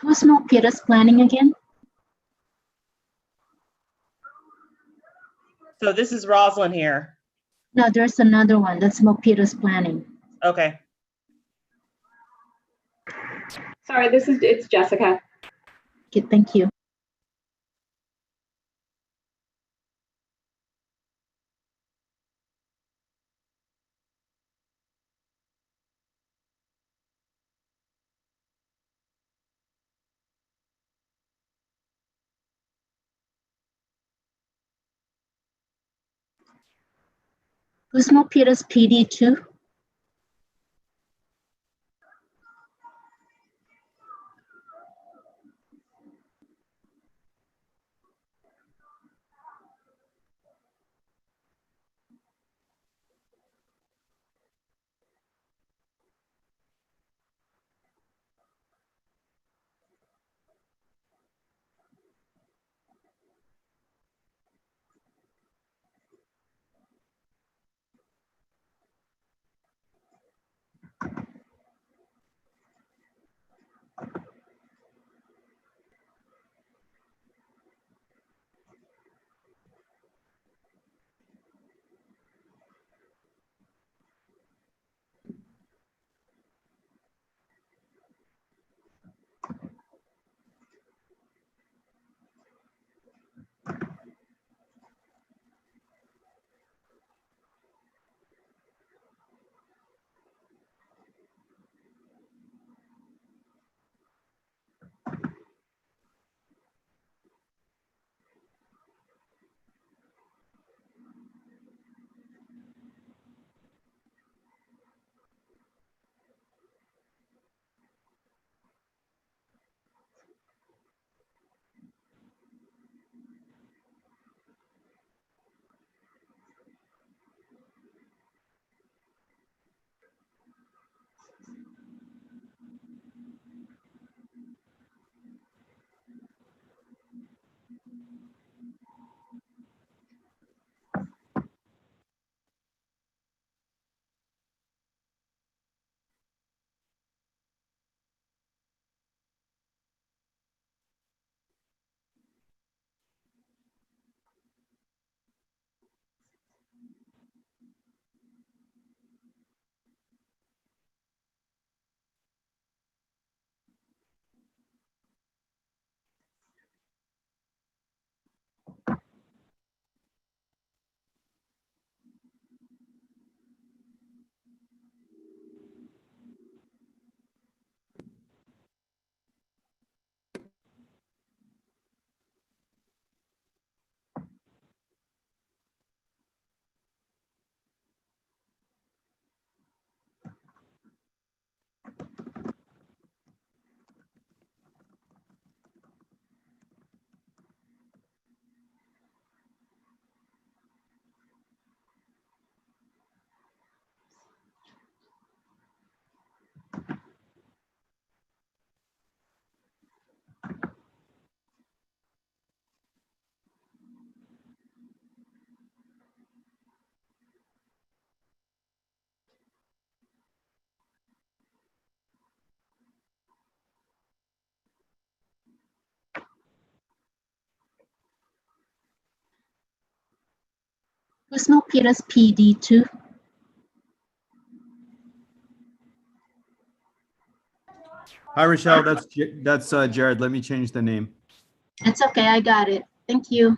Who's Milpitas planning again? So this is Rosalind here. No, there's another one. That's Milpitas planning. Okay. Sorry, it's Jessica. Okay, thank you. Who's Milpitas PD2? Who's Milpitas PD2? Hi, Rochelle. That's Jared. Let me change the name. It's okay, I got it. Thank you.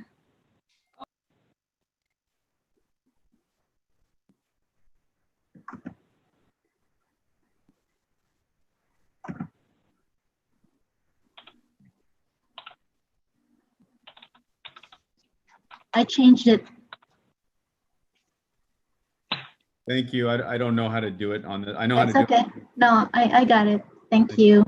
I changed it. Thank you. I don't know how to do it on the. I know how to That's do okay. No, I got it. Thank you.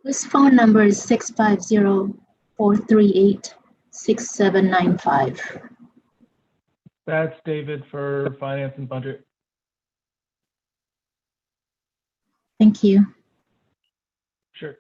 Whose phone number is 650-438-6795? That's David for finance and budget. Thank you. Sure.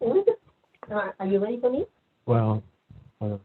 Are you ready for me? Well, hold on.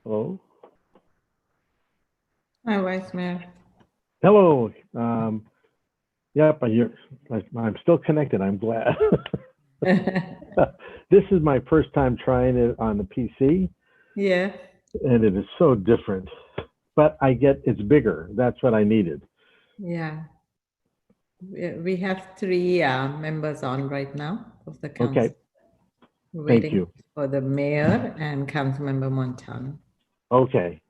Oh, Hi, Vice Mayor. hello. Yep, I'm still connected. I'm glad. This is my first time trying it on the PC, Yeah, and it is so different. But I get it's bigger. That's what I needed. yeah. We have three members on right now of the council. Okay, We're thank waiting you. for the mayor and Councilmember Montano. Okay.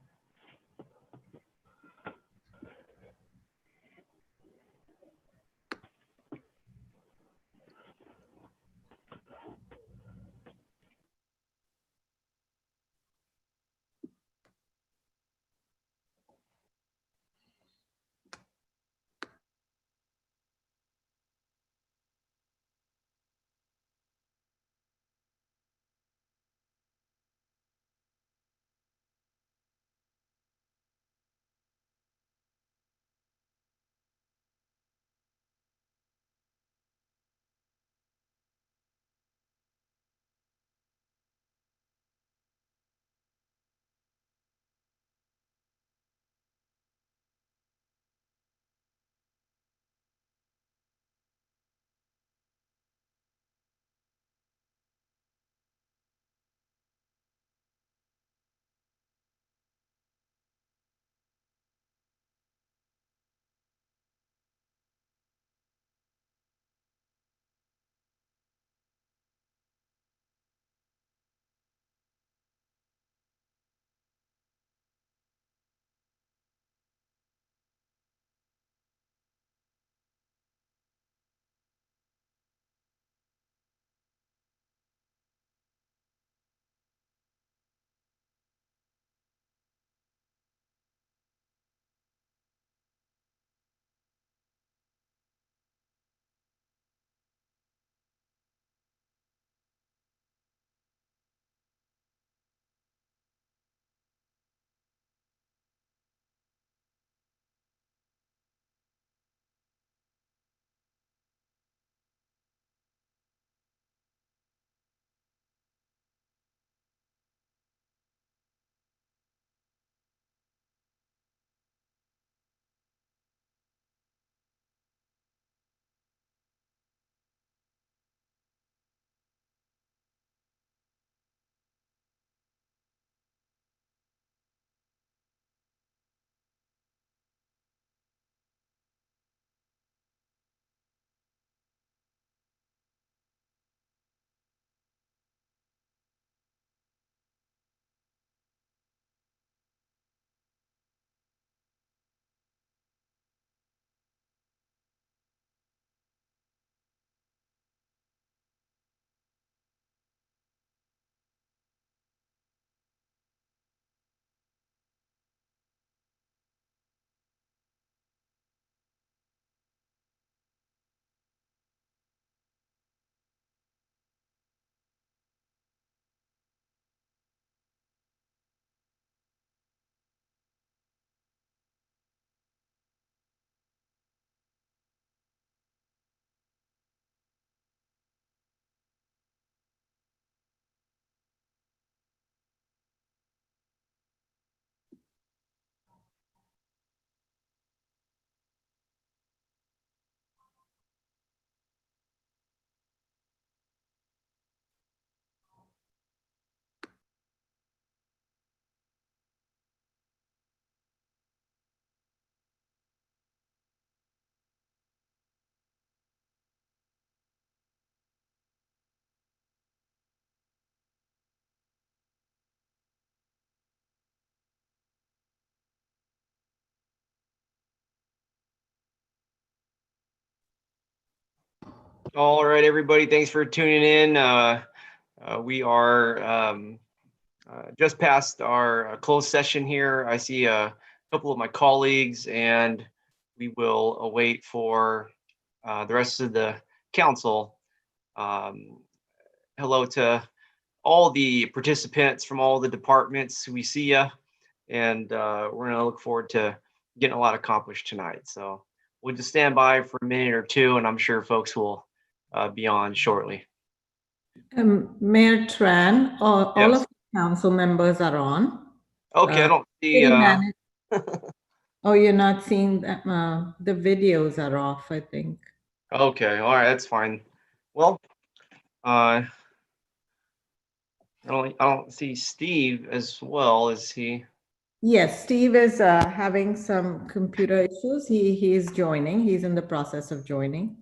All right, everybody, thanks for tuning in. We are just past our closed session here. I see a couple of my colleagues, and we will await for the rest of the council. Hello to all the participants from all the departments. We see you, and we're going to look forward to getting a lot accomplished tonight. So we'll just stand by for a minute or two, and I'm sure folks will be on shortly. Mayor Tran, all Yes. of the council members are on. Okay, I don't see, City manager. Oh, you're not seeing that, the videos are off, I think. okay, all right, that's fine. Well, I don't see Steve as well, is he? Yes, Steve is having some computer issues. He is joining. He's in the process of joining.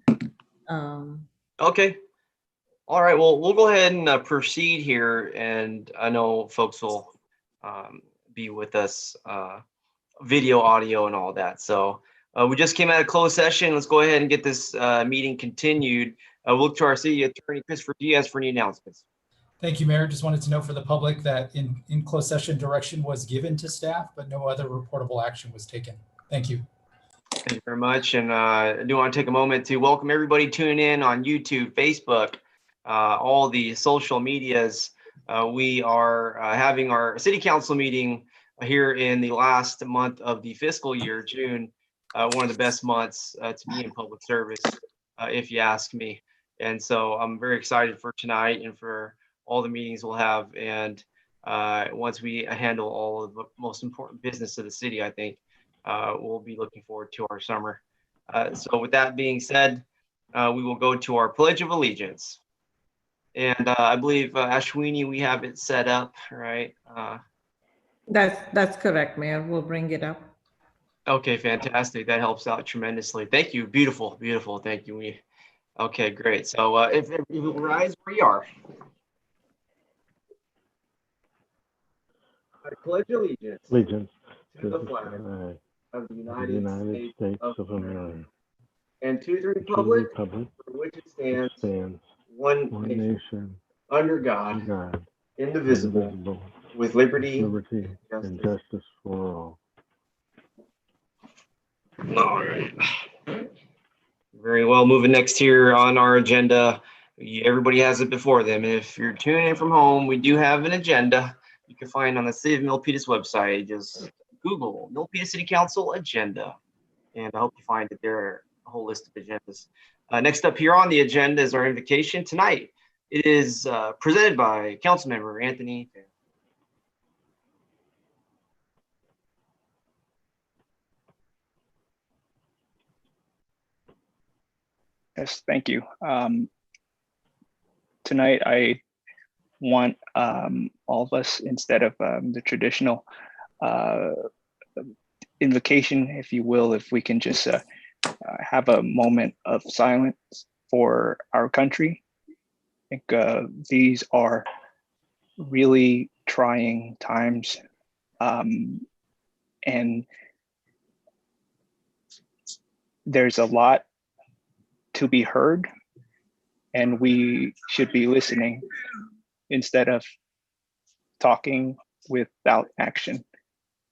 Okay. All right, well, we'll go ahead and proceed here, and I know folks will be with us, video, audio, and all that. So we just came out of closed session. Let's go ahead and get this meeting continued. We'll look to our city attorney, Christopher Diaz, for any announcements. Thank you, Mayor. Just wanted to note for the public that in closed session, direction was given to staff, but no other reportable action was taken. Thank you. Thank you very much. And I do want to take a moment to welcome everybody tuning in on YouTube, Facebook, all the social medias. We are having our city council meeting here in the last month of the fiscal year, June, one of the best months to be in public service, if you ask me. And so I'm very excited for tonight and for all the meetings we'll have. And once we handle all of the most important business of the city, I think we'll be looking forward to our summer. So with that being said, we will go to our Pledge of Allegiance. And I believe, Ashwini, we have it set up, right? That's correct, Mayor. We'll bring it up. Okay, fantastic. That helps out tremendously. Thank you. Beautiful, beautiful. Thank you. Okay, great. So if you rise where you are. I pledge allegiance to the flag of the United States of America and to the republic for which it stands, one nation, under God, indivisible, with liberty and justice for all. All right. Very well. Moving next here on our agenda. Everybody has it before them. If you're tuning in from home, we do have an agenda you can find on the City of Milpitas website. Just Google Milpitas City Council agenda, and I hope you find it there, a whole list of agendas. Next up here on the agenda is our invocation tonight. It is presented by Councilmember Anthony. Yes, thank you. Tonight, I want all of us, instead of the traditional invocation, if you will, if we can just have a moment of silence for our country. I think these are really trying times, and there's a lot to be heard, and we should be listening instead of talking without action.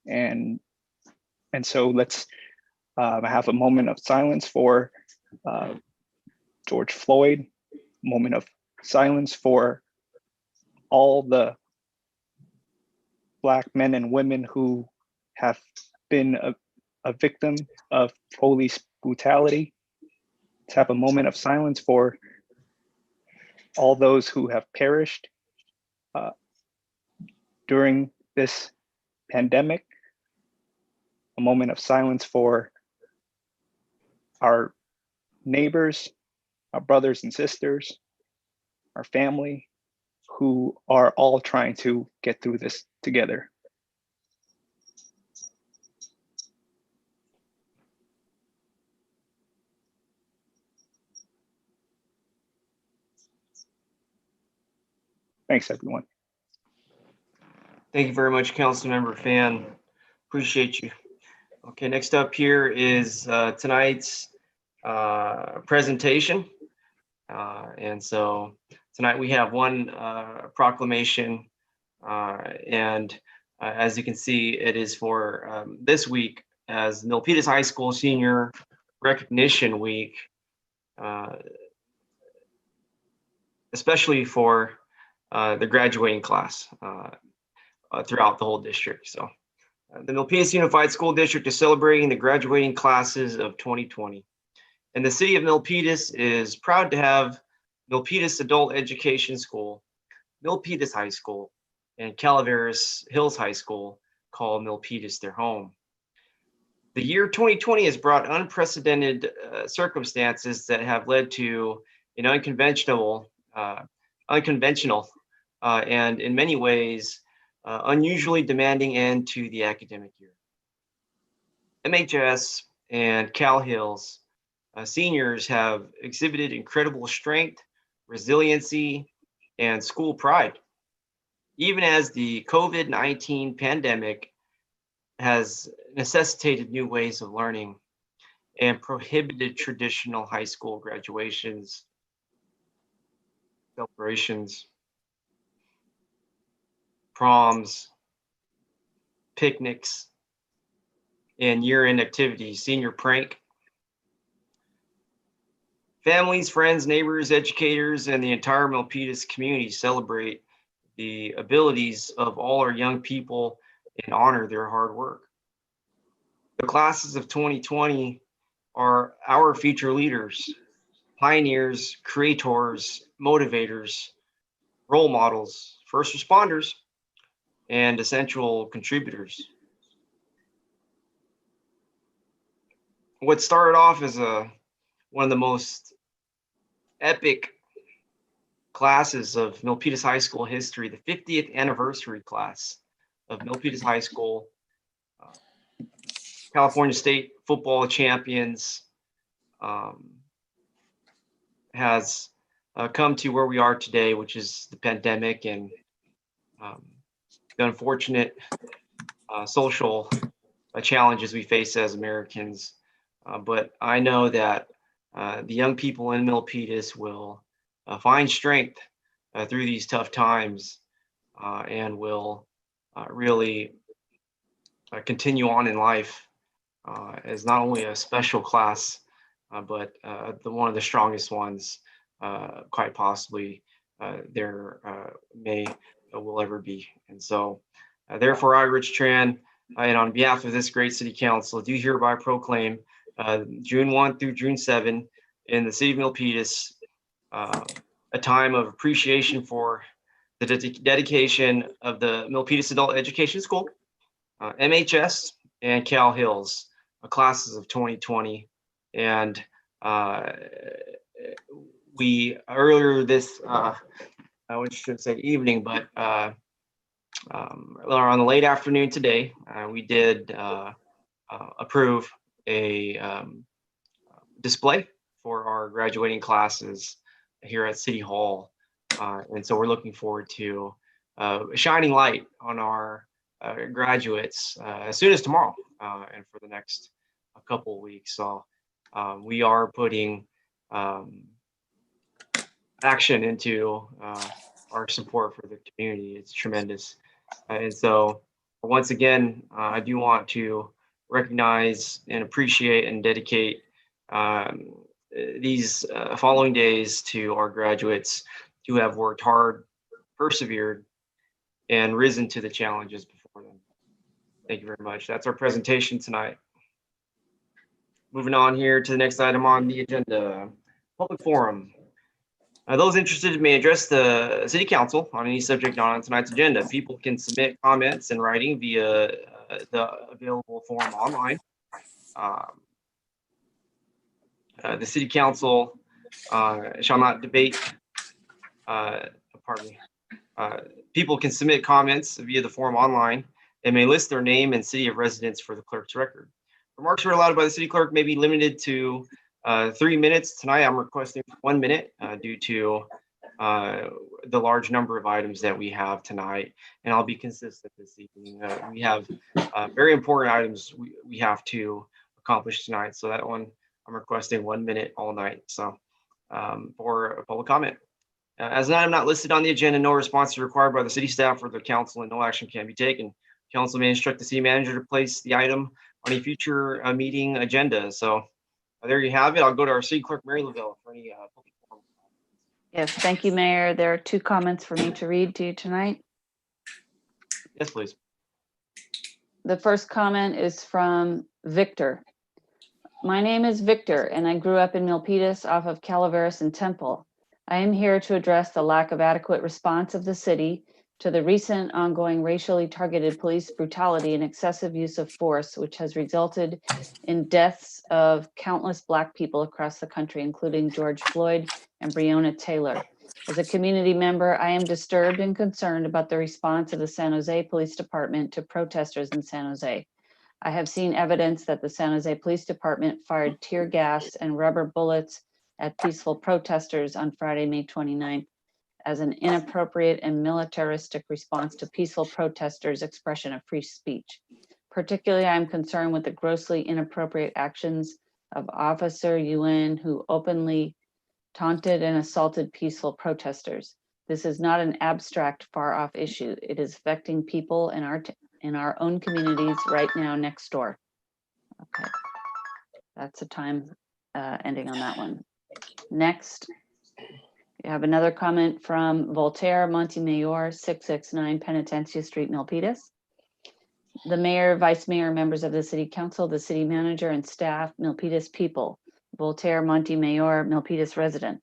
And so let's have a moment of silence for George Floyd, moment of silence for all the Black men and women who have been a victim of police brutality. Let's have a moment of silence for all those who have perished during this pandemic. A moment of silence for our neighbors, our brothers and sisters, our family, who are all trying to get through this together. Thanks, everyone. Thank you very much, Councilmember Fan. Appreciate you. Okay, next up here is tonight's presentation. And so tonight we have one proclamation, and as you can see, it is for this week as Milpitas High School Senior Recognition Week, especially for the graduating class throughout the whole district. So the Milpitas Unified School District is celebrating the graduating classes of 2020. And the city of Milpitas is proud to have Milpitas Adult Education School, Milpitas High School, and Calaveras Hills High School call Milpitas their home. The year 2020 has brought unprecedented circumstances that have led to an unconventional and in many ways unusually demanding end to the academic year. MHS and Cal Hills seniors have exhibited incredible strength, resiliency, and school pride, even as the COVID-19 pandemic has necessitated new ways of learning and prohibited traditional high school graduations, celebrations, proms, picnics, and year-end activities, senior prank. Families, friends, neighbors, educators, and the entire Milpitas community celebrate the abilities of all our young people and honor their hard work. The classes of 2020 are our future leaders, pioneers, creators, motivators, role models, first responders, and essential contributors. What started off as one of the most epic classes of Milpitas High School history, the 50th anniversary class of Milpitas High School, California State football champions, has come to where we are today, which is the pandemic and the unfortunate social challenges we face as Americans. But I know that the young people in Milpitas will find strength through these tough times and will really continue on in life as not only a special class, but one of the strongest ones, quite possibly there will ever be. And so, therefore, I, Rich Tran, and on behalf of this great city council, do hereby proclaim June 1 through June 7 in the city of Milpitas a time of appreciation for the dedication of the Milpitas Adult Education School, MHS, and Cal Hills, classes of 2020. And we earlier this, I should say evening, but on the late afternoon today, we did approve a display for our graduating classes here at City Hall. And so we're looking forward to shining light on our graduates as soon as tomorrow and for the next couple of weeks. So we are putting action into our support for the community. It's tremendous. And so once again, I do want to recognize and appreciate and dedicate these following days to our graduates who have worked hard, persevered, and risen to the challenges before them. Thank you very much. That's our presentation tonight. Moving on here to the next item on the agenda, public forum. Those interested may address the City Council on any subject not on tonight's agenda. People can submit comments in writing via the available form online. The City Council shall not debate, pardon me. People can submit comments via the form online and may list their name and city of residence for the clerk's record. Remarks are allowed by the city clerk may be limited to 3 minutes. Tonight, I'm requesting 1 minute due to the large number of items that we have tonight, and I'll be consistent this evening. We have very important items we have to accomplish tonight, so that one I'm requesting 1 minute all night. So for a public comment. As an item not listed on the agenda, no response is required by the city staff or the council, and no action can be taken. Council may instruct the city manager to place the item on a future meeting agenda. So there you have it. I'll go to our city clerk, Mary Lavelle, for any public forum. Yes, thank you, Mayor. There are 2 comments for me to read to you tonight. Yes, please. The first comment is from Victor. My name is Victor, and I grew up in Milpitas off of Calaveras and Temple. I am here to address the lack of adequate response of the city to the recent ongoing racially targeted police brutality and excessive use of force, which has resulted in deaths of countless Black people across the country, including George Floyd and Breonna Taylor. As a community member, I am disturbed and concerned about the response of the San Jose Police Department to protesters in San Jose. I have seen evidence that the San Jose Police Department fired tear gas and rubber bullets at peaceful protesters on Friday, May 29th, as an inappropriate and militaristic response to peaceful protesters' expression of free speech. Particularly, I am concerned with the grossly inappropriate actions of Officer Yuen, who openly taunted and assaulted peaceful protesters. This is not an abstract, far-off issue. It is affecting people in our own communities right now next door. Okay, that's a time ending on that one. Next, we have another comment from Voltaire Montemayor, 669 Penitencia Street, Milpitas. The mayor, vice mayor, members of the city council, the city manager and staff, Milpitas people. Voltaire Montemayor, Milpitas resident.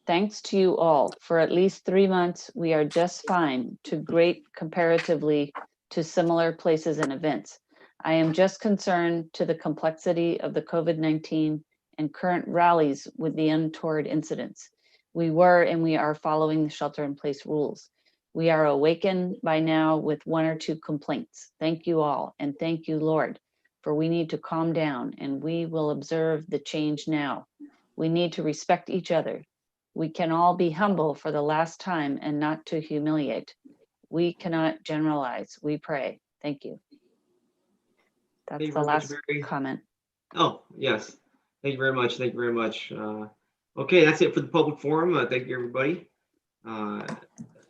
Thanks to you all. For at least 3 months, we are just fine to great comparatively to similar places and events. I am just concerned to the complexity of the COVID-19 and current rallies with the untoward incidents. We were and we are following the shelter-in-place rules. We are awakened by now with 1 or 2 complaints. Thank you all, and thank you, Lord, for we need to calm down and we will observe the change now. We need to respect each other. We can all be humble for the last time and not to humiliate. We cannot generalize. We pray. Thank you. Thank That's you the very much, last Mary. comment. Oh, yes. Thank you very much. Thank you very much. Okay, that's it for the public forum. Thank you, everybody.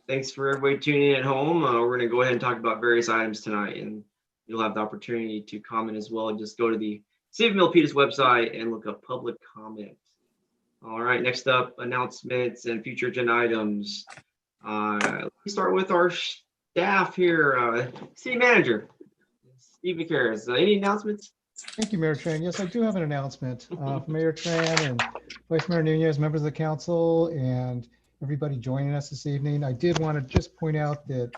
Thanks for everybody tuning in at home. We're going to go ahead and talk about various items tonight, and you'll have the opportunity to comment as well. Just go to the City of Milpitas website and look up public comment. All right, next up, announcements and future agenda items. Let's start with our staff here. City Manager, Steve McCarris. Any announcements? Thank you, Mayor Tran. Yes, I do have an announcement. Mayor Tran and Vice Mayor Nunez, members of the council, and everybody joining us this evening. I did want to just point out that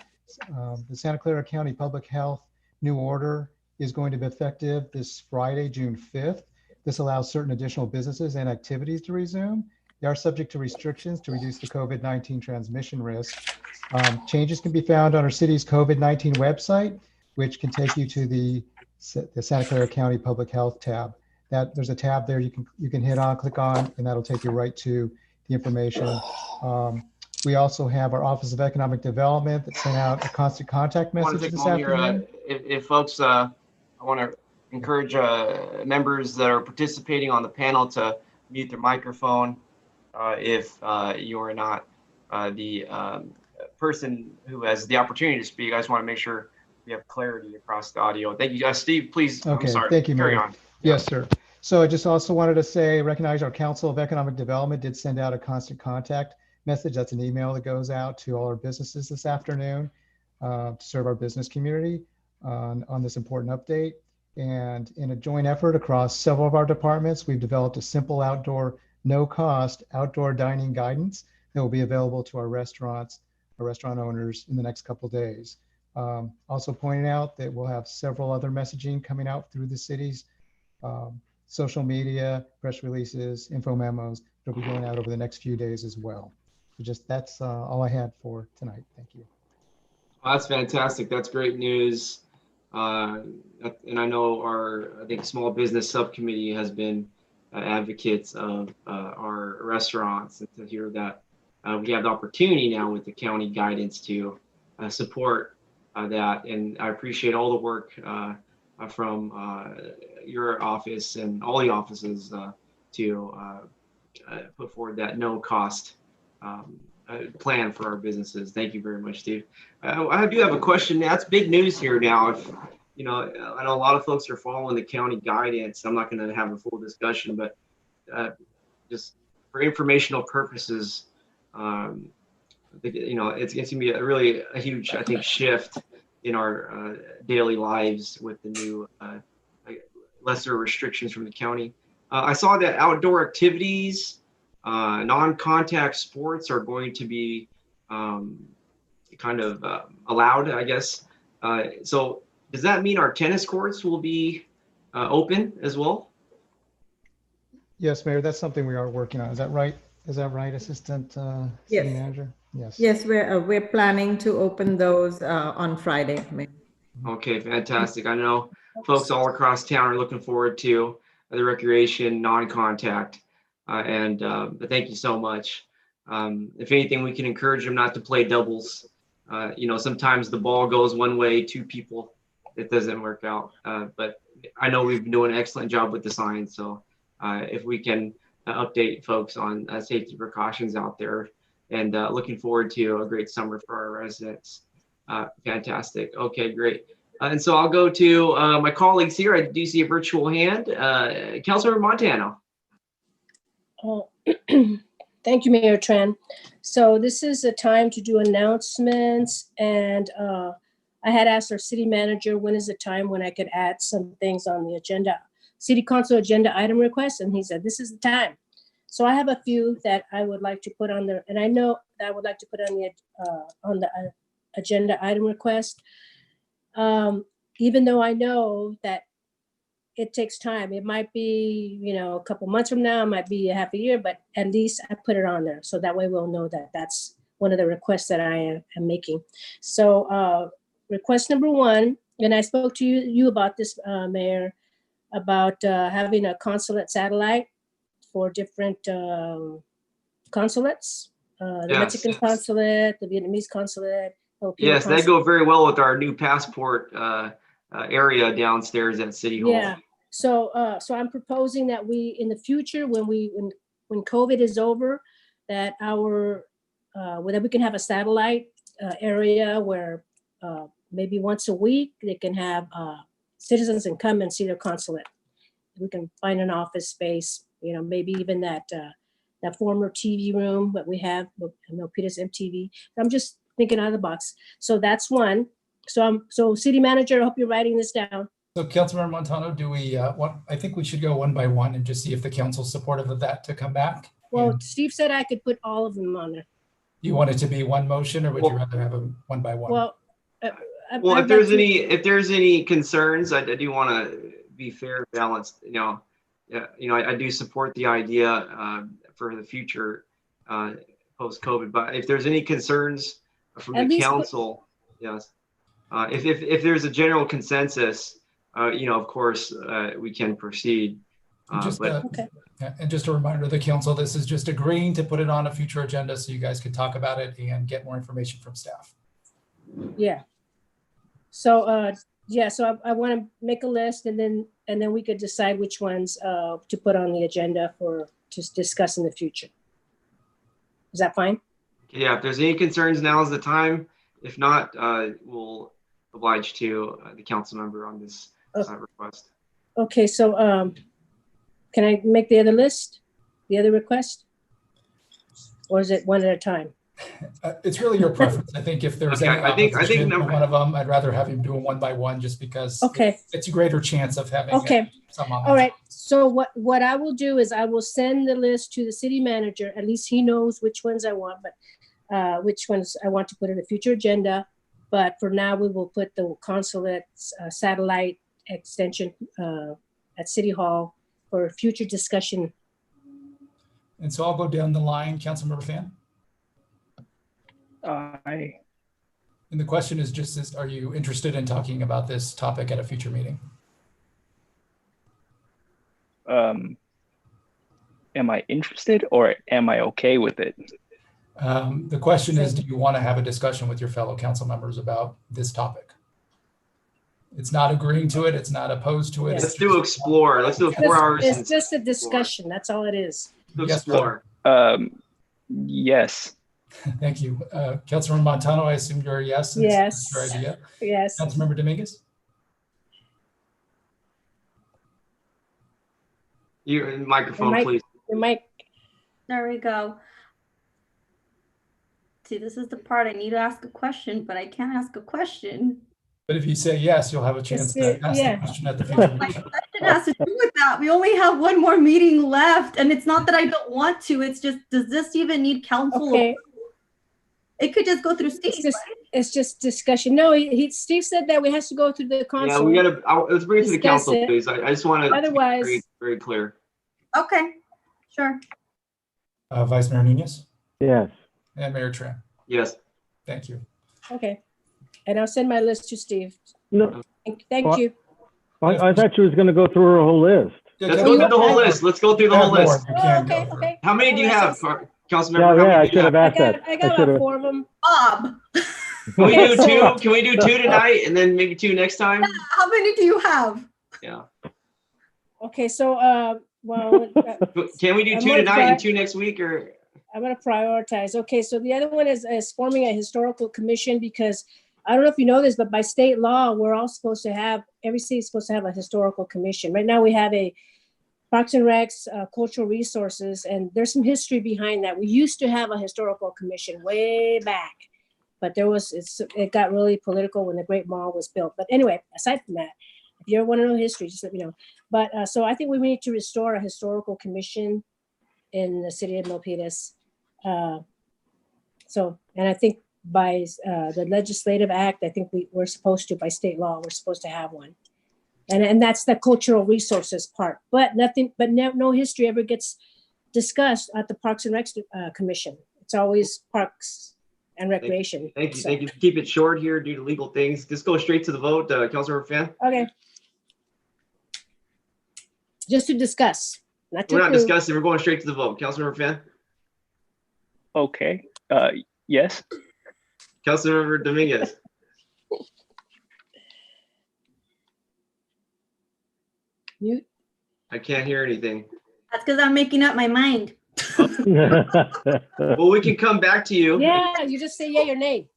the Santa Clara County Public Health new order is going to be effective this Friday, June 5th. This allows certain additional businesses and activities to resume. They are subject to restrictions to reduce the COVID-19 transmission risk. Changes can be found on our city's COVID-19 website, which can take you to the Santa Clara County Public Health tab. There's a tab there you can hit on, click on, and that'll take you right to the information. We also have our Office of Economic Development that sent out a constant contact message this afternoon. If folks, I want to encourage members that are participating on the panel to mute their microphone if you are not the person who has the opportunity to speak. I just want to make sure we have clarity across the audio. Thank you, Steve. Please. Okay, I'm sorry. thank you, Carry Mayor. on. Yes, sir. So I just also wanted to say, recognize our Council of Economic Development did send out a constant contact message. That's an email that goes out to all our businesses this afternoon to serve our business community on this important update. And in a joint effort across several of our departments, we've developed a simple outdoor, no-cost outdoor dining guidance that will be available to our restaurant owners in the next couple of days. Also pointing out that we'll have several other messaging coming out through the city's social media, press releases, info memos. It'll be going out over the next few days as well. So that's all I had for tonight. Thank you. Well, that's fantastic. That's great news. And I know I think small business subcommittee has been advocates of our restaurants, and to hear that we have the opportunity now with the county guidance to support that. And I appreciate all the work from your office and all the offices to put forward that no cost plan for our businesses. Thank you very much, Steve. I do have a question. That's big news here now. If I know a lot of folks are following the county guidance. I'm not going to have a full discussion, but just for informational purposes, it's going to be a huge, I think, shift in our daily lives with the new lesser restrictions from the county. I saw that outdoor activities, non-contact sports are going to be kind of allowed, I guess. So does that mean our tennis courts will be open as well? Yes, Mayor, that's something we are working on. Is that right? Is that right, Assistant City Yes. Manager? Yes. Yes, we're planning to open those on Friday. Okay, fantastic. I know folks all across town are looking forward to the recreation non-contact, but thank you so much. If anything, we can encourage them not to play doubles. Sometimes the ball goes one way, two people, it doesn't work out. But I know we've been doing an excellent job with the signs. So if we can update folks on safety precautions out there, and looking forward to a great summer for our residents. Fantastic. Okay, great. And so I'll go to my colleagues here. I do see a virtual hand. Councilmember Montano. Thank you, Mayor Tran. So this is a time to do announcements, and I had asked our city manager when is the time when I could add some things on the agenda, city council agenda item requests, and he said this is the time. So I have a few that I would like to put on there, and I know that I would like to put on the agenda item request. Even though I know that it takes time, it might be a couple months from now, it might be a half a year, but at least I put it on there so that way we'll know that that's one of the requests that I am making. So request number one, and I spoke to you about this, Mayor, about having a consulate satellite for different consulates, the Yes. Mexican consulate, the Vietnamese consulate. Filipino Yes, that go very well with our new passport area downstairs at City Hall. Yeah. So I'm proposing that we, in the future, when COVID is over, that that we can have a satellite area where maybe once a week they can have citizens and come and see their consulate. We can find an office space, maybe even that former TV room that we have, Milpitas MTV. I'm just thinking out of the box. So that's one. So city manager, I hope you're writing this down. So Councilmember Montano, do we, I think we should go one by one and just see if the council's supportive of that to come back. Well, And Steve said I could put all of them on there. you want it to be one motion, or would you rather have them one by one? Well, Well, if there's any concerns, I do want to be fair and balanced. I do support the idea for the future post COVID. But if there's any concerns from the council, yes. If there's a general consensus, of course we can proceed. Okay. And just a reminder to the council, this is just agreeing to put it on a future agenda so you guys can talk about it and get more information from staff. Yeah. So so I want to make a list, and then we could decide which ones to put on the agenda to discuss in the future. Is that fine? Yeah, if there's any concerns, now is the time. If not, we'll oblige to the council member on this request. Okay, so can I make the other list, the other request? Or is it one at a time? It's really your preference. I think if there's Okay, any I think opposition to one of them, I'd rather have you do them one by one, just because it's a greater chance of having some on. All right. So what I will do is I will send the list to the city manager. At least he knows which ones I want, but which ones I want to put in the future agenda. But for now, we will put the consulate satellite extension at City Hall for future discussion. And so I'll go down the line. Councilmember Fan. Aye. And the question is just, are you interested in talking about this topic at a future meeting? Am I interested, or am I okay with it? The question is, do you want to have a discussion with your fellow council members about this topic? It's not agreeing to it. It's not opposed to it. Let's do explore. Let's do a 4 hours. It's just a discussion. That's all it is. Explore. Yes. Thank you. Councilmember Montano, I assume you're a yes. Yes. That's your idea. Yes. Councilmember Dominguez? Your microphone, please. Your mic. There we go. See, this is the part I need to ask a question, but I can't ask a question. But if you say yes, you'll have a chance to ask the question at the future My meeting. question has to do with that. We only have one more meeting left, and it's not that I don't want to. It's just, does this even need council? Okay. It could just go through Steve. It's just discussion. No, Steve said that we has to go through the Yeah, council. we gotta, let's bring it to the Discuss council, it. please. I just want to Otherwise- very, very clear. Okay, sure. Vice Mayor Nunez Yes. and Mayor Tran. Yes. Thank you. Okay. And I'll send my list to Steve. No, Thank What? you. I thought you was going to go through her whole list. Let's go through the whole list. Let's go through the whole list. Okay, okay. How many do you have, Councilmember? Yeah, How yeah, many I do you should have asked that. I got should about have. 4 of them. Bob, Can we do Okay, so- two? Can we do two tonight and then maybe two next time? how many do you have? Yeah. Okay, so, well, Can we do I'm two gonna tonight and try- two next week, or? I'm going to prioritize. Okay, so the other one is forming a historical commission, because I don't know if you know this, but by state law, we're all supposed to have, every city is supposed to have a historical commission. Right now we have a Parks and Recs, cultural resources, and there's some history behind that. We used to have a historical commission way back, but it got really political when the Great Mall was built. But anyway, aside from that, if you ever want to know history, just let me know. But so I think we need to restore a historical commission in the city of Milpitas. And I think by the legislative act, I think we're supposed to, by state law, we're supposed to have one. And that's the cultural resources part, but no history ever gets discussed at the Parks and Recs Commission. It's always Parks and Recreation. Thank you. So- Thank you. Keep it short here due to legal things. Just go straight to the vote, Councilmember Fan. Okay. Just to discuss, not to We're not approve. discussing. We're going straight to the vote. Councilmember Fan. Okay. Yes. Councilmember Dominguez. Mute. I can't hear anything. That's because I'm making up my mind. Well, we can come back to you. Yeah, you just say yay or nay.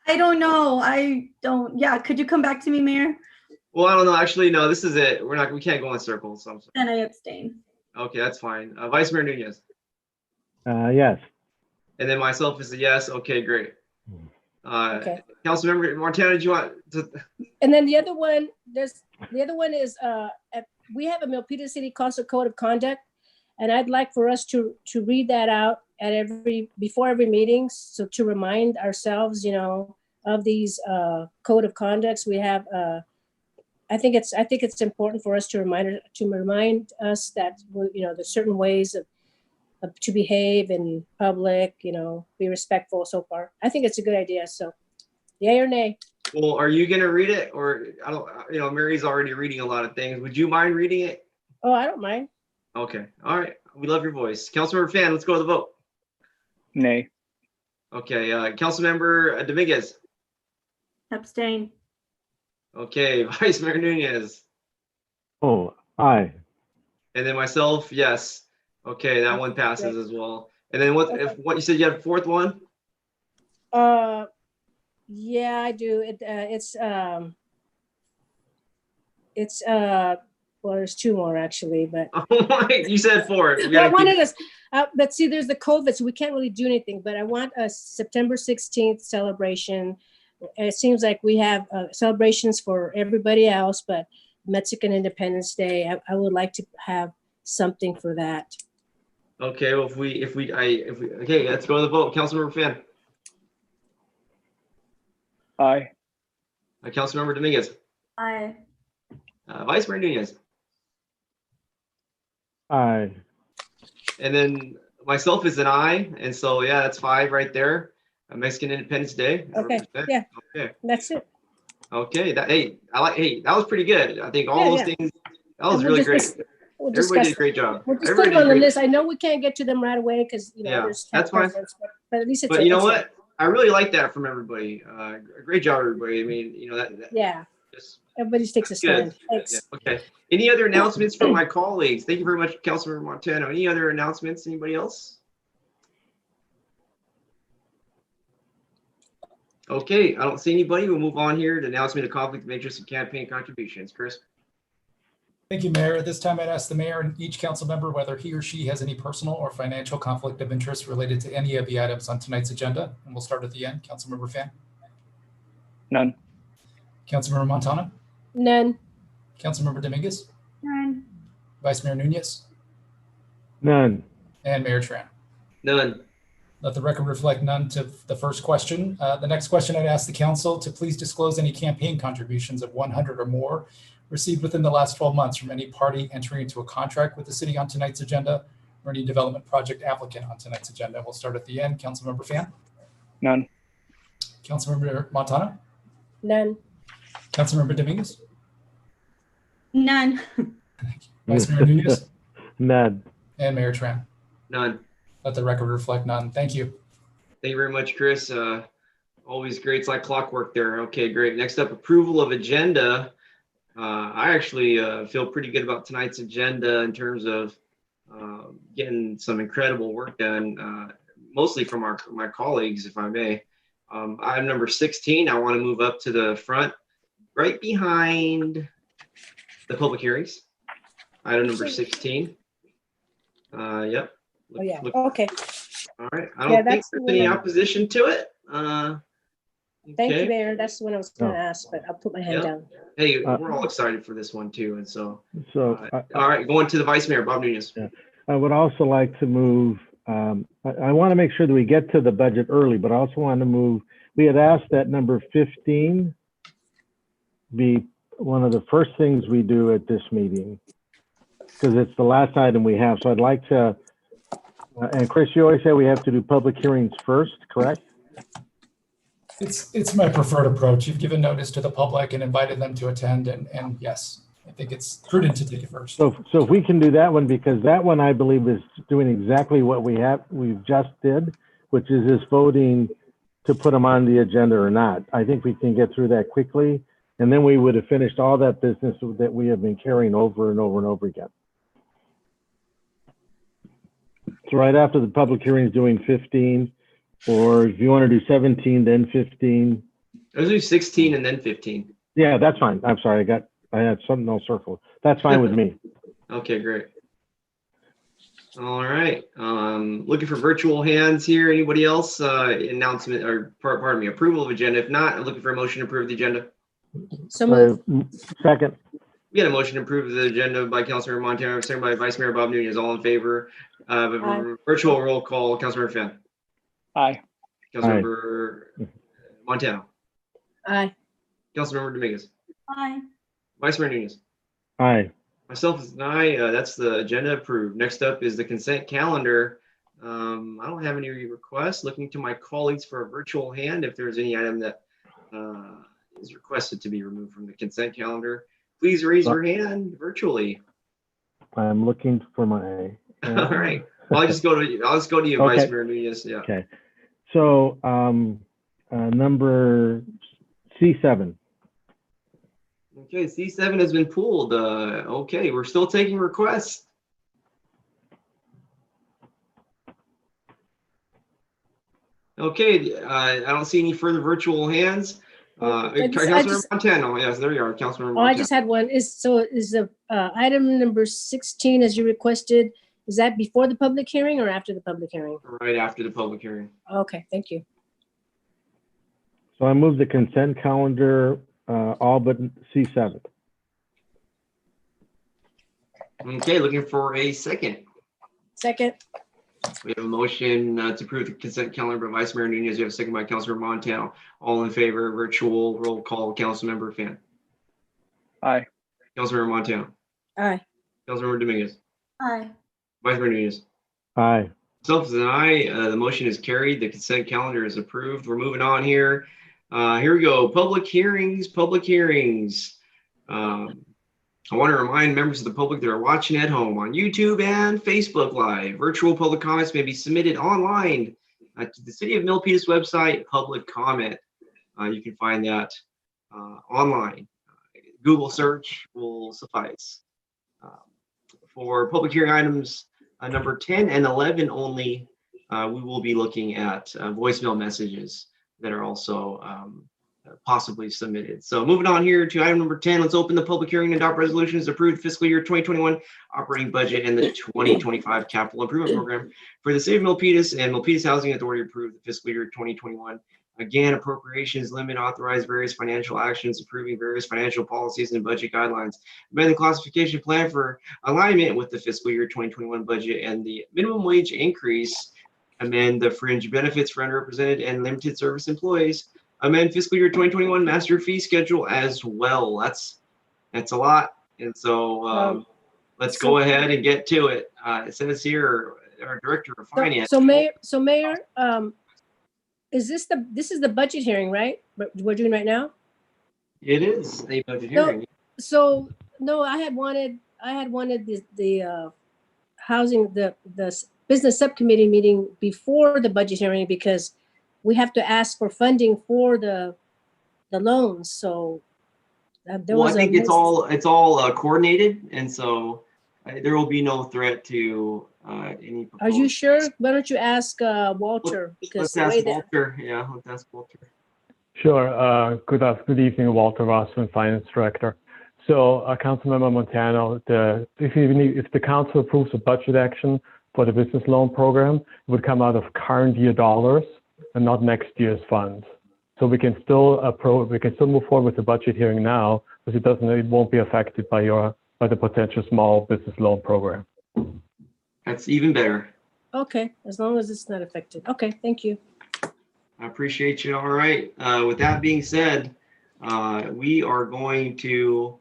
I don't know. I don't. Yeah, could you come back to me, Mayor? Well, I don't know. Actually, no, this is it. We can't go in circles. I'm sorry. Then I abstain. Okay, that's fine. Vice Mayor Nunez. Yes. And then myself is a yes. Okay, great. Okay. Councilmember Montana, did you want to? And then the other one is we have a Milpitas City Council Code of Conduct, and I'd like for us to read that out at before every meeting, so to remind ourselves, of these code of conducts. We have. I think it's important for us to remind us that there's certain ways of to behave in public, be respectful so far. I think it's a good idea. So, yay or nay? Well, are you gonna read it, or I don't? Mary's already reading a lot of things. Would you mind reading it? Oh, I don't mind. Okay. All right. We love your voice, Councilmember Fan. Let's go to the vote. Nay. Okay. Councilmember Dominguez. Abstain. Okay. Vice Mayor Nunez. Oh, aye. And then myself, yes. Okay, that one passes as well. And then what you said you had a fourth one? Yeah, I do. Well, there's 2 more actually, but You said 4. We I gotta wanted keep- us, but see, there's the COVID, so we can't really do anything, but I want a September 16th celebration. It seems like we have celebrations for everybody else, but Mexican Independence Day, I would like to have something for that. Okay, well, okay, let's go to the vote. Councilmember Fan. Aye. Councilmember Dominguez. Aye. Vice Mayor Nunez. Aye. And then myself is an aye, and so yeah, that's 5 right there. Mexican Independence Day. Okay, yeah, Okay. that's it. Okay. That was pretty good. I think all Yeah, those yeah. things. That was And really we'll great. just- We'll Everybody discuss did a great job. We'll just put Everybody them on the did great. list. I know we can't get to them right away because Yeah, there's that's fine. preference, but at least it's. But you know what? I really like that from everybody. Great job, everybody. I mean, that Yeah, just everybody takes a good. stand. Thanks. Yeah, okay. Any other announcements from my colleagues? Thank you very much, Councilmember Montano. Any other announcements? Anybody else? Okay, I don't see anybody. We'll move on here to announcement of conflict of interest and campaign contributions. Chris. Thank you, Mayor. At this time, I'd ask the mayor and each council member whether he or she has any personal or financial conflict of interest related to any of the items on tonight's agenda. And we'll start at the end. Councilmember Fan. None. Councilmember Montana. None. Councilmember Dominguez. None. Vice Mayor Nunez. None. And Mayor Tran. None. Let the record reflect none to the first question. The next question, I'd ask the council to please disclose any campaign contributions of 100 or more received within the last 12 months from any party entering into a contract with the city on tonight's agenda, or any development project applicant on tonight's agenda. We'll start at the end. Councilmember Fan. None. Councilmember Montano. None. Councilmember Dominguez. None. Vice Mayor Nunez. None. And Mayor Tran. None. Let the record reflect none. Thank you. Thank you very much, Chris. Always great. It's like clockwork there. Okay, great. Next up, approval of agenda. I actually feel pretty good about tonight's agenda in terms of getting some incredible work done, mostly from my colleagues, if I may. Item number 16, I want to move up to the front, right behind the public hearings. Item number 16. Yep. Oh, yeah. Okay. All right. I don't think there's any opposition to it. Thank you, Okay. Mayor. That's the one I was going to ask, but I'll put my hand down. Hey, we're all excited for this one too. And so, So all right, going to the Vice Mayor, Bob Nunez. I would also like to move, I want to make sure that we get to the budget early, but I also want to move, we had asked that number 15 be one of the first things we do at this meeting, because it's the last item we have. So I'd like to, and Chris, you always say we have to do public hearings first, correct? It's my preferred approach. You've given notice to the public and invited them to attend, and yes, I think it's prudent to take it first. So if we can do that one, because that one I believe is doing exactly what we've just did, which is this voting to put them on the agenda or not. I think we can get through that quickly, and then we would have finished all that business that we have been carrying over and over and over again. So right after the public hearing is doing 15, or if you want to do 17, then 15. Let's do 16 and then 15. Yeah, that's fine. I'm sorry, I had something else circled. That's fine with me. Okay, great. All right. Looking for virtual hands here. Anybody else? Announcement or pardon me, approval of agenda. If not, I'm looking for a motion to approve the agenda. So moved. Second. We had a motion to approve the agenda by Councilmember Montano, second by Vice Mayor Bob Nunez. All in favor? Virtual roll call. Councilmember Fan. Aye. Councilmember Montano. Aye. Councilmember Dominguez. Aye. Vice Mayor Nunez. Aye. Myself is an aye. That's the agenda approved. Next up is the consent calendar. I don't have any requests. Looking to my colleagues for a virtual hand if there's any item that is requested to be removed from the consent calendar. Please raise your hand virtually. I'm looking for my. All right. Well, I'll just go to you, Okay. Vice Mayor Nunez. Yeah. Okay. So number C7. Okay, C7 has been pulled. Okay, we're still taking requests. Okay, I don't see any further virtual hands. Councilmember Montano, yes, there you are, Councilmember Montano. I just had one. Is the item number 16 as you requested, is that before the public hearing or after the public hearing? Right after the public hearing. Okay, thank you. So I moved the consent calendar, all but C7. Okay, looking for a second. Second. We have a motion to approve the consent calendar by Vice Mayor Nunez. You have a second by Councilmember Montano. All in favor, virtual roll call. Councilmember Fan. Aye. Councilmember Montano. Aye. Councilmember Dominguez. Aye. Vice Mayor Nunez. Aye. Myself is an aye. The motion is carried. The consent calendar is approved. We're moving on here. Here we go. Public hearings. Public hearings. I want to remind members of the public that are watching at home on YouTube and Facebook Live. Virtual public comments may be submitted online to the City of Milpitas website, Public Comment. You can find that online. Google search will suffice. For public hearing items number 10 and 11 only, we will be looking at voicemail messages that are also possibly submitted. So moving on here to item number 10, let's open the public hearing and adopt resolutions approved fiscal year 2021 operating budget and the 2025 capital improvement program for the City of Milpitas and Milpitas Housing Authority approved the fiscal year 2021. Again, appropriations limit authorized various financial actions, approving various financial policies and budget guidelines, amend the classification plan for alignment with the fiscal year 2021 budget and the minimum wage increase amend the fringe benefits for underrepresented and limited service employees, amend fiscal year 2021 master fee schedule as well. That's a lot. And so let's go ahead and get to it. It says here, our director of finance. So Mayor, this is the budget hearing, right? What we're doing right now? It is a budget hearing. So no, I had wanted the housing, the business subcommittee meeting before the budget hearing, because we have to ask for funding for the loans. So there Well, was I think it's all coordinated, and so there will be no threat to any. Are you sure? Why don't you ask Walter? Because Let's ask Walter. Yeah, let's ask Walter. Sure. Good evening, Walter Rossman, Finance Director. So, Councilmember Montano, if the council approves a budget action for the business loan program, it would come out of current year dollars and not next year's funds. So we can still move forward with the budget hearing now, because it won't be affected by the potential small business loan program. That's even better. Okay, as long as it's not affected. Okay, thank you. I appreciate you. All right. With that being said, we are going to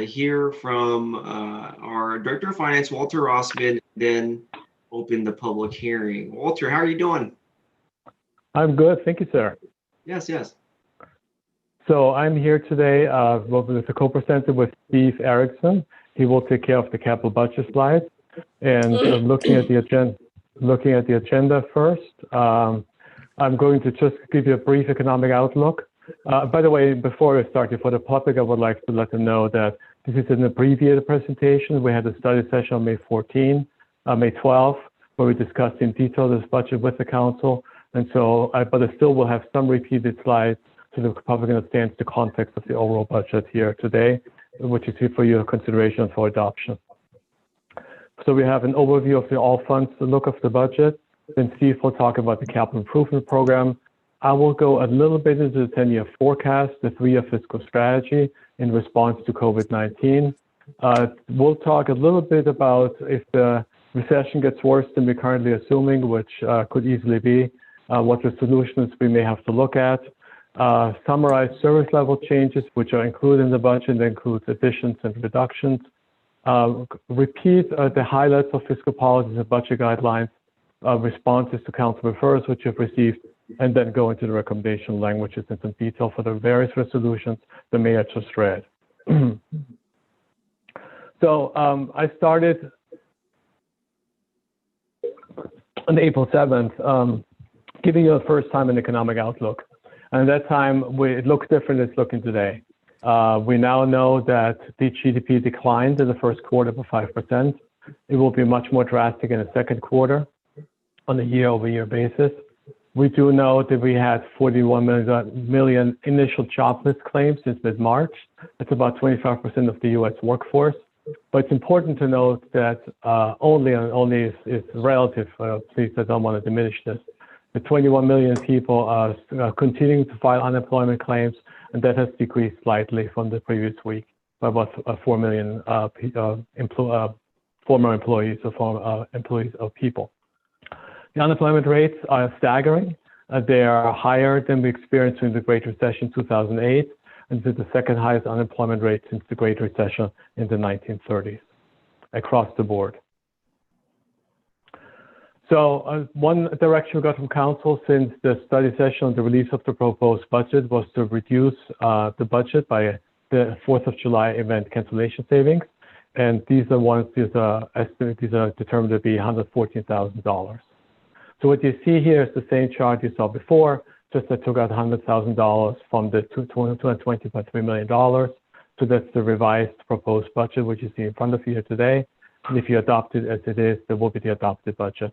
hear from our Director of Finance, Walter Rossman, then open the public hearing. Walter, how are you doing? I'm good. Thank you, sir. Yes, yes. So I'm here today with the co-presenter with Steve Erickson. He will take care of the capital budget slides. And looking at the agenda first, I'm going to just give you a brief economic outlook. By the way, before I start, for the public, I would like to let them know that this is an abbreviated presentation. We had a study session on May 12, where we discussed in detail this budget with the council. And so, but I still will have some repeated slides so the public understands the context of the overall budget here today, which is here for your consideration for adoption. So we have an overview of the all funds look of the budget. Then Steve will talk about the capital improvement program. I will go a little bit into the 10-year forecast, the 3-year fiscal strategy in response to COVID-19. We'll talk a little bit about if the recession gets worse than we're currently assuming, which could easily be, what the solutions we may have to look at. Summarize service level changes, which are included in the budget, that includes additions and reductions. Repeat the highlights of fiscal policies and budget guidelines, responses to council referrals which you've received, and then go into the recommendation languages in some detail for the various resolutions the mayor just read. So I started on April 7th, giving you a first time an economic outlook. And at that time, it looks different than it's looking today. We now know that the GDP declined in the first quarter by 5%. It will be much more drastic in the second quarter on a year-over-year basis. We do know that we had 41 million initial jobless claims since mid-March. That's about 25% of the U.S. workforce. But it's important to note that only is relative. Please, I don't want to diminish this. The 21 million people are continuing to file unemployment claims, and that has decreased slightly from the previous week by about 4 million former employees of people. The unemployment rates are staggering. They are higher than we experienced during the Great Recession 2008, and this is the second highest unemployment rate since the Great Recession in the 1930s across the board. So one direction we got from council since the study session on the release of the proposed budget was to reduce the budget by the 4th of July event cancellation savings. And these are determined to be $114,000. So what you see here is the same chart you saw before, just I took out $100,000 from the 220.3 million. So that's the revised proposed budget, which you see in front of you here today. And if you adopt it as it is, there will be the adopted budget.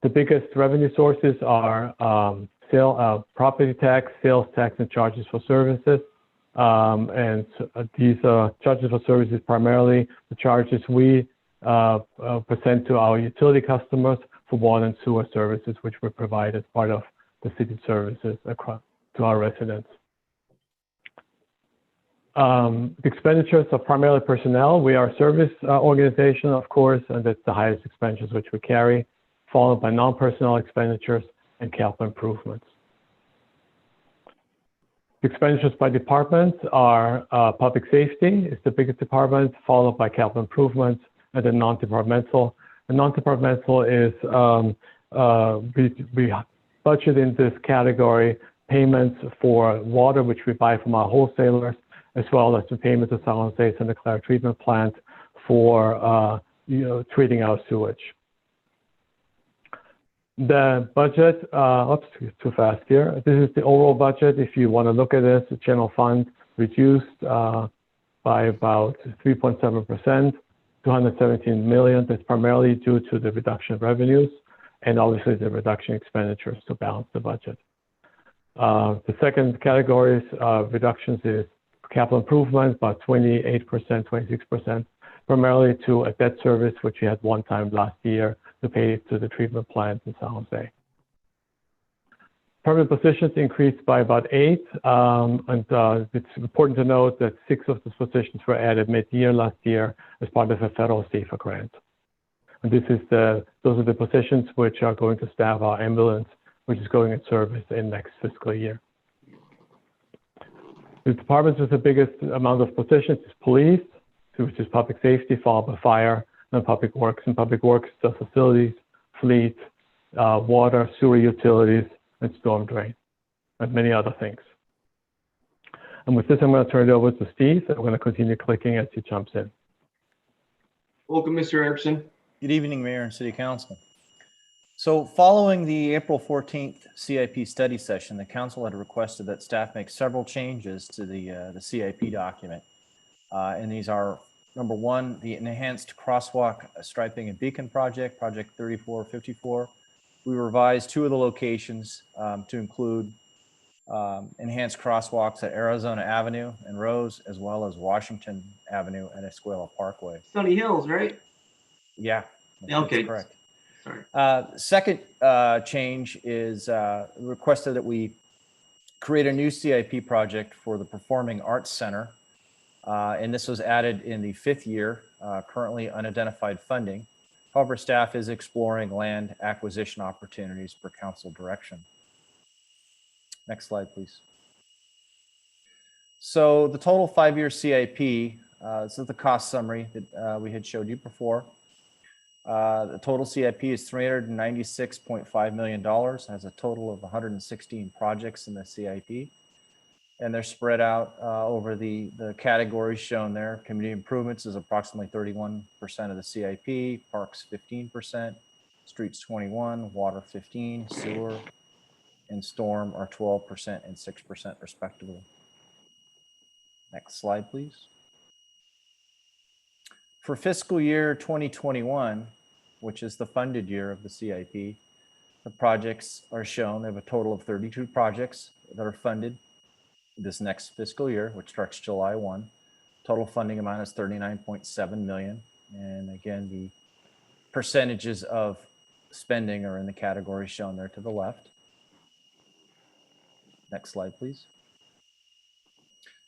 The biggest revenue sources are property tax, sales tax, and charges for services. And these charges for services primarily the charges we present to our utility customers for water and sewer services, which we provide as part of the city services across to our residents. The expenditures are primarily personnel. We are a service organization, of course, and that's the highest expenditures which we carry. followed by non-personnel expenditures and capital improvements. Expenditures by departments are public safety is the biggest department, followed by capital improvements, and then non-departmental. And non-departmental is we budget in this category payments for water, which we buy from our wholesalers, as well as the payments to San Jose Santa Clara treatment plant for treating our sewage. The budget, oops, too fast here. This is the overall budget. If you want to look at this, the general fund reduced by about 3.7%, 217 million. That's primarily due to the reduction of revenues and obviously the reduction in expenditures to balance the budget. The second category reductions is capital improvement, about 28%, 26%, primarily to a debt service, which we had one time last year to pay to the treatment plant in San Jose. Permanent positions increased by about 8, and it's important to note that 6 of those positions were added mid-year last year as part of a federal SAFA grant. And those are the positions which are going to staff our ambulance, which is going in service in next fiscal year. The departments with the biggest amount of positions is police, which is public safety, followed by fire, and public works. And public works, the facilities, fleet, water, sewer utilities, and storm drain, and many other things. And with this, I'm going to turn it over to Steve, and we're going to continue clicking as he jumps in. Welcome, Mr. Erickson. Good evening, Mayor and City Council. So following the April 14th CIP study session, the council had requested that staff make several changes to the CIP document. And these are, number one, the enhanced crosswalk striping and beacon project, project 3454. We revised 2 of the locations to include enhanced crosswalks at Arizona Avenue and Rose, as well as Washington Avenue and Escuela Parkway. Sunny Hills, right? Yeah. Okay. That's correct. Sorry. Second change is requested that we create a new CIP project for the Performing Arts Center. And this was added in the 5th year, currently unidentified funding. However, staff is exploring land acquisition opportunities for council direction. Next slide, please. So the total 5-year CIP, this is the cost summary that we had showed you before. The total CIP is $396.5 million, has a total of 116 projects in the CIP. And they're spread out over the categories shown there. Community improvements is approximately 31% of the CIP, parks 15%, streets 21%, water 15%, sewer and storm are 12% and 6% respectively. Next slide, please. For fiscal year 2021, which is the funded year of the CIP, the projects are shown. They have a total of 32 projects that are funded this next fiscal year, which starts July 1. Total funding amount is 39.7 million. And again, the percentages of spending are in the categories shown there to the left. Next slide, please.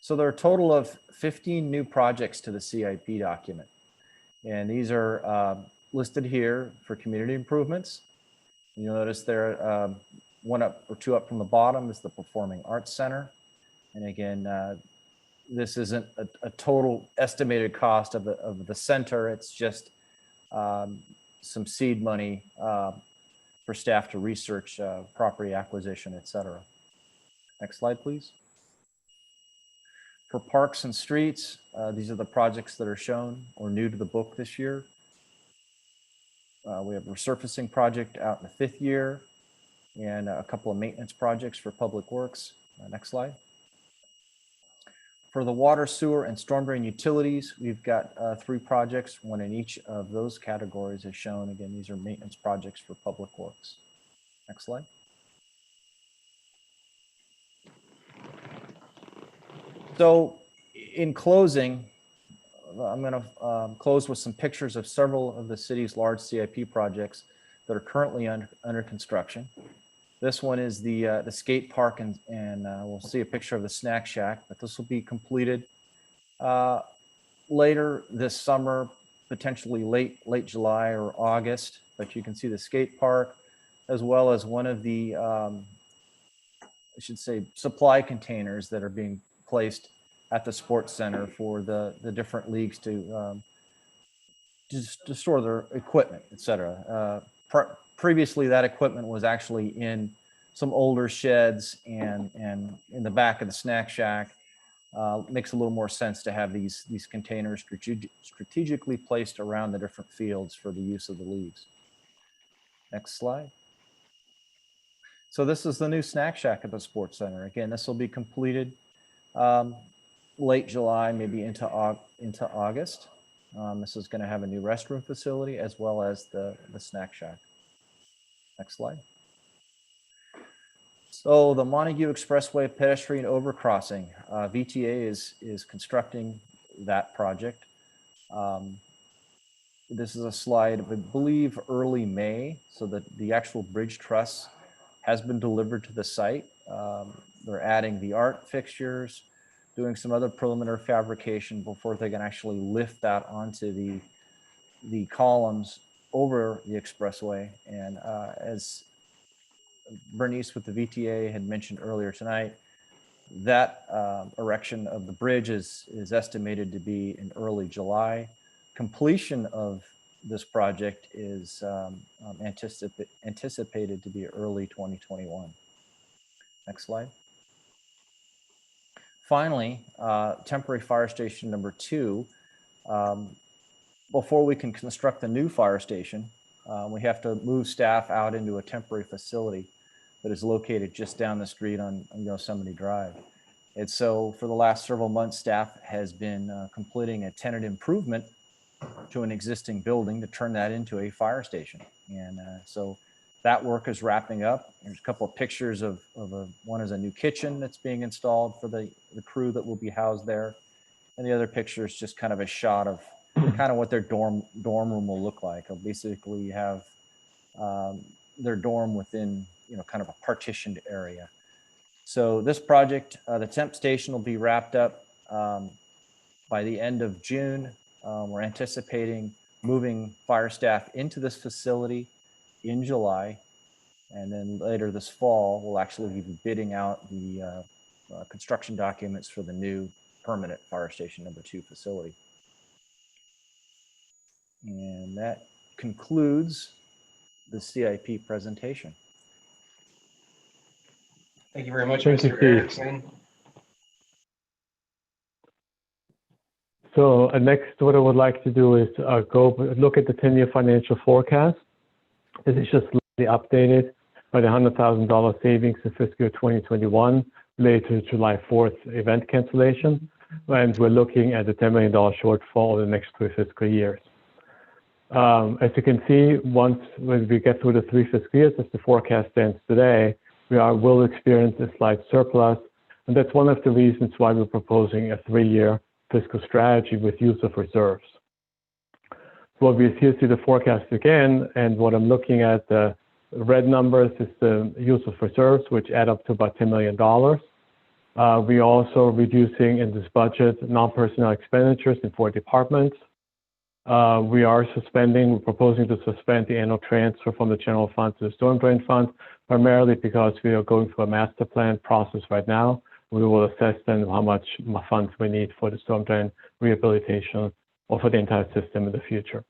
So there are a total of 15 new projects to the CIP document. And these are listed here for community improvements. You'll notice there, 1 up or 2 up from the bottom is the Performing Arts Center. And again, this isn't a total estimated cost of the center. It's just some seed money for staff to research property acquisition, et cetera. Next slide, please. For parks and streets, these are the projects that are shown or new to the book this year. We have a resurfacing project out in the 5th year and a couple of maintenance projects for public works. Next slide. For the water, sewer, and storm drain utilities, we've got 3 projects, 1 in each of those categories as shown. Again, these are maintenance projects for public works. Next slide. So in closing, I'm going to close with some pictures of several of the city's large CIP projects that are currently under construction. This one is the skate park, and we'll see a picture of the snack shack, but this will be completed later this summer, potentially late July or August. but you can see the skate park, as well as one of the, I should say, supply containers that are being placed at the sports center for the different leagues to store their equipment, et cetera. Previously, that equipment was actually in some older sheds and in the back of the snack shack. Makes a little more sense to have these containers strategically placed around the different fields for the use of the leagues. Next slide. So this is the new snack shack at the sports center. Again, this will be completed late July, maybe into August. This is going to have a new restroom facility as well as the snack shack. Next slide. So the Montague Expressway pedestrian overcrossing, VTA is constructing that project. This is a slide of, I believe, early May, so that the actual bridge truss has been delivered to the site. They're adding the art fixtures, doing some other preliminary fabrication before they can actually lift that onto the columns over the expressway. And as Bernice with the VTA had mentioned earlier tonight, that erection of the bridge is estimated to be in early July. Completion of this project is anticipated to be early 2021. Next slide. Finally, temporary fire station number 2. Before we can construct the new fire station, we have to move staff out into a temporary facility that is located just down the street on Yosemite Drive. And so for the last several months, staff has been completing a tenant improvement to an existing building to turn that into a fire station. And so that work is wrapping up. There's a couple of pictures of one is a new kitchen that's being installed for the crew that will be housed there. And the other picture is just kind of a shot of kind of what their dorm room will look like. They'll basically have their dorm within, kind of a partitioned area. So this project, the temp station will be wrapped up by the end of June. We're anticipating moving fire staff into this facility in July. And then later this fall, we'll actually be bidding out the construction documents for the new permanent fire station number 2 facility. And that concludes the CIP presentation. Thank you very much, Thank you, Mr. Steve. Erickson. So next, what I would like to do is go look at the 10-year financial forecast. This is just slightly updated by the $100,000 savings in fiscal year 2021 related to July 4th event cancellation. And we're looking at the $10 million shortfall over the next 3 fiscal years. As you can see, when we get through the 3 fiscal years, as the forecast stands today, we will experience a slight surplus. And that's one of the reasons why we're proposing a 3-year fiscal strategy with use of reserves. So what we see the forecast again, and what I'm looking at, the red numbers is the use of reserves, which add up to about $10 million. We also reducing in this budget non-personnel expenditures in 4 departments. We are proposing to suspend the annual transfer from the general fund to the storm drain fund, primarily because we are going through a master plan process right now. We will assess then how much funds we need for the storm drain rehabilitation or for the entire system in the future.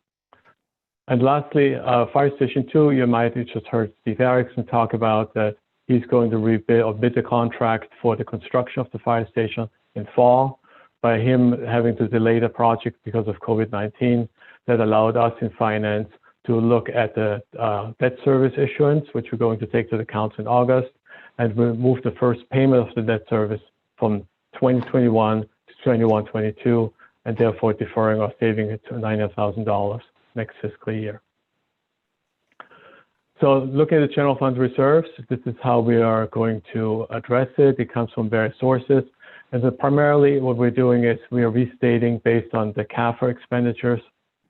And lastly, Fire Station 2, you might have just heard Steve Erickson talk about that he's going to rebid or bid the contract for the construction of the fire station in fall. By him having to delay the project because of COVID-19, that allowed us in finance to look at the debt service issuance, which we're going to take to the council in August, and we'll move the first payment of the debt service from 2021 to 21-22, and therefore deferring or saving it to $900,000 next fiscal year. So looking at the general fund reserves, this is how we are going to address it. It comes from various sources. And so primarily what we're doing is we are restating based on the CAFR expenditures,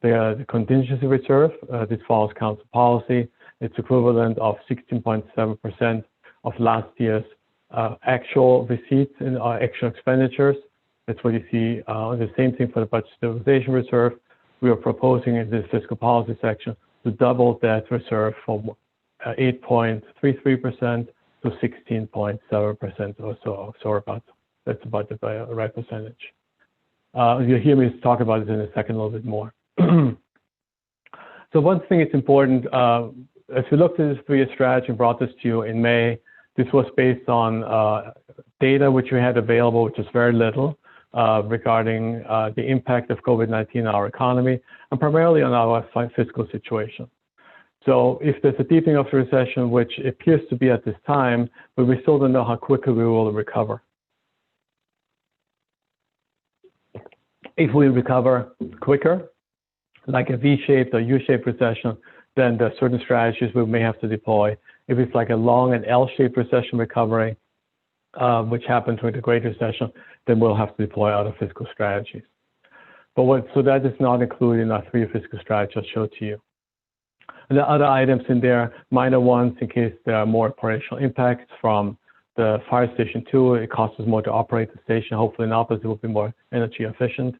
the contingency reserve. This follows council policy. It's equivalent of 16.7% of last year's actual receipts and actual expenditures. That's what you see. The same thing for the budget stabilization reserve. We are proposing in this fiscal policy section to double that reserve from 8.33% to 16.7% or so. Sorry about that's about the right percentage. You'll hear me talk about it in a second a little bit more. So one thing is important, as we looked at this 3-year strategy and brought this to you in May, this was based on data which we had available, which is very little, regarding the impact of COVID-19 on our economy and primarily on our fiscal situation. So if there's a deepening of the recession, which appears to be at this time, but we still don't know how quickly we will recover. If we recover quicker, like a V-shaped or U-shaped recession, then there are certain strategies we may have to deploy. If it's like a long and L-shaped recession recovery, which happened during the Great Recession, then we'll have to deploy other fiscal strategies. But so that is not included in our 3-year fiscal strategy I showed to you. And the other items in there, minor ones in case there are more operational impacts from the fire station 2. It costs us more to operate the station. Hopefully not, but it will be more energy efficient.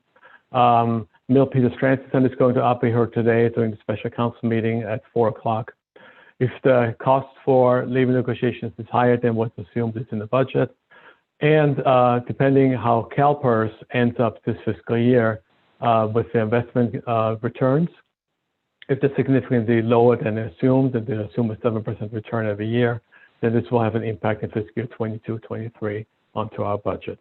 Milpitas Transit Center is going to be heard today during the special council meeting at 4 o'clock. If the cost for labor negotiations is higher than what's assumed is in the budget, and depending how CalPERS ends up this fiscal year with the investment returns, if they're significantly lower than assumed, and they assume a 7% return every year, then this will have an impact in fiscal year 22-23 onto our budget.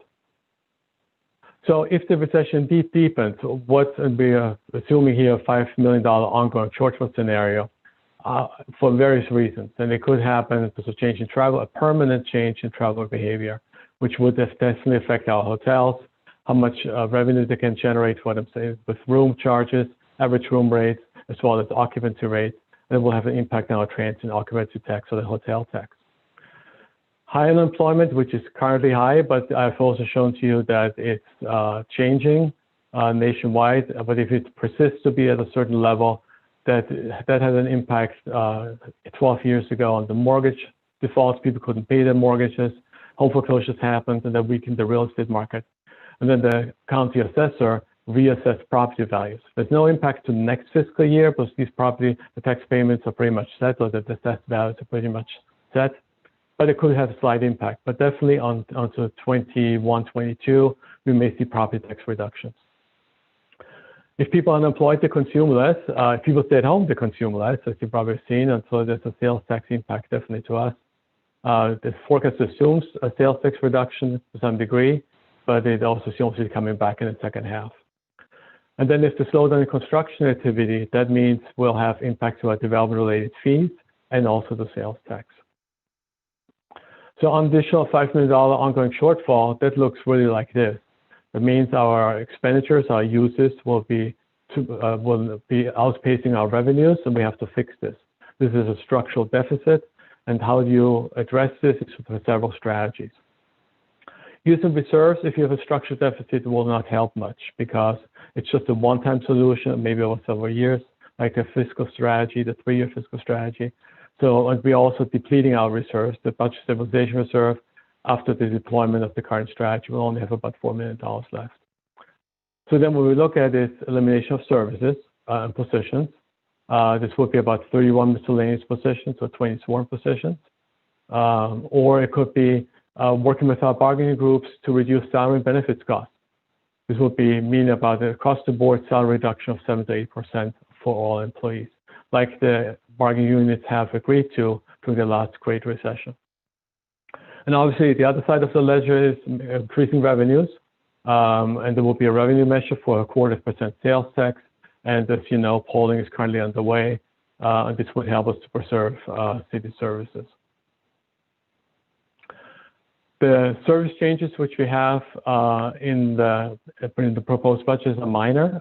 So if the recession deepens, what we're assuming here, a $5 million ongoing shortfall scenario for various reasons. And it could happen if there's a change in travel, a permanent change in traveler behavior, which would definitely affect our hotels, how much revenue they can generate, what I'm saying, with room charges, average room rates, as well as occupancy rates, and it will have an impact on our transient occupancy tax or the hotel tax. High unemployment, which is currently high, but I've also shown to you that it's changing nationwide. But if it persists to be at a certain level, that has an impact 12 years ago on the mortgage defaults. People couldn't pay their mortgages. Home foreclosures happened, and that weakened the real estate market. And then the county assessor reassessed property values. There's no impact to next fiscal year because these the tax payments are pretty much set, or the assessed values are pretty much set. But it could have a slight impact. But definitely onto 21, 22, we may see property tax reductions. If people are unemployed, they consume less. If people stay at home, they consume less, as you've probably seen. And so there's a sales tax impact definitely to us. The forecast assumes a sales tax reduction to some degree, but it also assumes it coming back in the second half. And then if the slowdown in construction activity, that means we'll have impact to our development-related fees and also the sales tax. So on additional $5 million ongoing shortfall, that looks really like this. It means our expenditures, our uses will be outpacing our revenues, and we have to fix this. This is a structural deficit, and how do you address this is with several strategies. Using reserves, if you have a structural deficit, will not help much because it's just a one-time solution, maybe over several years, like a fiscal strategy, the 3-year fiscal strategy. So, and we're also depleting our reserves, the budget stabilization reserve. After the deployment of the current strategy, we'll only have about $4 million left. So then when we look at this elimination of services and positions, this would be about 31 miscellaneous positions or 20 sworn positions. Or it could be working with our bargaining groups to reduce salary and benefits costs. This would be mean about the across the board salary reduction of 7 to 8% for all employees, like the bargaining units have agreed to during the last Great Recession. And obviously, the other side of the ledger is increasing revenues, and there will be a revenue measure for a 0.25% sales tax. And as you know, polling is currently underway, and this would help us to preserve city services. The service changes which we have in the proposed budget are minor.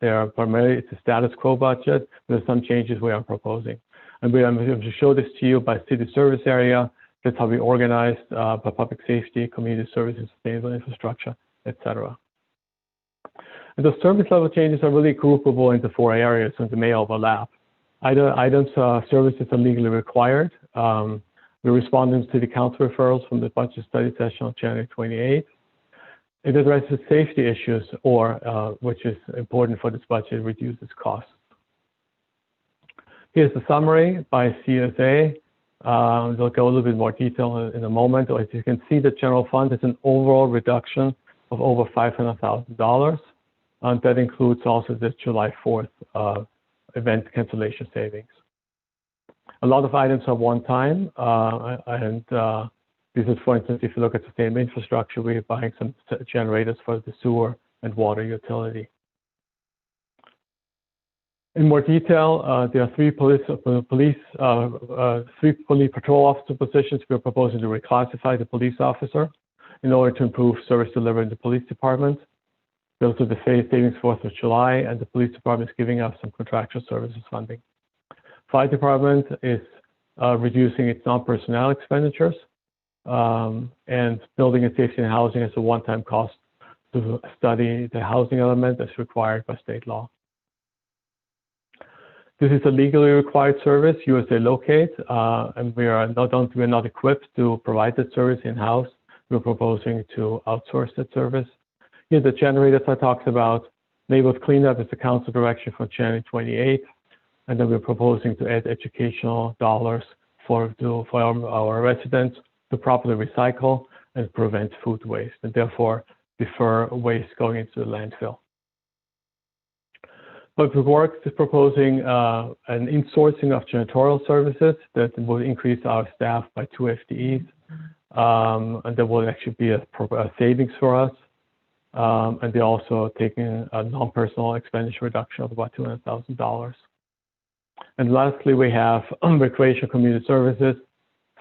They are primarily, it's a status quo budget. There's some changes we are proposing. And I'm going to show this to you by city service area. That's how we organized by public safety, community services, sustainable infrastructure, etc. And the service level changes are really groupable into 4 areas, and they may overlap. Items, services are legally required. We're responding to the council referrals from the budget study session on January 28th. It addresses safety issues, or which is important for this budget, reduces costs. Here's the summary by CSA. They'll go a little bit more detail in a moment. As you can see, the general fund is an overall reduction of over $500,000. And that includes also the July 4th event cancellation savings. A lot of items are one time. This is, for instance, if you look at sustainable infrastructure, we're buying some generators for the sewer and water utility. In more detail, there are three police patrol officer positions. We're proposing to reclassify the police officer in order to improve service delivery in the police department. Those are the phase savings 4th of July, and the police department is giving us some contractual services funding. Fire department is reducing its non-personnel expenditures, and building and safety and housing has a one-time cost to study the housing element as required by state law. This is a legally required service, USA Locate, and we're not equipped to provide that service in-house. We're proposing to outsource that service. Here, the generators I talked about. Neighborhood cleanup is the council direction for January 28th, and then we're proposing to add educational dollars for our residents to properly recycle and prevent food waste, and therefore defer waste going into the landfill. Public Works is proposing an insourcing of janitorial services that will increase our staff by 2 FTEs, and that will actually be a savings for us. And they're also taking a non-personal expenditure reduction of about $200,000. And lastly, we have recreation community services,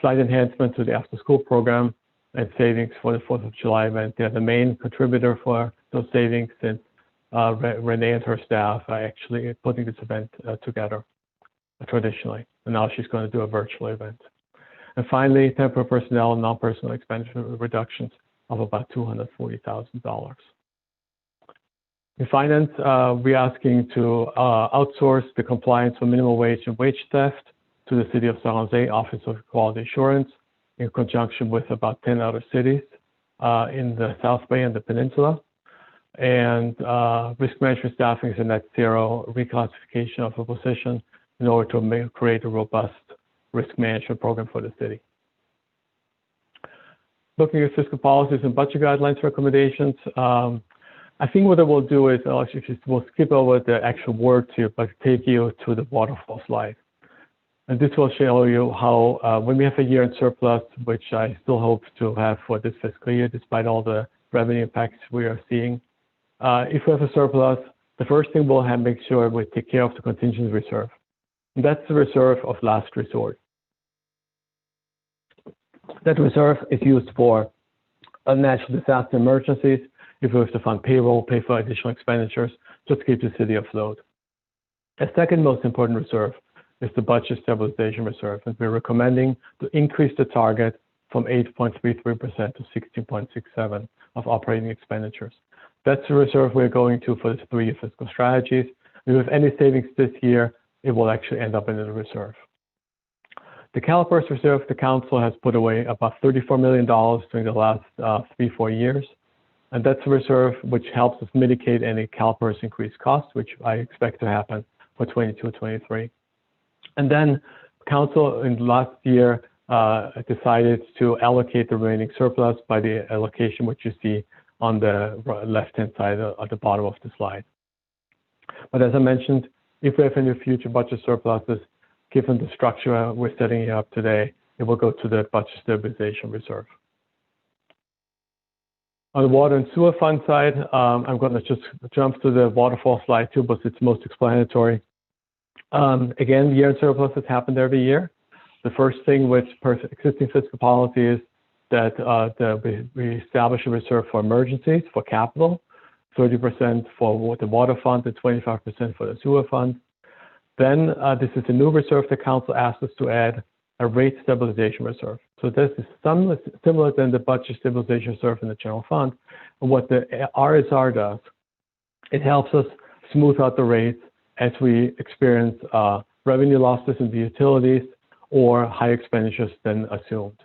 slight enhancement to the after-school program, and savings for the 4th of July event. They're the main contributor for those savings, since Renee and her staff are actually putting this event together traditionally. And now she's going to do a virtual event. And finally, temporary personnel and non-personnel expenditure reductions of about $240,000. In finance, we're asking to outsource the compliance for minimum wage and wage theft to the City of San Jose Office of Quality Assurance in conjunction with about 10 other cities in the South Bay and the Peninsula. And risk management staffing is a net zero reclassification of a position in order to create a robust risk management program for the city. Looking at fiscal policies and budget guidelines recommendations, I think what I will do is we'll skip over the actual words here, but take you to the waterfall slide. And this will show you how when we have a year in surplus, which I still hope to have for this fiscal year, despite all the revenue impacts we are seeing, if we have a surplus, the first thing we'll have make sure we take care of the contingency reserve. And that's the reserve of last resort. That reserve is used for natural disaster emergencies, if we have to fund payroll, pay for additional expenditures, just to keep the city afloat. The second most important reserve is the budget stabilization reserve, and we're recommending to increase the target from 8.33% to 16.67% of operating expenditures. That's the reserve we're going to for the 3-year fiscal strategies. And with any savings this year, it will actually end up in the reserve. The CalPERS reserve, the council has put away about $34 million during the last 3-4 years. And that's a reserve which helps us mitigate any CalPERS increased costs, which I expect to happen for 22-23. And then council in the last year decided to allocate the remaining surplus by the allocation which you see on the left-hand side at the bottom of the slide. But as I mentioned, if we have any future budget surpluses, given the structure we're setting up today, it will go to the budget stabilization reserve. On the water and sewer fund side, I'm going to just jump to the waterfall slide too, but it's most explanatory. Again, year-end surplus has happened every year. The first thing with existing fiscal policy is that we establish a reserve for emergencies, for capital, 30% for the water fund and 25% for the sewer fund. Then this is a new reserve the council asked us to add, a rate stabilization reserve. So this is similar than the budget stabilization reserve in the general fund. And what the RSR does, it helps us smooth out the rates as we experience revenue losses in the utilities or high expenditures than assumed.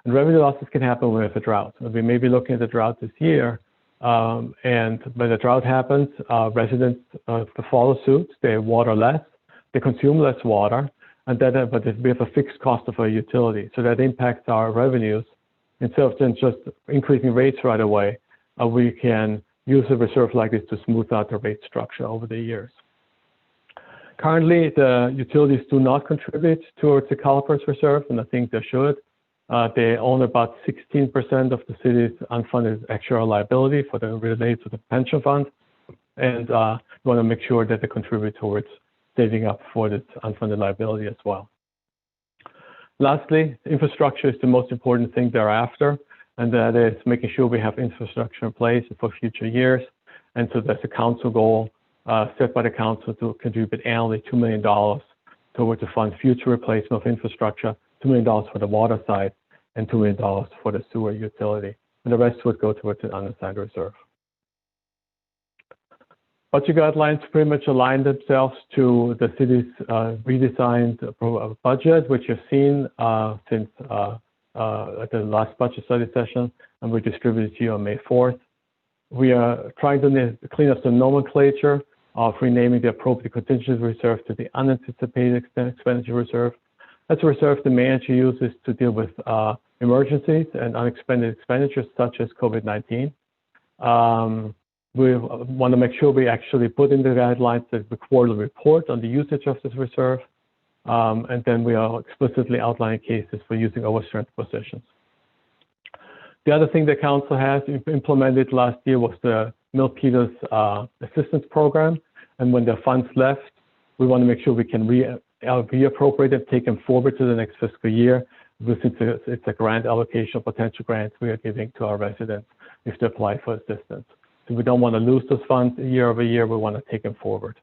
And revenue losses can happen when we have a drought. We may be looking at the drought this year, and when the drought happens, residents follow suit, they water less, they consume less water, and that, but we have a fixed cost of our utility. So that impacts our revenues. Instead of then just increasing rates right away, we can use a reserve like this to smooth out the rate structure over the years. Currently, the utilities do not contribute towards the CalPERS reserve, and I think they should. They own about 16% of the city's unfunded actuarial liability for the related to the pension fund, and we want to make sure that they contribute towards saving up for this unfunded liability as well. Lastly, infrastructure is the most important thing thereafter, and that is making sure we have infrastructure in place for future years. And so that's a council goal set by the council to contribute annually $2 million towards to fund future replacement of infrastructure, $2 million for the water side, and $2 million for the sewer utility. And the rest would go towards an unassigned reserve. Budget guidelines pretty much align themselves to the city's redesigned budget, which you've seen since at the last budget study session, and we distributed to you on May 4th. We are trying to clean up the nomenclature of renaming the appropriate contingency reserve to the unanticipated expenditure reserve. That's a reserve the manager uses to deal with emergencies and unexpected expenditures such as COVID-19. We want to make sure we actually put in the guidelines that we quarterly report on the usage of this reserve, and then we are explicitly outlining cases for using overstrength positions. The other thing the council has implemented last year was the Milpitas assistance program, and when the funds left, we want to make sure we can reappropriate them, take them forward to the next fiscal year, because it's a grant allocation of potential grants we are giving to our residents if they apply for assistance. So we don't want to lose those funds year over year. We want to take them forward.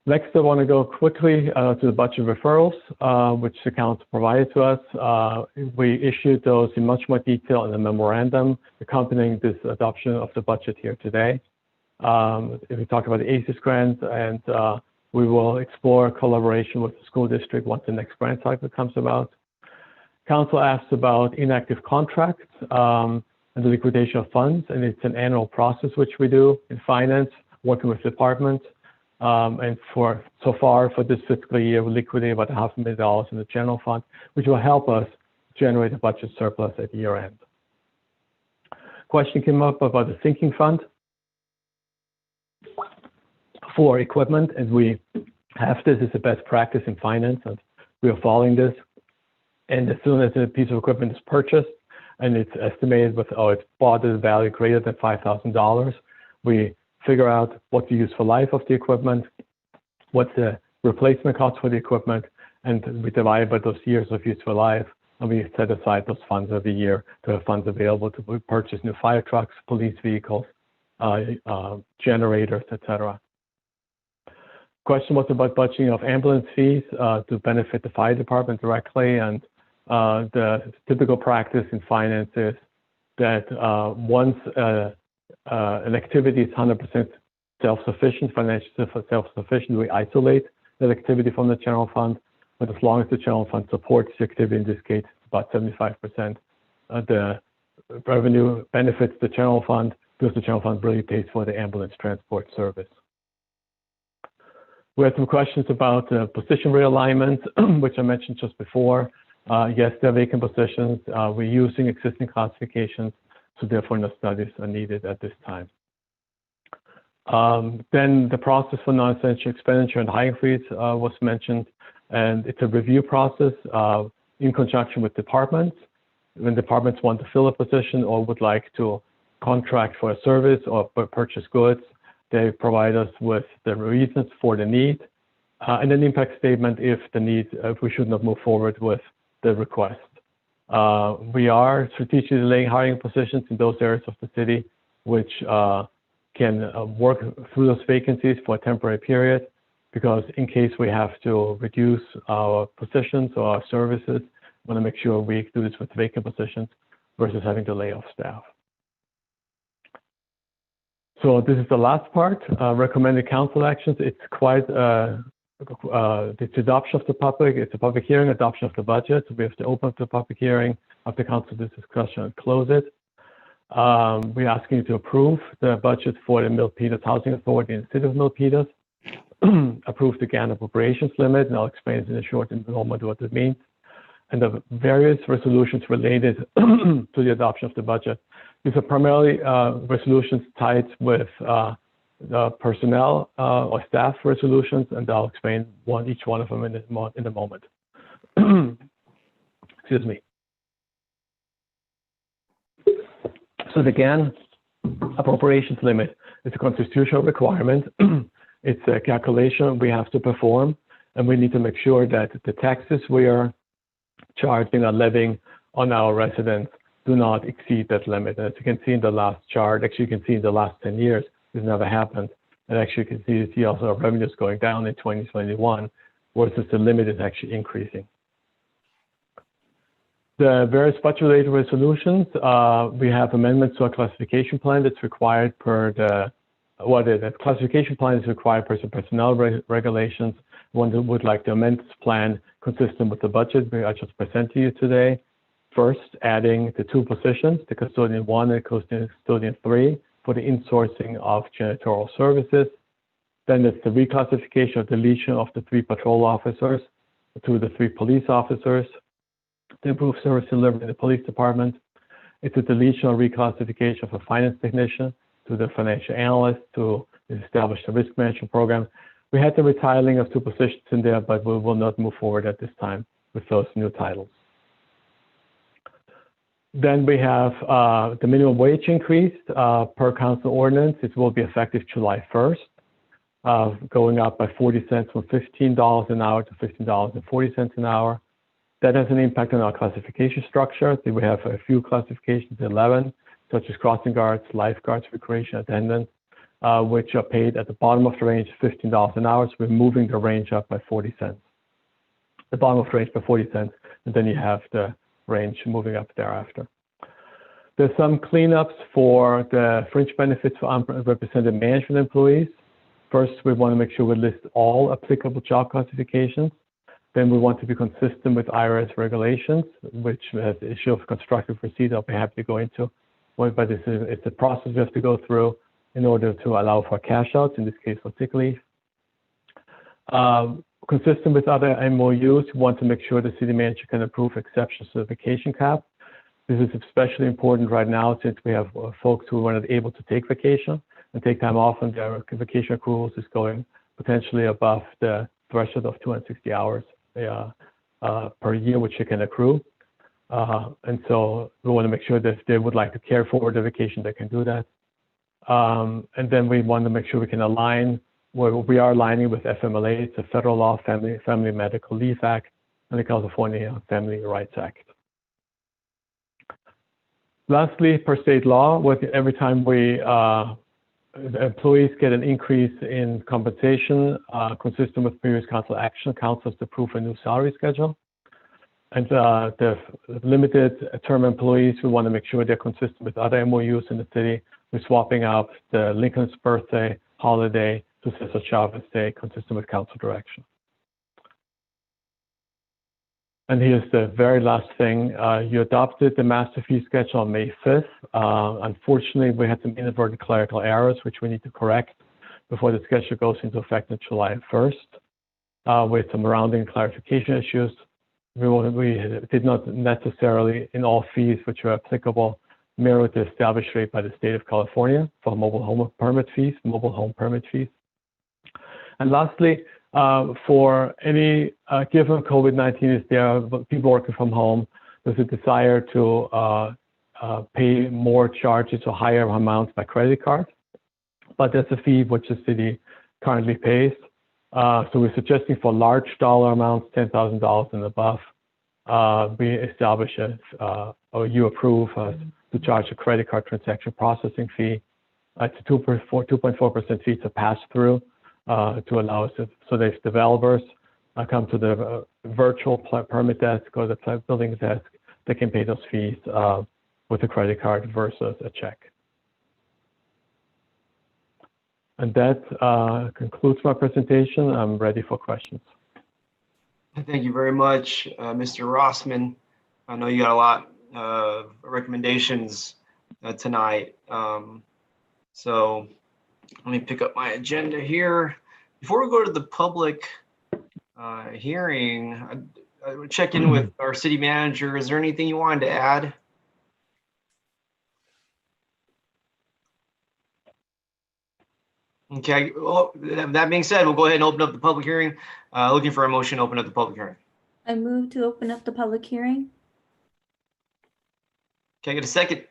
Next, I want to go quickly to the budget referrals, which the council provided to us. We issued those in much more detail in the memorandum accompanying this adoption of the budget here today. We talk about the ACES grant, and we will explore collaboration with the school district once the next grant cycle comes about. Council asked about inactive contracts and the liquidation of funds, and it's an annual process which we do in finance, working with departments. And so far for this fiscal year, we liquidated about $500,000 in the general fund, which will help us generate a budget surplus at year end. Question came up about the sinking fund for equipment, and we have this as a best practice in finance, and we are following this. And as soon as a piece of equipment is purchased and it's estimated with, it's bought at a value greater than $5,000, we figure out what the useful life of the equipment, what's the replacement cost for the equipment, and we divide by those years of useful life, and we set aside those funds every year to have funds available to purchase new fire trucks, police vehicles, generators, etc. Question was about budgeting of ambulance fees to benefit the fire department directly, and the typical practice in finance is that once an activity is 100% self-sufficient, financially self-sufficient, we isolate that activity from the general fund. But as long as the general fund supports the activity, in this case, about 75%, the revenue benefits the general fund because the general fund really pays for the ambulance transport service. We had some questions about position realignment, which I mentioned just before. Yes, there are vacant positions. We're using existing classifications, so therefore no studies are needed at this time. Then the process for non-essential expenditure and hiring freeze was mentioned, and it's a review process in conjunction with departments. When departments want to fill a position or would like to contract for a service or purchase goods, they provide us with the reasons for the need and an impact statement if we should not move forward with the request. We are strategically delaying hiring positions in those areas of the city which can work through those vacancies for a temporary period, because in case we have to reduce our positions or our services, we want to make sure we do this with vacant positions versus having to lay off staff. So this is the last part, recommended council actions. It's quite it's adoption of the public, it's a public hearing, adoption of the budget. So we have to open up the public hearing after council discussion and close it. We're asking you to approve the budget for the Milpitas Housing Authority in the city of Milpitas. approved the GAN appropriations limit, and I'll explain in a short moment what it means, and the various resolutions related to the adoption of the budget. These are primarily resolutions tied with the personnel or staff resolutions, and I'll explain each one of them in a moment. Excuse me. So the GAN appropriations limit is a constitutional requirement. It's a calculation we have to perform, and we need to make sure that the taxes we are charging or levying on our residents do not exceed that limit. And as you can see in the last chart, actually you can see in the last 10 years, this never happened. And actually you can see also our revenues going down in 2021, versus the limit is actually increasing. The various budget-related resolutions, we have amendments to our classification plan that's required per the classification plan is required per some personnel regulations. One that would like to amend this plan consistent with the budget I just presented to you today. First, adding the 2 positions, the custodian 1 and custodian 3, for the insourcing of janitorial services. Then it's the reclassification or deletion of the 3 patrol officers to the 3 police officers to improve service delivery in the police department. It's a deletion or reclassification of a finance technician to the financial analyst to establish a risk management program. We had the retiling of 2 positions in there, but we will not move forward at this time with those new titles. Then we have the minimum wage increase per council ordinance. It will be effective July 1st, going up by 40 cents from $15 an hour to $15.40 an hour. That has an impact on our classification structure. We have a few classifications, 11, such as crossing guards, lifeguards, recreation attendants, which are paid at the bottom of the range, $15 an hour. So we're moving the range up by 40 cents. The bottom of the range by 40 cents, and then you have the range moving up thereafter. There's some cleanups for the fringe benefits for unrepresented management employees. First, we want to make sure we list all applicable job classifications. Then we want to be consistent with IRS regulations, which has the issue of constructive receipt I'll be happy to go into. But it's a process we have to go through in order to allow for cash outs, in this case for sick leave. Consistent with other MOUs, we want to make sure the city manager can approve exceptions to the vacation cap. This is especially important right now since we have folks who are not able to take vacation and take time off, and their vacation accruals is going potentially above the threshold of 260 hours per year, which you can accrue. And so we want to make sure that if they would like to care for the vacation, they can do that. And then we want to make sure we can align where we are aligning with FMLA. It's a federal law, Family Medical Leave Act, and the California Family Rights Act. Lastly, per state law, every time employees get an increase in compensation consistent with previous council action, council has to approve a new salary schedule. And the limited term employees, we want to make sure they're consistent with other MOUs in the city. We're swapping out the Lincoln's birthday holiday to Cesar Chavez Day, consistent with council direction. And here's the very last thing. You adopted the master fee schedule on May 5th. Unfortunately, we had some inadvertent clerical errors, which we need to correct before the schedule goes into effect on July 1st, with some rounding clarification issues. We did not necessarily, in all fees which are applicable, mirror the established rate by the state of California for mobile home permit fees. And lastly, for any given COVID-19 is there, people working from home, there's a desire to pay more charges or higher amounts by credit card, but that's a fee which the city currently pays. So we're suggesting for large dollar amounts, $10,000 and above, we establish or you approve to charge a credit card transaction processing fee. It's a 2.4% fee to pass through to allow us so that if developers come to the virtual permit desk or the building desk, they can pay those fees with a credit card versus a check. And that concludes my presentation. I'm ready for questions. Thank you very much, Mr. Rossman. I know you got a lot of recommendations tonight. So let me pick up my agenda here. Before we go to the public hearing, I would check in with our city manager. Is there anything you wanted to add? Okay, well, that being said, we'll go ahead and open up the public hearing. Looking for a motion to open up the public hearing. I move to open up the public hearing. Can I get a second?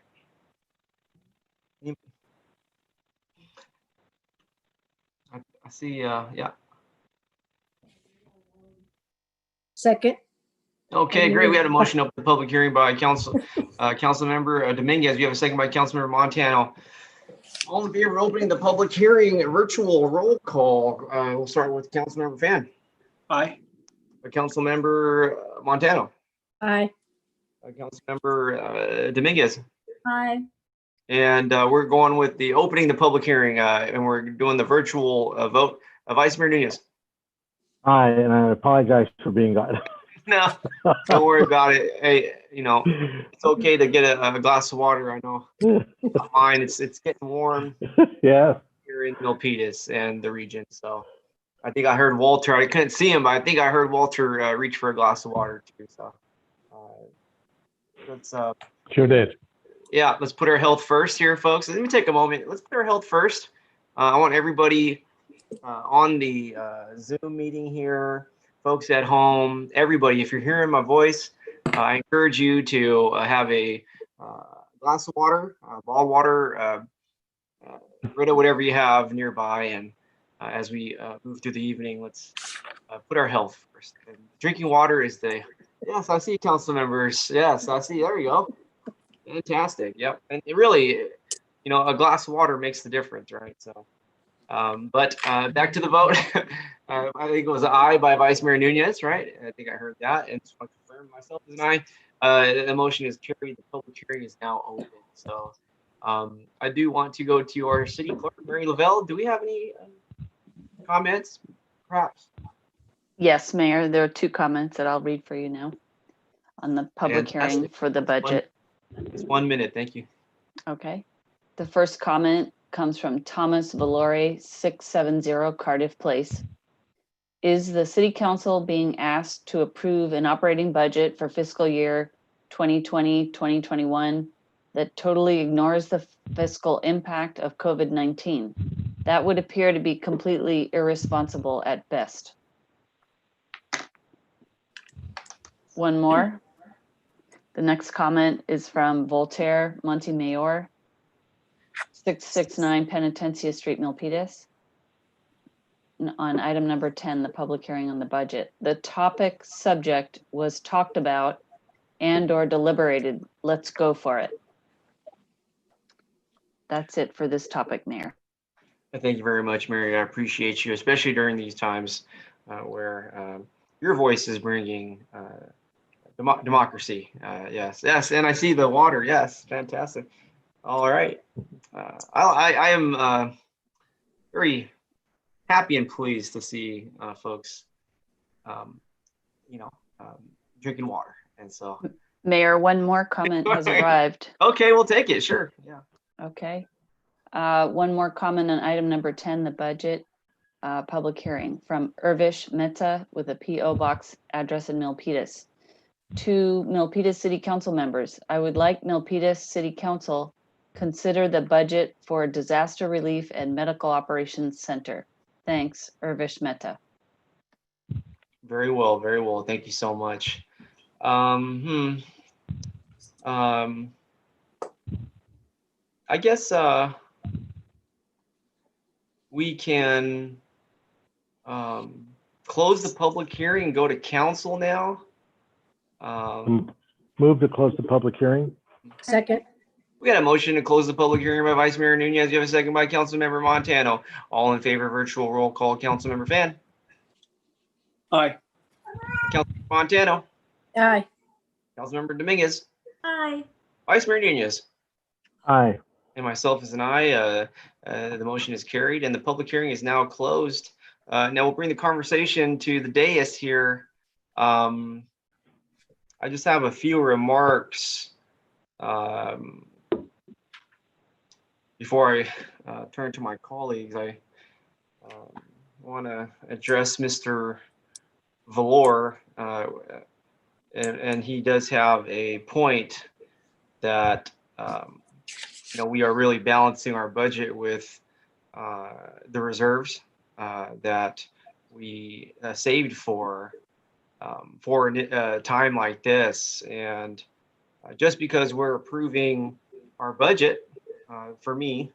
I see, yeah. Second. Okay, great. We had a motion up the public hearing by Councilmember Dominguez. We have a second by Councilmember Montano. All in favor of opening the public hearing, virtual roll call. We'll start with Councilmember Fan. Aye. Councilmember Montano. Aye. Councilmember Dominguez. Aye. And we're going with the opening the public hearing, and we're doing the virtual vote. Vice Mayor Nunez. Aye, and I apologize for being gone. No, don't worry about it. Hey, you know, it's okay to get a glass of water. I know mine. It's getting warm. Yeah. Here in Milpitas and the region. So I think I heard Walter. I couldn't see him, but I think I heard Walter reach for a glass of water too. So let's Sure did. yeah, let's put our health first here, folks. Let me take a moment. Let's put our health first. I want everybody on the Zoom meeting here, folks at home, everybody, if you're hearing my voice, I encourage you to have a glass of water, bottled water, Brita, whatever you have nearby. And as we move through the evening, let's put our health first. And drinking water is yes, I see council members. Yes, I see. There you go. Fantastic. Yep. And it really, you know, a glass of water makes the difference, right? So, but back to the vote. I think it was an aye by Vice Mayor Nunez, right? I think I heard that, and just want to confirm myself as an aye. The motion is carried. The public hearing is now open. So, I do want to go to our city clerk, Mary Lavelle. Do we have any comments, perhaps? Yes, Mayor, there are two comments that I'll read for you now on the public hearing for the budget. It's 1 minute. Thank you. Okay. The first comment comes from Thomas Valori, 670 Cardiff Place. Is the city council being asked to approve an operating budget for fiscal year 2020-2021 that totally ignores the fiscal impact of COVID-19? That would appear to be completely irresponsible at best. One more. The next comment is from Voltaire Montemayor, 669 Penitencia Street, Milpitas. On item number 10, the public hearing on the budget. The topic subject was talked about and/or deliberated. Let's go for it. That's it for this topic, Mayor. Thank you very much, Mary. I appreciate you, especially during these times where your voice is bringing democracy. Yes, yes, and I see the water. Yes, fantastic. All right. I am very happy and pleased to see folks, drinking water. And so, Mayor, one more comment has arrived. Okay, we'll take it. Sure. Yeah. Okay. One more comment on item number 10, the budget public hearing from Irvish Mehta with a P.O. box address in Milpitas. To Milpitas City Council members, I would like Milpitas City Council consider the budget for Disaster Relief and Medical Operations Center. Thanks, Irvish Mehta. Very well, very well. Thank you so much. I guess we can close the public hearing and go to council now. Move to close the public hearing. Second. We got a motion to close the public hearing by Vice Mayor Nunez. You have a second by Councilmember Montano. All in favor, virtual roll call. Councilmember Fan. Aye. Councilmember Montano. Aye. Councilmember Dominguez. Aye. Vice Mayor Nunez. Aye. And myself as an aye. The motion is carried and the public hearing is now closed. Now we'll bring the conversation to the dais here. I just have a few remarks before I turn to my colleagues. I want to address Mr. Valor, and he does have a point that we are really balancing our budget with the reserves that we saved for a time like this. And just because we're approving our budget, for me,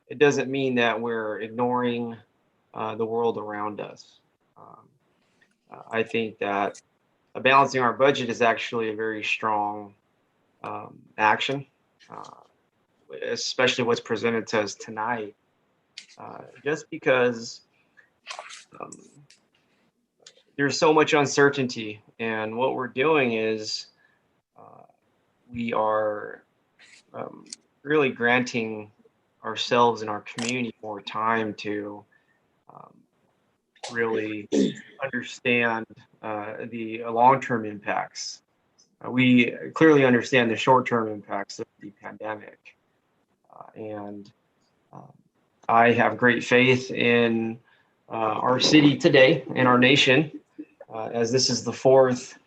it doesn't mean that we're ignoring the world around us. I think that balancing our budget is actually a very strong action, especially what's presented to us tonight. Just because there's so much uncertainty, and what we're doing is we are really granting ourselves and our community more time to really understand the long-term impacts. We clearly understand the short-term impacts of the pandemic, and I have great faith in our city today and our nation, as this is the fourth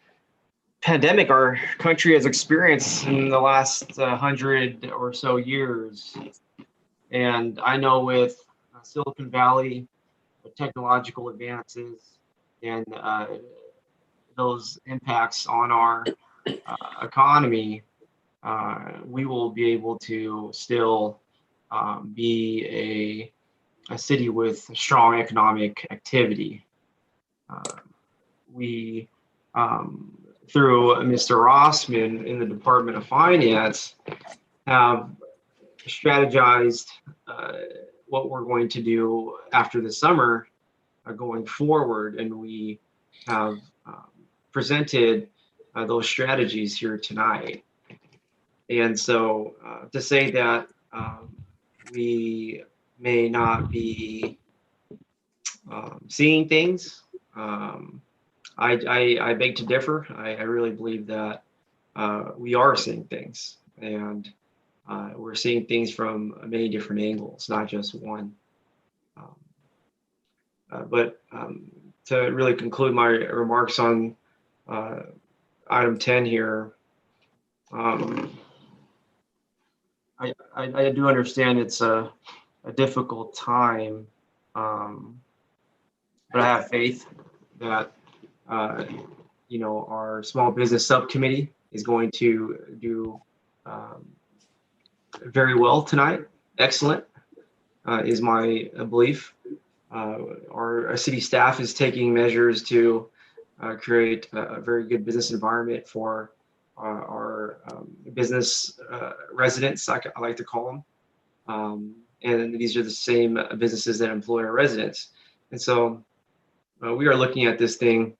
pandemic our country has experienced in the last 100 or so years. And I know with Silicon Valley, the technological advances and those impacts on our economy, we will be able to still be a city with strong economic activity. We, through Mr. Rossman in the Department of Finance, have strategized what we're going to do after the summer going forward, and we have presented those strategies here tonight. And so to say that we may not be seeing things, I beg to differ. I really believe that we are seeing things, and we're seeing things from many different angles, not just one. But to really conclude my remarks on item 10 here, I do understand it's a difficult time, but I have faith that our small business subcommittee is going to do very well tonight. Excellent is my belief. Our city staff is taking measures to create a very good business environment for our business residents, I like to call them. And these are the same businesses that employ our residents. And so we are looking at this thing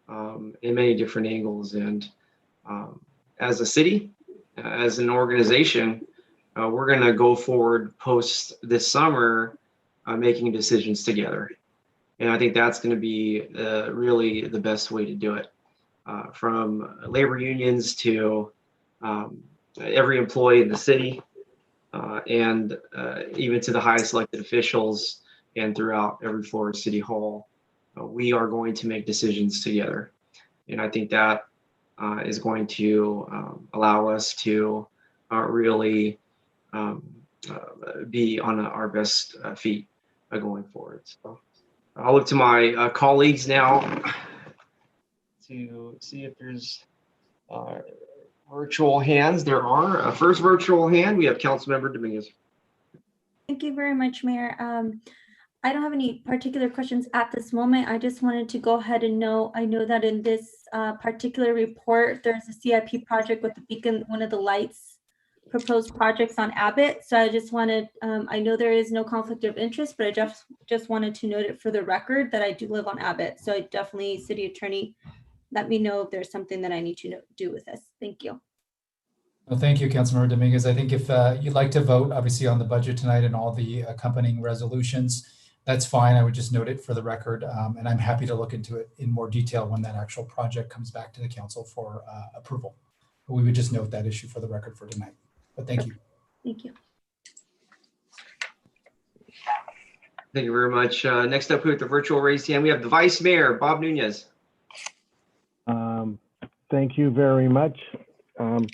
in many different angles. And as a city, as an organization, we're going to go forward post this summer making decisions together. And I think that's going to be really the best way to do it. From labor unions to every employee in the city, and even to the highest elected officials and throughout every floor of City Hall, we are going to make decisions together. And I think that is going to allow us to really be on our best feet going forward. So I'll look to my colleagues now to see if there's virtual hands. There are. First virtual hand, we have Councilmember Dominguez. Thank you very much, Mayor. I don't have any particular questions at this moment. I just wanted to go ahead and I know that in this particular report, there's a CIP project with the beacon, one of the lights proposed projects on Abbott. So I just wanted, I know there is no conflict of interest, but I just wanted to note it for the record that I do live on Abbott. So I definitely, City Attorney, let me know if there's something that I need to do with this. Thank you. Well, thank you, Councilmember Dominguez. I think if you'd like to vote, obviously, on the budget tonight and all the accompanying resolutions, that's fine. I would just note it for the record, and I'm happy to look into it in more detail when that actual project comes back to the council for approval. But we would just note that issue for the record for tonight. But thank you. Thank you. Thank you very much. Next up, we have the virtual raised hand. We have the Vice Mayor, Bob Nunez. Thank you very much. I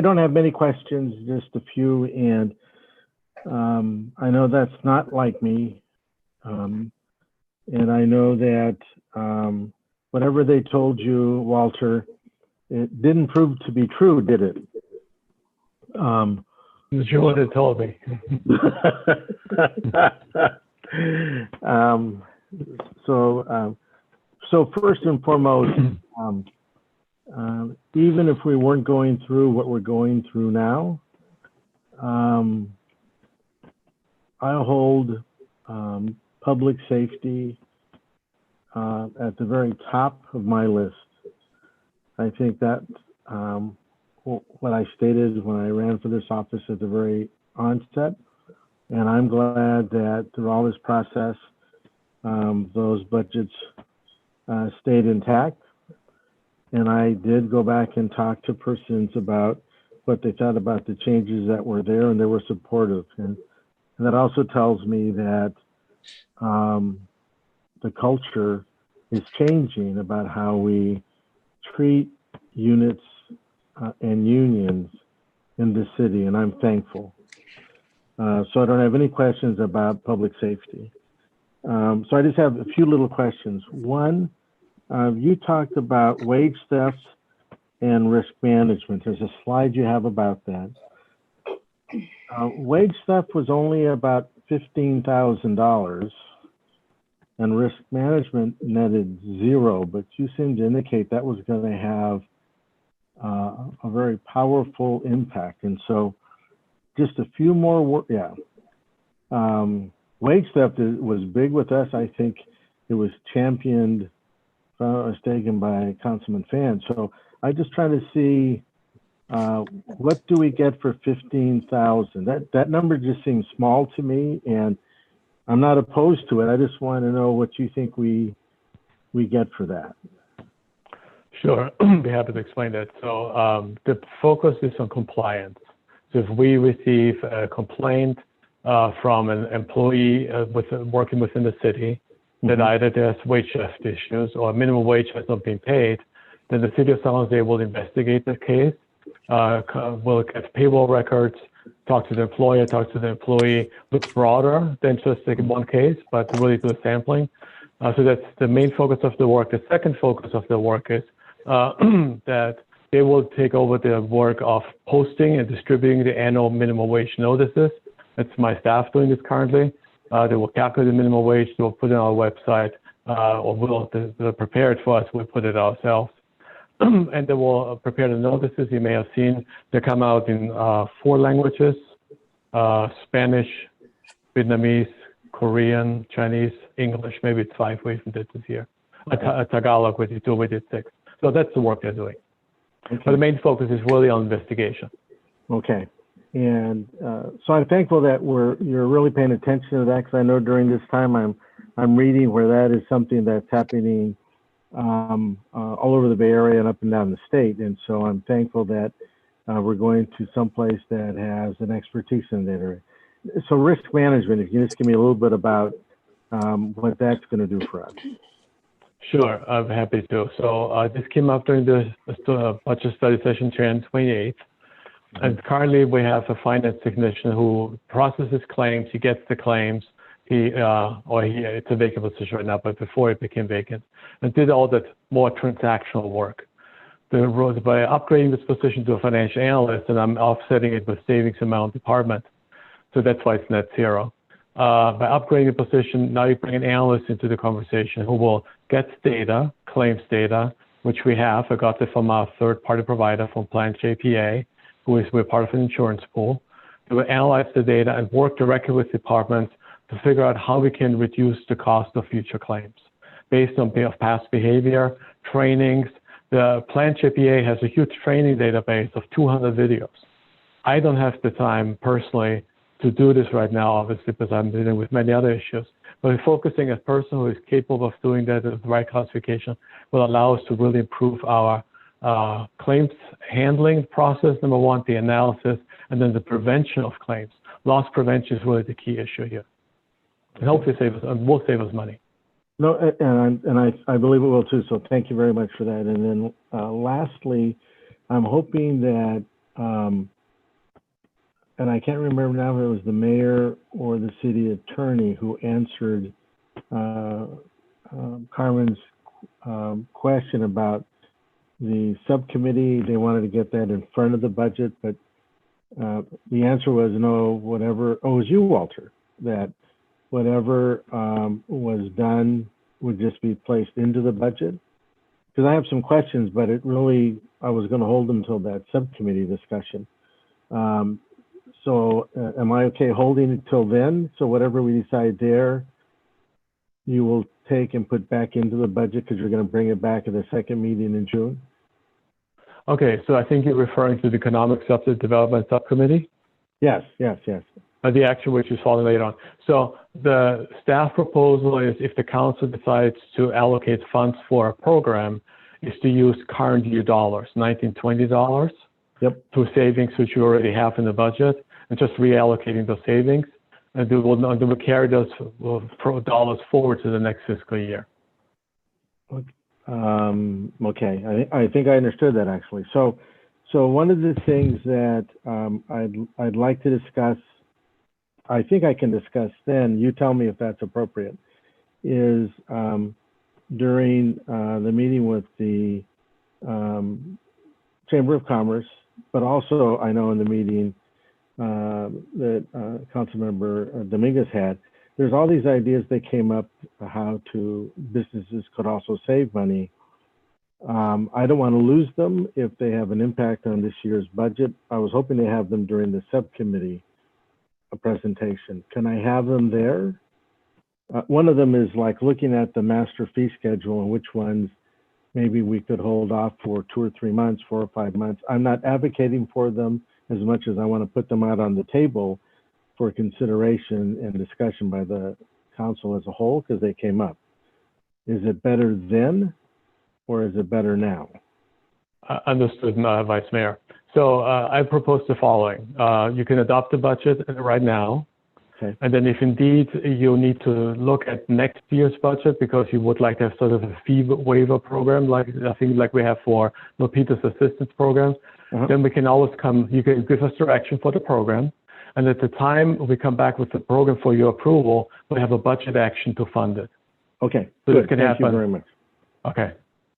don't have many questions, just a few, and I know that's not like me. And I know that whatever they told you, Walter, it didn't prove to be true, did it? Sure what they told me. So first and foremost, even if we weren't going through what we're going through now, I hold public safety at the very top of my list. I think that what I stated when I ran for this office at the very onset, and I'm glad that through all this process, those budgets stayed intact. And I did go back and talk to persons about what they thought about the changes that were there, and they were supportive. And that also tells me that the culture is changing about how we treat units and unions in the city, and I'm thankful. So I don't have any questions about public safety. So I just have a few little questions. One, you talked about wage theft and risk management. There's a slide you have about that. Wage theft was only about $15,000, and risk management netted zero, but you seem to indicate that was going to have a very powerful impact. And so just a few more wage theft was big with us. I think it was championed, if I'm not mistaken, by Councilman Fan. So I just try to see what do we get for 15,000? That number just seems small to me, and I'm not opposed to it. I just want to know what you think we get for that. Sure, be happy to explain that. So the focus is on compliance. So if we receive a complaint from an employee working within the city that either there's wage theft issues or minimum wage has not been paid, then the city of San Jose will investigate the case, will get payroll records, talk to the employer, talk to the employee, look broader than just like one case, but really do a sampling. So that's the main focus of the work. The second focus of the work is that they will take over the work of posting and distributing the annual minimum wage notices. It's my staff doing this currently. They will calculate the minimum wage, they will put it on our website, or they'll prepare it for us, we'll put it ourselves. And they will prepare the notices. You may have seen they come out in 4 languages, Spanish, Vietnamese, Korean, Chinese, English, maybe it's 5 we even did this year. Tagalog, we did 6. So that's the work they're doing. Okay. But the main focus is really on investigation. Okay. And so I'm thankful that you're really paying attention to that, because I know during this time I'm reading where that is something that's happening all over the Bay Area and up and down the state. And so I'm thankful that we're going to someplace that has an expertise in that area. So risk management, if you just give me a little bit about what that's going to do for us. Sure, I'm happy to. So this came up during the budget study session January 28th. And currently we have a finance technician who processes claims, he gets the claims, it's a vacant position right now, but before it became vacant, and did all that more transactional work. By upgrading this position to a financial analyst, and I'm offsetting it with savings amount department. So that's why it's net zero. By upgrading the position, now you bring an analyst into the conversation who will get data, claims data, which we have. I got it from our third-party provider from Plan JPA, we're part of an insurance pool. We will analyze the data and work directly with departments to figure out how we can reduce the cost of future claims based on past behavior, trainings. The Plan JPA has a huge training database of 200 videos. I don't have the time personally to do this right now, obviously, because I'm dealing with many other issues. But focusing a person who is capable of doing that at the right classification will allow us to really improve our claims handling process, number one, the analysis, and then the prevention of claims. loss prevention is really the key issue here. And hopefully will save us money. No, and I believe it will too. So thank you very much for that. And then lastly, I'm hoping that, and I can't remember now if it was the mayor or the city attorney who answered Carmen's question about the subcommittee. They wanted to get that in front of the budget, but the answer was no, whatever. Oh, it was you, Walter, that whatever was done would just be placed into the budget. Because I have some questions, but I was going to hold them until that subcommittee discussion. So am I okay holding it till then? So whatever we decide there, you will take and put back into the budget because you're going to bring it back at the second meeting in June? Okay, so I think you're referring to the Economic Development Subcommittee? Yes. The action which is following later on. So the staff proposal is if the council decides to allocate funds for a program, is to use current year dollars, 1920 dollars, through savings which you already have in the budget, and just reallocating those savings, and they will carry those dollars forward to the next fiscal year. Okay, I think I understood that actually. So one of the things that I'd like to discuss, I think I can discuss then, you tell me if that's appropriate, is during the meeting with the Chamber of Commerce, but also I know in the meeting that Councilmember Dominguez had, there's all these ideas that came up how businesses could also save money. I don't want to lose them if they have an impact on this year's budget. I was hoping to have them during the subcommittee presentation. Can I have them there? One of them is like looking at the master fee schedule and which ones maybe we could hold off for 2 or 3 months, 4 or 5 months. I'm not advocating for them as much as I want to put them out on the table for consideration and discussion by the council as a whole because they came up. Is it better then or is it better now? Understood, Vice Mayor. So I propose the following. You can adopt the budget right now. Okay. And then if indeed you need to look at next year's budget because you would like to have sort of a fee waiver program, like I think like we have for Milpitas assistance programs, then we can always you can give us direction for the program. And at the time we come back with the program for your approval, we have a budget action to fund it. Okay, so good. This can Thank happen. you very much. Okay.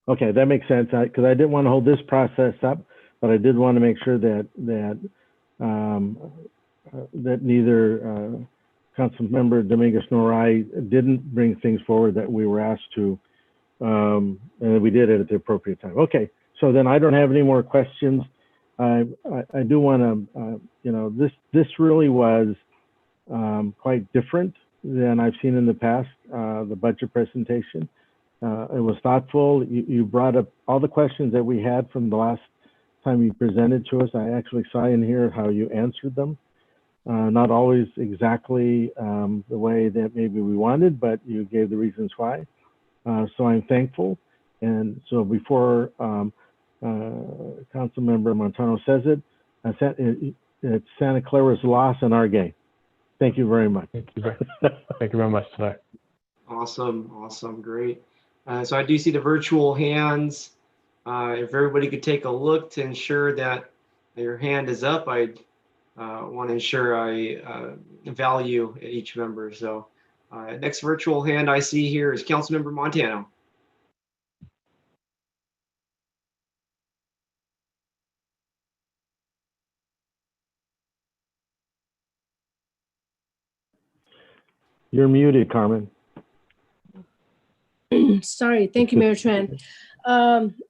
Okay, that makes sense. Because I didn't want to hold this process up, but I did want to make sure that neither Councilmember Dominguez nor I didn't bring things forward that we were asked to, and we did it at the appropriate time. Okay, so then I don't have any more questions. I do want to, this really was quite different than I've seen in the past, the budget presentation. It was thoughtful. You brought up all the questions that we had from the last time you presented to us. I actually saw in here how you answered them. Not always exactly the way that maybe we wanted, but you gave the reasons why. So I'm thankful. And so before Councilmember Montano says it, it's Santa Clara's loss and our gain. Thank you very much. Thank you very much, sir. Awesome, great. So I do see the virtual hands. If everybody could take a look to ensure that your hand is up, I'd want to ensure I value each member. So next virtual hand I see here is Councilmember Montano. You're muted, Carmen. Sorry, thank you, Mayor Tran.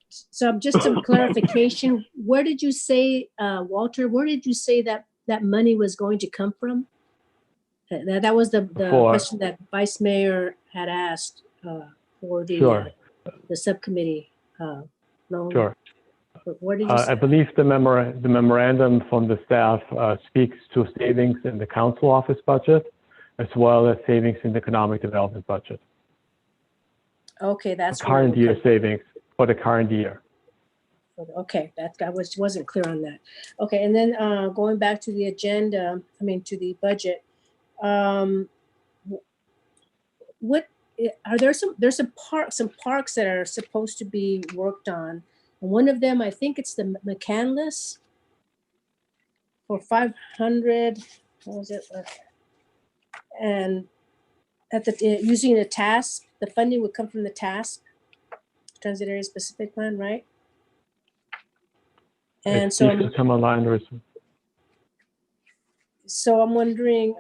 So just some clarification, where did you say, Walter, where did you say that money was going to come from? That was the question that Vice Mayor had asked for the subcommittee loan. Sure. Where did you say I believe the memorandum from the staff speaks to savings in the council office budget, as well as savings in the economic development budget. Okay, that's current year savings for the current year. Okay, wasn't clear on that. Okay, and then going back to the agenda, to the budget. What are there's some parks that are supposed to be worked on. And one of them, I think it's the McCandless for 500. What was it? And at the using the task, the funding would come from the task transit area specific plan, right? And It's so due to come online. I'm wondering,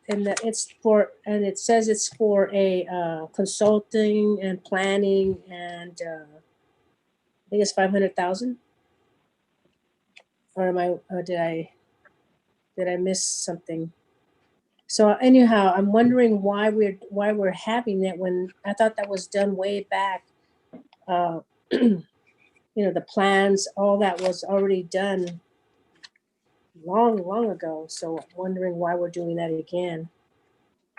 and that it says it's for a consulting and planning, and I think it's 500,000. Or did I miss something? So anyhow, I'm wondering why we're having that when I thought that was done way back. The plans, all that was already done long ago. So I'm wondering why we're doing that again,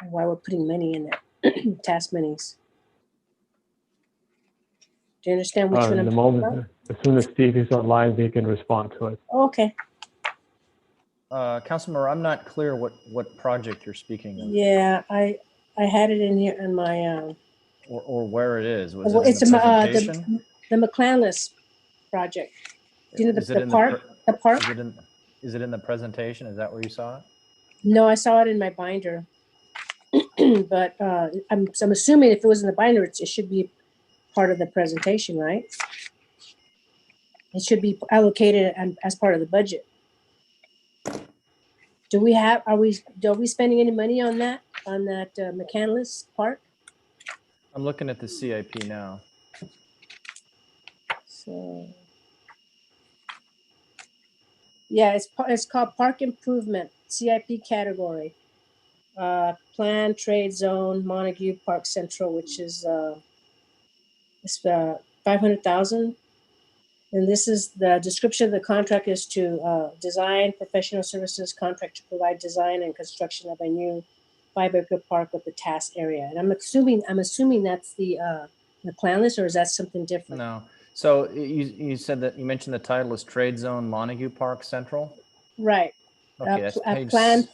and why we're putting money in there, task monies. Do you understand which one In I'm the talking moment, about? as soon as Steve is online, he can respond to it. Okay. Councilmember, I'm not clear what project you're speaking of. Yeah, I had it in here in my. Or where it is. Was Well, it in it's the presentation? the McCandless project. Do you know Is it the in park? The park? Is it in the presentation? Is that where you saw it? No, I saw it in my binder. But I'm assuming if it was in the binder, it should be part of the presentation, right? It should be allocated as part of the budget. Are we spending any money on that McCandless Park? I'm looking at the CIP now. So, yeah, it's called Park Improvement, CIP category. Plan Trade Zone, Montague Park Central, which is it's 500,000. And this is the description of the contract is to design professional services contract to provide design and construction of a new 5-acre park with the task area. And I'm assuming that's the McCandless, or is that something different? No. So you said that you mentioned the title is Trade Zone Montague Park Central. Right. Okay, that's page. Plan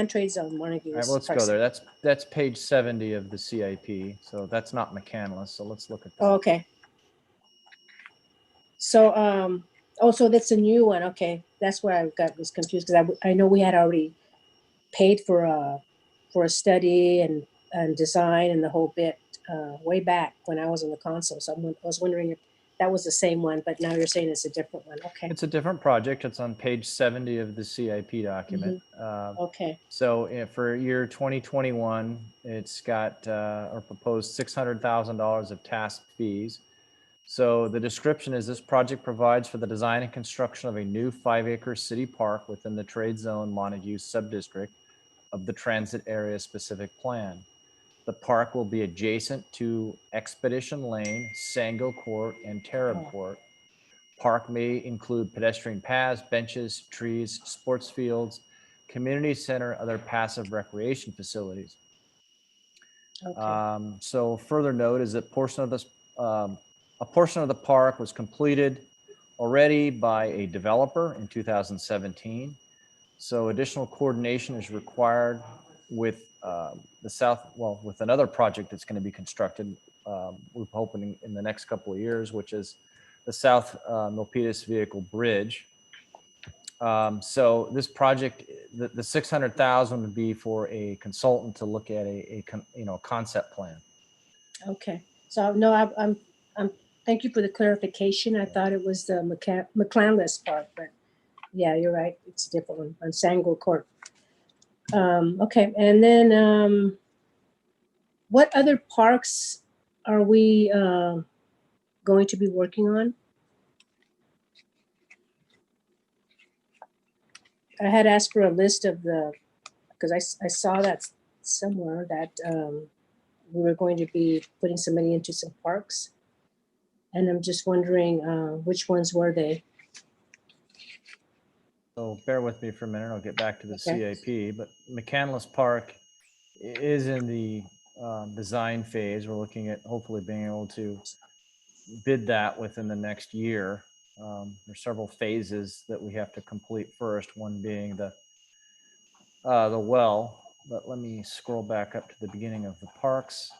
Trade Zone Montague. All right, well, let's go there. That's page 70 of the CIP. So that's not McCandless. So let's look at that. Oh, okay. So so that's a new one. Okay, that's where I was confused, because I know we had already paid for a study and design and the whole bit way back when I was in the council. So I was wondering if that was the same one, but now you're saying it's a different one. Okay. It's a different project. It's on page 70 of the CIP document. Okay. So for year 2021, it's got or proposed $600,000 of task fees. So the description is this project provides for the design and construction of a new 5-acre city park within the Trade Zone Montague subdistrict of the transit area specific plan. The park will be adjacent to Expedition Lane, Sango Court, and Tarab Court. Park may include pedestrian paths, benches, trees, sports fields, community center, other passive recreation facilities. Okay. So further note is that a portion of the park was completed already by a developer in 2017. So additional coordination is required with with another project that's going to be constructed. We're hoping in the next couple of years, which is the South Milpitas Vehicle Bridge. So this project, the 600,000 would be for a consultant to look at a concept plan. Okay. So no, I'm thank you for the clarification. I thought it was the McCandless Park, but yeah, you're right. It's a different one on Sango Court. Okay, and then what other parks are we going to be working on? I had asked for a list of because I saw that somewhere that we were going to be putting some money into some parks. And I'm just wondering which ones were they? So bear with me for a minute. I'll get back to the Okay. CIP, but McCandless Park is in the design phase. We're looking at hopefully being able to bid that within the next year. There's several phases that we have to complete first, one being the well. But let me scroll back up to the beginning of the parks.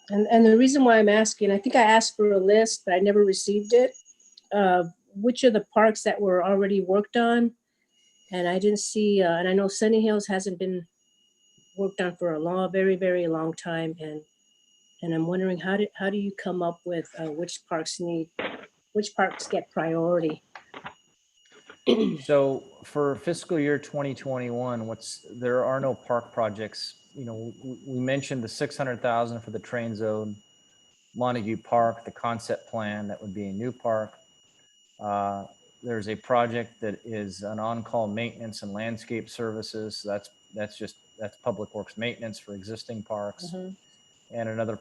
And the reason why I'm asking, I think I asked for a list, but I never received it. Which are the parks that were already worked on? And I didn't see, and I know Sunny Hills hasn't been worked on for a very, very long time. And I'm wondering, how do you come up with which parks get priority? So for fiscal year 2021, there are no park projects. You know, we mentioned the 600,000 for the train zone, Montague Park, the concept plan, that would be a new park. There's a project that is an on-call maintenance and landscape services. That's public works maintenance for existing parks. Mhm. And another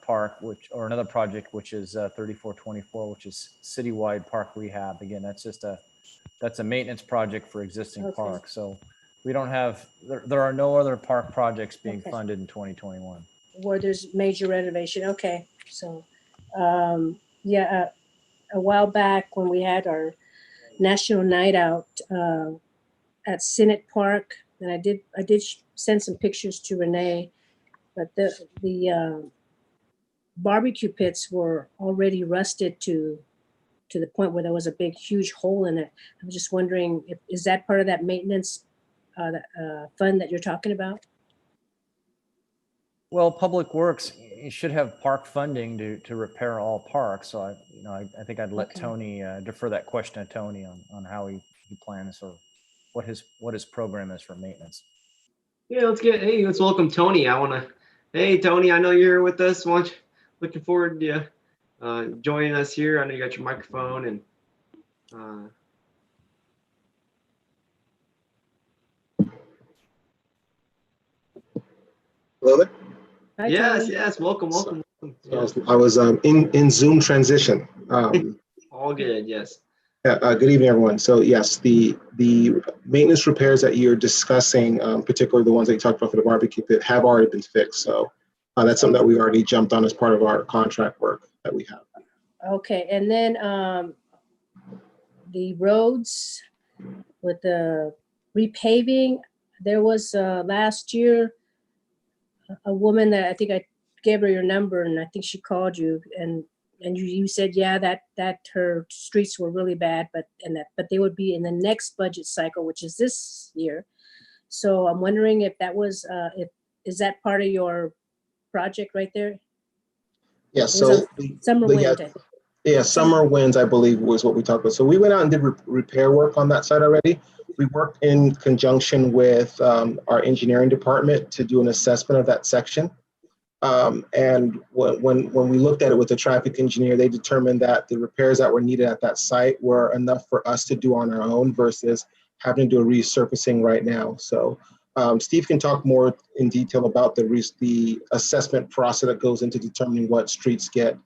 another project, which is 3424, which is citywide park rehab. Again, that's a maintenance project for existing Okay. parks. So we don't have, there are no other park projects being Okay. funded in 2021. Where there's major renovation. Okay, so yeah, a while back when we had our national night out at Senate Park, and I did send some pictures to Renee, but the barbecue pits were already rusted to the point where there was a big, huge hole in it. I'm just wondering, is that part of that maintenance fund that you're talking about? Well, Public Works, you should have park funding to repair all parks. So I think I'd let Okay. Tony defer that question to Tony on how he plans, or what his program is for maintenance. Yeah, let's welcome Tony. Hey, Tony, I know you're with us. Looking forward to you joining us here. I know you got your microphone and. Hello there. Hi, Yes, Tony. yes, welcome. I was in Zoom transition. All good, yes. Good evening, everyone. So yes, the maintenance repairs that you're discussing, particularly the ones that you talked about for the barbecue pit, have already been fixed. So that's something that we already jumped on as part of our contract work that we have. Okay, and then the roads with the repaving, there was last year a woman that I think I gave her your number, and I think she called you, and you said, yeah, that her streets were really bad, but they would be in the next budget cycle, which is this year. So I'm wondering if that was is that part of your project right there? Yeah. It was So summer wind. Summer winds, I believe, was what we talked about. So we went out and did repair work on that site already. We worked in conjunction with our engineering department to do an assessment of that section. And when we looked at it with the traffic engineer, they determined that the repairs that were needed at that site were enough for us to do on our own versus having to do a resurfacing right now. So Steve can talk more in detail about the assessment process that goes into determining what streets get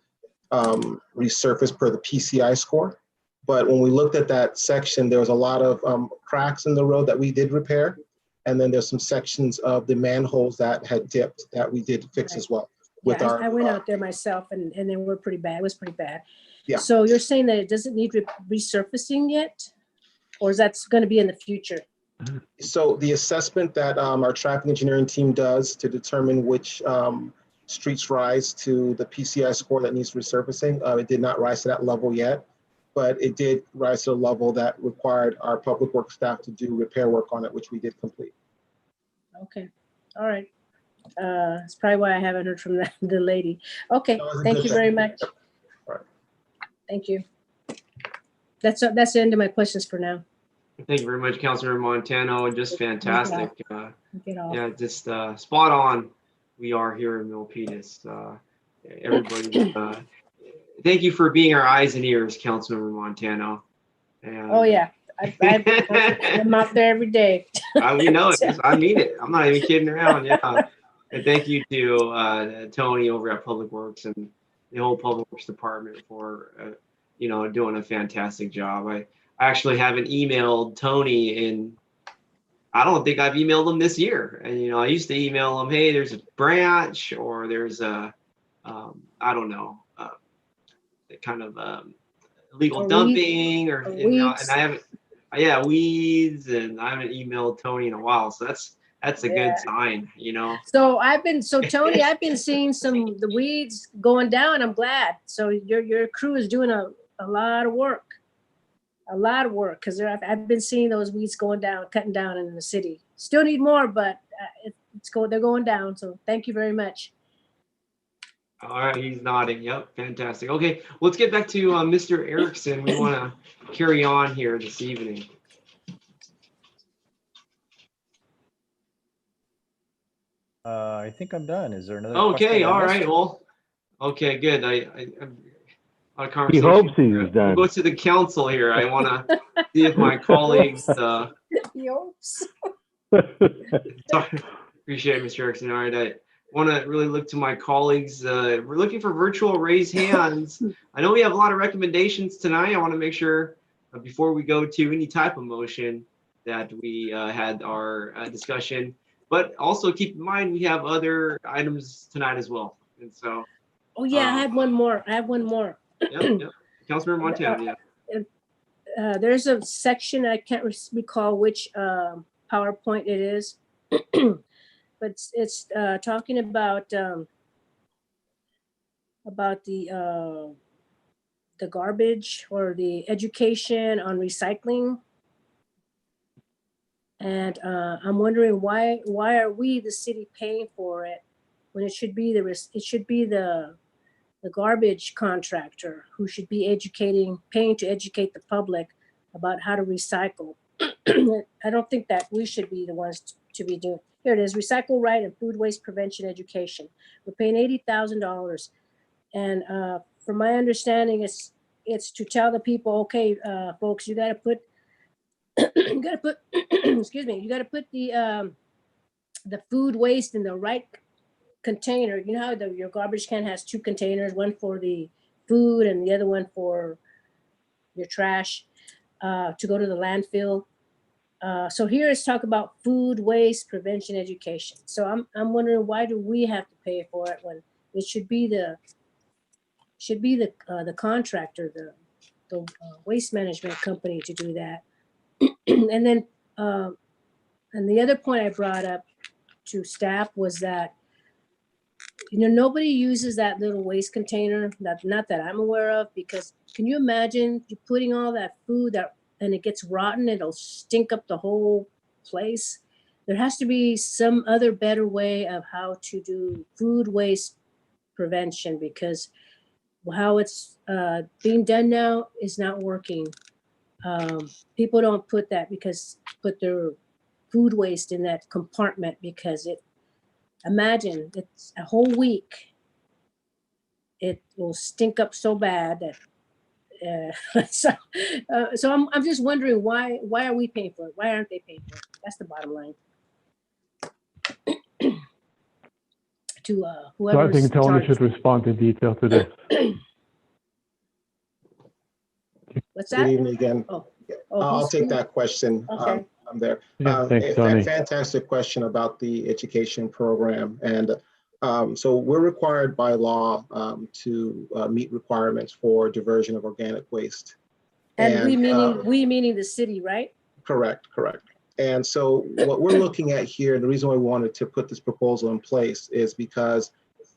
resurfaced per the PCI score. But when we looked at that section, there was a lot of cracks in the road that we did repair. And then there's some sections of the manholes that had dipped that we did fix as well. I went out there myself, and they were pretty bad. It was pretty bad. Yeah. So you're saying that it doesn't need resurfacing yet? Or is that going to be in the future? So the assessment that our traffic engineering team does to determine which streets rise to the PCI score that needs resurfacing, it did not rise to that level yet, but it did rise to a level that required our public works staff to do repair work on it, which we did complete. Okay, all right. That's probably why I haven't heard from the lady. Okay, thank you very much. All right. Thank you. That's the end of my questions for now. Thank you very much, Councilmember Montano. Just fantastic. Get off. Yeah, just spot on. We are here in Milpitas. Everybody, thank you for being our eyes and ears, Councilmember Montano. And, Oh yeah, I'm out there every day. we know it. I mean it. I'm not even kidding around. Yeah. And thank you to Tony over at Public Works and the whole Public Works Department for doing a fantastic job. I actually haven't emailed Tony in I don't think I've emailed them this year. And, you know, I used to email them, hey, there's a branch or there's a, I don't know, kind of illegal Or dumping or, you know, weeds. and I haven't, yeah, weeds, and I haven't emailed Tony in a while. So that's a good Yeah. sign, you know. So Tony, I've been seeing the weeds going down. I'm glad. So your crew is doing a lot of work. A lot of work, because I've been seeing those weeds going down, cutting down in the city. Still need more, but they're going down. So thank you very much. All right, he's nodding. Yep, fantastic. Okay, let's get back to Mr. Erickson. We want to carry on here this evening. I think I'm done. Is there another Okay, question I all missed? right. Well, okay, good. I'm on a He conversation. hopes he's We'll done. go to the council here. I want to see if my colleagues. Yopes. Sorry. Appreciate it, Mr. Erickson. All right, I want to really look to my colleagues. We're looking for virtual raise hands. I know we have a lot of recommendations tonight. I want to make sure before we go to any type of motion that we had our discussion. But also keep in mind we have other items tonight as well. And so. Oh yeah, I had one more. Yep. Councilmember Montana. Yeah. There's a section, I can't recall which PowerPoint it is, but it's talking about the garbage or the education on recycling. And I'm wondering why are we, the city, paying for it when it should be the garbage contractor who should be paying to educate the public about how to recycle. I don't think that we should be the ones to be doing. Here it is, recycle right and food waste prevention education. We're paying $80,000. And from my understanding, it's to tell the people, okay, folks, you gotta put, excuse me, you gotta put the food waste in the right container. You know how your garbage can has two containers, one for the food and the other one for your trash to go to the landfill. So here is talk about food waste prevention education. So I'm wondering, why do we have to pay for it when it should be the contractor, the waste management company to do that. And then and the other point I brought up to staff was that, you know, nobody uses that little waste container, not that I'm aware of, because can you imagine you putting all that food and it gets rotten, it'll stink up the whole place. There has to be some other better way of how to do food waste prevention, because how it's being done now is not working. People don't put their food waste in that compartment because imagine it's a whole week. It will stink up so bad that so I'm just wondering why are we paying for it? Why aren't they paying for it? That's the bottom line. To So I whoever's think Tony charged. should respond in detail to this. What's Good that? evening again. I'll he's- take that question. Okay. I'm there. Yeah, thanks, Tony. Fantastic question about the education program. And so we're required by law to meet requirements for diversion of organic waste. And we meaning the city, right? Correct. And so what we're looking at here, and the reason why we wanted to put this proposal in place is because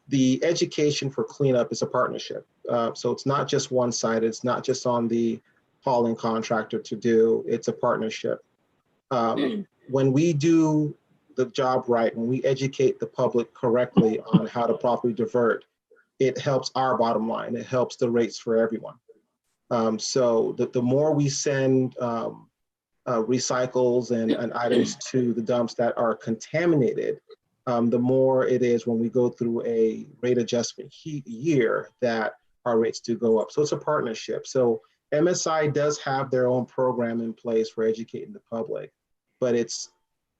the education for cleanup is a partnership. So it's not just one-sided, it's not just on the hauling contractor to do, it's a partnership. When we do the job right, when we educate the public correctly on how to properly divert, it helps our bottom line, it helps the rates for everyone. So the more we send recycles and items to the dumps that are contaminated, the more it is when we go through a rate adjustment year that our rates do go up. So it's a partnership. So MSI does have their own program in place for educating the public, but it's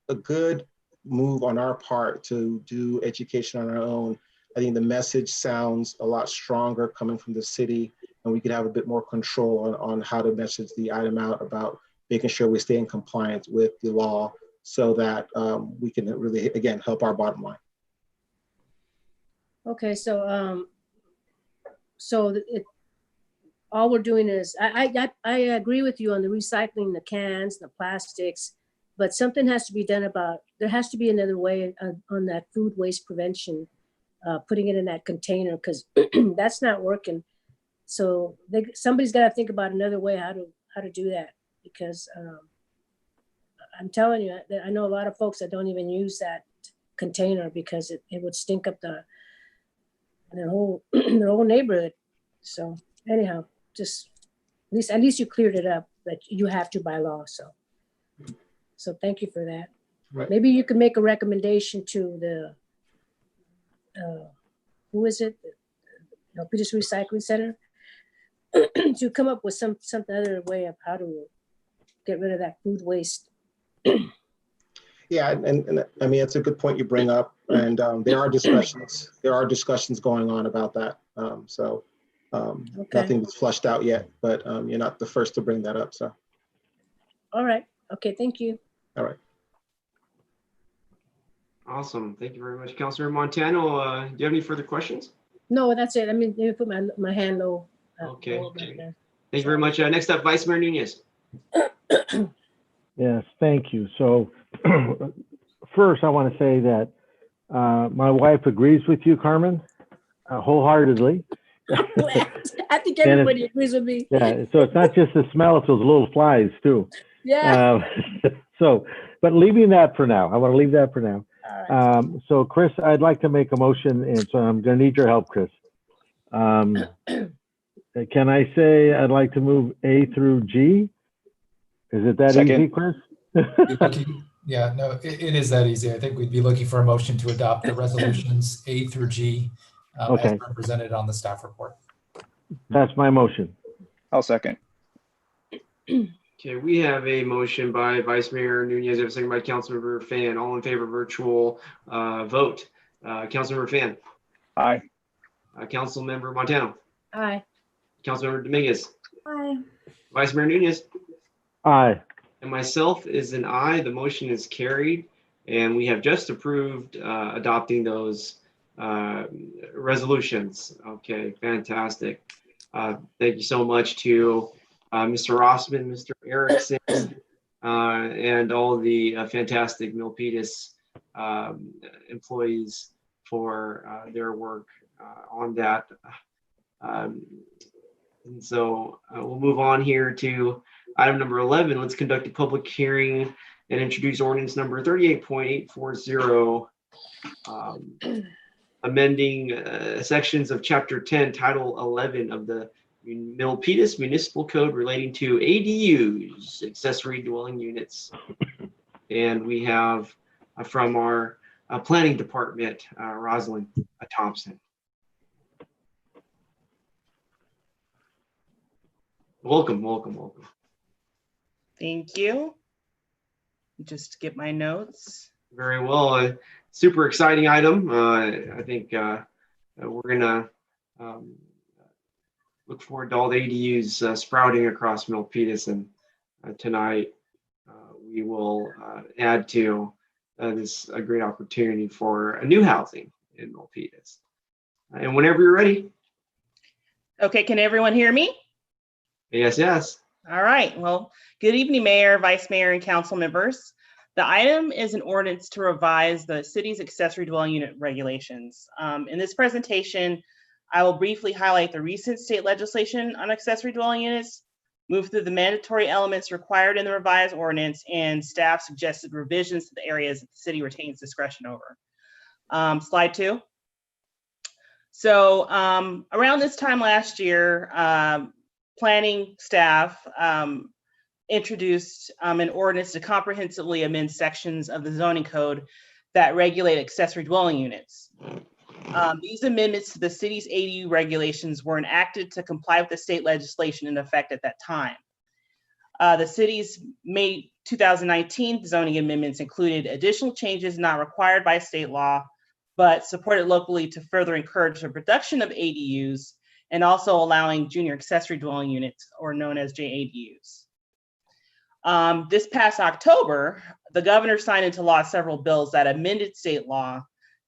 a good move on our part to do education on our own. I think the message sounds a lot stronger coming from the city, and we could have a bit more control on how to message the item out about making sure we stay in compliance with the law so that we can really, again, help our bottom line. Okay, so all we're doing is, I agree with you on the recycling, the cans, the plastics, but something has to be done about, there has to be another way on that food waste prevention, putting it in that container, because that's not working. So somebody's got to think about another way how to do that, because I'm telling you, I know a lot of folks that don't even use that container because it would stink up their whole neighborhood. So anyhow, just at least you cleared it up, but you have to by law. So thank you for that. Right. Maybe you could make a recommendation to the who is it? The Milpitas Recycling Center to come up with some other way of how to get rid of that food waste. Yeah, and I mean, it's a good point you bring up, and there are discussions going on about that. Nothing's flushed out yet, but you're not the first to bring that up. So. All right. Okay. Thank you. All right. Awesome. Thank you very much, Councilor Montano. Do you have any further questions? No, that's it. I mean, let me put my hand low. Okay. Low back there. Thank you very much. Next up, Vice Mayor Nunez. Yes, thank you. So first, I want to say that my wife agrees with you, Carmen, wholeheartedly. I think everybody agrees with me. Yeah, so it's not just the smell, it's those little flies too. Yeah. But leaving that for now, I want to leave that for now. All right. So Chris, I'd like to make a motion, and so I'm going to need your help, Chris. Can I say I'd like to move A through G? Is it that Second. easy, Chris? Yeah, no, it is that easy. I think we'd be looking for a motion to adopt the resolutions A through G Okay. as represented on the staff report. That's my motion. I'll second. Okay, we have a motion by Vice Mayor Nunez, a second by Councilmember Fan. All in favor, virtual vote. Councilmember Fan. Aye. Councilmember Montano. Aye. Councilmember Dominguez. Aye. Vice Mayor Nunez. Aye. And myself is an aye. The motion is carried, and we have just approved adopting those resolutions. Okay, fantastic. Thank you so much to Mr. Rossman, Mr. Erickson, and all the fantastic Milpitas employees for their work on that. And so we'll move on here to item number 11. Let's conduct a public hearing and introduce ordinance number 38.840, amending sections of Chapter 10, Title 11 of the Milpitas Municipal Code relating to ADUs, accessory dwelling units. And we have from our planning department, Rosalind Thompson. Welcome, welcome, welcome. Thank you. Just get my notes. Very well. Super exciting item. I think we're gonna look forward to all the ADUs sprouting across Milpitas, and tonight we will add to this a great opportunity for a new housing in Milpitas. And whenever you're ready. Okay, can everyone hear me? Yes, yes. All right. Well, good evening, Mayor, Vice Mayor, and council members. The item is an ordinance to revise the city's accessory dwelling unit regulations. In this presentation, I will briefly highlight the recent state legislation on accessory dwelling units, move through the mandatory elements required in the revised ordinance, and staff suggested revisions to the areas that the city retains discretion over. Slide 2. So around this time last year, planning staff introduced an ordinance to comprehensively amend sections of the zoning code that regulate accessory dwelling units. These amendments to the city's ADU regulations were enacted to comply with the state legislation in effect at that time. The city's May 2019 zoning amendments included additional changes not required by state law, but supported locally to further encourage the production of ADUs and also allowing junior accessory dwelling units, or known as JADUs. This past October, the governor signed into law several bills that amended state law,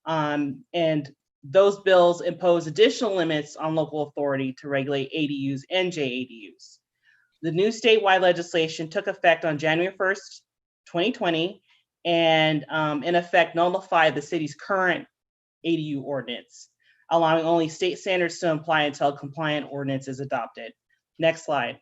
and those bills impose additional limits on local authority to regulate ADUs and JADUs. The new statewide legislation took effect on January 1st, 2020, and in effect nullified the city's current ADU ordinance, allowing only state standards to apply until a compliant ordinance is adopted. Next slide.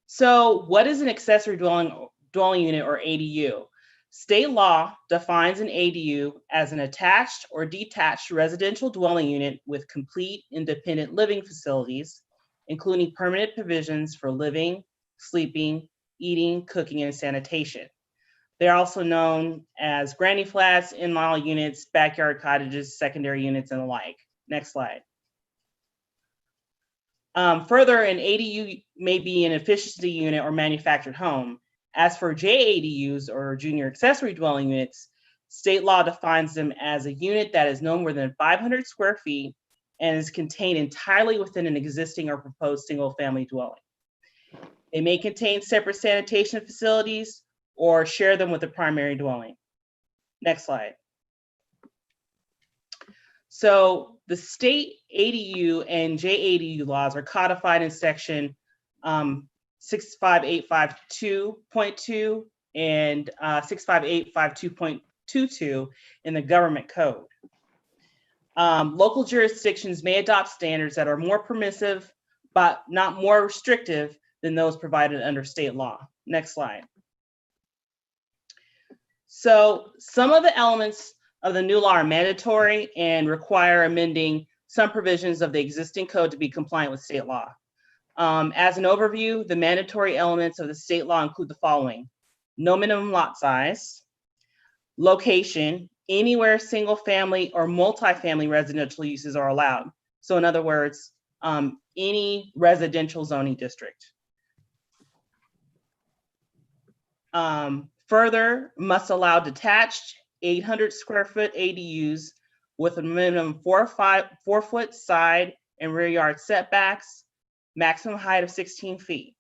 So what is an accessory dwelling unit or ADU? State law defines an ADU as an attached or detached residential dwelling unit with complete independent living facilities, including permanent provisions for living, sleeping, eating, cooking, and sanitation. They're also known as granny flats, in-law units, backyard cottages, secondary units, and the like. Next slide. Further, an ADU may be an efficiency unit or manufactured home. As for JADUs or junior accessory dwelling units, state law defines them as a unit that is no more than 500 square feet and is contained entirely within an existing or proposed single-family dwelling. They may contain separate sanitation facilities or share them with the primary dwelling. Next slide. So the state ADU and JADU laws are codified in section 65852.2 and 65852.22 in the government code. Local jurisdictions may adopt standards that are more permissive, but not more restrictive than those provided under state law. Next slide. So some of the elements of the new law are mandatory and require amending some provisions of the existing code to be compliant with state law. As an overview, the mandatory elements of the state law include the following: no minimum lot size, location, anywhere single family or multifamily residential uses are allowed. So in other words, any residential zoning district. Further, must allow detached 800 square foot ADUs with a minimum 4 foot side and rear yard setbacks, maximum height of 16 feet.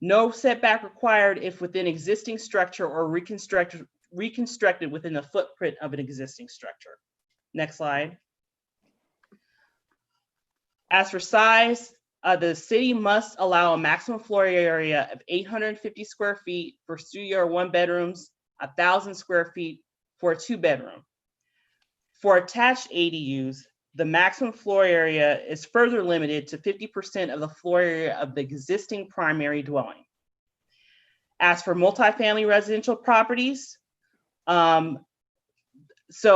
No setback required if within existing structure or reconstructed within the footprint of an existing structure. Next slide. As for size, the city must allow a maximum floor area of 850 square feet for studio or one bedrooms, 1,000 square feet for a 2-bedroom. For attached ADUs, the maximum floor area is further limited to 50% of the floor area of the existing primary dwelling. As for multifamily residential properties, so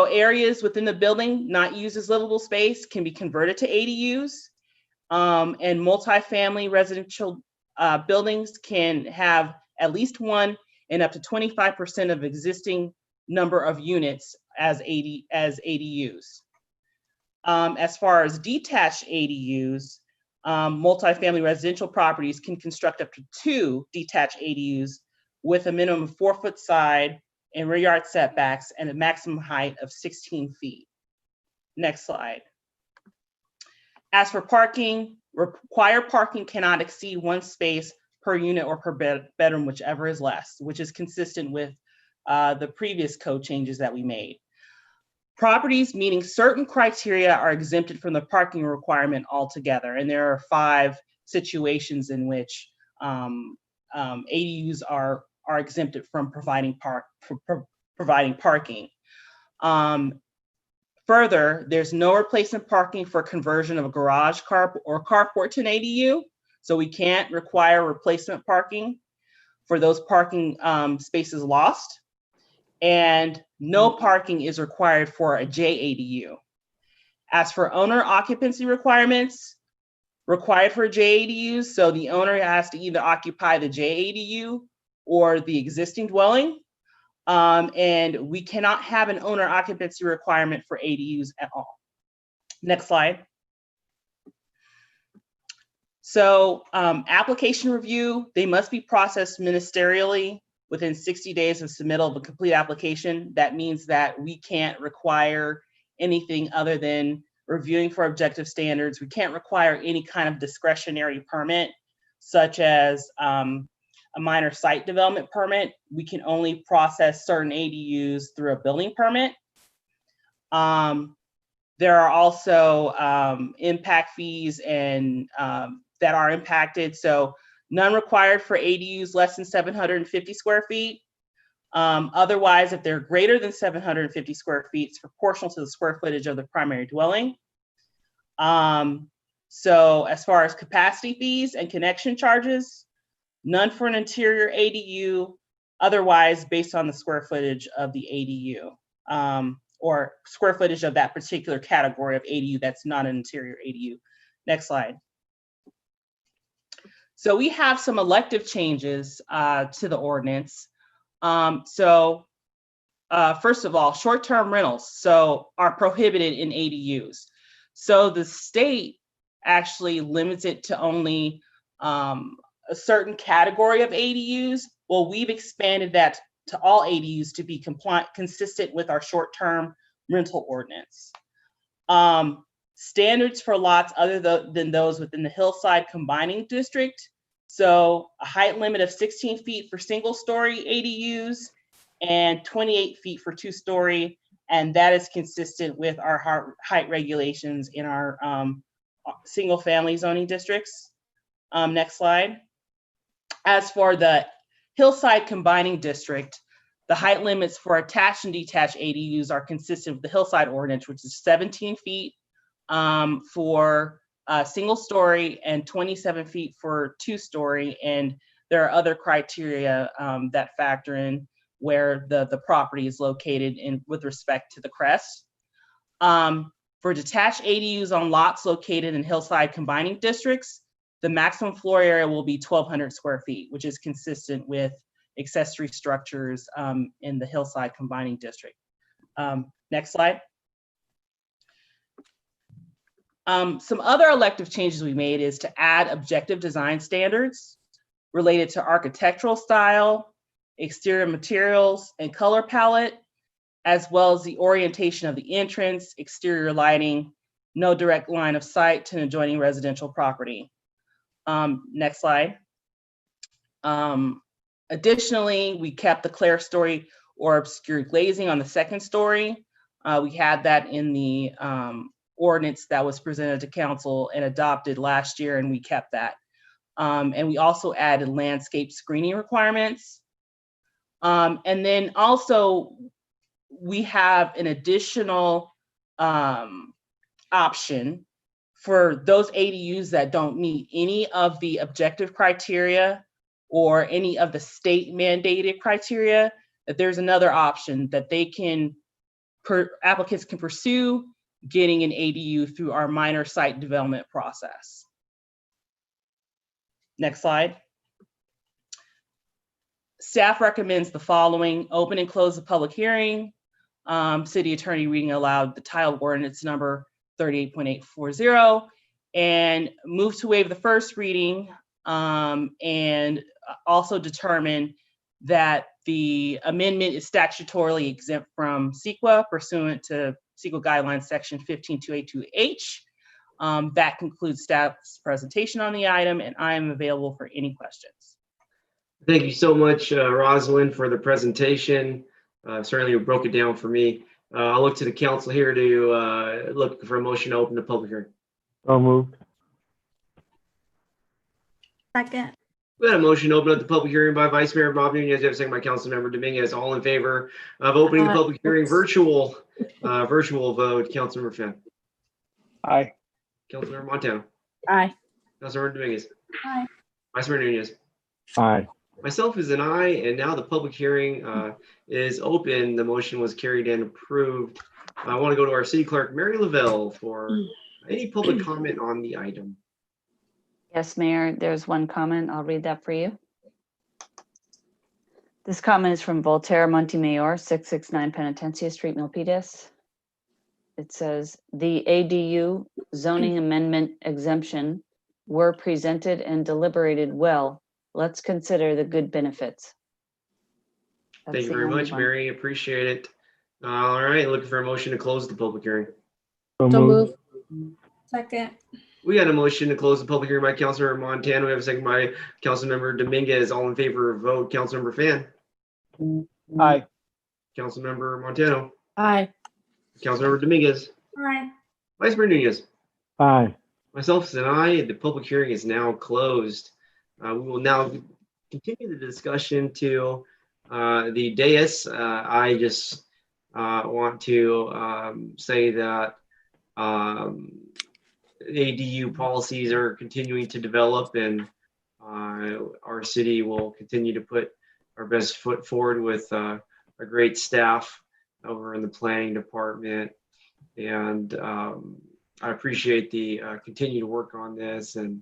areas within the building not used as livable space can be converted to ADUs, and multifamily residential buildings can have at least one and up to 25% of existing number of units as ADUs. As far as detached ADUs, multifamily residential properties can construct up to 2 detached ADUs with a minimum of 4 foot side and rear yard setbacks and a maximum height of 16 feet. Next slide. As for parking, required parking cannot exceed 1 space per unit or per bedroom, whichever is less, which is consistent with the previous code changes that we made. Properties meeting certain criteria are exempted from the parking requirement altogether, and there are 5 situations in which ADUs are exempted from providing parking. Further, there's no replacement parking for conversion of a garage or carport to an ADU, so we can't require replacement parking for those parking spaces lost. And no parking is required for a JADU. As for owner occupancy requirements, required for JADUs, so the owner has to either occupy the JADU or the existing dwelling, and we cannot have an owner occupancy requirement for ADUs at all. Next slide. So application review, they must be processed ministerially within 60 days of submittal of a complete application. That means that we can't require anything other than reviewing for objective standards. We can't require any kind of discretionary permit. such as a minor site development permit. We can only process certain ADUs through a building permit. There are also impact fees and that are impacted. So none required for ADUs less than 750 square feet. Otherwise, if they're greater than 750 square feet, it's proportional to the square footage of the primary dwelling. So as far as capacity fees and connection charges, none for an interior ADU, otherwise based on the square footage of the ADU, or square footage of that particular category of ADU that's not an interior ADU. Next slide. So we have some elective changes to the ordinance. First of all, short-term rentals are prohibited in ADUs. So the state actually limits it to only a certain category of ADUs. Well, we've expanded that to all ADUs to be consistent with our short-term rental ordinance. Standards for lots other than those within the Hillside Combining District. So a height limit of 16 feet for single-story ADUs and 28 feet for two-story, and that is consistent with our height regulations in our single-family zoning districts. Next slide. As for the Hillside Combining District, the height limits for attached and detached ADUs are consistent with the Hillside ordinance, which is 17 feet for single-story and 27 feet for two-story, and there are other criteria that factor in where the property is located with respect to the crest. For detached ADUs on lots located in Hillside Combining Districts, the maximum floor area will be 1,200 square feet, which is consistent with accessory structures in the Hillside Combining District. Next slide. Some other elective changes we made is to add objective design standards related to architectural style, exterior materials and color palette, as well as the orientation of the entrance, exterior lighting, no direct line of sight to an adjoining residential property. Next slide. Additionally, we kept the clerestory or obscure glazing on the second story. We had that in the ordinance that was presented to council and adopted last year, and we kept that. And we also added landscape screening requirements. And then also we have an additional option for those ADUs that don't meet any of the objective criteria or any of the state mandated criteria, that there's another option that they can, applicants can pursue getting an ADU through our minor site development process. Next slide. Staff recommends the following: open and close the public hearing. City attorney reading aloud the title ordinance number 38.840 and move to waive the first reading, and also determine that the amendment is statutorily exempt from CEQA pursuant to CEQA guidelines section 15282H. That concludes staff's presentation on the item, and I am available for any questions. Thank you so much, Rosalind, for the presentation. Certainly you broke it down for me. I'll look to the council here to look for a motion to open the public hearing. So moved. Second. We had a motion to open up the public hearing by Vice Mayor Bob Nunez. You have a second by Councilmember Dominguez. All in favor of opening the public hearing, virtual vote. Councilmember Finn. Aye. Councilmember Montano. Aye. Councilmember Dominguez. Aye. Vice Mayor Nunez. Aye. Myself is an aye, and now the public hearing is open. The motion was carried and approved. I want to go to our city clerk, Mary Lavelle, for any public comment on the item. Yes, Mayor, there's one comment. I'll read that for you. This comment is from Voltaire Montemayor, 669 Penitencia Street, Milpitas. It says, the ADU zoning amendment exemption were presented and deliberated well. Let's consider the good benefits. Thank you very much, Mary. Appreciate it. All right, looking for a motion to close the public hearing. So So moved. move. Second. We got a motion to close the public hearing by Councilmember Montano. We have a second by Councilmember Dominguez. All in favor of vote. Councilmember Fan. Aye. Councilmember Montano. Aye. Councilmember Dominguez. Aye. Vice Mayor Nunez. Aye. Myself as an aye. The public hearing is now closed. We will now continue the discussion to the dais. I just want to say that ADU policies are continuing to develop, and our city will continue to put our best foot forward with a great staff over in the planning department. And I appreciate the continue to work on this. And,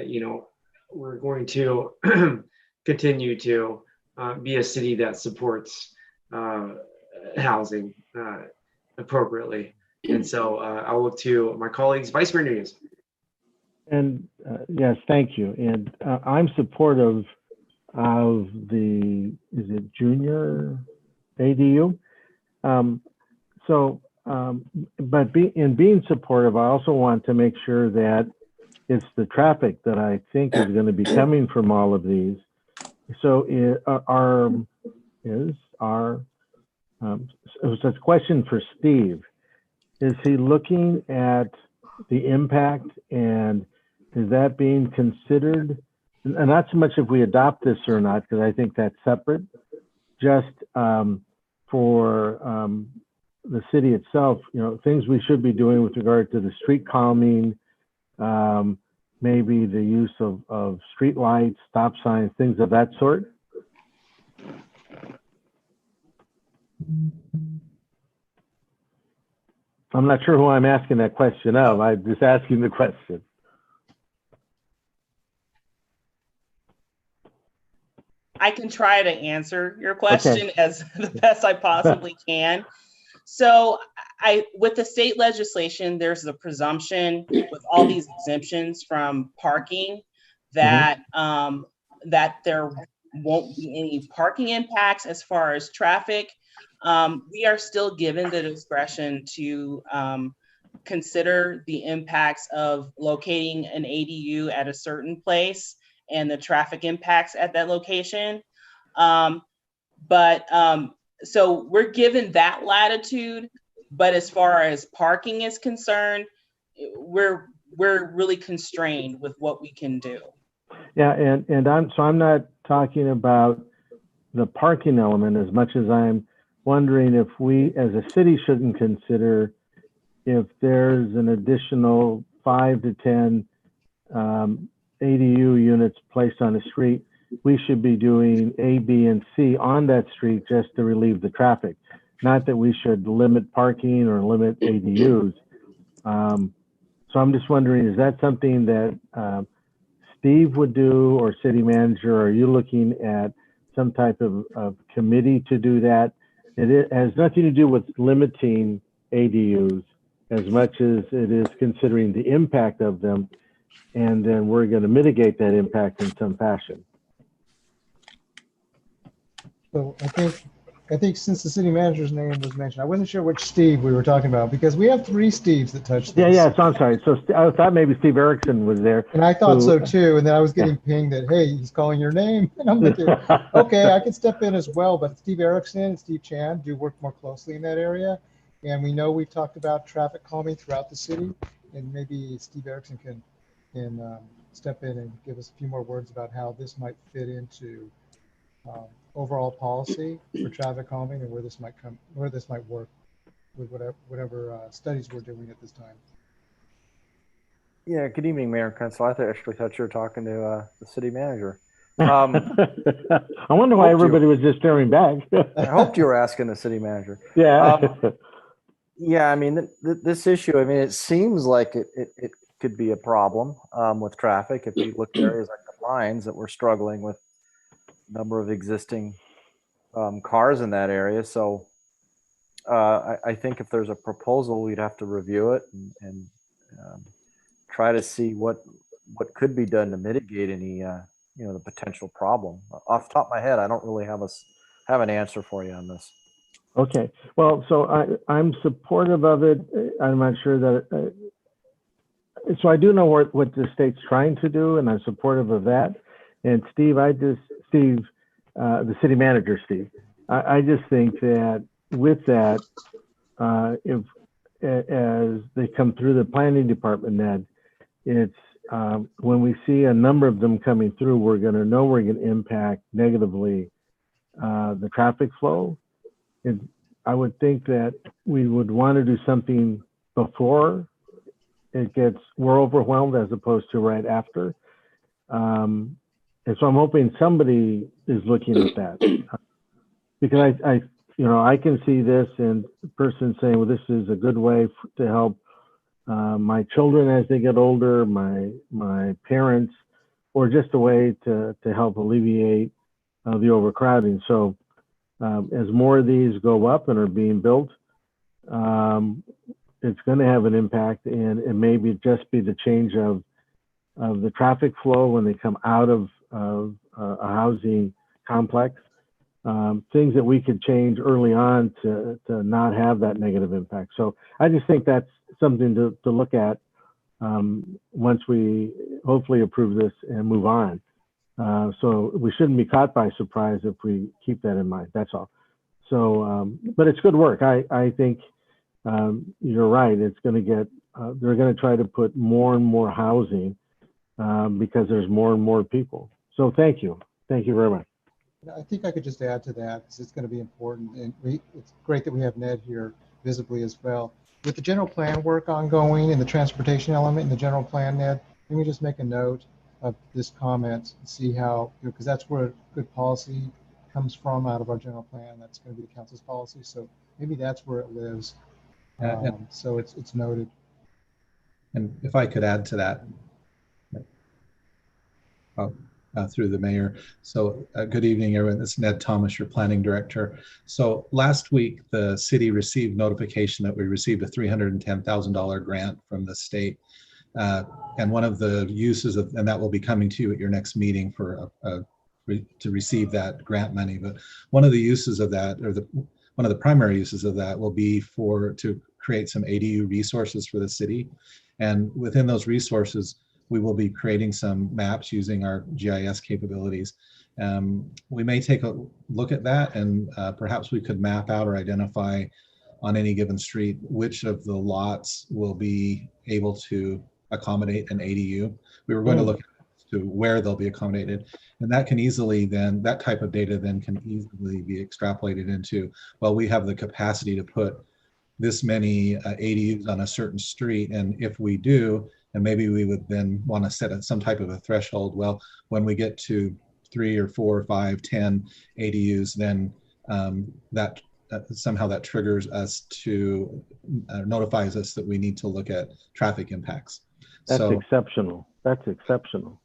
you know, we're going to continue to be a city that supports housing appropriately. And so I'll look to my colleagues. Vice Mayor Nunez. And yes, thank you. And I'm supportive of the, is it junior ADU? But in being supportive, I also want to make sure that it's the traffic that I think is going to be coming from all of these. So it's a question for Steve. Is he looking at the impact, and is that being considered? And not so much if we adopt this or not, because I think that's separate, just for the city itself, you know, things we should be doing with regard to the street calming, maybe the use of street lights, stop signs, things of that sort. I'm not sure who I'm asking that question of. I'm just asking the question. I can try to answer your question as the best I possibly can. So with the state legislation, there's a presumption with all these exemptions from parking that that there won't be any parking impacts as far as traffic. We are still given the discretion to consider the impacts of locating an ADU at a certain place and the traffic impacts at that location. So we're given that latitude, but as far as parking is concerned, we're really constrained with what we can do. Yeah, and I'm not talking about the parking element as much as I'm wondering if we as a city shouldn't consider if there's an additional 5 to 10 ADU units placed on the street, we should be doing A, B, and C on that street just to relieve the traffic. Not that we should limit parking or limit ADUs. So I'm just wondering, is that something that Steve would do, or city manager? Are you looking at some type of committee to do that? It has nothing to do with limiting ADUs as much as it is considering the impact of them, and then we're going to mitigate that impact in some fashion. So I think since the city manager's name was mentioned, I wasn't sure which Steve we were talking about, because we have 3 Steves that touched this. Yeah, so I'm sorry. So I thought maybe Steve Erickson was there. And I thought so too. And then I was getting pinged that, hey, he's calling your name. And I'm thinking, okay, I can step in as well. But Steve Erickson and Steve Chan do work more closely in that area. And we know we've talked about traffic calming throughout the city. And maybe Steve Erickson can step in and give us a few more words about how this might fit into overall policy for traffic calming, and where this might work with whatever studies we're doing at this time. Yeah, good evening, Mayor and Council. I actually thought you were talking to the city manager. I wonder why everybody was just staring back. I hoped you were asking the city manager. Yeah. Yeah, I mean, this issue, I mean, it seems like it could be a problem with traffic. If you look at areas like the Pines, that we're struggling with a number of existing cars in that area. So I think if there's a proposal, we'd have to review it and try to see what could be done to mitigate any the potential problem. Off the top of my head, I don't really have an answer for you on this. Okay, well, so I'm supportive of it. I'm not sure that so I do know what the state's trying to do, and I'm supportive of that. And Steve, the city manager, Steve, I just think that with that, if as they come through the planning department, Ned, it's when we see a number of them coming through, we're going to know we're going to impact negatively the traffic flow. And I would think that we would want to do something before we're overwhelmed as opposed to right after. And so I'm hoping somebody is looking at that because I can see this and the person saying, well, this is a good way to help my children as they get older, my parents, or just a way to help alleviate the overcrowding. So as more of these go up and are being built, it's going to have an impact, and it maybe just be the change of the traffic flow when they come out of a housing complex. Things that we could change early on to not have that negative impact. So I just think that's something to look at once we hopefully approve this and move on. So we shouldn't be caught by surprise if we keep that in mind. That's all. So, but it's good work. I think you're right. It's going to get, they're going to try to put more and more housing because there's more and more people. So thank you. Thank you very much. I think I could just add to that because it's going to be important. And it's great that we have Ned here visibly as well. With the general plan work ongoing and the transportation element in the general plan, Ned, let me just make a note of this comment and see how, because that's where good policy comes from out of our general plan. That's going to be the council's policy. So maybe that's where it lives. So it's noted. And if I could add to that, through the mayor. So good evening, everyone. This is Ned Thomas, your planning director. So last week, the city received notification that we received a $310,000 grant from the state. And one of the uses of, and that will be coming to you at your next meeting for to receive that grant money. But one of the uses of that, or one of the primary uses of that will be to create some ADU resources for the city. And within those resources, we will be creating some maps using our GIS capabilities. We may take a look at that, and perhaps we could map out or identify on any given street which of the lots will be able to accommodate an ADU. We were going to look to where they'll be accommodated, and that can easily then, that type of data then can easily be extrapolated into, well, we have the capacity to put this many ADUs on a certain street, and if we do, and maybe we would then want to set some type of a threshold. Well, when we get to 3 or 4 or 5, 10 ADUs, then that somehow that triggers us to notifies us that we need to look at traffic impacts. That's exceptional. That's exceptional.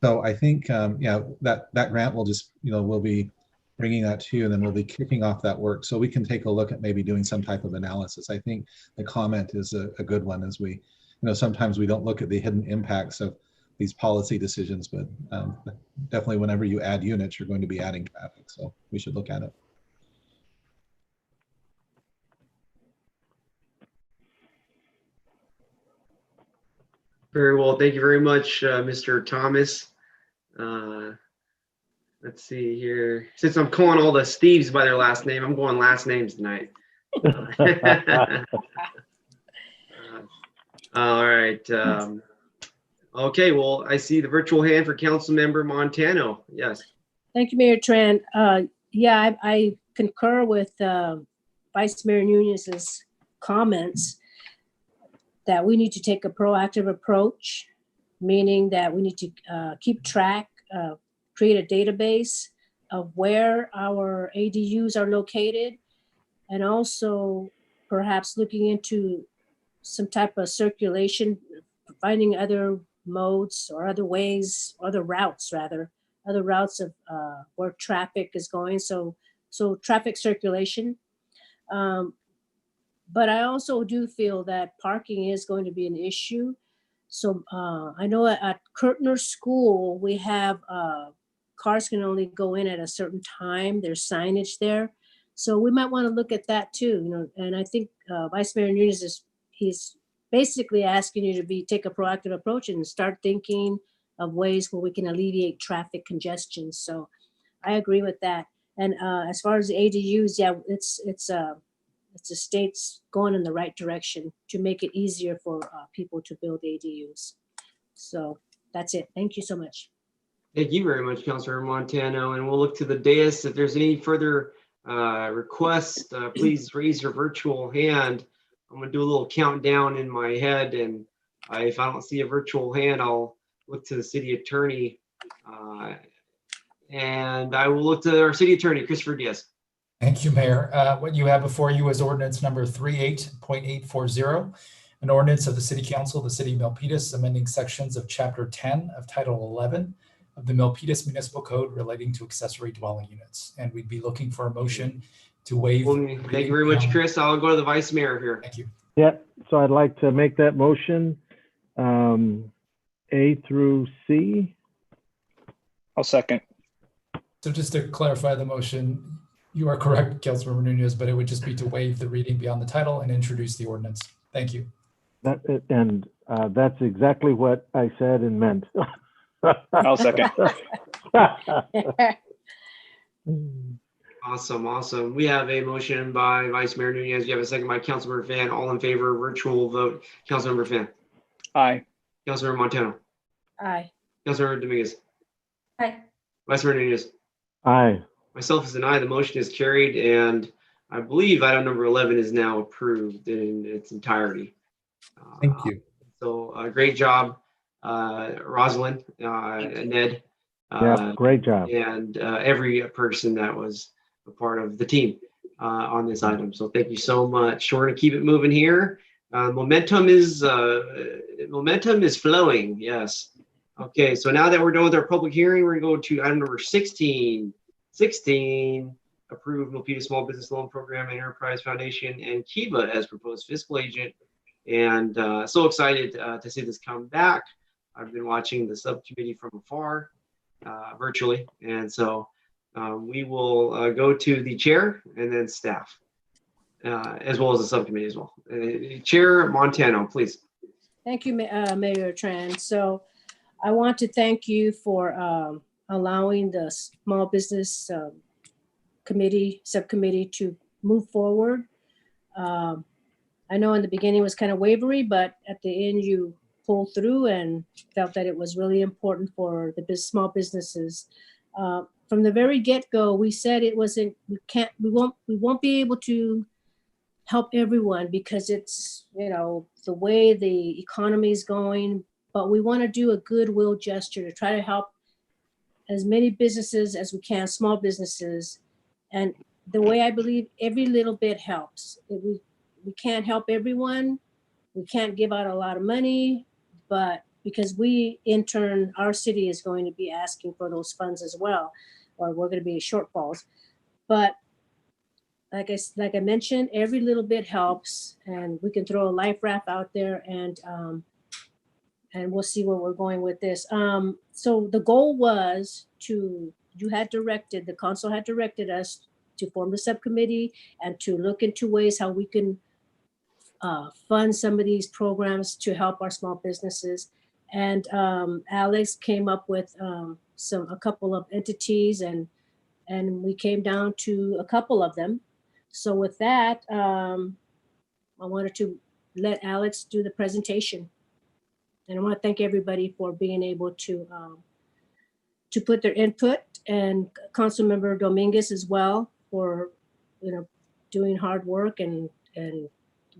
So I think that grant will just, we'll be bringing that to you, and then we'll be kicking off that work so we can take a look at maybe doing some type of analysis. I think the comment is a good one, as we, sometimes we don't look at the hidden impacts of these policy decisions, but definitely whenever you add units, you're going to be adding traffic. So we should look at it. Very well. Thank you very much, Mr. Thomas. Let's see here. Since I'm calling all the Steves by their last name, I'm going last names tonight. All right. Okay, well, I see the virtual hand for Councilmember Montano. Yes. Thank you, Mayor Tran. Yeah, I concur with Vice Mayor Nunez's comments that we need to take a proactive approach, meaning that we need to keep track, create a database of where our ADUs are located, and also perhaps looking into some type of circulation, finding other modes or other ways, other routes of where traffic is going. So traffic circulation. But I also do feel that parking is going to be an issue. So I know at Kurtner School, we have cars can only go in at a certain time. There's signage there. So we might want to look at that too, and I think Vice Mayor Nunez he's basically asking you to take a proactive approach and start thinking of ways where we can alleviate traffic congestion. So I agree with that. And as far as the ADUs, yeah, it's the state's going in the right direction to make it easier for people to build ADUs. So that's it. Thank you so much. Thank you very much, Councilor Montano. And we'll look to the dais. If there's any further requests, please raise your virtual hand. I'm going to do a little countdown in my head. And if I don't see a virtual hand, I'll look to the city attorney. And I will look to our city attorney, Christopher Diaz. Thank you, Mayor. What you have before you is ordinance number 38.840, an ordinance of the City Council of the City of Milpitas amending sections of Chapter 10 of Title 11 of the Milpitas Municipal Code relating to accessory dwelling units. And we'd be looking for a motion to waive. Thank you very much, Chris. I'll go to the Vice Mayor here. Thank you. Yeah, so I'd like to make that motion, A through C. I'll second. So just to clarify the motion, you are correct, Councilmember Nunez, but it would just be to waive the reading beyond the title and introduce the ordinance. Thank you. That's exactly what I said and meant. I'll second. Awesome. We have a motion by Vice Mayor Nunez. You have a second by Councilmember Fan. All in favor, virtual vote. Councilmember Fan. Aye. Councilmember Montano. Aye. Councilmember Dominguez. Aye. Vice Mayor Nunez. Aye. Myself as an aye. The motion is carried, and I believe item number 11 is now approved in its entirety. Thank you. So great job, Rosalind, Ned. Yeah, great job. And every person that was a part of the team on this item. So thank you so much. We're going to keep it moving here. Momentum is flowing. Yes. Okay. So now that we're done with our public hearing, we're going to go to item number 16. 16, approve Milpitas Small Business Loan Program and Enterprise Foundation and Kiva as proposed fiscal agent. And so excited to see this come back. I've been watching the subcommittee from afar, virtually. And so we will go to the chair and then staff, as well as the subcommittee as well. Chair Montano, please. Thank you, Mayor Tran. So I want to thank you for allowing the small business subcommittee to move forward. I know in the beginning it was kind of wavery, but at the end you pulled through and felt that it was really important for the small businesses. From the very get-go, we said it wasn't, we won't be able to help everyone because it's, the way the economy is going, but we want to do a goodwill gesture to try to help as many businesses as we can, small businesses. And the way I believe every little bit helps. We can't help everyone. We can't give out a lot of money, but because we, in turn, our city is going to be asking for those funds as well, or we're going to be shortfalls. But like I mentioned, every little bit helps, and we can throw a life raft out there, and we'll see where we're going with this. So the goal was the council had directed us to form the subcommittee and to look into ways how we can fund some of these programs to help our small businesses. And Alex came up with a couple of entities, and we came down to a couple of them. So with that, I wanted to let Alex do the presentation. And I want to thank everybody for being able to put their input, and Councilmember Dominguez as well for doing hard work and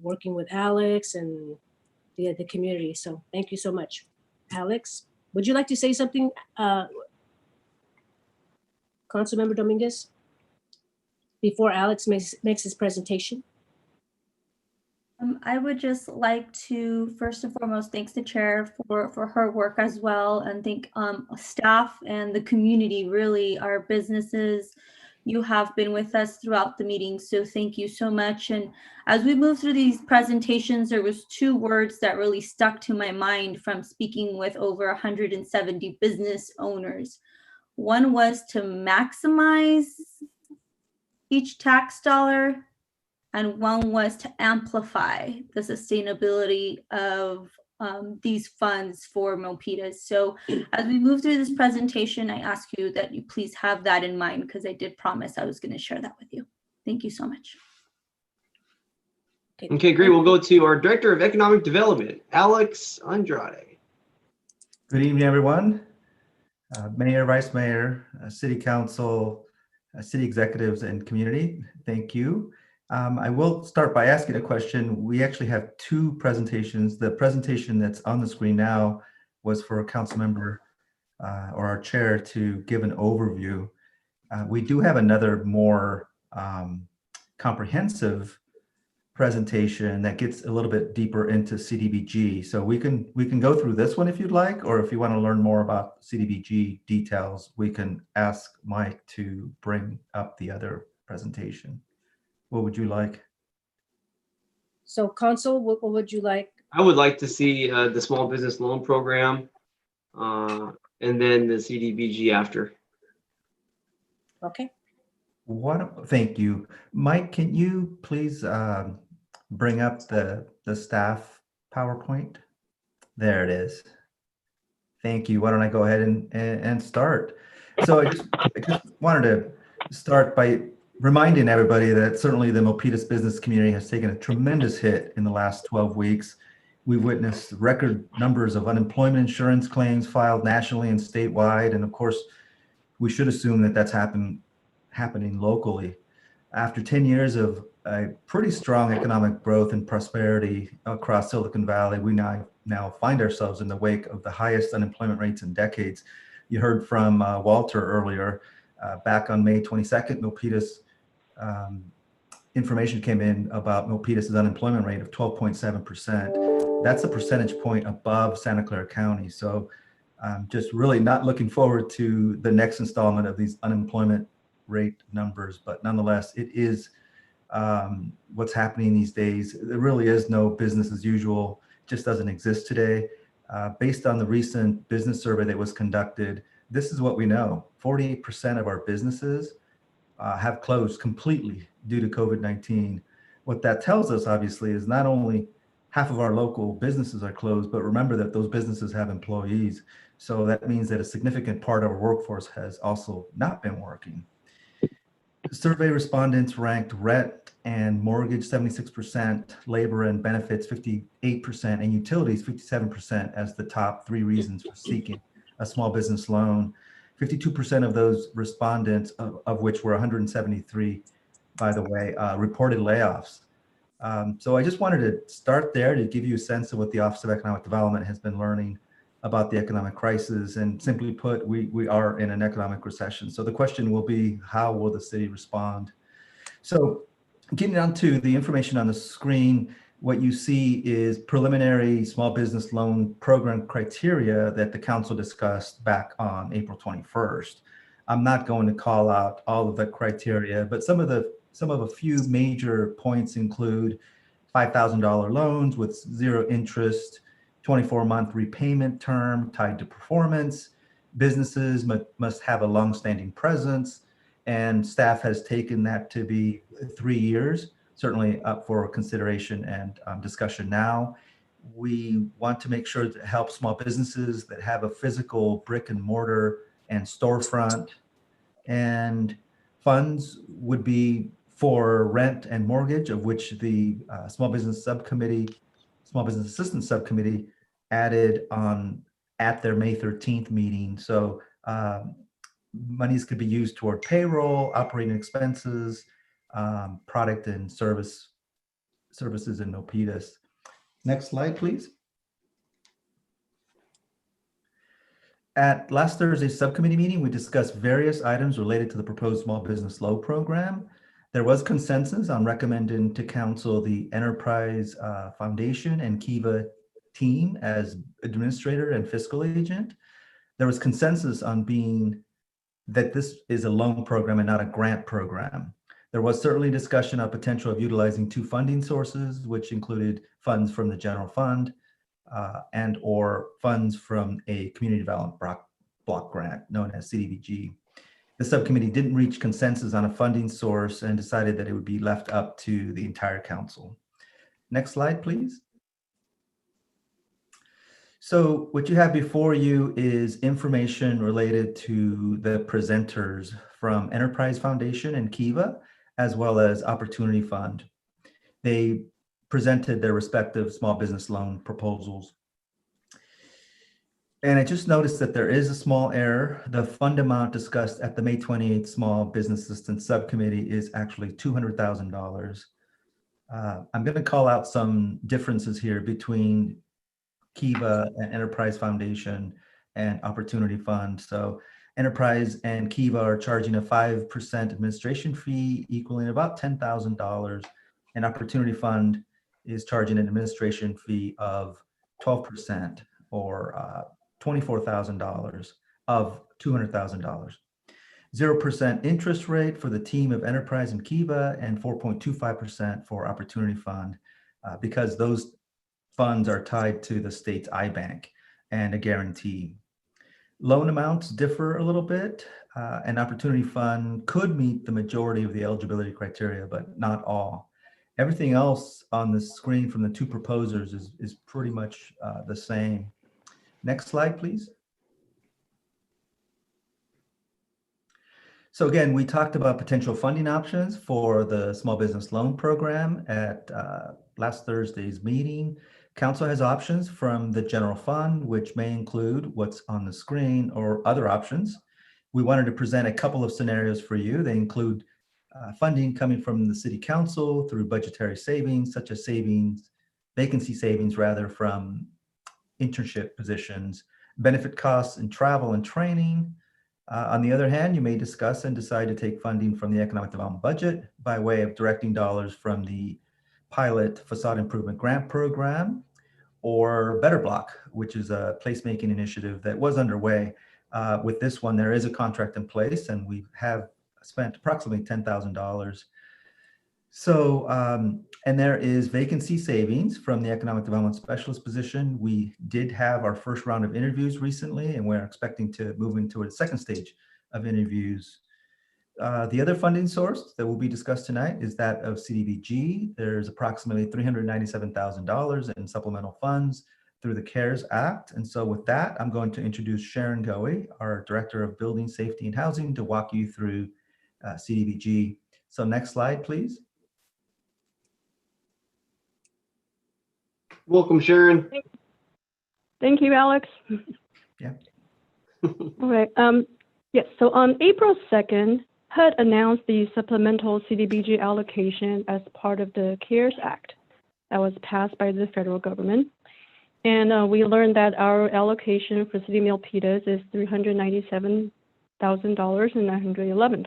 working with Alex and the community. So thank you so much. Alex, would you like to say something, Councilmember Dominguez, before Alex makes his presentation? I would just like to, first and foremost, thanks the chair for her work as well, and thank staff and the community, really our businesses. You have been with us throughout the meeting, so thank you so much. And as we move through these presentations, there was 2 words that really stuck to my mind from speaking with over 170 business owners. One was to maximize each tax dollar, and one was to amplify the sustainability of these funds for Milpitas. So as we move through this presentation, I ask you that you please have that in mind, because I did promise I was going to share that with you. Thank you so much. Okay, great. We'll go to our Director of Economic Development, Alex Andrade. Good evening, everyone. Mayor, Vice Mayor, City Council, City Executives, and community, thank you. I will start by asking a question. We actually have two presentations. The presentation that's on the screen now was for a council member or our chair to give an overview. We do have another more comprehensive presentation that gets a little bit deeper into CDBG. So we can go through this one if you'd like, or if you want to learn more about CDBG details, we can ask Mike to bring up the other presentation. What would you like? So Council, what would you like? I would like to see the small business loan program and then the CDBG after. Okay. Thank you. Mike, can you please bring up the staff PowerPoint? There it is. Thank you. Why don't I go ahead and start? So I just wanted to start by reminding everybody that certainly the Milpitas business community has taken a tremendous hit in the last 12 weeks. We've witnessed record numbers of unemployment insurance claims filed nationally and statewide. And of course, we should assume that that's happening locally. After 10 years of a pretty strong economic growth and prosperity across Silicon Valley, we now find ourselves in the wake of the highest unemployment rates in decades. You heard from Walter earlier. Back on May 22nd, Milpitas information came in about Milpitas' unemployment rate of 12.7%. That's a percentage point above Santa Clara County. So just really not looking forward to the next installment of these unemployment rate numbers, but nonetheless, it is what's happening these days. There really is no business as usual, it just doesn't exist today. Based on the recent business survey that was conducted, this is what we know. 48% of our businesses have closed completely due to COVID-19. What that tells us, obviously, is not only half of our local businesses are closed, but remember that those businesses have employees. So that means that a significant part of our workforce has also not been working. Survey respondents ranked rent and mortgage 76%, labor and benefits 58%, and utilities 57% as the top three reasons for seeking a small business loan. 52% of those respondents, of which were 173, by the way, reported layoffs. So I just wanted to start there to give you a sense of what the Office of Economic Development has been learning about the economic crisis. And simply put, we are in an economic recession. So the question will be, how will the city respond? So getting on to the information on the screen, what you see is preliminary small business loan program criteria that the council discussed back on April 21st. I'm not going to call out all of the criteria, but some of a few major points include $5,000 loans with zero interest, 24-month repayment term tied to performance. Businesses must have a long-standing presence, and staff has taken that to be 3 years, certainly up for consideration and discussion now. We want to make sure to help small businesses that have a physical brick and mortar and storefront, and funds would be for rent and mortgage, of which the Small Business Assistance Subcommittee added at their May 13th meeting. So monies could be used toward payroll, operating expenses, product and services in Milpitas. Next slide, please. At last Thursday's subcommittee meeting, we discussed various items related to the proposed small business loan program. There was consensus on recommending to council the Enterprise Foundation and Kiva team as administrator and fiscal agent. There was consensus on that this is a loan program and not a grant program. There was certainly discussion on potential of utilizing two funding sources, which included funds from the general fund and or funds from a community development block grant known as CDBG. the subcommittee didn't reach consensus on a funding source and decided that it would be left up to the entire council. Next slide, please. So what you have before you is information related to the presenters from Enterprise Foundation and Kiva, as well as Opportunity Fund. They presented their respective small business loan proposals. And I just noticed that there is a small error. The fund amount discussed at the May 28th Small Business Assistance Subcommittee is actually $200,000. I'm going to call out some differences here between Kiva and Enterprise Foundation and Opportunity Fund. So Enterprise and Kiva are charging a 5% administration fee equaling about $10,000, and Opportunity Fund is charging an administration fee of 12% or $24,000 of $200,000. 0% interest rate for the team of Enterprise and Kiva, and 4.25% for Opportunity Fund, because those funds are tied to the state's iBank and a guarantee. Loan amounts differ a little bit. An Opportunity Fund could meet the majority of the eligibility criteria, but not all. Everything else on the screen from the two proposers is pretty much the same. Next slide, please. So again, we talked about potential funding options for the small business loan program at last Thursday's meeting. Council has options from the general fund, which may include what's on the screen or other options. We wanted to present a couple of scenarios for you. They include funding coming from the city council through budgetary savings, such as vacancy savings rather, from internship positions, benefit costs in travel and training. On the other hand, you may discuss and decide to take funding from the economic development budget by way of directing dollars from the pilot facade improvement grant program, or Better Block, which is a placemaking initiative that was underway. With this one, there is a contract in place, and we have spent approximately $10,000. So, and there is vacancy savings from the economic development specialist position. We did have our first round of interviews recently, and we're expecting to move into a second stage of interviews. The other funding source that will be discussed tonight is that of CDBG. There's approximately $397,000 in supplemental funds through the CARES Act. And so with that, I'm going to introduce Sharon Goey, our Director of Building Safety and Housing, to walk you through CDBG. So next slide, please. Welcome, Sharon. Thank you, Alex. Yeah. All right. Yes, so on April 2nd, HUD announced the supplemental CDBG allocation as part of the CARES Act that was passed by the federal government. And we learned that our allocation for City Milpitas is $397,911.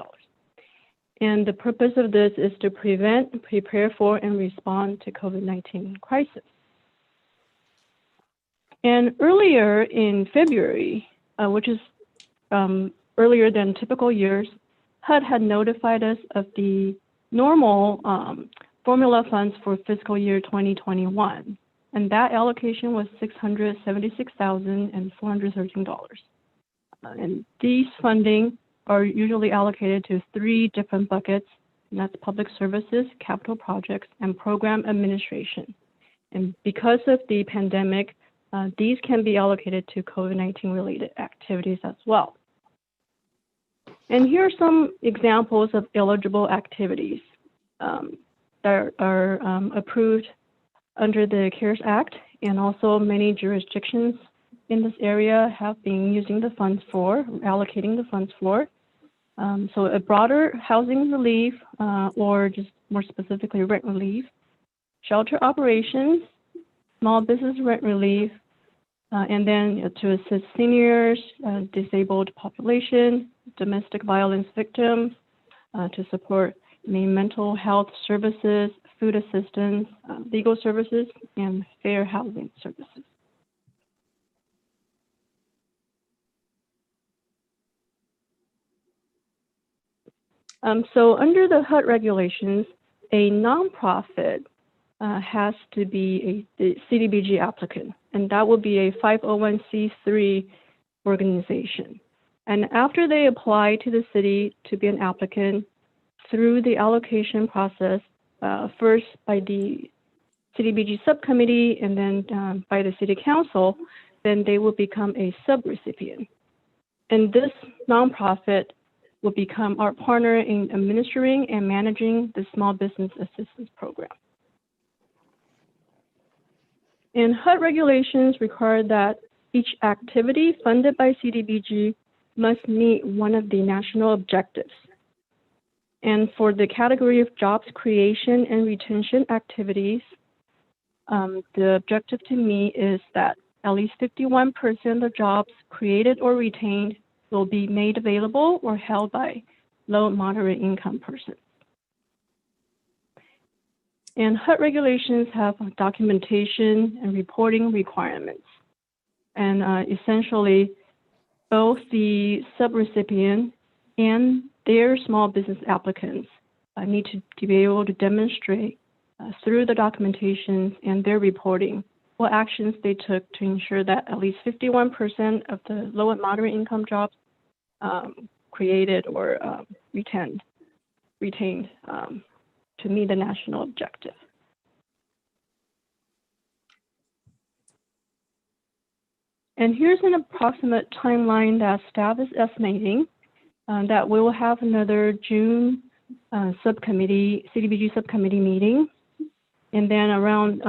And the purpose of this is to prevent, prepare for, and respond to COVID-19 crisis. And earlier in February, which is earlier than typical years, HUD had notified us of the normal formula funds for fiscal year 2021. And that allocation was $676,413. And these funding are usually allocated to 3 different buckets, and that's public services, capital projects, and program administration. And because of the pandemic, these can be allocated to COVID-19 related activities as well. And here are some examples of eligible activities that are approved under the CARES Act, and also many jurisdictions in this area have been using the funds for, allocating the funds for. So a broader housing relief, or just more specifically rent relief, shelter operations, small business rent relief, and then to assist seniors, disabled population, domestic violence victims, to support mental health services, food assistance, legal services, and fair housing services. So under the HUD regulations, a nonprofit has to be a CDBG applicant, and that will be a 501c3 organization. And after they apply to the city to be an applicant through the allocation process, first by the CDBG subcommittee and then by the city council, then they will become a subrecipient. And this nonprofit will become our partner in administering and managing the Small Business Assistance Program. And HUD regulations require that each activity funded by CDBG must meet one of the national objectives. And for the category of jobs creation and retention activities, the objective to me is that at least 51% of jobs created or retained will be made available or held by low and moderate income persons. And HUD regulations have documentation and reporting requirements. And essentially, both the subrecipient and their small business applicants need to be able to demonstrate through the documentations and their reporting what actions they took to ensure that at least 51% of the low and moderate income jobs created or retained to meet the national objective. And here's an approximate timeline that staff is estimating that we will have another June CDBG subcommittee meeting. And then around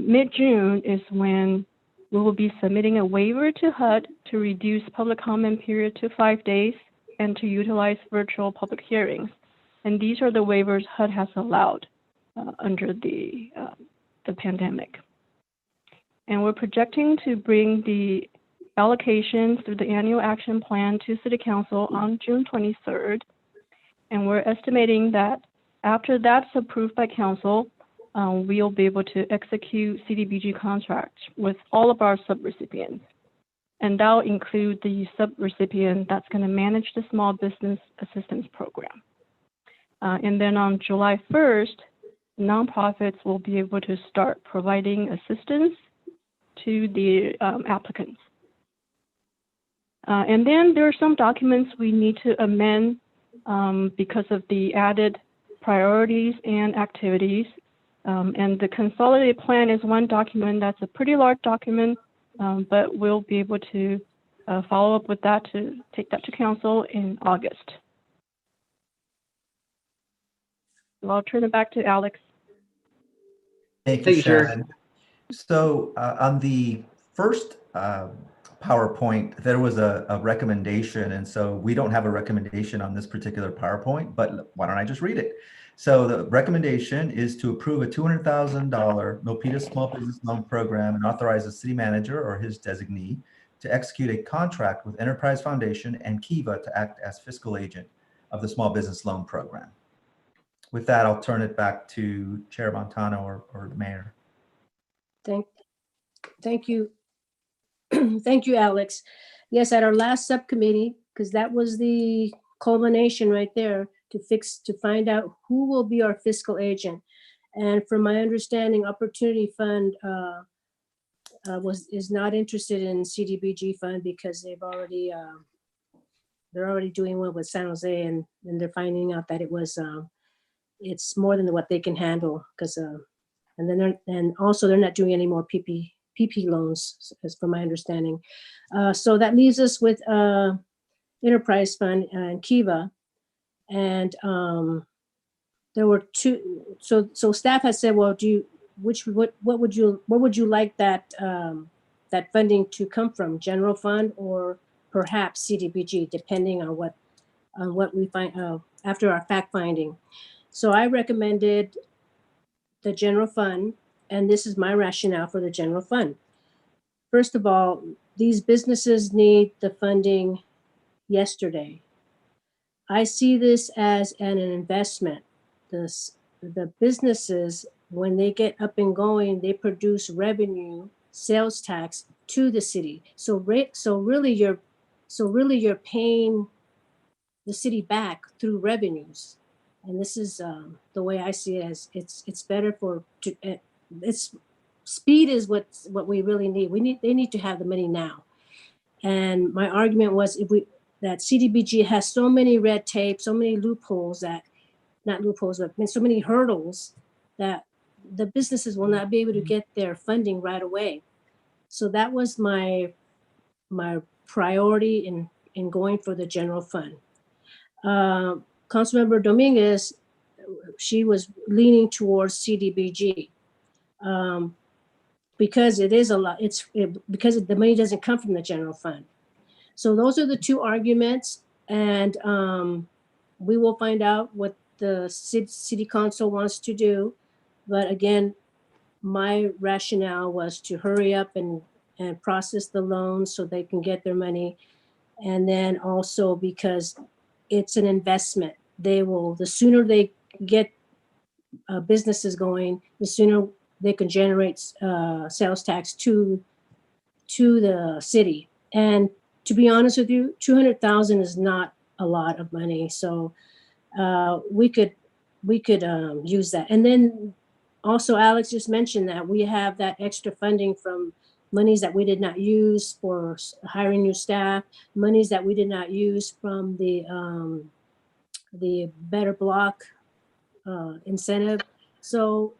mid-June is when we will be submitting a waiver to HUD to reduce public comment period to 5 days and to utilize virtual public hearings. And these are the waivers HUD has allowed under the pandemic. And we're projecting to bring the allocations through the annual action plan to City Council on June 23rd. And we're estimating that after that's approved by Council, we'll be able to execute CDBG contracts with all of our subrecipients. And that'll include the subrecipient that's going to manage the Small Business Assistance Program. And then on July 1st, nonprofits will be able to start providing assistance to the applicants. And then there are some documents we need to amend because of the added priorities and activities. And the consolidated plan is one document that's a pretty large document, but we'll be able to follow up with that to take that to council in August. So I'll turn it back to Alex. Thank you, Sharon. So on the first PowerPoint, there was a recommendation, and so we don't have a recommendation on this particular PowerPoint, but why don't I just read it? So the recommendation is to approve a $200,000 Milpitas Small Business Loan Program and authorize the city manager or his designee to execute a contract with Enterprise Foundation and Kiva to act as fiscal agent of the Small Business Loan Program. With that, I'll turn it back to Chair Montano or the mayor. Thank you. Thank you, Alex. Yes, at our last subcommittee, because that was the culmination right there to find out who will be our fiscal agent. And from my understanding, Opportunity Fund is not interested in CDBG Fund because they're already doing well with San Jose, and they're finding out that it's more than what they can handle because and also they're not doing any more PP loans, as from my understanding. So that leaves us with Enterprise Fund and Kiva. And there were two. So staff has said, well, what would you like that that funding to come from? General fund or perhaps CDBG, depending on what we find after our fact finding. So I recommended the general fund, and this is my rationale for the general fund. First of all, these businesses need the funding yesterday. I see this as an investment. The businesses, when they get up and going, they produce revenue, sales tax to the city. So really you're paying the city back through revenues. And this is the way I see it, as it's better speed is what we really need. They need to have the money now. And my argument was, that CDBG has so many red tape, so many loopholes that, not loopholes, but so many hurdles that the businesses will not be able to get their funding right away. So that was my priority in going for the general fund. Councilmember Dominguez, she was leaning towards CDBG because it is a lot. Because the money doesn't come from the general fund. So those are the two arguments, and we will find out what the city council wants to do. But again, my rationale was to hurry up and process the loans so they can get their money. And then also because it's an investment. The sooner they get businesses going, the sooner they can generate sales tax to the city. And to be honest with you, 200,000 is not a lot of money. So we could use that. And then also Alex just mentioned that we have that extra funding from monies that we did not use for hiring new staff, monies that we did not use from the Better Block incentive. So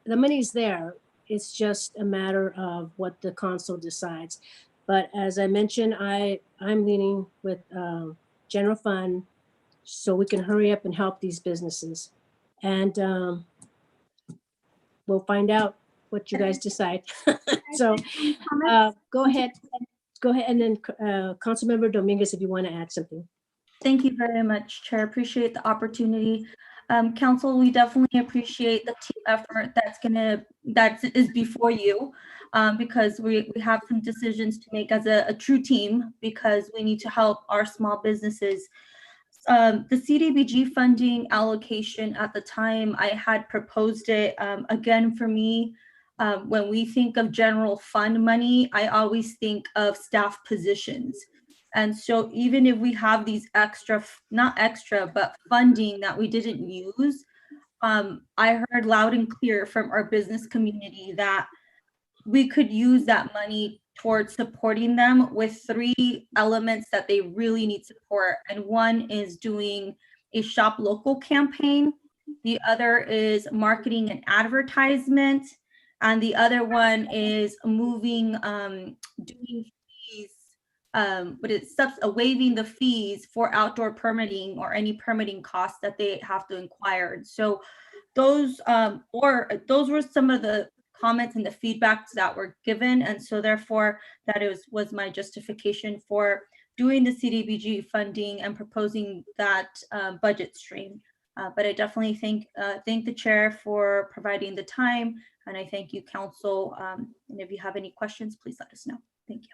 the money's there. It's just a matter of what the council decides. But as I mentioned, I'm leaning with general fund so we can hurry up and help these businesses. And we'll find out what you guys decide. So go ahead. And then Councilmember Dominguez, if you want to add something. Thank you very much, Chair. Appreciate the opportunity. Council, we definitely appreciate the team effort that is before you, because we have some decisions to make as a true team, because we need to help our small businesses. The CDBG funding allocation at the time, I had proposed it. Again, for me, when we think of general fund money, I always think of staff positions. And so even if we have these not extra, but funding that we didn't use, I heard loud and clear from our business community that we could use that money towards supporting them with 3 elements that they really need support. And one is doing a shop local campaign. The other is marketing and advertisement. And the other one is moving, doing fees, waiving the fees for outdoor permitting or any permitting costs that they have to inquire. And so those were some of the comments and the feedbacks that were given. And so therefore that was my justification for doing the CDBG funding and proposing that budget stream. But I definitely thank the chair for providing the time. And I thank you, council. And if you have any questions, please let us know. Thank you.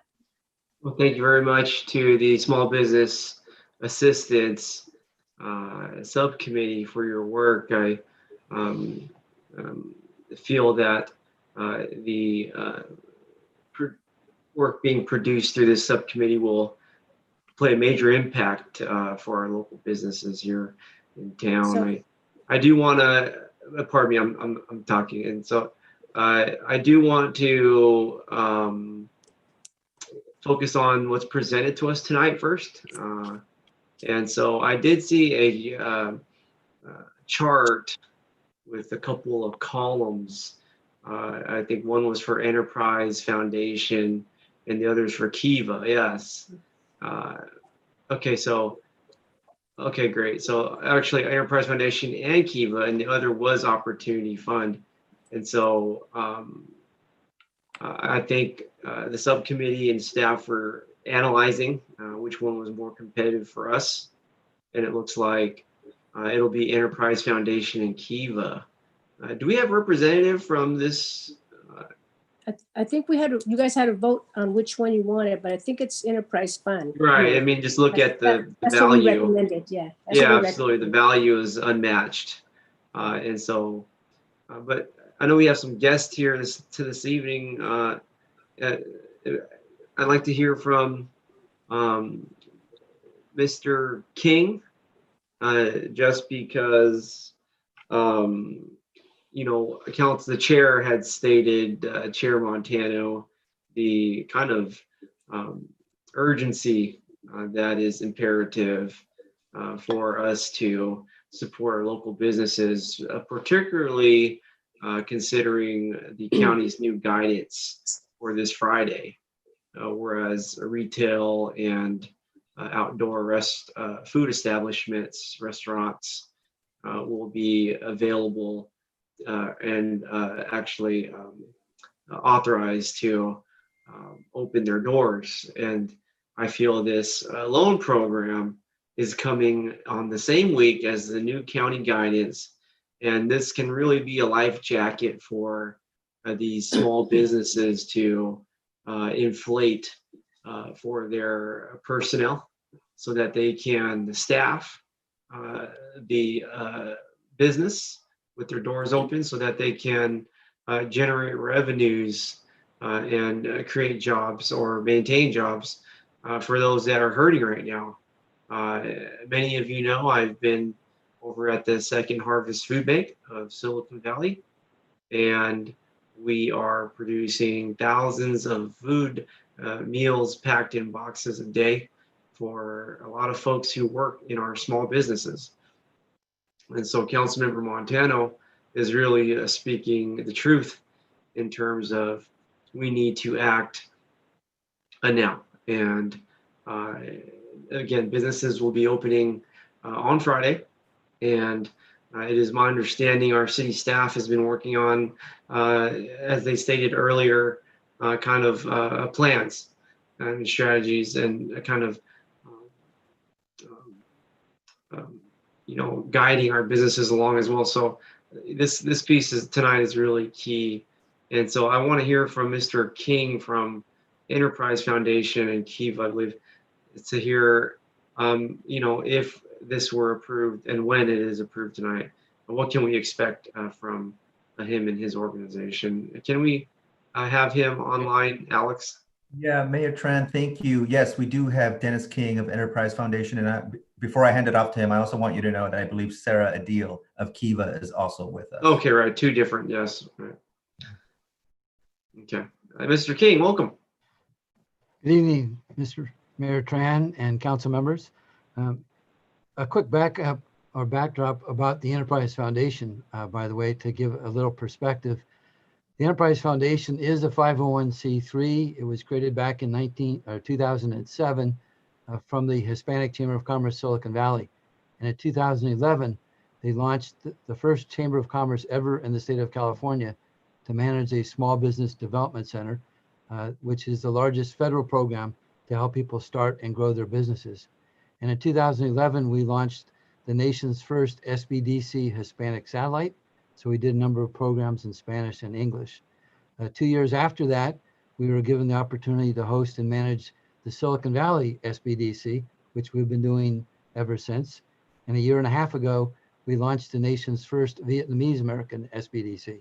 Well, thank you very much to the Small Business Assistance Subcommittee for your work. I feel that the work being produced through this subcommittee will play a major impact for our local businesses here in town. So, I do want to, pardon me, I'm talking, and so I do want to focus on what's presented to us tonight first. And so I did see a chart with a couple of columns. I think one was for Enterprise Foundation and the others for Kiva. Yes. Okay, great. So actually Enterprise Foundation and Kiva, and the other was Opportunity Fund. And so I think the subcommittee and staff were analyzing which one was more competitive for us. And it looks like it'll be Enterprise Foundation and Kiva. Do we have a representative from this? I think you guys had a vote on which one you wanted, but I think it's Enterprise Fund. Right. I mean, just look at the that's value. What we recommended. Yeah. Yeah, absolutely. The value is unmatched. And so, but I know we have some guests here this evening. I'd like to hear from Mr. King, just because, the chair had stated, Chair Montano, the kind of urgency that is imperative for us to support our local businesses, particularly considering the county's new guidance for this Friday, whereas retail and outdoor food establishments, restaurants will be available and actually authorized to open their doors. And I feel this loan program is coming on the same week as the new county guidance. And this can really be a life jacket for these small businesses to inflate for their personnel so that they can staff the business with their doors open so that they can generate revenues and create jobs or maintain jobs for those that are hurting right now. Many of you know I've been over at the Second Harvest Food Bank of Silicon Valley, and we are producing thousands of food meals packed in boxes a day for a lot of folks who work in our small businesses. And so Councilmember Montano is really speaking the truth in terms of we need to act now. And again, businesses will be opening on Friday. And it is my understanding our city staff has been working on, as they stated earlier, kind of plans and strategies and kind of, guiding our businesses along as well. So this piece tonight is really key. And so I want to hear from Mr. King from Enterprise Foundation and Kiva, I believe, to hear, if this were approved and when it is approved tonight, what can we expect from him and his organization? Can we have him online, Alex? Yeah, Mayor Tran, thank you. Yes, we do have Dennis King of Enterprise Foundation. And before I hand it off to him, I also want you to know that I believe Sarah Adil of Kiva is also with us. Okay, right. Two different, yes. Right. Okay. Mr. King, welcome. Good evening, Mr. Mayor Tran and council members. A quick backup or backdrop about the Enterprise Foundation, by the way, to give a little perspective. The Enterprise Foundation is a 501c3. It was created back in 2007 from the Hispanic Chamber of Commerce, Silicon Valley. And in 2011, they launched the first Chamber of Commerce ever in the state of California to manage a small business development center, which is the largest federal program to help people start and grow their businesses. And in 2011, we launched the nation's first SBDC Hispanic satellite. So we did a number of programs in Spanish and English. 2 years after that, we were given the opportunity to host and manage the Silicon Valley SBDC, which we've been doing ever since. And a year and a half ago, we launched the nation's first Vietnamese American SBDC.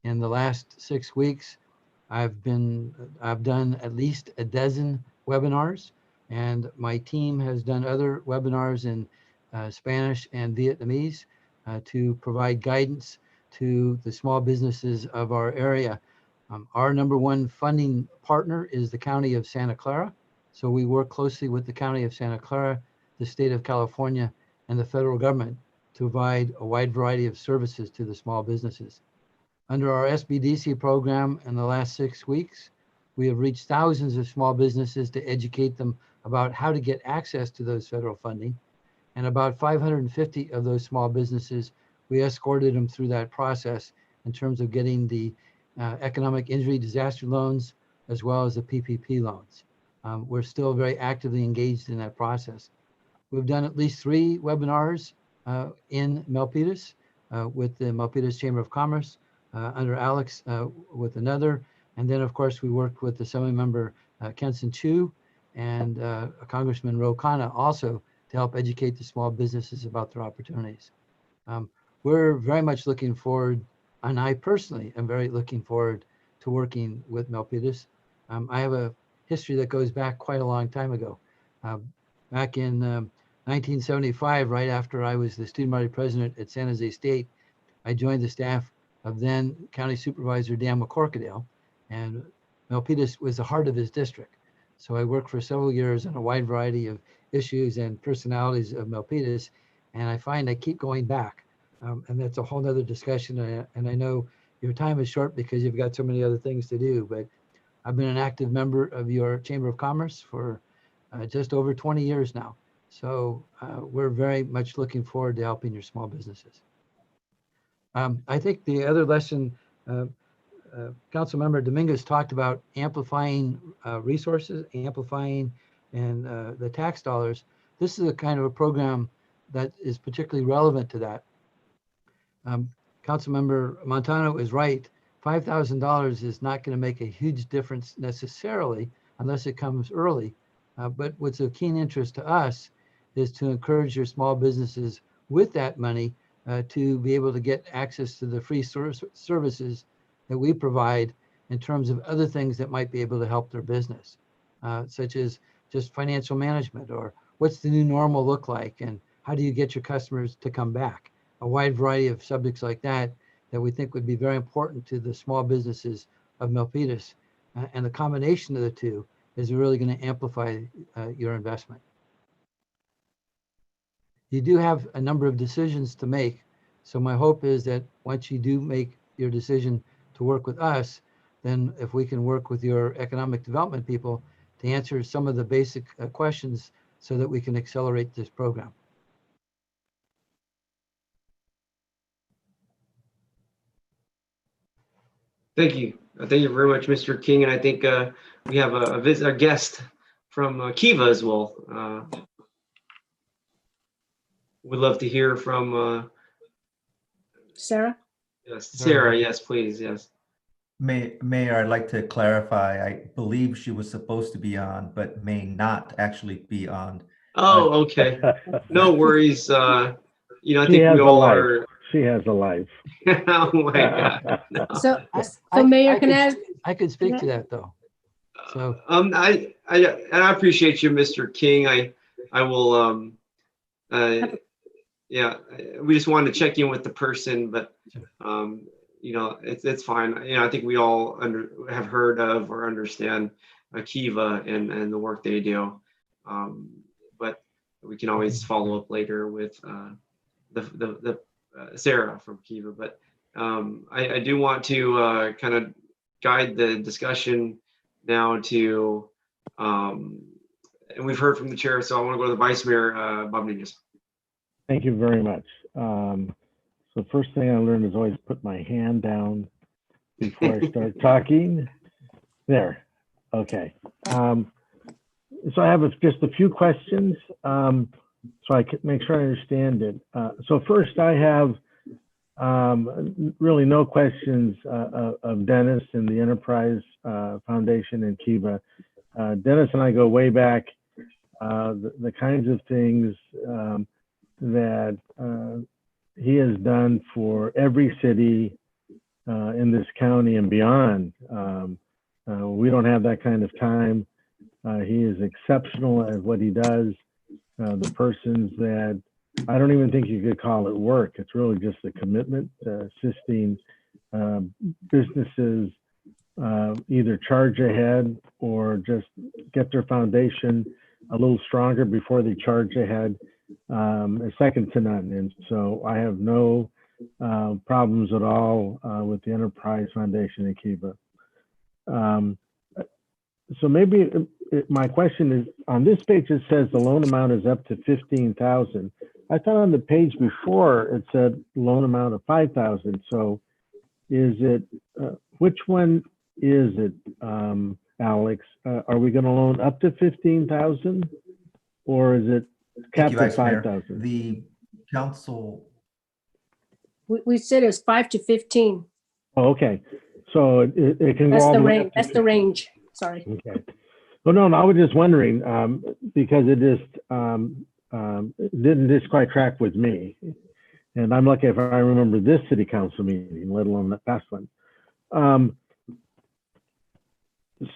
In the last 6 weeks, I've done at least a dozen webinars, and my team has done other webinars in Spanish and Vietnamese to provide guidance to the small businesses of our area. Our number one funding partner is the County of Santa Clara. So we work closely with the County of Santa Clara, the state of California, and the federal government to provide a wide variety of services to the small businesses. Under our SBDC program in the last 6 weeks, we have reached thousands of small businesses to educate them about how to get access to those federal funding. And about 550 of those small businesses, we escorted them through that process in terms of getting the economic injury disaster loans as well as the PPP loans. We're still very actively engaged in that process. We've done at least 3 webinars in Milpitas with the Milpitas Chamber of Commerce, under Alex with another. And then of course we worked with the Assembly member Kenson Chu and Congressman Ro Khanna also to help educate the small businesses about their opportunities. We're very much looking forward, and I personally am very looking forward to working with Milpitas. I have a history that goes back quite a long time ago. Back in 1975, right after I was the student body president at San Jose State, I joined the staff of then County Supervisor Dan McCorkadale, and Milpitas was the heart of his district. So I worked for several years on a wide variety of issues and personalities of Milpitas, and I find I keep going back. And that's a whole nother discussion. And I know your time is short because you've got so many other things to do, but I've been an active member of your Chamber of Commerce for just over 20 years now. So we're very much looking forward to helping your small businesses. I think the other lesson, Councilmember Dominguez talked about amplifying resources, amplifying and the tax dollars. This is a kind of a program that is particularly relevant to that. Councilmember Montano is right. $5,000 is not going to make a huge difference necessarily unless it comes early. But what's of keen interest to us is to encourage your small businesses with that money to be able to get access to the free services that we provide in terms of other things that might be able to help their business, such as just financial management, or what's the new normal look like, and how do you get your customers to come back? A wide variety of subjects like that that we think would be very important to the small businesses of Milpitas. And the combination of the two is really going to amplify your investment. You do have a number of decisions to make. So my hope is that once you do make your decision to work with us, then if we can work with your economic development people to answer some of the basic questions so that we can accelerate this program. Thank you. Thank you very much, Mr. King. And I think we have a guest from Kiva as well. We'd love to hear from Sarah? Yes, Sarah. Yes, please. Yes. Mayor, I'd like to clarify. I believe she was supposed to be on, but may not actually be on. Oh, okay. No worries. I She think has we a all life. are. She has a life. Oh my God. No. So Mayor, can I could speak to that though. So I appreciate you, Mr. King. I will yeah, we just wanted to check in with the person, but it's fine. I think we all have heard of or understand Kiva and the work they do. But we can always follow up later with the Sarah from Kiva. But I do want to kind of guide the discussion now to, and we've heard from the chair, so I want to go to the Vice Mayor, Bob Nunez. Thank you very much. So first thing I learned is always put my hand down before I start talking. There. Okay. So I have just a few questions so I can make sure I understand it. So first I have really no questions of Dennis and the Enterprise Foundation and Kiva. Dennis and I go way back. The kinds of things that he has done for every city in this county and beyond. We don't have that kind of time. He is exceptional at what he does. The persons that I don't even think you could call it work. It's really just a commitment to assisting businesses either charge ahead or just get their foundation a little stronger before they charge ahead. Is second to none. And so I have no problems at all with the Enterprise Foundation and Kiva. So maybe my question is, on this page it says the loan amount is up to $15,000. I thought on the page before it said loan amount of $5,000. So is it, which one is it, Alex? Are we going to loan up to $15,000 or is it capped at 5,000? The council. We said it was 5 to 15. Oh, okay. So it can go That's all the way range. up to That's the range. Sorry. Okay. Well, no, I was just wondering because it just didn't just quite track with me. And I'm lucky if I remember this city council meeting, let alone the past one.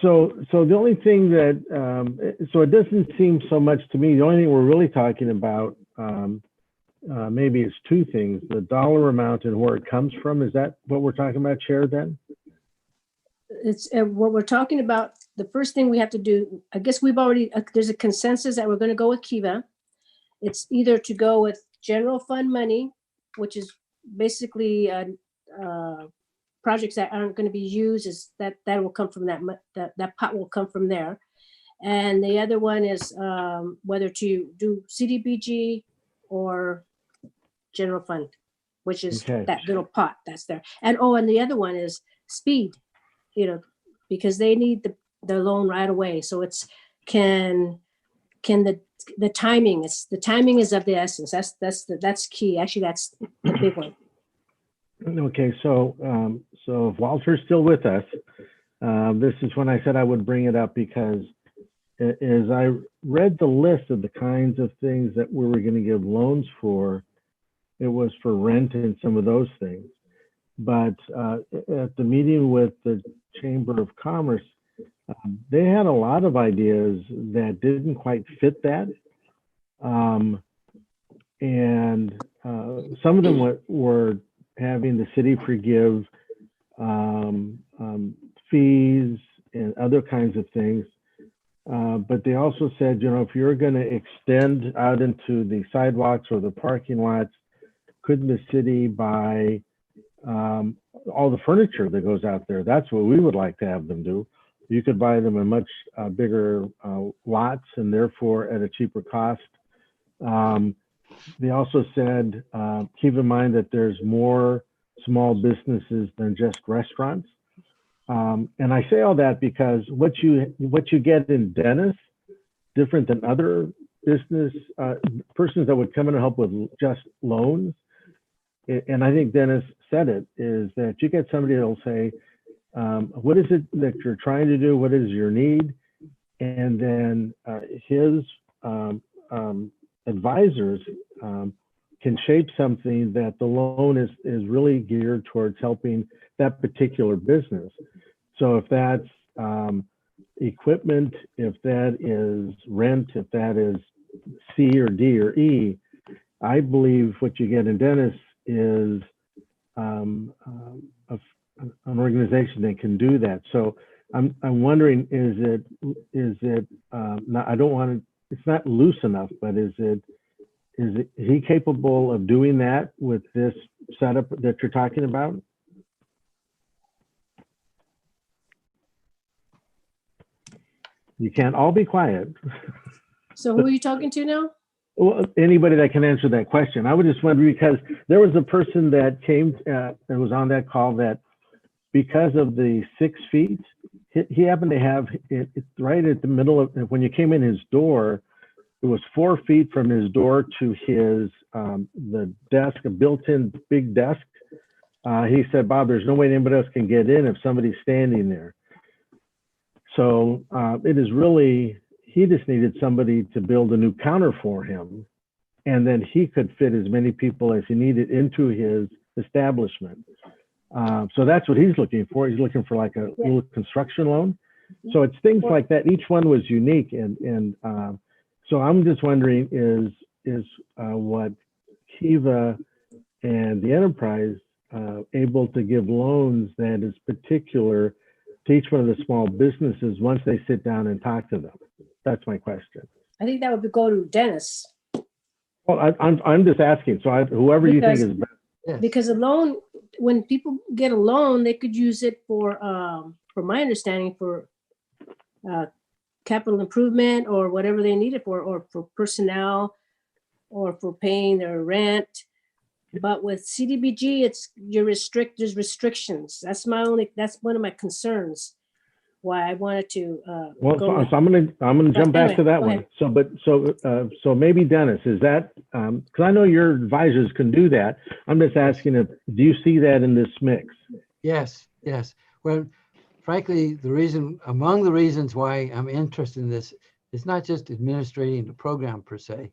So the only thing that, so it doesn't seem so much to me, the only thing we're really talking about maybe it's two things, the dollar amount and where it comes from. Is that what we're talking about, Chair, then? It's what we're talking about. the first thing we have to do, I guess we've already, there's a consensus that we're going to go with Kiva. It's either to go with general fund money, which is basically projects that aren't going to be used, is that will come from that pot will come from there. And the other one is whether to do CDBG or general fund, which is that little pot that's there. And and the other one is speed, because they need the loan right away. So it's the timing. The timing is of the essence. That's key. Actually, that's the big one. Okay, so if Walter's still with us, this is when I said I would bring it up, because as I read the list of the kinds of things that we were going to give loans for, it was for rent and some of those things. But at the meeting with the Chamber of Commerce, they had a lot of ideas that didn't quite fit that. And some of them were having the city forgive fees and other kinds of things. But they also said, if you're going to extend out into the sidewalks or the parking lots, couldn't the city buy all the furniture that goes out there? That's what we would like to have them do. You could buy them in much bigger lots and therefore at a cheaper cost. They also said, keep in mind that there's more small businesses than just restaurants. And I say all that because what you get in Dennis, different than other business persons that would come in and help with just loans. And I think Dennis said it, is that you get somebody that'll say, what is it that you're trying to do? What is your need? And then his advisors can shape something that the loan is really geared towards helping that particular business. So if that's equipment, if that is rent, if that is C or D or E, I believe what you get in Dennis is an organization that can do that. So I'm wondering, is it not, I don't want to, it's not loose enough, but is he capable of doing that with this setup that you're talking about? You can't all be quiet. So who are you talking to now? Well, anybody that can answer that question. I would just wonder, because there was a person that came that was on that call that, because of the 6 feet, he happened to have it right at the middle of, when you came in his door, it was 4 feet from his door to his the desk, a built-in big desk. He said, Bob, there's no way anybody else can get in if somebody's standing there. So it is really, he just needed somebody to build a new counter for him, and then he could fit as many people as he needed into his establishment. So that's what he's looking for. He's looking for like a little construction loan. So it's things like that. Each one was unique, and so I'm just wondering, is what Kiva and the enterprise able to give loans that is particular to each one of the small businesses once they sit down and talk to them? That's my question. I think that would go to Dennis. Well, I'm just asking. So whoever you think is best. Because a loan, when people get a loan, they could use it for my understanding, for capital improvement or whatever they need it for, or for personnel, or for paying their rent. But with CDBG, there's restrictions. That's one of my concerns. Why I wanted to. So I'm gonna jump back to that one. So maybe Dennis, is that because I know your advisors can do that. I'm just asking, do you see that in this mix? Yes. Well, frankly, among the reasons why I'm interested in this is not just administrating the program per se.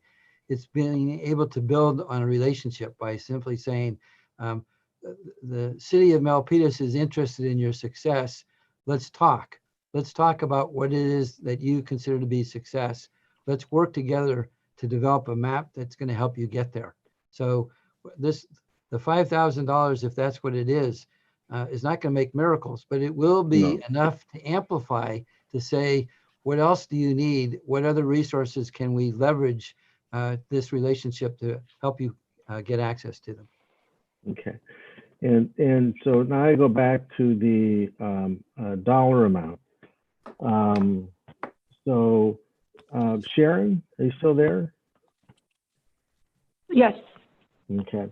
It's being able to build on a relationship by simply saying, the city of Milpitas is interested in your success. Let's talk. Let's talk about what it is that you consider to be success. Let's work together to develop a map that's going to help you get there. So the $5,000, if that's what it is not going to make miracles, but it will be enough to amplify to say, what else do you need? What other resources can we leverage this relationship to help you get access to them? Okay. And so now I go back to the dollar amount. Sharon, are you still there? Yes. Okay.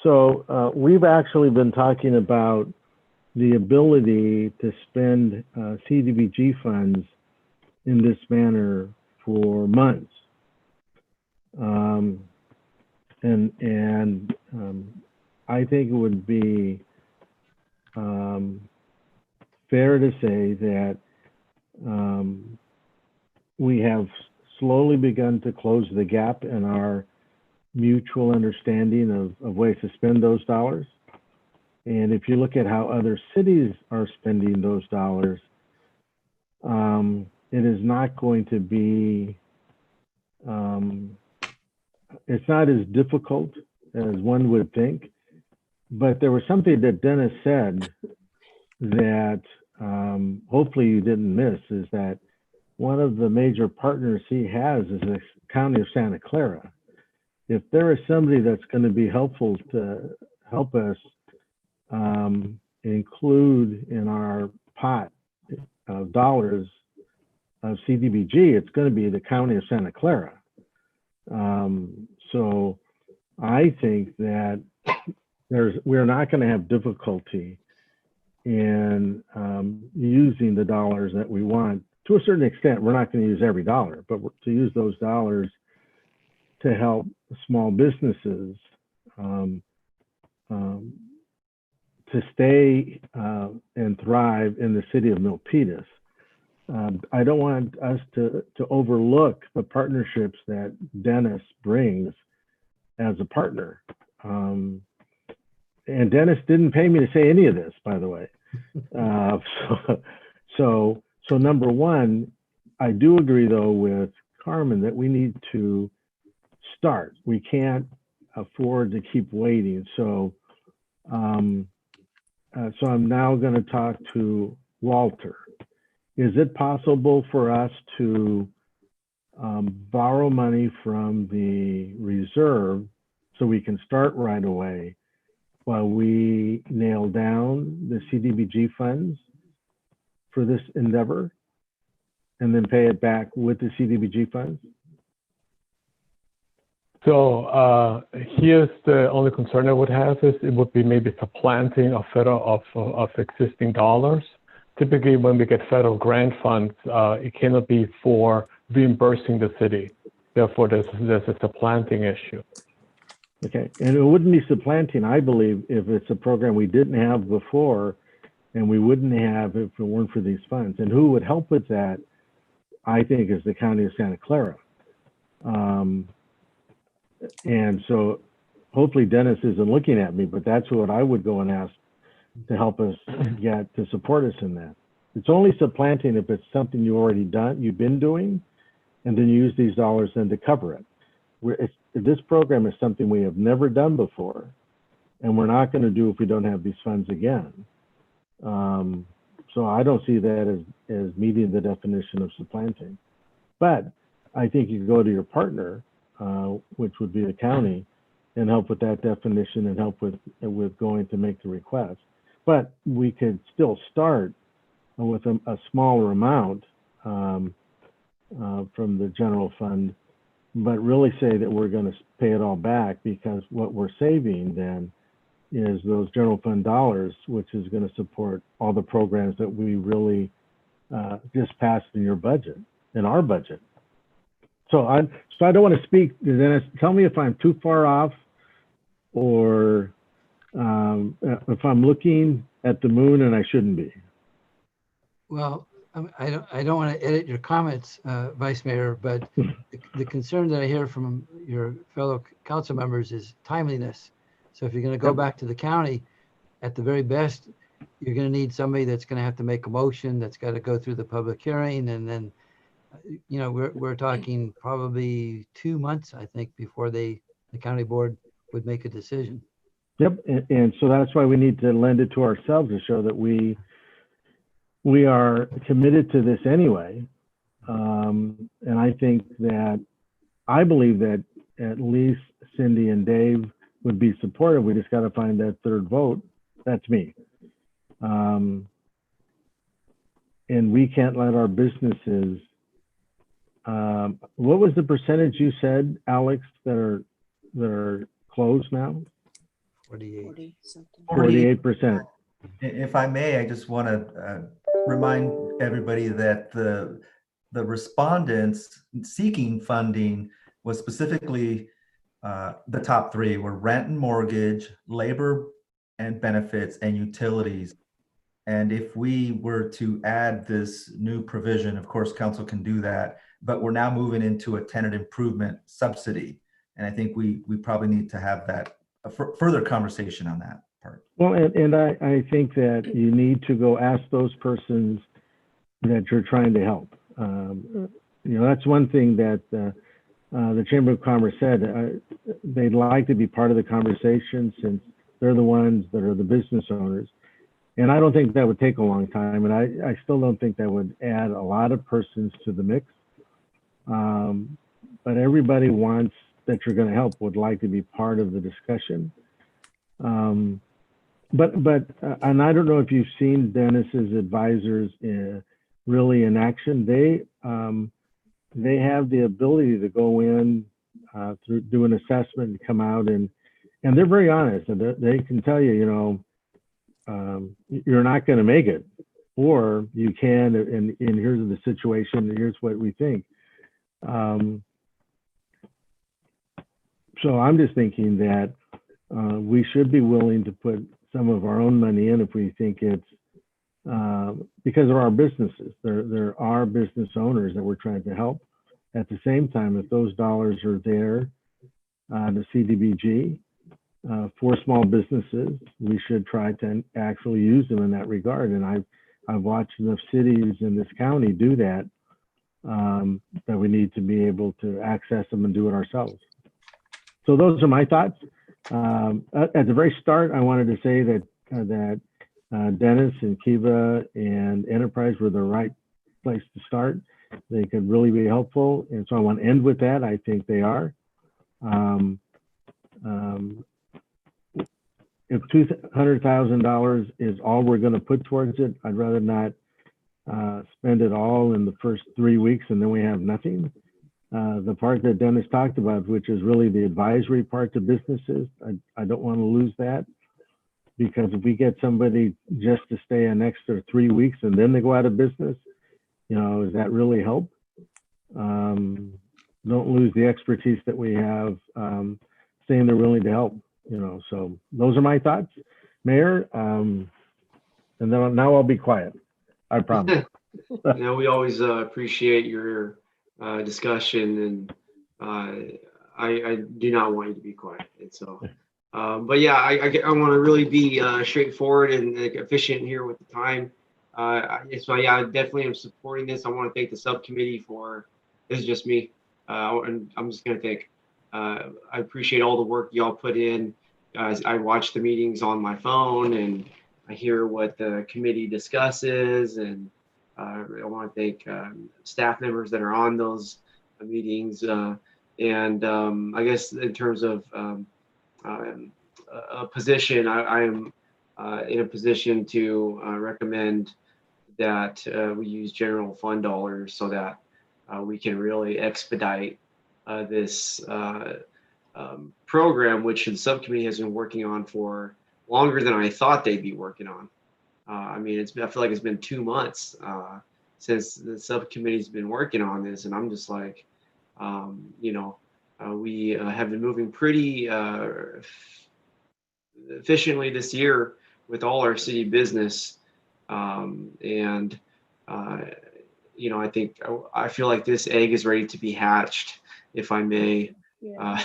So we've actually been talking about the ability to spend CDBG funds in this manner for months. I think it would be fair to say that we have slowly begun to close the gap in our mutual understanding of ways to spend those dollars. And if you look at how other cities are spending those dollars, it is not going to be, it's not as difficult as one would think. But there was something that Dennis said that hopefully you didn't miss, is that one of the major partners he has is the County of Santa Clara. If there is somebody that's going to be helpful to help us include in our pot of dollars of CDBG, it's going to be the County of Santa Clara. So I think that we're not going to have difficulty in using the dollars that we want. To a certain extent, we're not going to use every dollar, but to use those dollars to help small businesses to stay and thrive in the city of Milpitas. I don't want us to overlook the partnerships that Dennis brings as a partner. And Dennis didn't pay me to say any of this, by the way. So number one, I do agree though with Carmen that we need to start. We can't afford to keep waiting. So I'm now going to talk to Walter. Is it possible for us to borrow money from the reserve so we can start right away while we nail down the CDBG funds for this endeavor and then pay it back with the CDBG funds? So here's the only concern I would have is it would be maybe supplanting of existing dollars. Typically, when we get federal grant funds, it cannot be for reimbursing the city. Therefore, there's a supplanting issue. Okay, and it wouldn't be supplanting, I believe, if it's a program we didn't have before and we wouldn't have if it weren't for these funds. And who would help with that, I think, is the County of Santa Clara. And so hopefully Dennis isn't looking at me, but that's what I would go and ask to help us get to support us in that. It's only supplanting if it's something you already done, you've been doing, and then you use these dollars then to cover it. This program is something we have never done before, and we're not going to do if we don't have these funds again. So I don't see that as meeting the definition of supplanting. But I think you can go to your partner, which would be the county, and help with that definition and help with going to make the request. But we could still start with a smaller amount from the general fund, but really say that we're going to pay it all back, because what we're saving then is those general fund dollars, which is going to support all the programs that we really just passed in your budget, in our budget. So I don't want to speak, Dennis, tell me if I'm too far off or if I'm looking at the moon and I shouldn't be. Well, I don't want to edit your comments, Vice Mayor, but the concern that I hear from your fellow council members is timeliness. So if you're going to go back to the county, at the very best, you're going to need somebody that's going to have to make a motion, that's got to go through the public hearing, and then, you know, we're talking probably 2 months, I think, before the county board would make a decision. Yep, and so that's why we need to lend it to ourselves to show that we we are committed to this anyway. And I believe that at least Cindy and Dave would be supportive. We just got to find that third vote. That's me. And we can't let our businesses, what was the percentage you said, Alex, that are closed now? 48. 48%. If I may, I just want to remind everybody that the respondents seeking funding was specifically the top three were rent and mortgage, labor and benefits, and utilities. And if we were to add this new provision, of course, council can do that, but we're now moving into a tenant improvement subsidy. And I think we probably need to have that a further conversation on that part. Well, and I think that you need to go ask those persons that you're trying to help. That's one thing that the Chamber of Commerce said. They'd like to be part of the conversation since they're the ones that are the business owners. And I don't think that would take a long time. And I still don't think that would add a lot of persons to the mix. But everybody wants that you're going to help would like to be part of the discussion. And I don't know if you've seen Dennis's advisors really in action. They have the ability to go in through do an assessment and come out and they're very honest, and they can tell you, you're not going to make it, or you can, and here's the situation, and here's what we think. So I'm just thinking that we should be willing to put some of our own money in if we think it's because of our businesses. There are business owners that we're trying to help. At the same time, if those dollars are there, the CDBG, for small businesses, we should try to actually use them in that regard. And I've watched enough cities in this county do that, that we need to be able to access them and do it ourselves. So those are my thoughts. At the very start, I wanted to say that Dennis and Kiva and Enterprise were the right place to start. They could really be helpful. And so I want to end with that. I think they are. If $200,000 is all we're going to put towards it, I'd rather not spend it all in the first 3 weeks and then we have nothing. The part that Dennis talked about, which is really the advisory part to businesses, I don't want to lose that, because if we get somebody just to stay an extra 3 weeks and then they go out of business, does that really help? Don't lose the expertise that we have, saying they're willing to help. So those are my thoughts, Mayor. And then now I'll be quiet. I promise. We always appreciate your discussion, and I do not want you to be quiet. And so, but yeah, I want to really be straightforward and efficient here with the time. So yeah, I definitely am supporting this. I want to thank the subcommittee for, this is just me, and I'm just going to thank. I appreciate all the work y'all put in. I watch the meetings on my phone and I hear what the committee discusses, and I want to thank staff members that are on those meetings. And I guess in terms of a position, I am in a position to recommend that we use general fund dollars so that we can really expedite this program, which the subcommittee has been working on for longer than I thought they'd be working on. I mean, I feel like it's been 2 months since the subcommittee's been working on this, and I'm just like, we have been moving pretty efficiently this year with all our city business, and I feel like this egg is ready to be hatched, if I may. I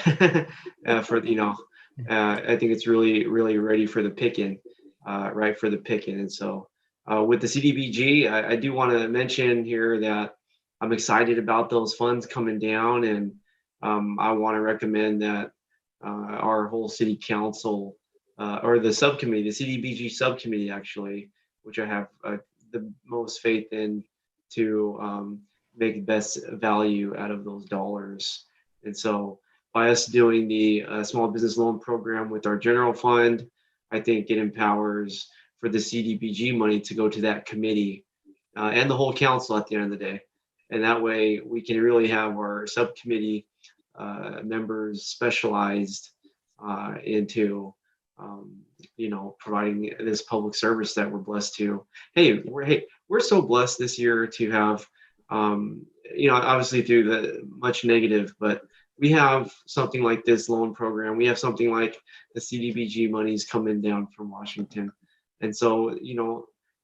think it's really ready for the picking, right for the picking. And so with the CDBG, I do want to mention here that I'm excited about those funds coming down, and I want to recommend that our whole city council or the subcommittee, the CDBG subcommittee actually, which I have the most faith in to make the best value out of those dollars. And so by us doing the small business loan program with our general fund, I think it empowers for the CDBG money to go to that committee and the whole council at the end of the day. And that way we can really have our subcommittee members specialized into providing this public service that we're blessed to. We're so blessed this year to have obviously through the much negative, but we have something like this loan program. We have something like the CDBG monies coming down from Washington. And so,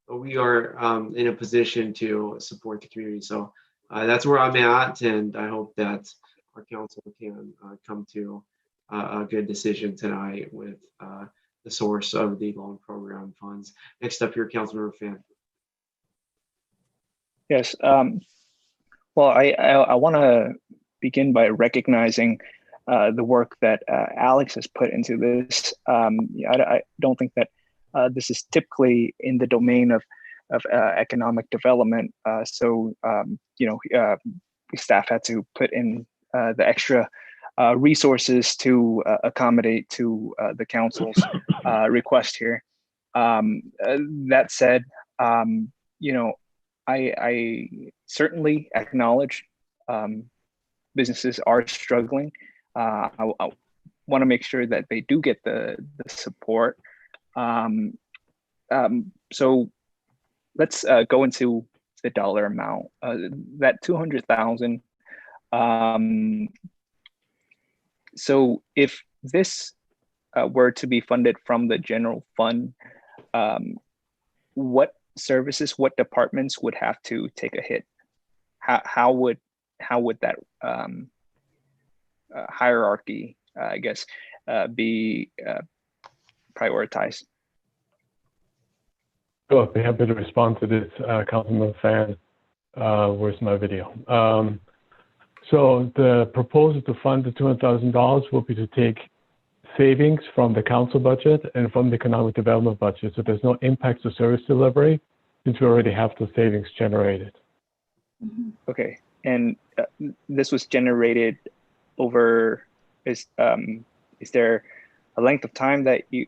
we are in a position to support the community. So that's where I'm at. And I hope that our council can come to a good decision tonight with the source of the loan program funds. Next up here, Councilmember Fan. Yes. Well, I want to begin by recognizing the work that Alex has put into this. I don't think that this is typically in the domain of economic development. So staff had to put in the extra resources to accommodate to the council's request here. That said, I certainly acknowledge businesses are struggling. I want to make sure that they do get the support. So let's go into the dollar amount. That $200,000. So if this were to be funded from the general fund, what services, what departments would have to take a hit? How would that hierarchy, I guess, be prioritized? Sure, I'd be happy to respond to this, Councilman Fan. Where's my video? So the proposal to fund the $200,000 will be to take savings from the council budget and from the economic development budget. So there's no impact to service delivery since we already have the savings generated. Okay, and this was generated over, is there a length of time that you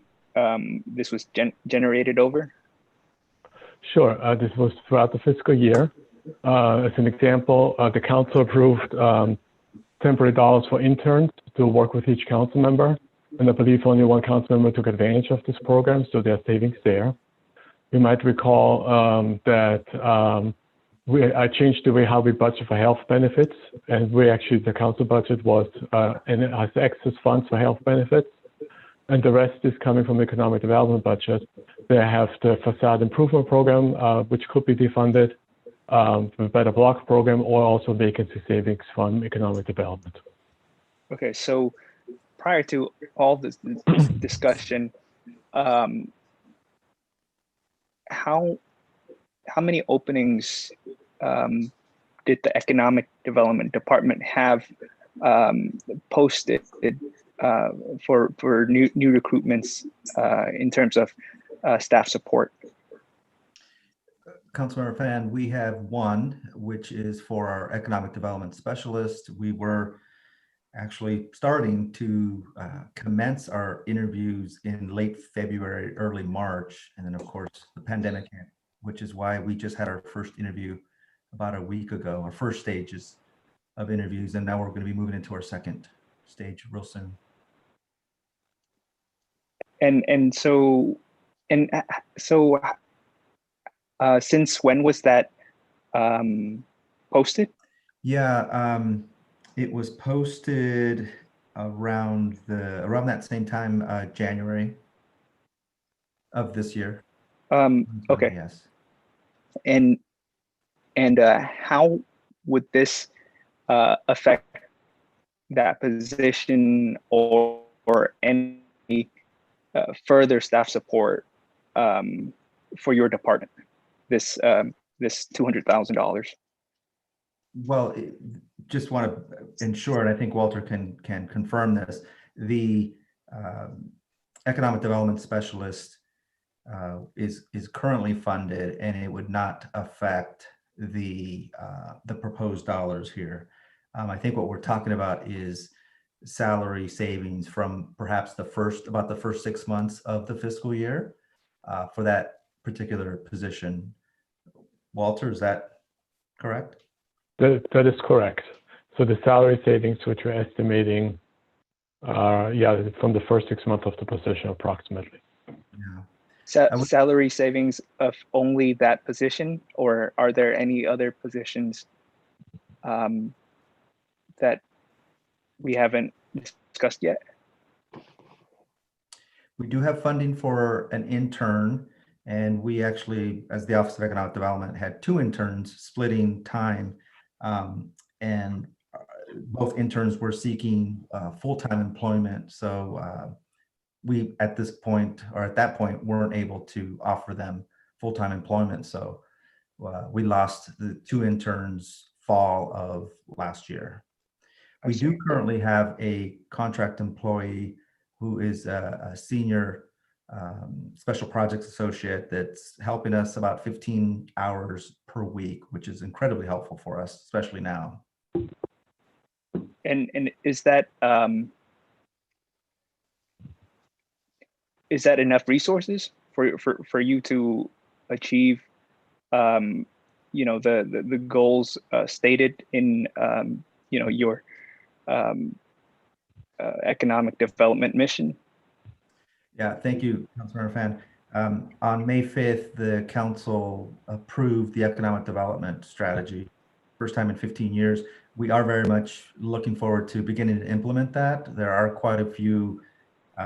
this was generated over? Sure, this was throughout the fiscal year. As an example, the council approved temporary dollars for interns to work with each council member. And I believe only one council member took advantage of this program, so there are savings there. You might recall that I changed the way how we budget for health benefits, and the council budget was and it has excess funds for health benefits, and the rest is coming from the economic development budget. They have the facade improvement program, which could be defunded, the Better Block program, or also vacancy savings from economic development. Okay, so prior to all this discussion, how many openings did the Economic Development Department have posted for new recruitments in terms of staff support? Councilmember Fan, we have one, which is for our economic development specialist. We were actually starting to commence our interviews in late February, early March. And then of course the pandemic hit, which is why we just had our first interview about a week ago, our first stages of interviews. And now we're going to be moving into our second stage real soon. So since when was that posted? Yeah, it was posted around that same time, January of this year. Okay. Yes. And how would this affect that position or any further staff support for your department? This $200,000. Well, just want to ensure, and I think Walter can confirm this, the economic development specialist is currently funded, and it would not affect the proposed dollars here. I think what we're talking about is salary savings from perhaps about the first 6 months of the fiscal year for that particular position. Walter, is that correct? That is correct. So the salary savings, which we're estimating, are from the first 6 months of the position approximately. Yeah. Salary savings of only that position, or are there any other positions that we haven't discussed yet? We do have funding for an intern, and we actually, as the Office of Economic Development, had 2 interns splitting time, and both interns were seeking full-time employment. So we, at that point, weren't able to offer them full-time employment. So we lost the 2 interns fall of last year. We do currently have a contract employee who is a senior special projects associate that's helping us about 15 hours per week, which is incredibly helpful for us, especially now. And is that enough resources for you to achieve the goals stated in your economic development mission? Yeah, thank you, Councilmember Fan. On May 5th, the council approved the economic development strategy, first time in 15 years. We are very much looking forward to beginning to implement that. There are quite a few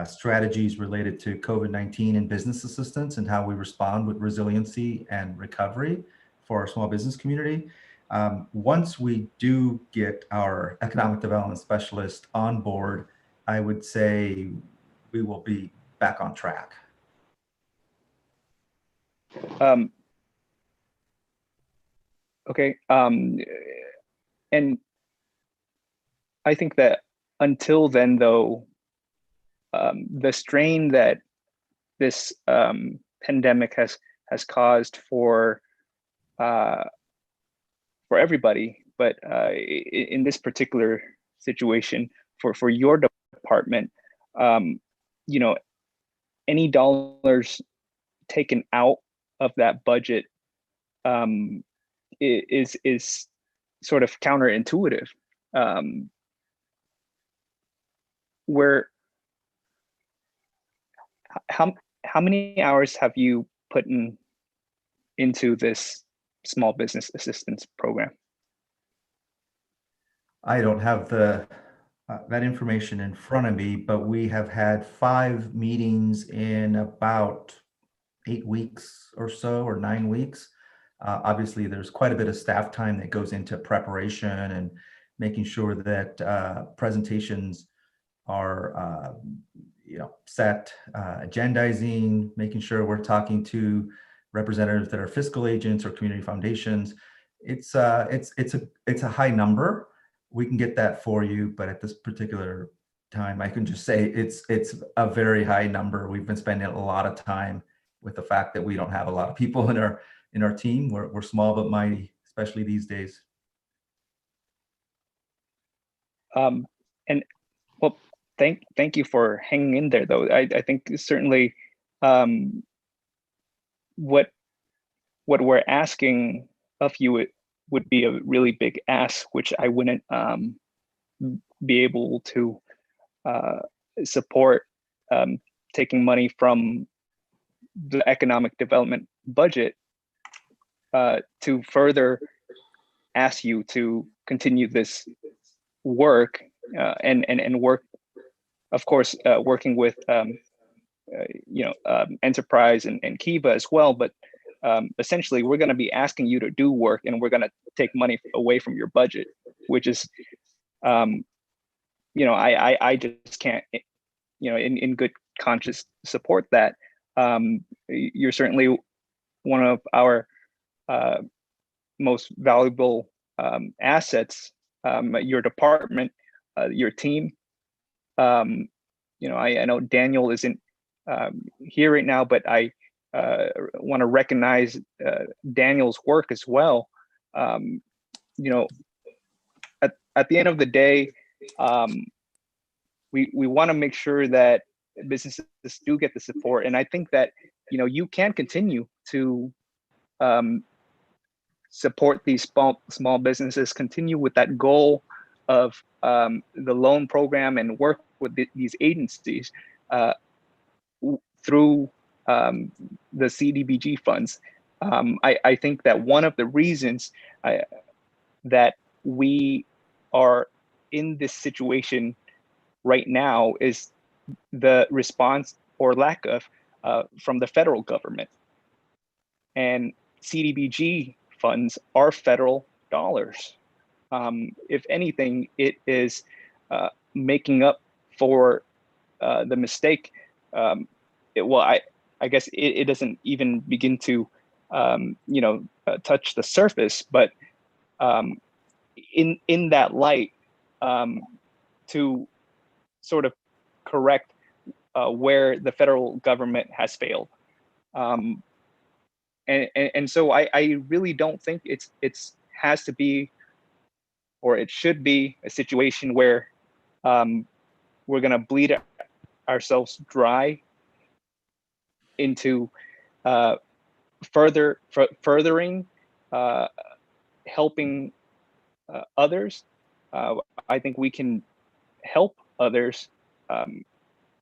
strategies related to COVID-19 and business assistance and how we respond with resiliency and recovery for our small business community. Once we do get our economic development specialist on board, I would say we will be back on track. Okay. And I think that until then, though, the strain that this pandemic has caused for everybody, but in this particular situation, for your department, any dollars taken out of that budget is sort of counterintuitive. How many hours have you put into this small business assistance program? I don't have that information in front of me, but we have had 5 meetings in about 8 weeks or so, or 9 weeks. Obviously, there's quite a bit of staff time that goes into preparation and making sure that presentations are set, agendizing, making sure we're talking to representatives that are fiscal agents or community foundations. It's a high number. We can get that for you, but at this particular time, I can just say it's a very high number. We've been spending a lot of time with the fact that we don't have a lot of people in our team. We're small but mighty, especially these days. And well, thank you for hanging in there, though. I think certainly what we're asking of you would be a really big ask, which I wouldn't be able to support taking money from the economic development budget to further ask you to continue this work and work, of course, working with Enterprise and Kiva as well. But essentially, we're going to be asking you to do work, and we're going to take money away from your budget, which is, I just can't, in good conscience support that. You're certainly one of our most valuable assets, your department, your team. I know Daniel isn't here right now, but I want to recognize Daniel's work as well. You know, at the end of the day, we want to make sure that businesses do get the support. And I think that, you know, you can continue to support these small businesses, continue with that goal of the loan program and work with these agencies through the CDBG funds. I think that one of the reasons that we are in this situation right now is the response or lack of from the federal government. And CDBG funds are federal dollars. If anything, it is making up for the mistake. I guess it doesn't even begin to, you know, touch the surface. But in that light, to sort of correct where the federal government has failed. And so I really don't think it's has to be, or it should be, a situation where we're gonna bleed ourselves dry into furthering helping others. I think we can help others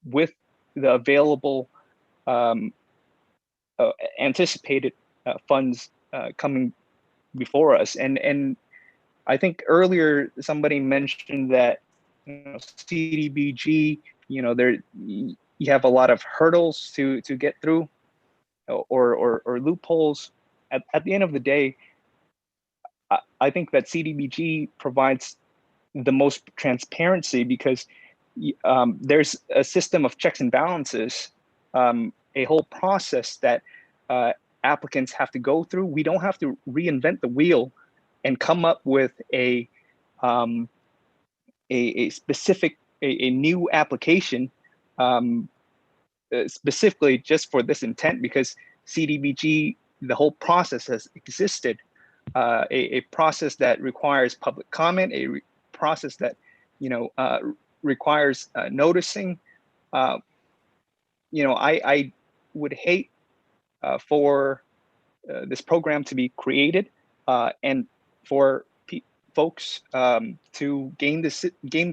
with the available anticipated funds coming before us. And I think earlier somebody mentioned that, you know, CDBG, you know, you have a lot of hurdles to get through, or loopholes. At the end of the day, I think that CDBG provides the most transparency because there's a system of checks and balances, a whole process that applicants have to go through. We don't have to reinvent the wheel and come up with a specific, a new application specifically just for this intent, because CDBG, the whole process has existed, a process that requires public comment, process that, you know, requires noticing. You know, I would hate for this program to be created and for folks to game the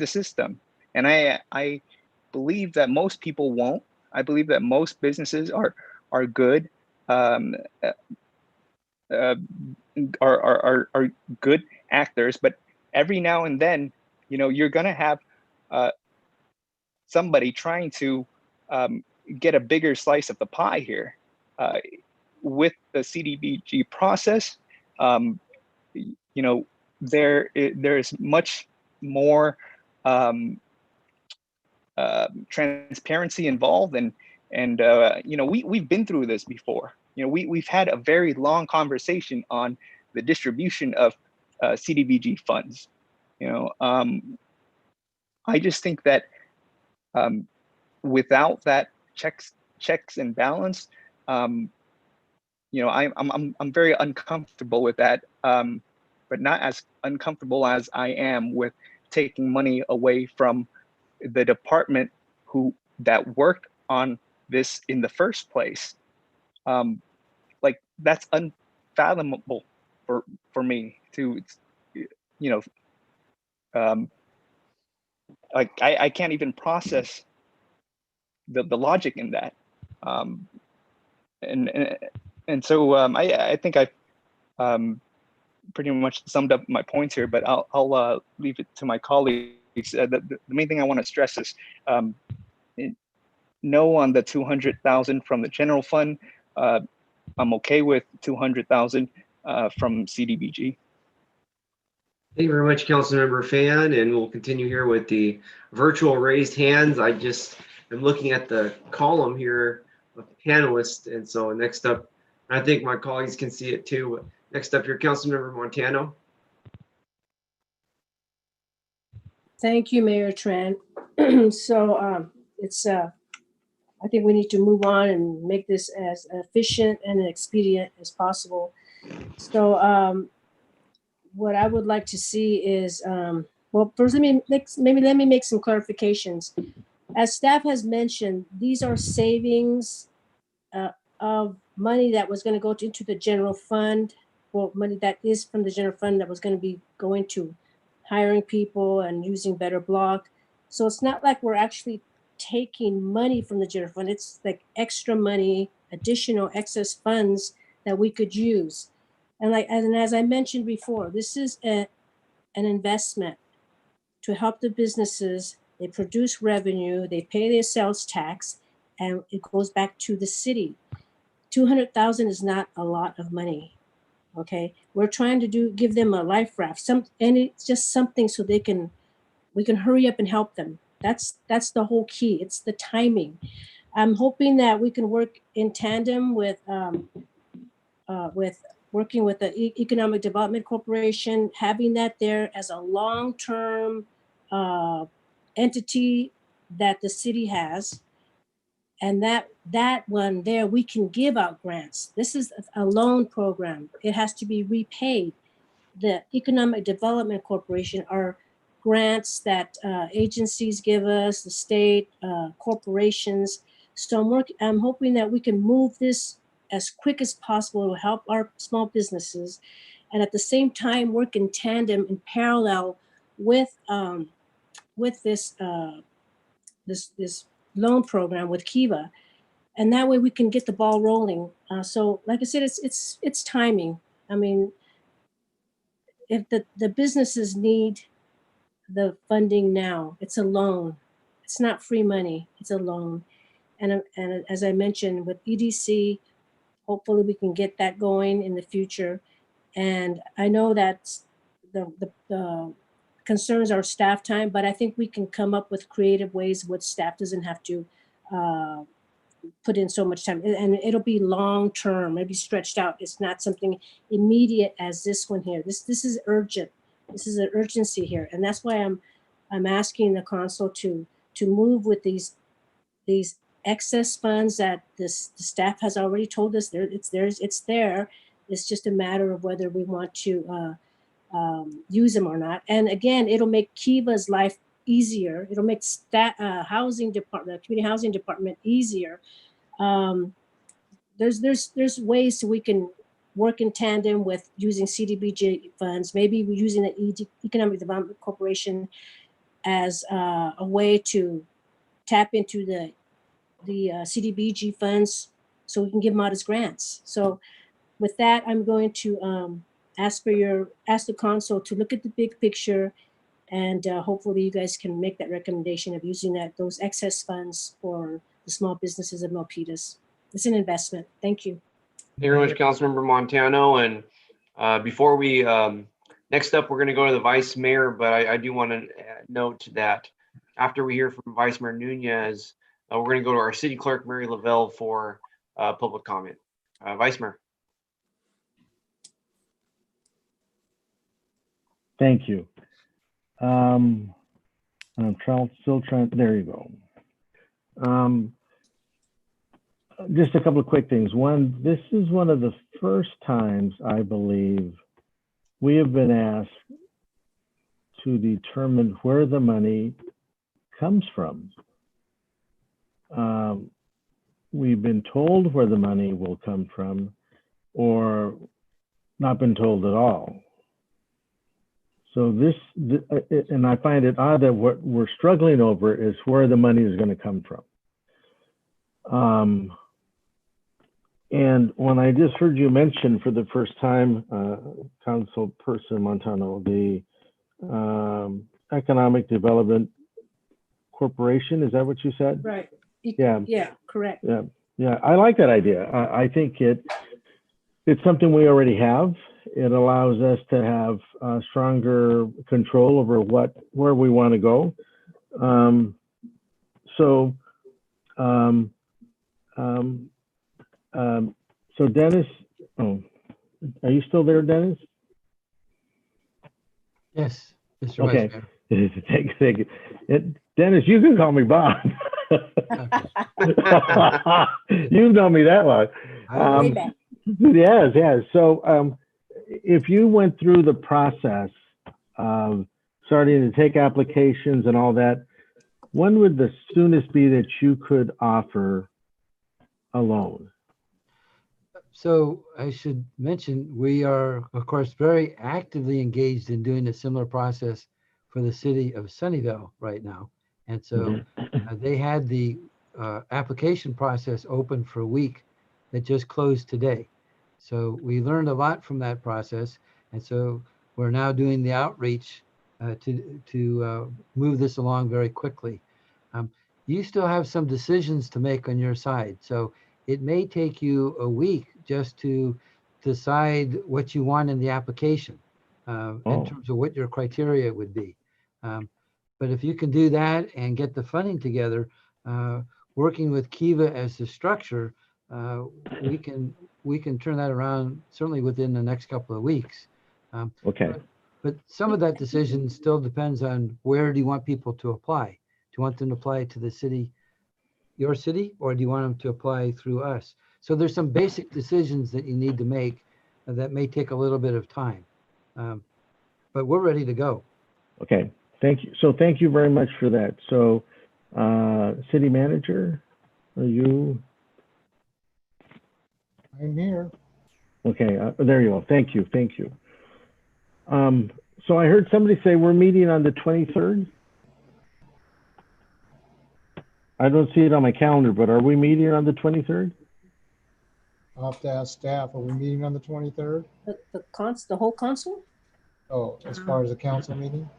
system. And I believe that most people won't. I believe that most businesses are good, are good actors, but every now and then, you know, you're gonna have somebody trying to get a bigger slice of the pie here. With the CDBG process, you know, there is much more transparency involved, and you know, we've been through this before. You know, we've had a very long conversation on the distribution of CDBG funds. You know, I just think that without that checks and balance, you know, I'm very uncomfortable with that, but not as uncomfortable as I am with taking money away from the department that worked on this in the first place. Like, that's unfathomable for me to, you know, like I can't even process the logic in that. And so I think I've pretty much summed up my points here, but I'll leave it to my colleagues. The main thing I want to stress is no on the 200,000 from the general fund. I'm okay with 200,000 from CDBG. Thank you very much, Councilmember Fan, and we'll continue here with the virtual raised hands. I just am looking at the column here of panelists, and so next up, I think my colleagues can see it too. But next up here, Councilmember Montano. Thank you, Mayor Tran. So it's I think we need to move on and make this as efficient and expedient as possible. So what I would like to see is, well, first let me make some clarifications. As staff has mentioned, these are savings of money that was going to go into the general fund, or money that is from the general fund that was going to be going to hiring people and using better block. So it's not like we're actually taking money from the general fund. It's like extra money, additional excess funds that we could use. And as I mentioned before, this is an investment to help the businesses. They produce revenue, they pay their sales tax, and it goes back to the city. 200,000 is not a lot of money. Okay, we're trying to give them a life raft, and it's just something so we can hurry up and help them. That's the whole key. It's the timing. I'm hoping that we can work in tandem with working with the Economic Development Corporation, having that there as a long-term entity that the city has. And that one there, we can give out grants. This is a loan program. It has to be repaid. The Economic Development Corporation are grants that agencies give us, the state, corporations. So I'm hoping that we can move this as quick as possible to help our small businesses, and at the same time work in tandem, in parallel with this loan program with Kiva, and that way we can get the ball rolling. So, like I said, it's timing. I mean, if the businesses need the funding now, it's a loan. It's not free money. It's a loan, and as I mentioned with EDC, hopefully we can get that going in the future. And I know that the concerns are staff time, but I think we can come up with creative ways where staff doesn't have to put in so much time, and it'll be long term, maybe stretched out. It's not something immediate as this one here. This is urgent. This is an urgency here, and that's why I'm asking the council to move with these excess funds that the staff has already told us it's there. It's just a matter of whether we want to use them or not. And again, it'll make Kiva's life easier. It'll make housing department, community housing department easier. There's ways so we can work in tandem with using CDBG funds. Maybe we're using the Economic Development Corporation as a way to tap into the CDBG funds so we can give them out as grants. So with that, I'm going to ask the council to look at the big picture, and hopefully you guys can make that recommendation of using those excess funds for the small businesses of Milpitas. It's an investment. Thank you. Thank you very much, Councilmember Montano. And before we, next up, we're going to go to the Vice Mayor, but I do want to note that after we hear from Vice Mayor Nunez, we're going to go to our City Clerk, Mary Lavelle, for public comment. Vice Mayor. Thank you. I'm still trying, there you go. Just a couple of quick things. One, this is one of the first times I believe we have been asked to determine where the money comes from. We've been told where the money will come from, or not been told at all. So and I find it odd that what we're struggling over is where the money is going to come from. And when I just heard you mention for the first time, Councilperson Montano, the Economic Development Corporation, is that what you said? Right. Yeah. Yeah, correct. Yeah. I like that idea. I think it's something we already have. It allows us to have stronger control over where we want to go. So Dennis, are you still there, Dennis? Yes, Mr. Okay. Vice Mayor. Thank you. Dennis, you can call me Bob. You've known me that long. Way back. Yes. So if you went through the process of starting to take applications and all that, when would the soonest be that you could offer a loan? So I should mention, we are, of course, very actively engaged in doing a similar process for the city of Sunnyvale right now. And so they had the application process open for a week that just closed today. So we learned a lot from that process. And so we're now doing the outreach to move this along very quickly. You still have some decisions to make on your side. So it may take you a week just to decide what you want in the application in terms of what your criteria would be. But if you can do that and get the funding together, working with Kiva as the structure, we can turn that around certainly within the next couple of weeks. Okay. But some of that decision still depends on where do you want people to apply? Do you want them to apply to the city, your city, or do you want them to apply through us? So there's some basic decisions that you need to make that may take a little bit of time. But we're ready to go. Okay, thank you. So thank you very much for that. So city manager, are you? I'm here. Okay, there you go. Thank you. So I heard somebody say we're meeting on the 23rd. I don't see it on my calendar, but are we meeting on the 23rd? I'll have to ask staff. Are we meeting on the 23rd? The whole council? Oh, as far as the council meeting?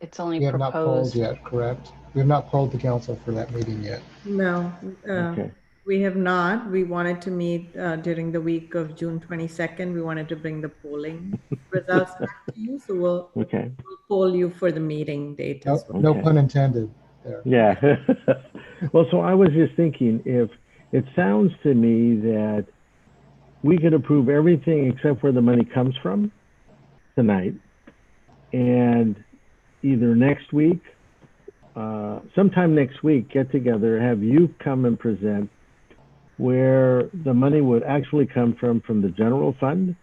It's only We have not polled proposed. yet, correct? We have not polled the council for that meeting yet. No, Okay. we have not. We wanted to meet during the week of June 22nd. We wanted to bring the polling results back to you. So we'll poll you for the meeting date as well. No pun intended there. Yeah. Well, so I was just thinking, if it sounds to me that we could approve everything except where the money comes from tonight, and either next week, sometime next week, get together, have you come and present where the money would actually come from the general fund.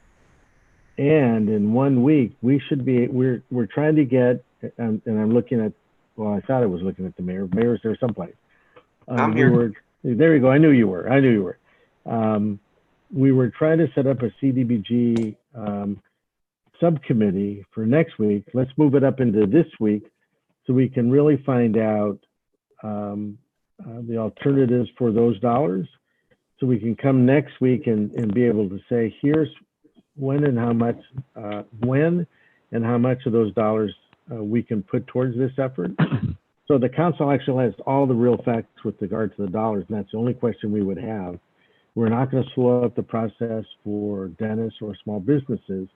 And in 1 week, we should be, we're trying to get, and I'm looking at, well, I thought I was looking at the mayor. Mayor's there someplace. I'm here. There you go. I knew you were. We were trying to set up a CDBG subcommittee for next week. Let's move it up into this week so we can really find out the alternatives for those dollars. So we can come next week and be able to say, here's when and how much, when and how much of those dollars we can put towards this effort. So the council actually has all the real facts with regard to the dollars, and that's the only question we would have. We're not going to slow up the process for dentists or small businesses,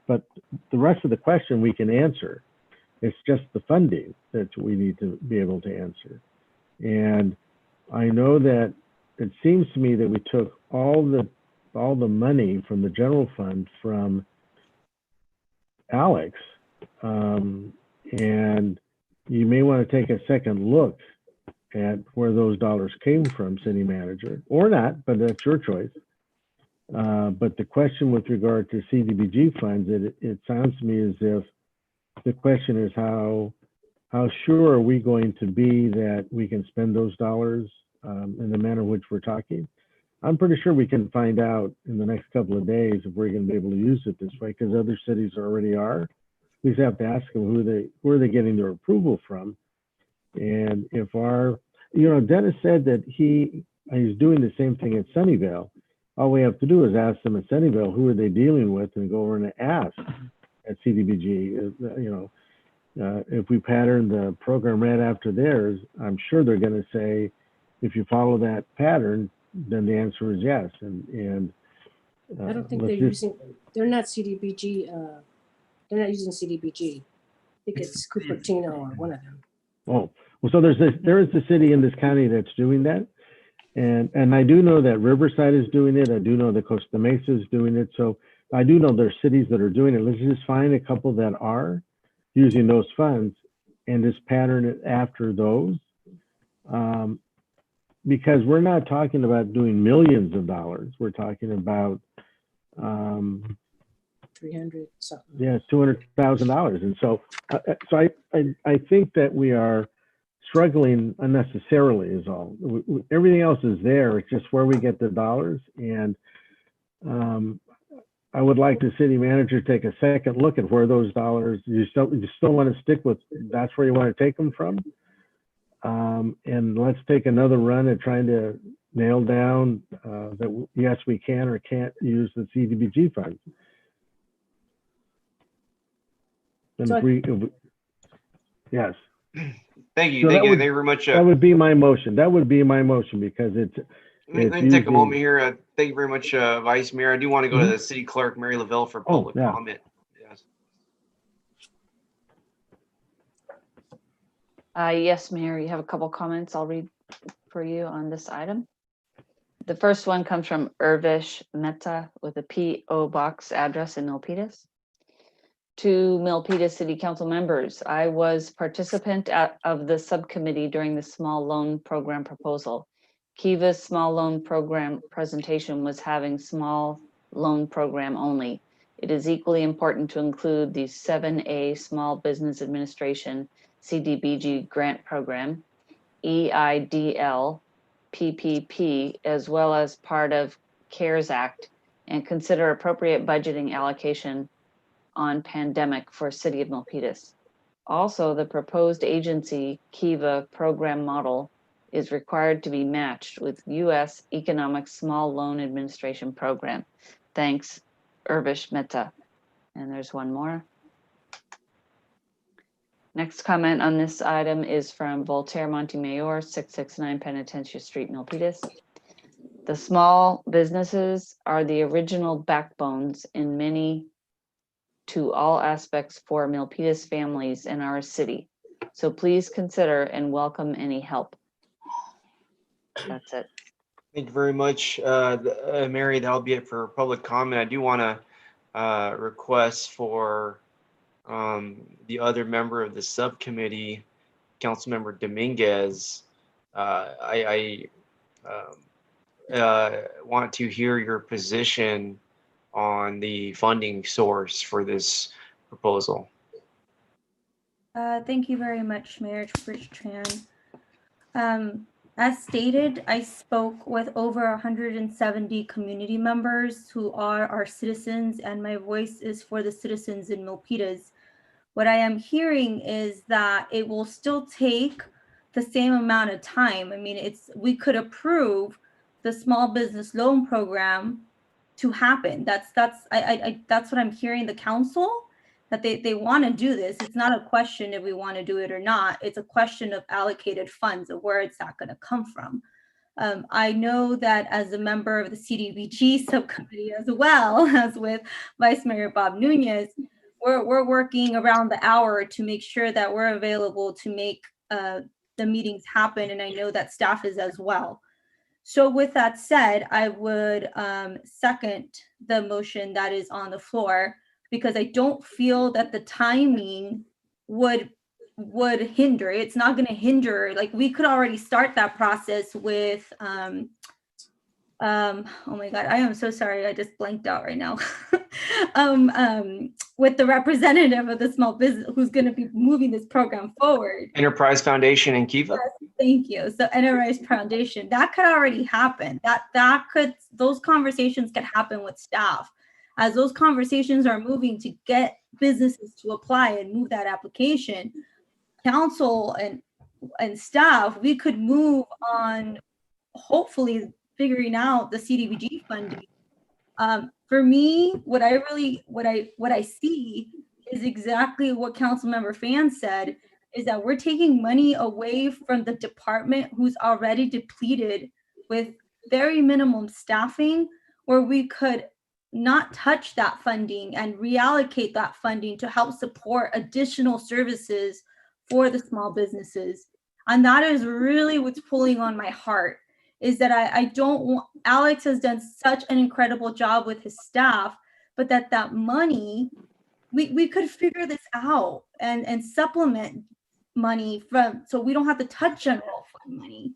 but the rest of the question we can answer. It's just the funding that we need to be able to answer. And I know that it seems to me that we took all the money from the general fund from Alex, and you may want to take a second look at where those dollars came from, city manager, or not, but that's your choice. But the question with regard to CDBG funds, it sounds to me as if the question is how sure are we going to be that we can spend those dollars in the manner in which we're talking? I'm pretty sure we can find out in the next couple of days if we're going to be able to use it this way, because other cities already are. We just have to ask them who are they getting their approval from. And if Dennis said that he's doing the same thing at Sunnyvale. All we have to do is ask them at Sunnyvale, who are they dealing with, and go over and ask at CDBG. If we pattern the program right after theirs, I'm sure they're going to say, if you follow that pattern, then the answer is yes. And I don't think they're not CDBG. They're not using CDBG. I think it's Cupertino or one of them. Oh, well, so there is a city in this county that's doing that. And I do know that Riverside is doing it. I do know that Costa Mesa is doing it. So I do know there's cities that are doing it. Let's just find a couple that are using those funds and just pattern it after those. because we're not talking about doing millions of dollars. We're talking about, 300 something. yeah, $200,000. And so, I think that we are struggling unnecessarily is all. Everything else is there. It's just where we get the dollars. And I would like the city manager to take a second look at where those dollars, you still want to stick with, that's where you want to take them from. And let's take another run at trying to nail down that yes, we can or can't use the CDBG funds. And So if we, yes. Thank you. So Thank that you would- very much. That would be my motion. That would be my motion because it's. Let me take a moment here. Thank you very much, Vice Mayor. I do want to go to the City Clerk, Mary Lavelle, for public yeah. comment. Yes. Yes, Mayor, you have a couple comments I'll read for you on this item. The first one comes from Irvish Mehta with a P.O. Box address in Milpitas. To Milpitas City Council members, I was participant of the subcommittee during the small loan program proposal. Kiva's small loan program presentation was having small loan program only. It is equally important to include the 7A Small Business Administration CDBG grant program, EIDL, PPP, as well as part of CARES Act, and consider appropriate budgeting allocation on pandemic for City of Milpitas. Also, the proposed agency Kiva program model is required to be matched with U.S. Economic Small Loan Administration Program. Thanks, Irvish Mehta. And there's one more. Next comment on this item is from Voltaire Montemayor, 669 Penitentiary Street, Milpitas. The small businesses are the original backbones in many to all aspects for Milpitas families in our city. So please consider and welcome any help. That's it. Thank you very much, Mary. That'll be it for public comment. I do want to request for the other member of the subcommittee, Councilmember Dominguez. I want to hear your position on the funding source for this proposal. Thank you very much, Mayor Tran. As stated, I spoke with over 170 community members who are our citizens, and my voice is for the citizens in Milpitas. What I am hearing is that it will still take the same amount of time. I mean, we could approve the small business loan program to happen. That's what I'm hearing the council, that they want to do this. It's not a question if we want to do it or not. It's a question of allocated funds, of where it's not going to come from. I know that as a member of the CDBG subcommittee, as well as with Vice Mayor Bob Nunez, we're working around the hour to make sure that we're available to make the meetings happen. And I know that staff is as well. So with that said, I would second the motion that is on the floor, because I don't feel that the timing would hinder. It's not going to hinder. Like, we could already start that process with oh my God, I am so sorry. I just blanked out right now. With the representative of the small business who's going to be moving this program forward. Enterprise Foundation and Kiva. Thank you. So Enterprise Foundation, that could already happen. Those conversations could happen with staff. As those conversations are moving to get businesses to apply and move that application, council and staff, we could move on, hopefully figuring out the CDBG funding. For me, what I see is exactly what Councilmember Fan said, is that we're taking money away from the department who's already depleted with very minimum staffing, where we could not touch that funding and reallocate that funding to help support additional services for the small businesses. And that is really what's pulling on my heart, is that I don't want, Alex has done such an incredible job with his staff, but that money, we could figure this out and supplement money from, so we don't have to touch general fund money.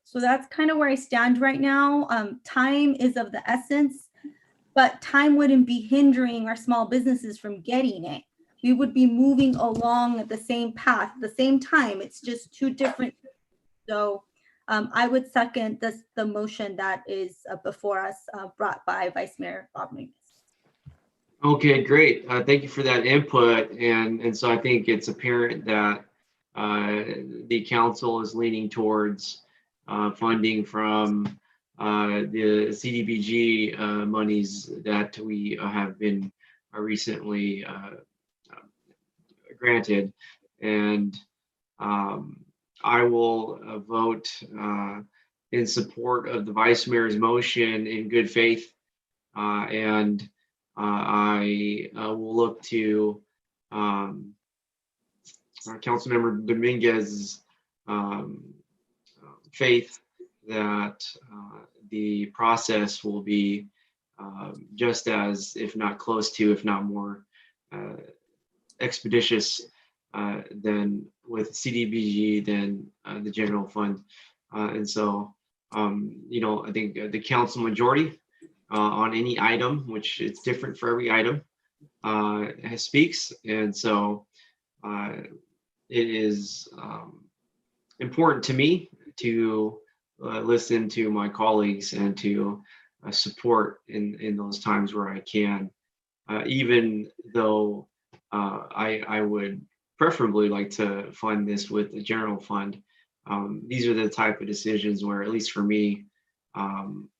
So that's kind of where I stand right now. Time is of the essence, but time wouldn't be hindering our small businesses from getting it. We would be moving along at the same path, at the same time. It's just two different. So I would second the motion that is before us, brought by Vice Mayor Bob Mendes. Okay, great. Thank you for that input. And so I think it's apparent that the council is leaning towards funding from the CDBG monies that we have been recently granted. And I will vote in support of the Vice Mayor's motion in good faith. And I will look to Councilmember Dominguez's faith that the process will be just as, if not close to, if not more expeditious than with CDBG than the general fund. And so, I think the council majority on any item, which it's different for every item, speaks. And so it is important to me to listen to my colleagues and to support in those times where I can, even though I would preferably like to fund this with the general fund. These are the type of decisions where, at least for me, I'm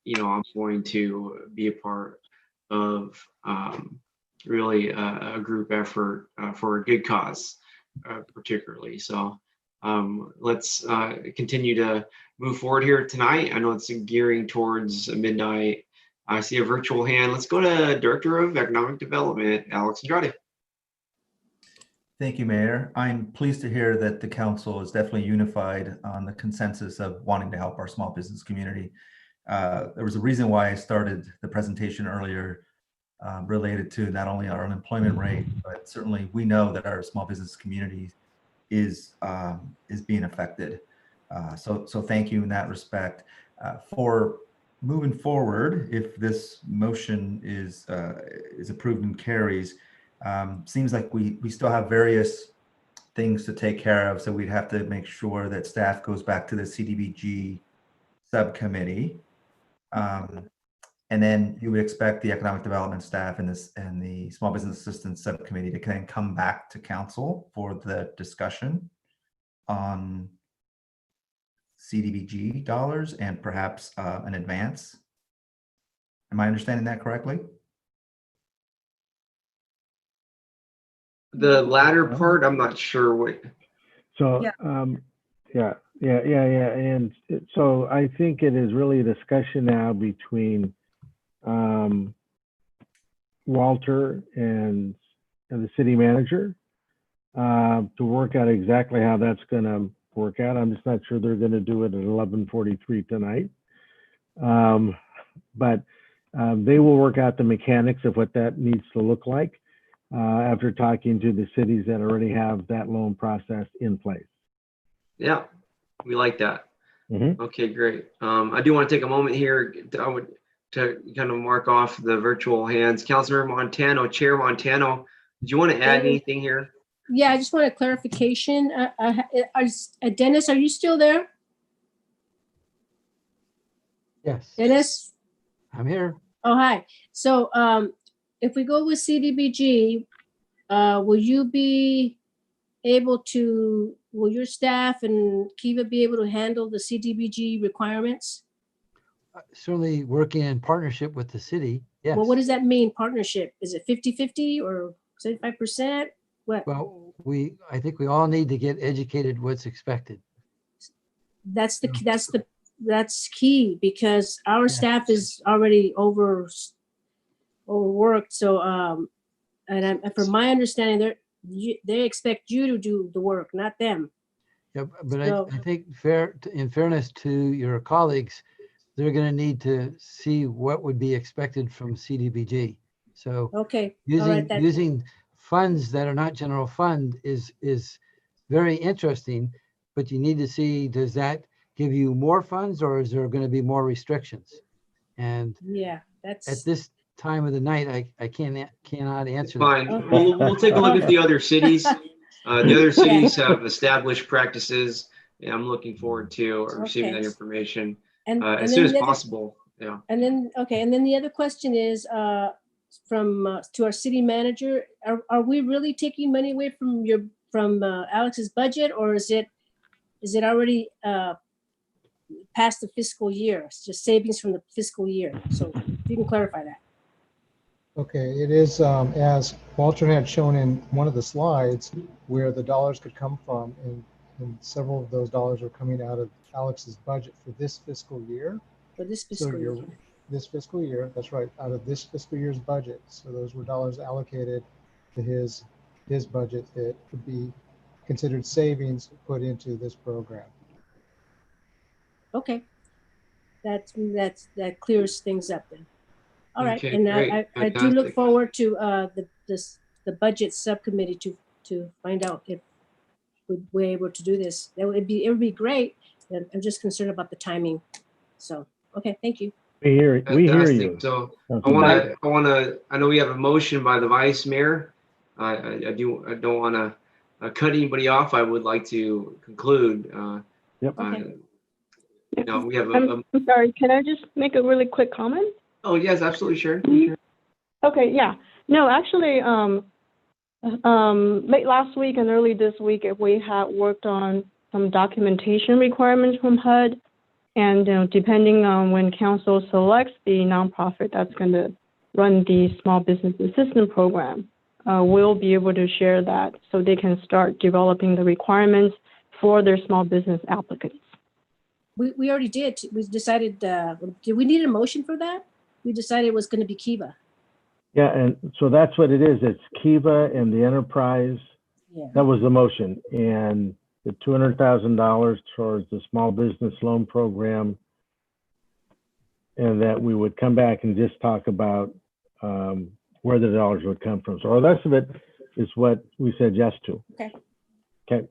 going to be a part of really a group effort for a good cause, particularly. So let's continue to move forward here tonight. I know it's gearing towards midnight. I see a virtual hand. Let's go to Director of Economic Development, Alex Andrade. Thank you, Mayor. I'm pleased to hear that the council is definitely unified on the consensus of wanting to help our small business community. There was a reason why I started the presentation earlier related to not only our unemployment rate, but certainly we know that our small business community is being affected. So thank you in that respect. For moving forward, if this motion is approved and carries, seems like we still have various things to take care of. So we'd have to make sure that staff goes back to the CDBG subcommittee. And then you would expect the economic development staff and the small business assistance subcommittee to kind of come back to council for the discussion on CDBG dollars and perhaps an advance. Am I understanding that correctly? The latter part, I'm not sure what. So, yeah. And so I think it is really a discussion now between Walter and the city manager to work out exactly how that's going to work out. I'm just not sure they're going to do it at 11:43 tonight. But they will work out the mechanics of what that needs to look like after talking to the cities that already have that loan process in place. Yeah, we like that. Mm-hmm. Okay, great. I do want to take a moment here to kind of mark off the virtual hands. Councilmember Montano, Chair Montano, did you want to add anything here? Yeah, I just want a clarification. Dennis, are you still there? Yes. Dennis? I'm here. Oh, hi. So if we go with CDBG, will you be able to, will your staff and Kiva be able to handle the CDBG requirements? Certainly working in partnership with the city. Yes. Well, what does that mean, partnership? Is it 50-50 or 75%? What? Well, I think we all need to get educated what's expected. That's key because our staff is already overworked. So, and from my understanding, they expect you to do the work, not them. Yeah, but So, I think in fairness to your colleagues, they're going to need to see what would be expected from CDBG. So okay, using funds that are not general fund is very interesting, but you need to see, does that give you more funds, or is there going to be more restrictions? And Yeah, at that's this time of the night, I cannot answer Fine. that. We'll take a look at the other cities. The other cities have established practices, and I'm looking forward to receiving that information as soon as possible. Yeah. And then, okay, and then the other question is from to our city manager. Are we really taking money away from Alex's budget, or is it already past the fiscal year? It's just savings from the fiscal year. So if you can clarify that. Okay, it is, as Walter had shown in one of the slides, where the dollars could come from, and several of those dollars are coming out of Alex's budget for this fiscal year. For this So fiscal year. this fiscal year, that's right, out of this fiscal year's budget. So those were dollars allocated to his budget that would be considered savings put into this program. Okay, that clears things up then. All right, Okay, and great. I do look Fantastic. forward to the budget subcommittee to find out if we're able to do this. It would be great. I'm just concerned about the timing. So okay, thank you. We hear Fantastic. you. So Okay. I know we have a motion by the vice mayor. I don't want to cut anybody off. I would like to conclude. Yep. No, we have I'm sorry, can I just make a really quick comment? oh yes, absolutely, sure. Okay, yeah. No, actually, late last week and early this week, we had worked on some documentation requirements from HUD. And depending on when council selects the nonprofit that's going to run the small business assistance program, we'll be able to share that so they can start developing the requirements for their small business applicants. We already did. We decided. Did we need a motion for that? We decided it was going to be Kiva. Yeah, and so that's what it is. It's Kiva and the enterprise. Yeah. That was the motion. And the $200,000 towards the small business loan program, and that we would come back and just talk about where the dollars would come from. So the rest of it is what we said yes to. Okay. Okay.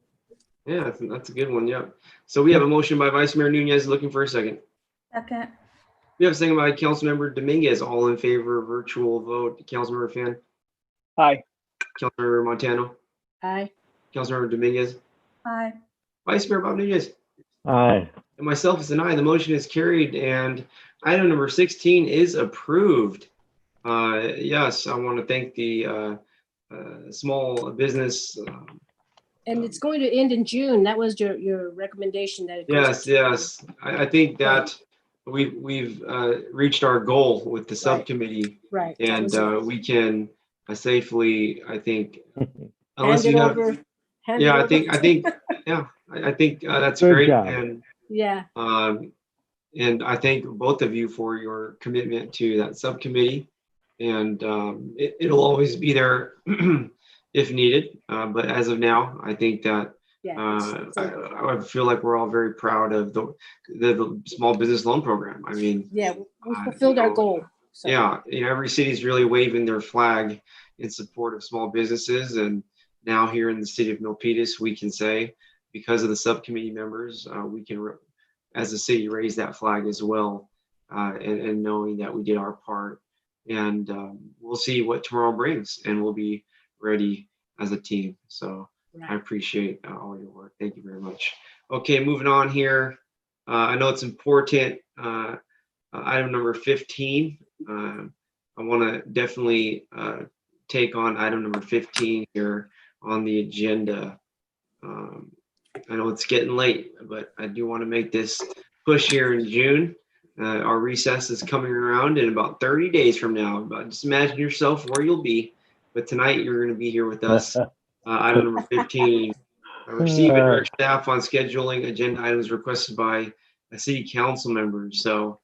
Yeah, that's a good one. Yeah. So we have a motion by Vice Mayor Nunez. Looking for a second. Second. We have a second by Councilmember Dominguez. All in favor, virtual vote. Councilmember Fan. Aye. Councilmember Montano. Aye. Councilmember Dominguez. Aye. Vice Mayor Bob Nunez. Aye. And myself is an aye. The motion is carried, and item number 16 is approved. Yes, I want to thank the small business. And it's going to end in June. That was your recommendation that it goes Yes. I think that we've reached our goal with the subcommittee, right. That and was it. we can safely, I think, Hand unless it you have, over. Hand yeah, it I think, over. I think that's Good great, job. and Yeah. and I thank both of you for your commitment to that subcommittee, and it'll always be there if needed. But as of now, I think that I feel like we're all very proud of the small business loan program. I mean, Yeah, we fulfilled our goal. So. yeah, every city's really waving their flag in support of small businesses, and now here in the city of Milpitas, we can say, because of the subcommittee members, we can, as a city, raise that flag as well, and knowing that we did our part. And we'll see what tomorrow brings, and we'll be ready as a team. So I appreciate all your work. Thank you very much. Okay, moving on here. I know it's important. Item number 15. I want to definitely take on item number 15 here on the agenda. I know it's getting late, but I do want to make this push here in June. Our recess is coming around in about 30 days from now. But just imagine yourself where you'll be. But tonight you're going to be here with us. Item number 15. Receive and direct staff on scheduling agenda items requested by city council members. So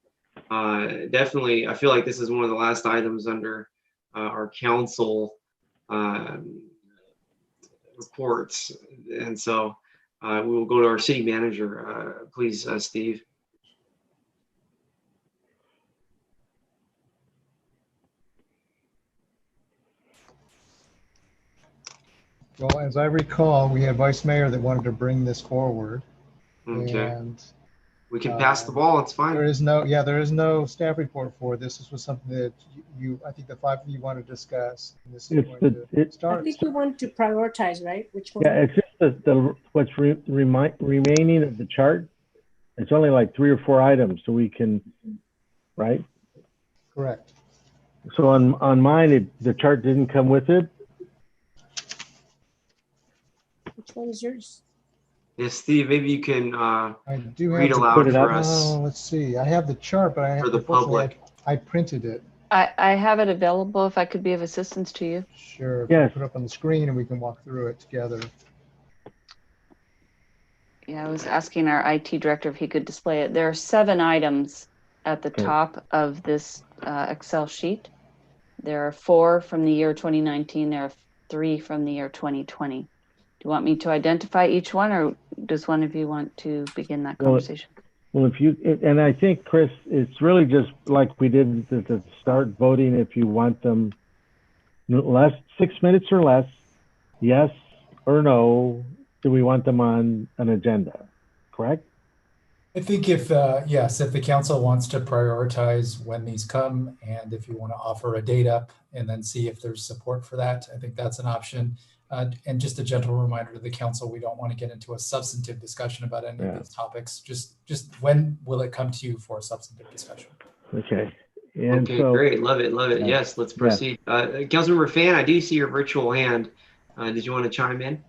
definitely, I feel like this is one of the last items under our council reports. And so we will go to our city manager. Please, Steve. Well, as I recall, we had Vice Mayor that wanted to bring this forward. Okay. And We can pass the ball. It's fine. There is no staff report for this. This was something that I think the five of you want to discuss. And this is going to I start. think we want to prioritize, right? Which one? Yeah, it's just what's remaining of the chart. It's only like 3 or 4 items, so we can, right? Correct. So on mine, the chart didn't come with it. Which one is yours? Yeah, Steve, maybe you can I do have read to aloud put it for up. us. Oh, let's see. I have the chart, but For the public. I printed it. I have it available if I could be of assistance to you. Sure. Yes. Put it up on the screen and we can walk through it together. Yeah, I was asking our IT director if he could display it. There are 7 itums at the top of this Excel sheet. There are 4 from the year 2019. There are 3 from the year 2020. Do you want me to identify each one, or does one of you want to begin that conversation? Well, if you, and I think, Chris, it's really just like we did to start voting. If you want them less, 6 minutes or less, yes or no, do we want them on an agenda, correct? I think if, yes, if the council wants to prioritize when these come, and if you want to offer a date up and then see if there's support for that, I think that's an option. And just a gentle reminder to the council, we don't want to get into a substantive discussion about any of these topics. Just when will it come to you for a substantive discussion? Okay. And okay, so, great. Love it. Love it. Yeah. Yes, let's proceed. Councilmember Fan, I do see your virtual hand. Did you want to chime in?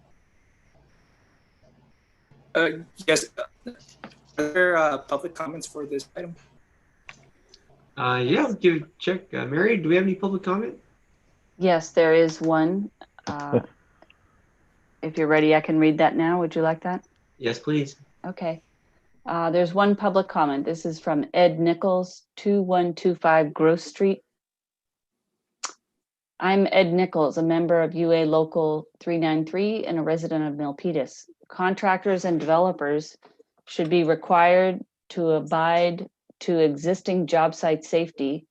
Yes. Are there public comments for this item? Yeah, check. Mary, do we have any public comment? Yes, there is one. If you're ready, I can read that now. Would you like that? Yes, please. Okay. There's one public comment. This is from Ed Nichols, 2125 Grove Street. I'm Ed Nichols, a member of UA Local 393 and a resident of Milpitas. Contractors and developers should be required to abide to existing job site safety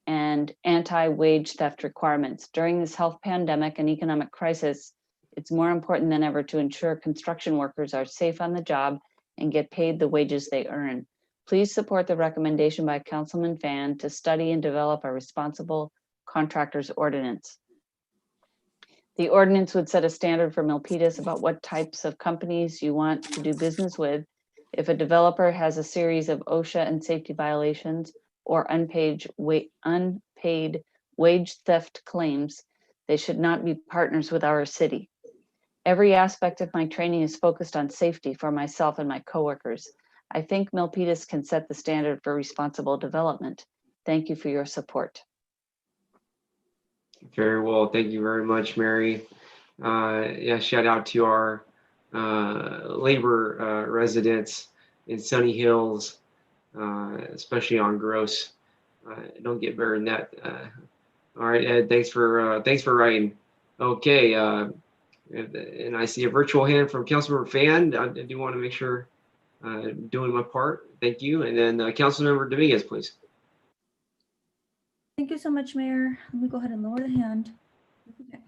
and anti-wage theft requirements. During this health pandemic and economic crisis, it's more important than ever to ensure construction workers are safe on the job and get paid the wages they earn. Please support the recommendation by Councilman Fan to study and develop a responsible contractors ordinance. The ordinance would set a standard for Milpitas about what types of companies you want to do business with. If a developer has a series of OSHA and safety violations or unpaid wage theft claims, they should not be partners with our city. Every aspect of my training is focused on safety for myself and my coworkers. I think Milpitas can set the standard for responsible development. Thank you for your support. Very well. Thank you very much, Mary. Yeah, shout out to our labor residents in Sunny Hills, especially on Gross. Don't get better than that. All right, Ed, thanks for writing. Okay, and I see a virtual hand from Councilmember Fan. I do want to make sure doing my part. Thank you. And then Councilmember Dominguez, please. Thank you so much, Mayor. Let me go ahead and lower the hand. Okay.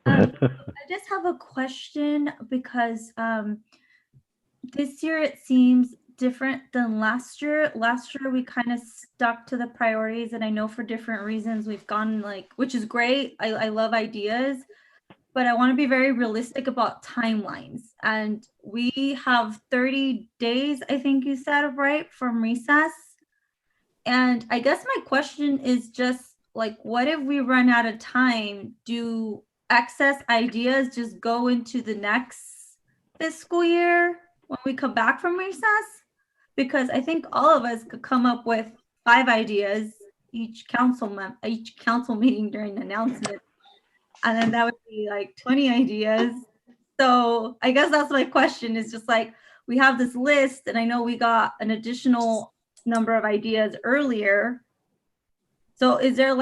I just have a question because this year it seems different than last year. Last year we kind of stuck to the priorities, and I know for different reasons we've gone which is great. I love ideas, but I want to be very realistic about timelines. And we have 30 days, I think you said, right, from recess. And I guess my question is just what if we run out of time? Do excess ideas just go into the next fiscal year when we come back from recess? Because I think all of us could come up with 5 ideas each council meeting during the announcement. And then that would be 20 ideas. So I guess that's my question, is just we have this list, and I know we got an additional number of ideas earlier. So is there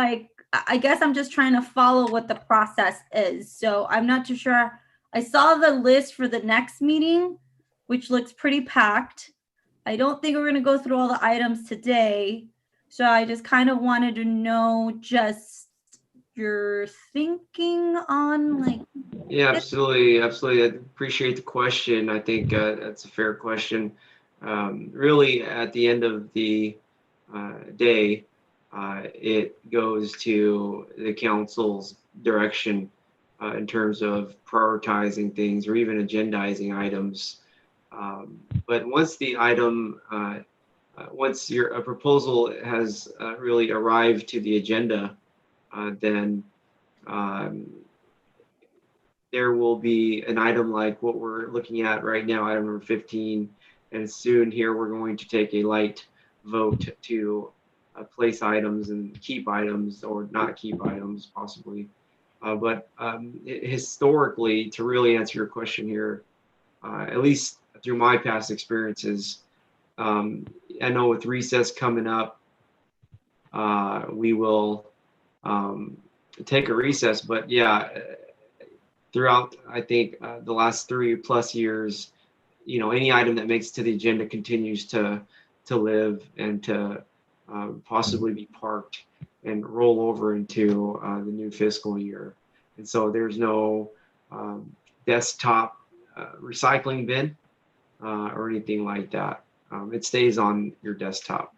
I guess I'm just trying to follow what the process is. So I'm not too sure. I saw the list for the next meeting, which looks pretty packed. I don't think we're going to go through all the items today. So I just kind of wanted to know just your thinking on Yeah, absolutely. I appreciate the question. I think that's a fair question. really at the end of the day, it goes to the council's direction in terms of prioritizing things or even agendizing items. But once the item, once a proposal has really arrived to the agenda, then there will be an item like what we're looking at right now, item number 15. And soon here, we're going to take a light vote to place items and keep items or not keep items possibly. But historically, to really answer your question here, at least through my past experiences, I know with recess coming up, we will take a recess, but yeah, throughout, I think the last 3+ years, you know, any item that makes it to the agenda continues to live and to possibly be parked and roll over into the new fiscal year. And so there's no desktop recycling bin or anything like that. It stays on your desktop,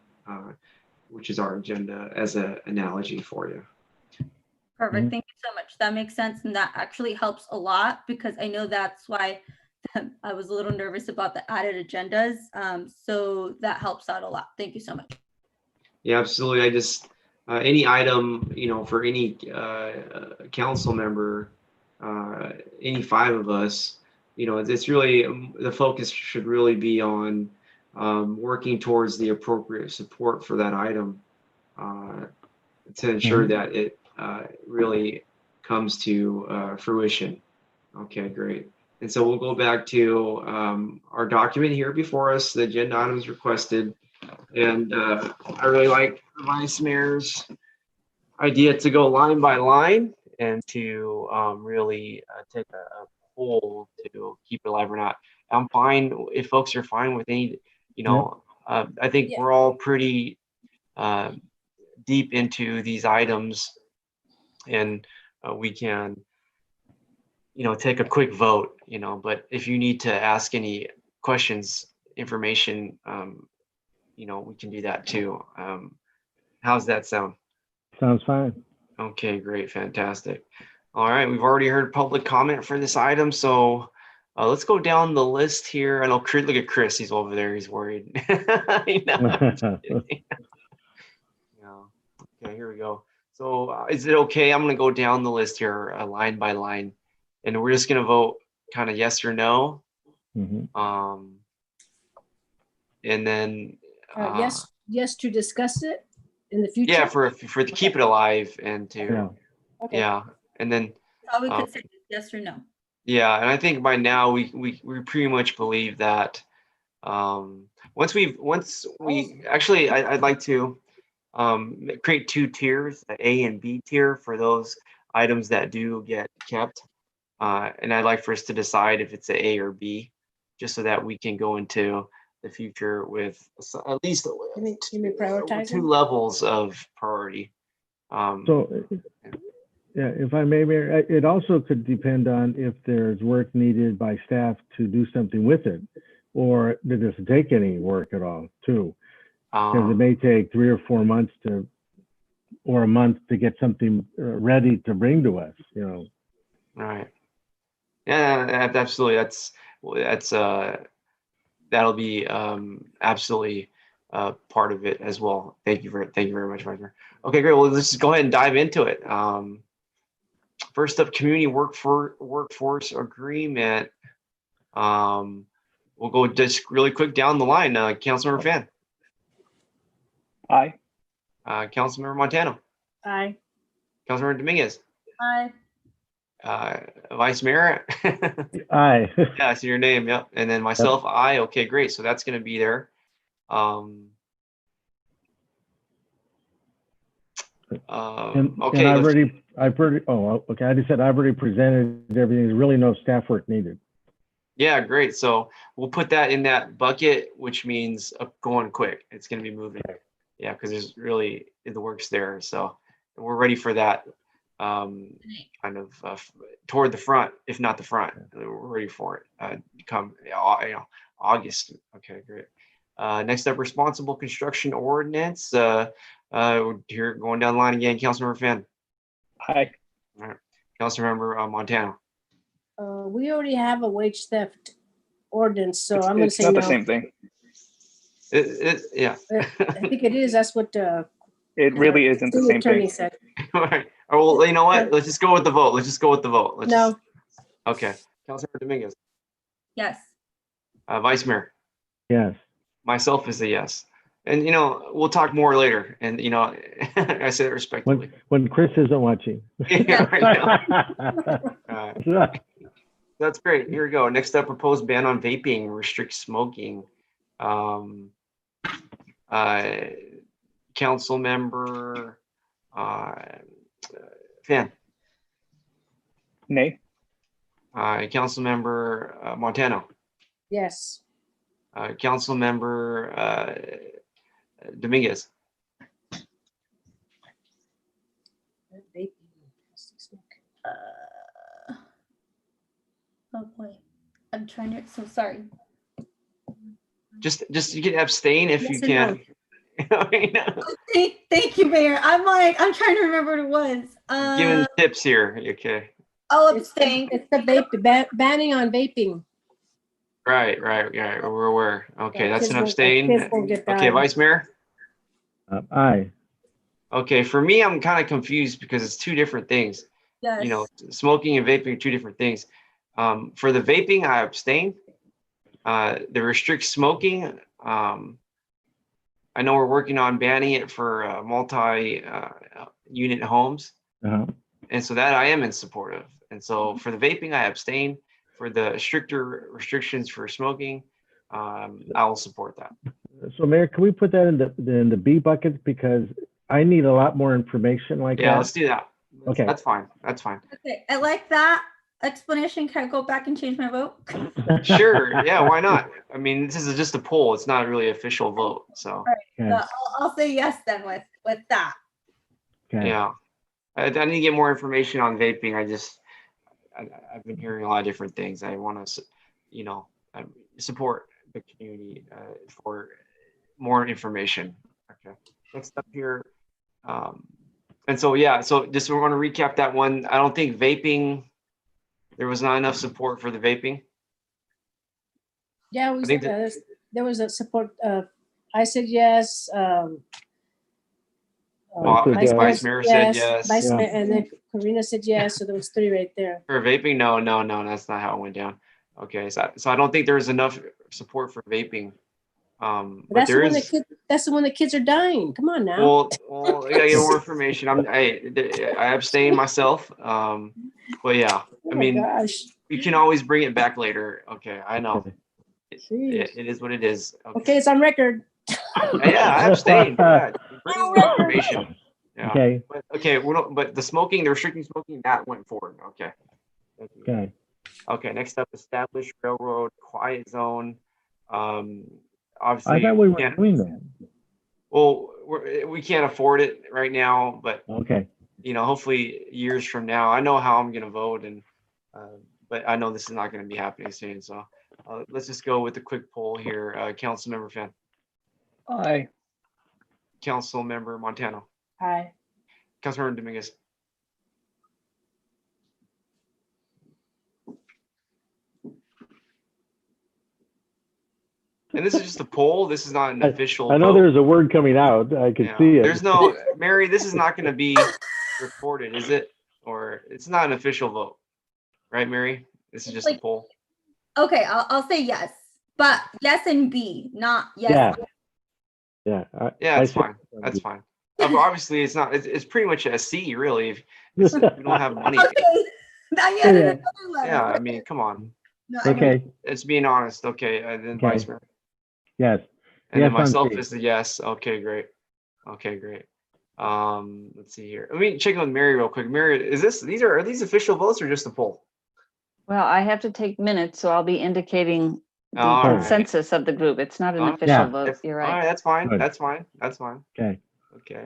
which is our agenda as an analogy for you. Perfect. Thank you so much. That makes sense. And that actually helps a lot because I know that's why I was a little nervous about the added agendas. So that helps out a lot. Thank you so much. Yeah, absolutely. I just, any item, you know, for any council member, any 5 of us, you know, it's really, the focus should really be on working towards the appropriate support for that item to ensure that it really comes to fruition. Okay, great. And so we'll go back to our document here before us, the agenda items requested. And I really like Vice Mayor's idea to go line by line and to really take a poll to keep it alive or not. I'm fine if folks are fine with any, you know, I think we're all pretty deep into these items, and we can, you know, take a quick vote, you know, but if you need to ask any questions, information, you know, we can do that too. How's that sound? Sounds fine. Okay, great, fantastic. All right, we've already heard public comment for this item, so let's go down the list here. I know, look at Chris, he's over there, he's worried. Yeah. Okay, here we go. So is it okay? I'm gonna go down the list here line by line, and we're just gonna vote kind of yes or no. And then yes to discuss it in the future. yeah, for to keep it alive and to Okay. and then All we could say is yes or no. yeah, and I think by now we pretty much believe that once we actually I'd like to create 2 tiers, an A and B tier for those items that do get kept, and I'd like for us to decide if it's an A or B, just so that we can go into the future with at least You may prioritize 2 levels of priority. So, yeah, if I may, Mayor, it also could depend on if there's work needed by staff to do something with it, or does it take any work at all, too? Because it may take 3 or 4 months or a month to get something ready to bring to us, you know. Right. Yeah, absolutely. That's that'll be absolutely part of it as well. Thank you very much, Roger. Okay, great. Well, let's just go ahead and dive into it. First up, community workforce agreement. We'll go just really quick down the line. Councilmember Fan. Aye. Councilmember Montano. Aye. Councilmember Dominguez. Aye. Vice Mayor. Aye. Yeah, I see your name. Yep. And then myself, aye. Okay, great. So that's going to be there. And okay. I've already, oh, okay. I just said I've already presented everything. There's really no staff work needed. Yeah, great. So we'll put that in that bucket, which means going quick. It's going to be moving. Yeah, because there's really the work's there. So we're ready for that kind of toward the front, if not the front. We're ready for it. Come, you know, August. Okay, great. Next up, responsible construction ordinance. Here going down the line again, Councilmember Finn. Aye. All right. Councilmember Montano. We already have a wage theft ordinance, so I'm gonna It's say not no. the same thing. Yeah. I think it is. That's what It really isn't the city same attorney thing. said. All right. Oh, well, you know what? Let's just go with the vote. Let's just go with the vote. No. Okay. Councilmember Dominguez. Yes. Vice Mayor. Yes. Myself is a yes. And, we'll talk more later. And, I say that respectfully. When Chris isn't watching. Yeah, right now. That's great. Here we go. Next up, proposed ban on vaping, restrict smoking. Council member Fan. Nay. Council member Montano. Yes. Council member Dominguez. Oh boy, I'm trying to. So sorry. Just you can abstain if you Yes can. Thank you, Mayor. I'm trying to remember what it was. Giving tips here. Okay. I'll abstain. It's the banning on vaping. Right. We're aware. Okay, Yeah, that's an kids abstain. won't get Okay, died. Vice Mayor. Aye. Okay, for me, I'm kind of confused because it's two different things. Yes. Smoking and vaping are two different things. For the vaping, I abstain. The restrict smoking, I know we're working on banning it for multi-unit homes. Uh-huh. And so that I am in support of. And so for the vaping, I abstain. For the stricter restrictions for smoking, I will support that. So Mayor, can we put that in the B buckets? Because I need a lot more information like that. Yeah, let's do that. Okay. That's fine. That's fine. Okay, I like that explanation. Can I go back and change my vote? Sure. Yeah, why not? I mean, this is just a poll. It's not really an official vote. So, All right, so I'll say yes then with that. Okay. yeah. I need to get more information on vaping. I've been hearing a lot of different things. I want to, support the community for more information. Okay. Next up here. And so, yeah, so just we want to recap that one. I don't think vaping, there was not enough support for the vaping. Yeah, I think there was a support. I said yes. Vice Mayor said yes. Vice Mayor, and then Karina said yes. So there was 3 right there. For vaping, no, that's not how it went down. Okay, so I don't think there's enough support for vaping. But That's there the one is. that's the one that kids are dying. Come on now. Well, I gotta get more information. I abstain myself. But yeah, Oh my gosh. you can always bring it back later. Okay, I know. It is what it is. Okay, it's on record. Yeah, I abstain. Yeah, bring more information. Yeah. Okay. But the smoking, the restricting smoking, that went forward. Okay. Thank you. Okay. Okay, next up, establish railroad quiet zone. Obviously, I thought we were doing that. well, we can't afford it right now, but Okay. hopefully years from now, I know how I'm going to vote, and but I know this is not going to be happening soon. So let's just go with a quick poll here. Councilmember Fan. Aye. Councilmember Montano. Aye. Councilmember Dominguez. And this is just a poll. This is not an official I know vote. there's a word coming out. I can see it. There's no, Mary, this is not going to be recorded, is it? Or it's not an official vote, right, Mary? This is just a poll. Okay, I'll say yes, but yes and B, not yes. Yeah. Yeah, that's fine. That's fine. Obviously, it's not. It's pretty much a C, really. If we don't have money. Okay, not yet. Another level. Yeah, I mean, come on. No, Okay. It's being honest. Okay, and then Vice Mayor. Yes. And Yes then on myself C. is the yes. Okay, great. Okay, great. Let's see here. Let me check with Mary real quick. Mary, are these official votes or just a poll? Well, I have to take minutes, so I'll be indicating the All right. consensus of the group. It's not an official vote. You're All right, right. that's fine. Good. That's fine. That's fine. Okay. Okay.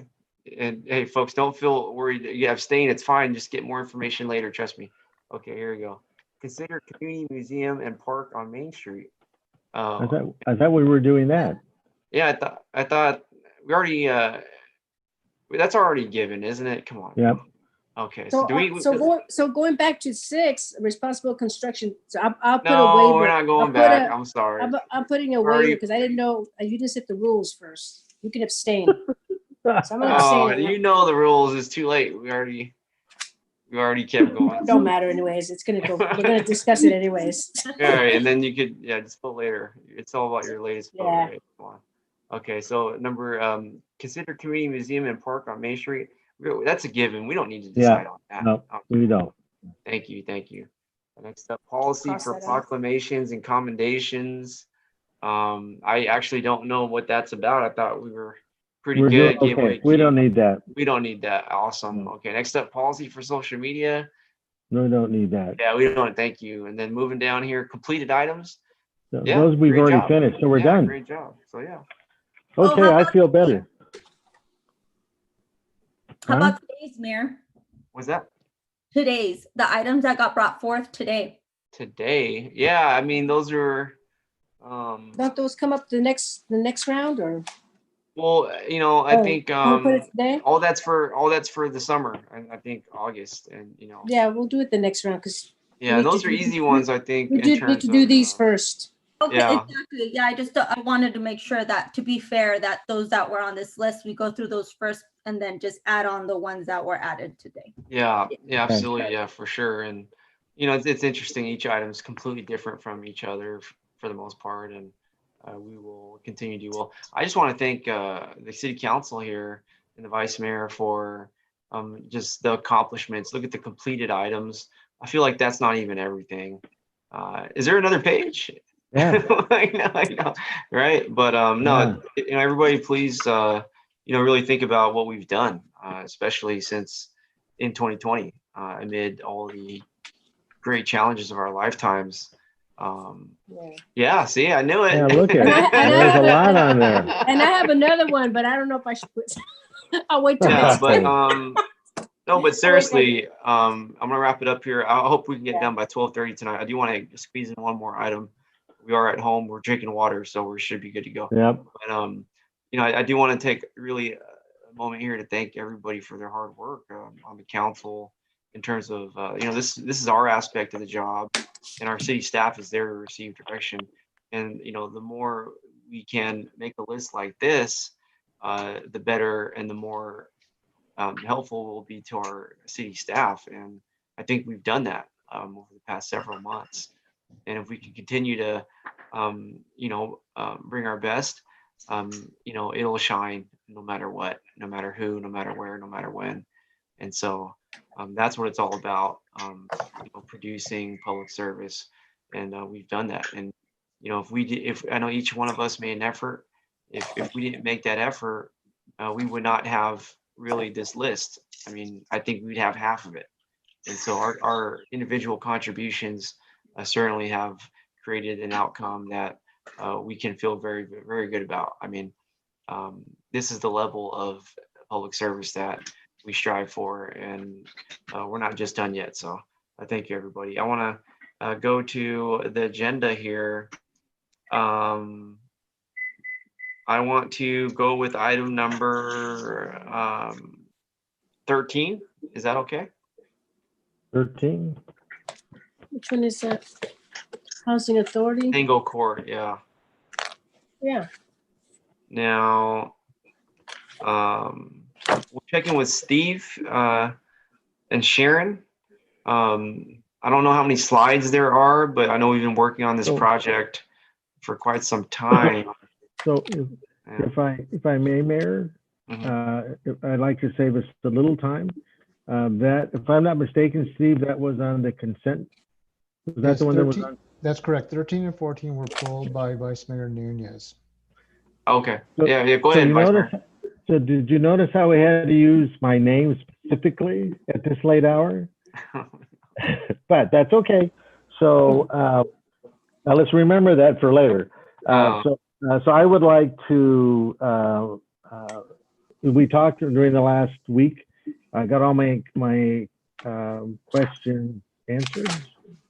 And hey, folks, don't feel worried. You abstain. It's fine. Just get more information later. Trust me. Okay, here we go. Consider community museum and park on Main Street. I thought we were doing that. Yeah, I thought we already, that's already given, isn't it? Come on. Yep. Okay, So, so do we? so going back to 6, responsible construction, so I'll put a No, waiver. we're not going back. I'm sorry. I'm putting a Already- waiver because I didn't know, you didn't set the rules first. You can abstain. So I'm gonna Oh, abstain. you know the rules. It's too late. We already kept going. Don't matter anyways. It's gonna go, we're gonna discuss it anyways. All right, and then you could, just vote later. It's all about your latest vote, Yeah. right? Come on. Okay, so number, consider community museum and park on Main Street. That's a given. We don't need to decide Yeah, on that. no, we don't. Thank you, thank you. Next up, policy Cross for that out. proclamations and commendations. I actually don't know what that's about. I thought we were pretty We're good. doing okay. We don't need that. We don't need that. Awesome. Okay, next up, policy for social media. No, we don't need that. Yeah, we don't. Thank you. And then moving down here, completed items. So Yeah, those we've great already job. finished, so we're Yeah, done. Great job. So yeah. Okay, how I about- feel better. How Huh? about today's, Mayor? What's that? Today's, the items that got brought forth today. Today, yeah. I mean, those are. Don't those come up the next round or? Well, I Oh, think we'll put it today? all that's for the summer. I think August, and Yeah, we'll do it the next round because. yeah, those are easy ones. I think. We in do need terms to do of, these first. Okay, Yeah. exactly. Yeah, I wanted to make sure that, to be fair, that those that were on this list, we go through those first and then just add on the ones that were added today. Yeah, absolutely, yeah, for sure. And it's interesting. Each item is completely different from each other for the most part, and we will continue to do well. I just want to thank the city council here and the vice mayor for just the accomplishments. Look at the completed items. I feel like that's not even everything. Is there another page? Yeah. I know, right? But no, everybody, please, really think about what we've done, especially since in 2020, amid all the great challenges of our lifetimes. Yeah, see, I knew it. Yeah, look at it. There's a lot on there. And I have another one, but I don't know if I should put. I'll wait till Yeah, next but time. no, but seriously, I'm gonna wrap it up here. I hope we can get done by 12:30 tonight. I do want to squeeze in one more item. We are at home. We're drinking water, so we should be good to go. Yep. But I do want to take really a moment here to thank everybody for their hard work on the council in terms of this is our aspect of the job, and our city staff is there to receive direction. And the more we can make a list like this, the better and the more helpful will be to our city staff. And I think we've done that over the past several months. And if we can continue to, bring our best, it'll shine no matter what, no matter who, no matter where, no matter when. And so that's what it's all about, producing public service. And we've done that. And, if I know each one of us made an effort, if we didn't make that effort, we would not have really this list. I mean, I think we'd have half of it. And so our individual contributions certainly have created an outcome that we can feel very, very good about. I mean, this is the level of public service that we strive for, and we're not just done yet. So I thank you, everybody. I want to go to the agenda here. I want to go with item number 13. Is that okay? 13. Which one is that? Housing Authority? Tango Court, yeah. Yeah. Now, we're checking with Steve and Sharon. I don't know how many slides there are, but I know we've been working on this project for quite some time. So if I may, Mayor, I'd like to save us a little time. That, if I'm not mistaken, Steve, that was on the consent. Was that Yes, the one 13, that was on? That's correct. 13 and 14 were pulled by Vice Mayor Nunez. Okay. So- Yeah, go so ahead, you Vice notice- Mayor. So did you notice how we had to use my name specifically at this late hour? But that's okay. So now let's remember that for later. So I would like to, we talked during the last week. I got all my questions answered.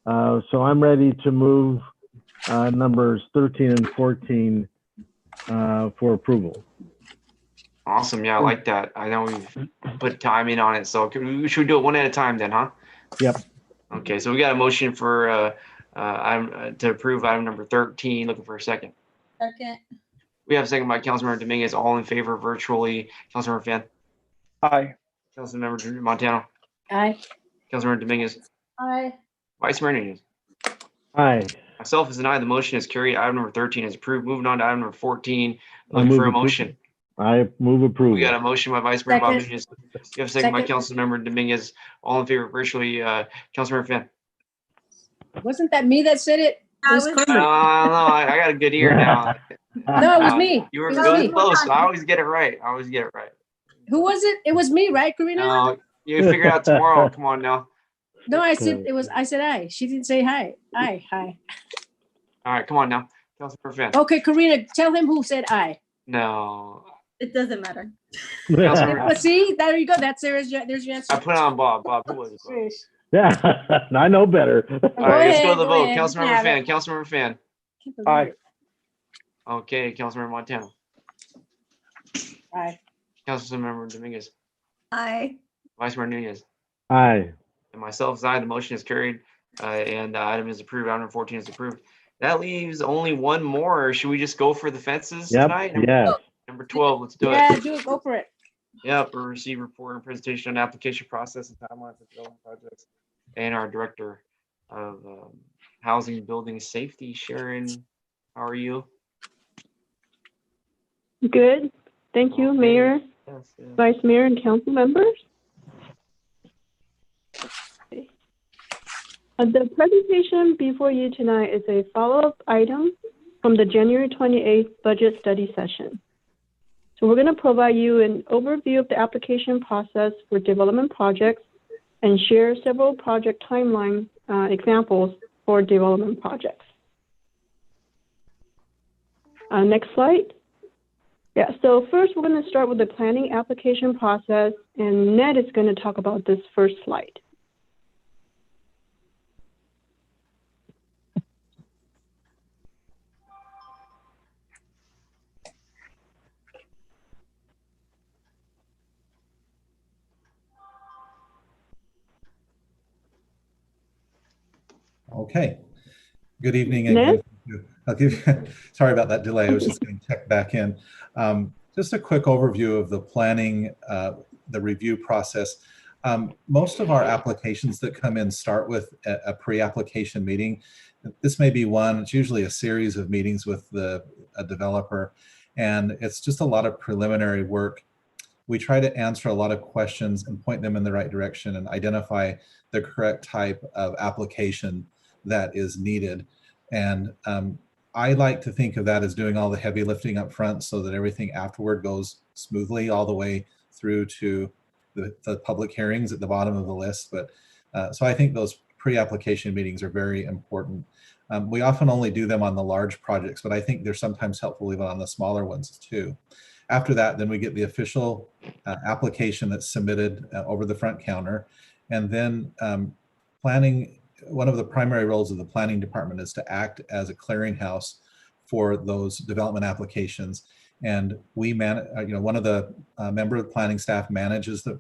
So I'm ready to move numbers 13 and 14 for approval. Awesome. Yeah, I like that. I know we've put timing on it. So should we do it one at a time then, huh? Yep. Okay, so we got a motion for to approve item number 13. Looking for a second. Second. We have a second by Councilmember Dominguez. All in favor virtually. Councilmember Fan. Aye. Councilmember Montano. Aye. Councilmember Dominguez. Aye. Vice Mayor Nunez. Aye. Myself is an aye. The motion is carried. Item number 13 is approved. Moving on to item number 14. I Looking for a move appro- motion. I move approval. We got a motion by Vice Mayor Bob Second. Nunez. You have a second by Second. Councilmember Dominguez. All in favor virtually. Councilmember Fan. Wasn't that me that said it? It was No, Carmen. I got a good ear now. No, it was me. You were It was good me. close. I always get it right. Who was it? It was me, right, Karina? No, you figure it out tomorrow. Come on now. No, I said it was. I said aye. She didn't say hi. Aye, hi. All right, come on now. Councilmember Fan. Okay, Karina, tell him who said aye. No. It doesn't matter. But see, there you go. There's your answer. I put it on Bob. Bob, who was it? Yeah, I know better. All right, let's go to the go vote. ahead. Councilmember Have Fan. it. Councilmember Fan. Aye. Okay, Councilmember Montano. Aye. Councilmember Dominguez. Aye. Vice Mayor Nunez. Aye. And myself is aye. The motion is carried, and the item is approved. Item number 14 is approved. That leaves only one more. Should we just go for the fences Yep. tonight? Yes. Number 12. Let's do Yeah, it. do it. Go for it. Yep. We receive report and presentation on application process and timeline for development projects, and our director of housing and building safety, Sharon. How are you? Good. Thank you, Okay. Mayor, Yes, yes. Vice Mayor, and council members. The presentation before you tonight is a follow-up item from the January 28th budget study session. So we're going to provide you an overview of the application process for development projects and share several project timeline examples for development projects. Next slide. Yeah, so first we're going to start with the planning application process, and Ned is going to talk about this first slide. Okay. Good evening. Ned? I'll give you, sorry about that delay. I was just getting checked back in. Just a quick overview of the planning, the review process. Most of our applications that come in start with a pre-application meeting. This may be one, it's usually a series of meetings with a developer, and it's just a lot of preliminary work. We try to answer a lot of questions and point them in the right direction and identify the correct type of application that is needed. And I like to think of that as doing all the heavy lifting up front so that everything afterward goes smoothly all the way through to the public hearings at the bottom of the list. But so I think those pre-application meetings are very important. We often only do them on the large projects, but I think they're sometimes helpful even on the smaller ones too. After that, then we get the official application that's submitted over the front counter. And then planning, one of the primary roles of the planning department is to act as a clearinghouse for those development applications. And we one of the member of the planning staff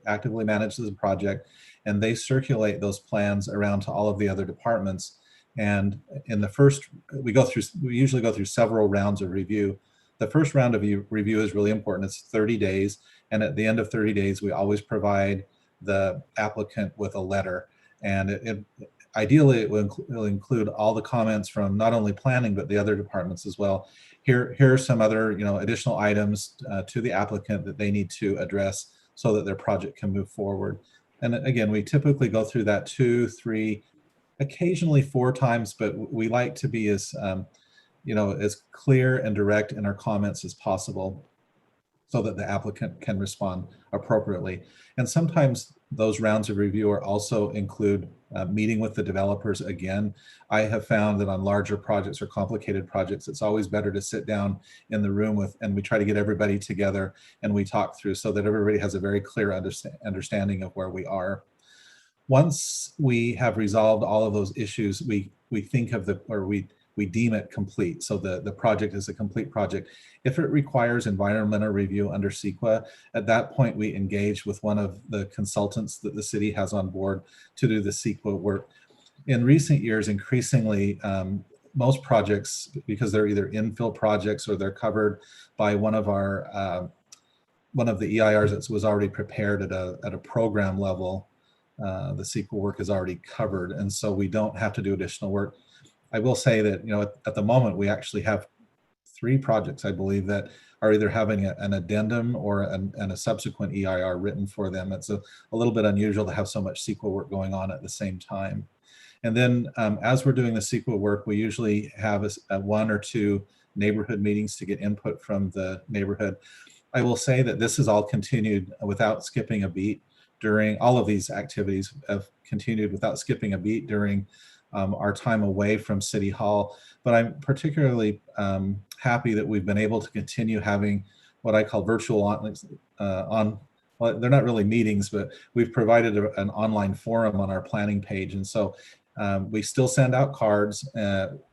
actively manages the project, and they circulate those plans around to all of the other departments. And in the first, we usually go through several rounds of review. The first round of review is really important. It's 30 days. And at the end of 30 days, we always provide the applicant with a letter. And ideally, it will include all the comments from not only planning, but the other departments as well. Here are some other additional items to the applicant that they need to address so that their project can move forward. And again, we typically go through that 2, 3, occasionally 4 times, but we like to be as as clear and direct in our comments as possible so that the applicant can respond appropriately. And sometimes those rounds of review are also include meeting with the developers again. I have found that on larger projects or complicated projects, it's always better to sit down in the room and we try to get everybody together and we talk through so that everybody has a very clear understanding of where we are. Once we have resolved all of those issues, we think of we we deem it complete. So the project is a complete project. If it requires environmental review under CEQA, at that point we engage with one of the consultants that the city has on board to do the CEQA work. In recent years, increasingly, most projects, because they're either infill projects or they're covered by one of the EIRs that was already prepared at a program level, the CEQA work is already covered, and so we don't have to do additional work. I will say that, you know, at the moment we actually have 3 projects, I believe, that are either having an addendum or a subsequent EIR written for them. It's a little bit unusual to have so much CEQA work going on at the same time. And then as we're doing the CEQA work, we usually have a 1 or 2 neighborhood meetings to get input from the neighborhood. I will say that this is all continued without skipping a beat during all of these activities have continued without skipping a beat during our time away from City Hall. But I'm particularly happy that we've been able to continue having what I call virtual well, they're not really meetings, but we've provided an online forum on our planning page. And so we still send out cards,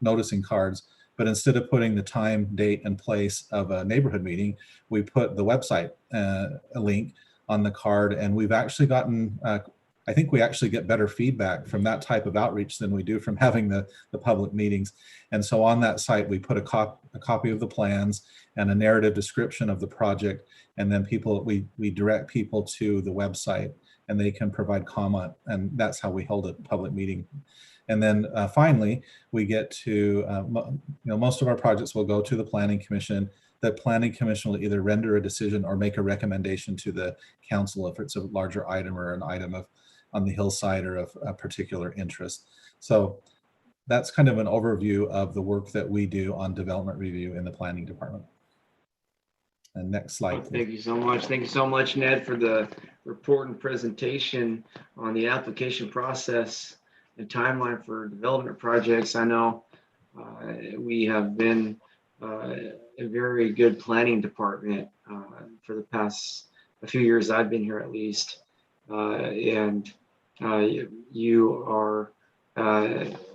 noticing cards, but instead of putting the time, date, and place of a neighborhood meeting, we put the website a link on the card. And we've actually gotten, I think we actually get better feedback from that type of outreach than we do from having the public meetings. And so on that site, we put a copy of the plans and a narrative description of the project. And then we direct people to the website and they can provide comment. And that's how we hold a public meeting. And then finally, we get to, most of our projects will go to the Planning Commission. The Planning Commission will either render a decision or make a recommendation to the council if it's a larger item or an item on the hillside or of a particular interest. So that's kind of an overview of the work that we do on development review in the planning department. And next slide, please. Thank you so much. Thank you so much, Ned, for the report and presentation on the application process and timeline for development projects. I know we have been a very good planning department for the past few years I've been here, at least. And you are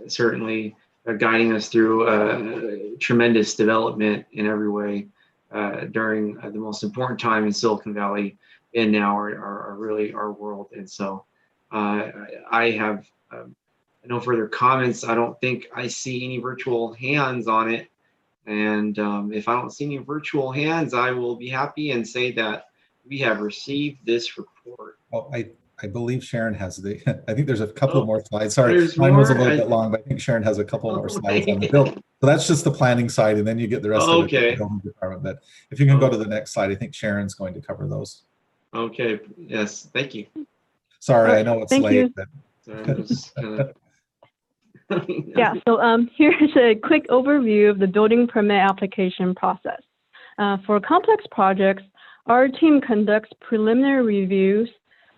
certainly guiding us through tremendous development in every way during the most important time in Silicon Valley and now are really our world. And so I have no further comments. I don't think I see any virtual hands on it. And if I don't see any virtual hands, I will be happy and say that we have received this report. Oh, I believe Sharon has I think there's a couple more slides. Sorry, mine more? was a little bit long, but I think Sharon has a couple more slides on the build. So that's just the planning side, and then you get the rest of the building department. But if you can go to the next slide, I think Sharon's going to cover those. Okay, yes, thank you. Sorry, I know it's late. But... Yeah, so here's a quick overview of the building permit application process. For complex projects, our team conducts preliminary reviews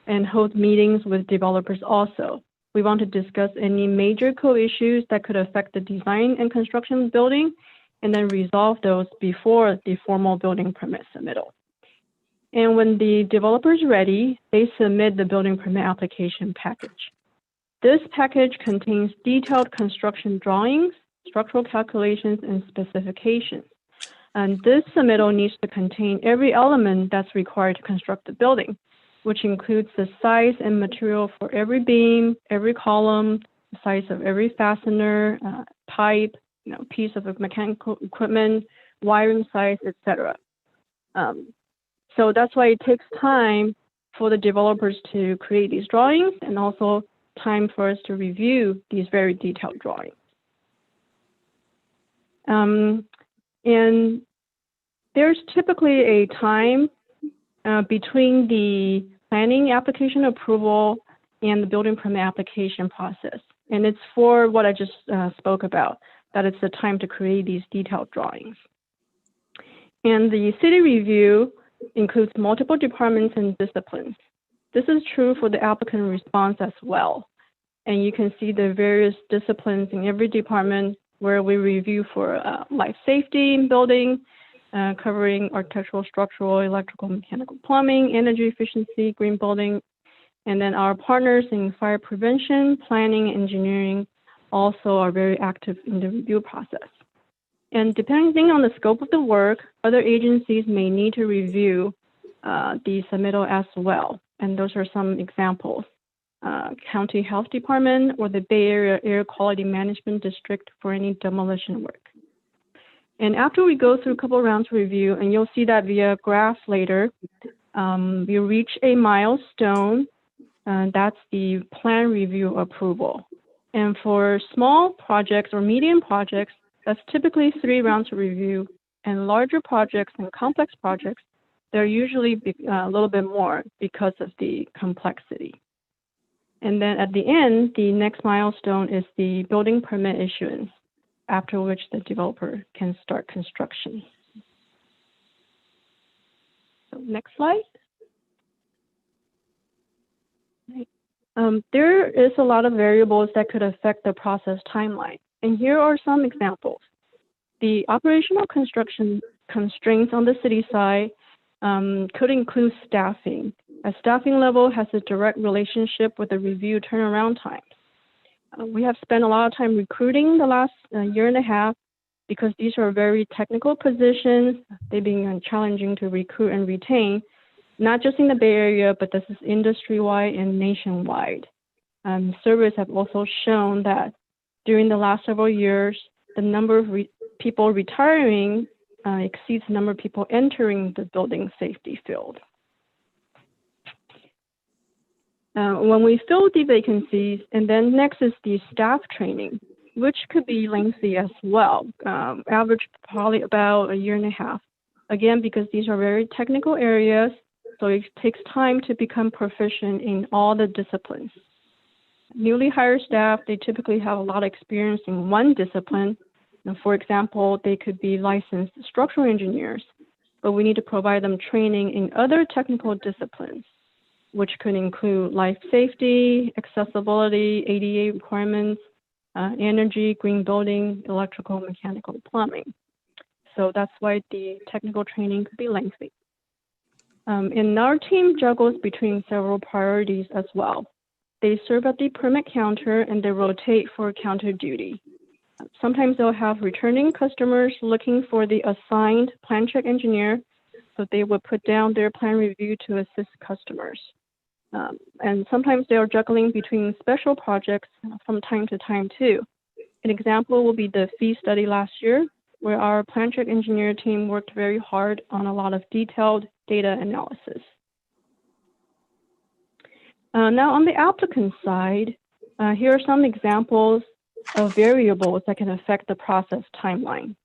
and holds meetings with developers also. We want to discuss any major code issues that could affect the design and construction of the building, and then resolve those before the formal building permit submittal. And when the developer is ready, they submit the building permit application package. This package contains detailed construction drawings, structural calculations, and specifications. And this submittal needs to contain every element that's required to construct the building, which includes the size and material for every beam, every column, the size of every fastener, pipe, piece of mechanical equipment, wiring size, etc. So that's why it takes time for the developers to create these drawings, and also time for us to review these very detailed drawings. And there's typically a time between the planning application approval and the building permit application process. And it's for what I just spoke about, that it's the time to create these detailed drawings. And the city review includes multiple departments and disciplines. This is true for the applicant response as well. And you can see the various disciplines in every department where we review for life safety in building, covering architectural, structural, electrical, mechanical, plumbing, energy efficiency, green building, and then our partners in fire prevention, planning, engineering, also are very active in the review process. And depending on the scope of the work, other agencies may need to review the submittal as well. And those are some examples. County Health Department or the Bay Area Air Quality Management District for any demolition work. And after we go through a couple rounds of review, and you'll see that via graph later, we reach a milestone, that's the plan review approval. And for small projects or medium projects, that's typically 3 rounds of review. And larger projects and complex projects, they're usually a little bit more because of the complexity. And then at the end, the next milestone is the building permit issuance, after which the developer can start construction. So next slide. There is a lot of variables that could affect the process timeline. And here are some examples. The operational construction constraints on the city side could include staffing. A staffing level has a direct relationship with the review turnaround time. We have spent a lot of time recruiting the last year and a half because these are very technical positions. They've been challenging to recruit and retain, not just in the Bay Area, but this is industry-wide and nationwide. Surveys have also shown that during the last several years, the number of people retiring exceeds the number of people entering the building safety field. When we fill the vacancies, and then next is the staff training, which could be lengthy as well, average probably about 1.5 years. Again, because these are very technical areas, so it takes time to become proficient in all the disciplines. Newly hired staff, they typically have a lot of experience in one discipline. Now, for example, they could be licensed structural engineers, but we need to provide them training in other technical disciplines, which could include life safety, accessibility, ADA requirements, energy, green building, electrical, mechanical, plumbing. So that's why the technical training could be lengthy. And our team juggles between several priorities as well. They serve at the permit counter and they rotate for counter duty. Sometimes they'll have returning customers looking for the assigned plan check engineer, so they would put down their plan review to assist customers. And sometimes they are juggling between special projects from time to time too. An example will be the fee study last year, where our plan check engineer team worked very hard on a lot of detailed data analysis. Now on the applicant side, here are some examples of variables that can affect the process timeline.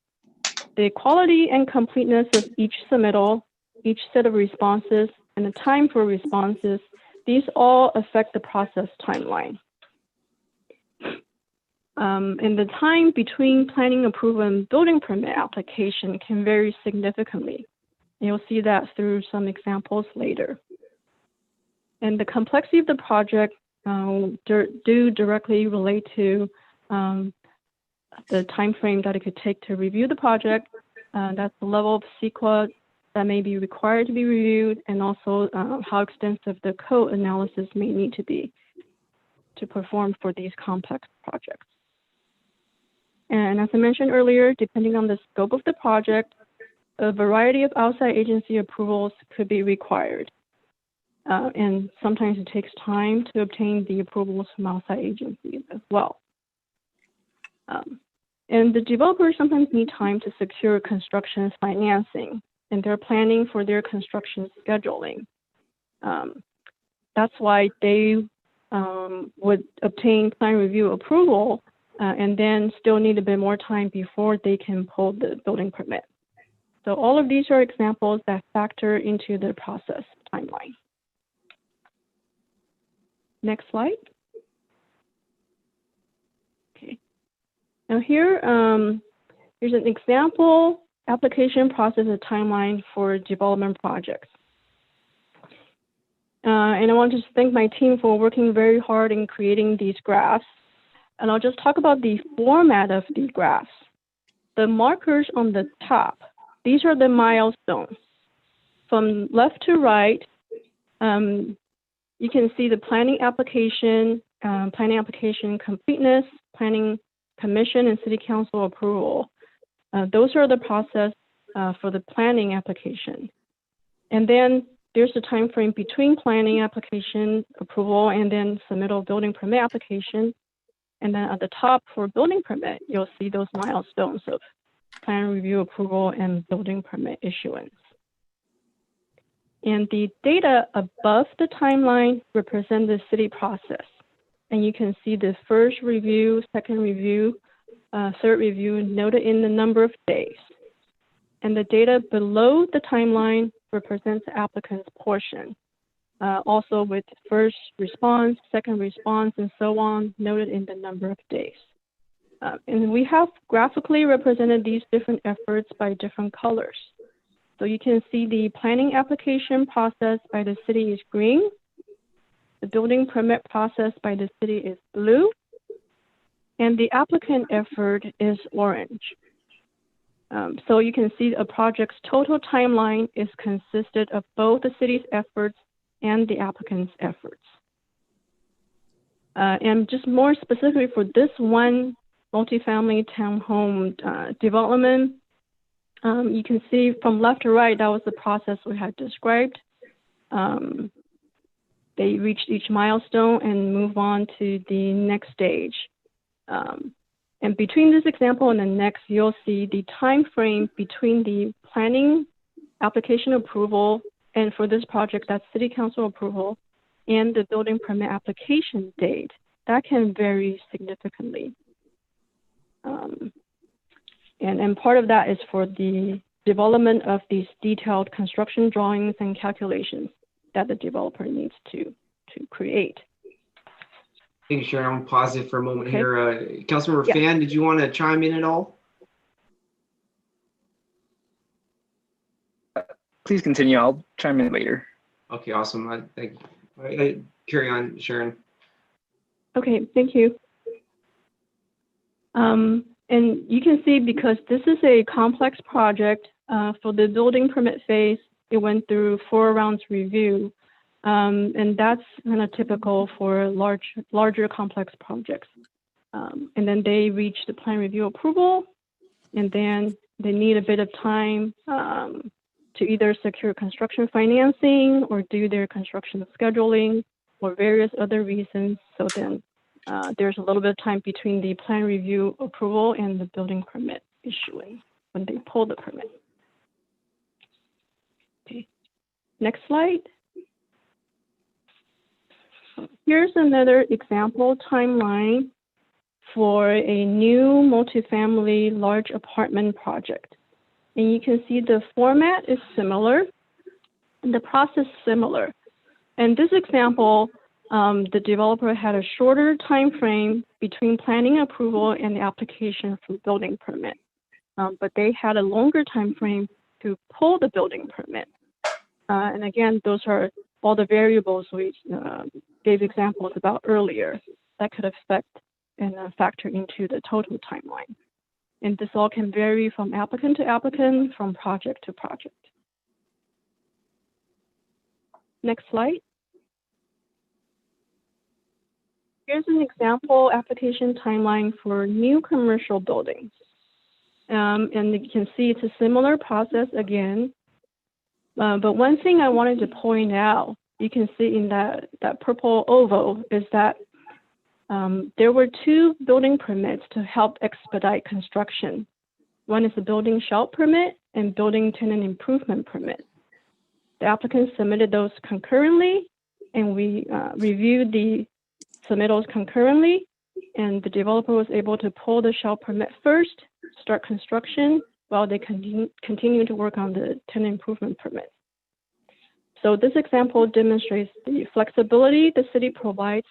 The quality and completeness of each submittal, each set of responses, and the time for responses, these all affect the process timeline. And the time between planning approval and building permit application can vary significantly. And you'll see that through some examples later. And the complexity of the project do directly relate to the time frame that it could take to review the project. That's the level of CEQA that may be required to be reviewed, and also how extensive the code analysis may need to be to perform for these complex projects. And as I mentioned earlier, depending on the scope of the project, a variety of outside agency approvals could be required. And sometimes it takes time to obtain the approvals from outside agencies as well. And the developers sometimes need time to secure construction financing, and they're planning for their construction scheduling. That's why they would obtain plan review approval and then still need a bit more time before they can pull the building permit. So all of these are examples that factor into the process timeline. Next slide. Okay. Now here, here's an example application process and timeline for development projects. And I want to thank my team for working very hard in creating these graphs. And I'll just talk about the format of the graphs. The markers on the top, these are the milestones. From left to right, you can see the planning application planning application completeness, planning commission, and city council approval. Those are the process for the planning application. And then there's a time frame between planning application approval and then submittal building permit application. And then at the top for building permit, you'll see those milestones of plan review approval and building permit issuance. And the data above the timeline represent the city process. And you can see the first review, second review, third review noted in the number of days. And the data below the timeline represents the applicant's portion, also with first response, second response, and so on, noted in the number of days. And we have graphically represented these different efforts by different colors. So you can see the planning application process by the city is green. The building permit process by the city is blue. And the applicant effort is orange. So you can see a project's total timeline is consisted of both the city's efforts and the applicant's efforts. And just more specifically for this one multifamily townhome development, you can see from left to right, that was the process we had described. They reached each milestone and move on to the next stage. And between this example and the next, you'll see the time frame between the planning application approval, and for this project, that's city council approval, and the building permit application date. That can vary significantly. And part of that is for the development of these detailed construction drawings and calculations that the developer needs to create. Thank you, Sharon. I'll pause it for a moment Okay. here. Councilmember Fan, did you want to chime in at all? Please continue. I'll chime in later. Okay, awesome. Thank you. All right, carry on, Sharon. Okay, thank you. And you can see, because this is a complex project, for the building permit phase, it went through 4 rounds review. And that's kind of typical for larger complex projects. And then they reach the plan review approval, and then they need a bit of time to either secure construction financing or do their construction scheduling or various other reasons. So then there's a little bit of time between the plan review approval and the building permit issuing when they pull the permit. Okay, next slide. Here's another example timeline for a new multifamily large apartment project. And you can see the format is similar and the process similar. In this example, the developer had a shorter time frame between planning approval and the application for building permit. But they had a longer time frame to pull the building permit. And again, those are all the variables we gave examples about earlier that could affect and factor into the total timeline. And this all can vary from applicant to applicant, from project to project. Next slide. Here's an example application timeline for new commercial buildings. And you can see it's a similar process again. But one thing I wanted to point out, you can see in that purple oval, is that there were 2 building permits to help expedite construction. One is the building shell permit and building tenant improvement permit. The applicants submitted those concurrently, and we reviewed the submittals concurrently, and the developer was able to pull the shell permit first, start construction, while they continue to work on the tenant improvement permit. So this example demonstrates the flexibility the city provides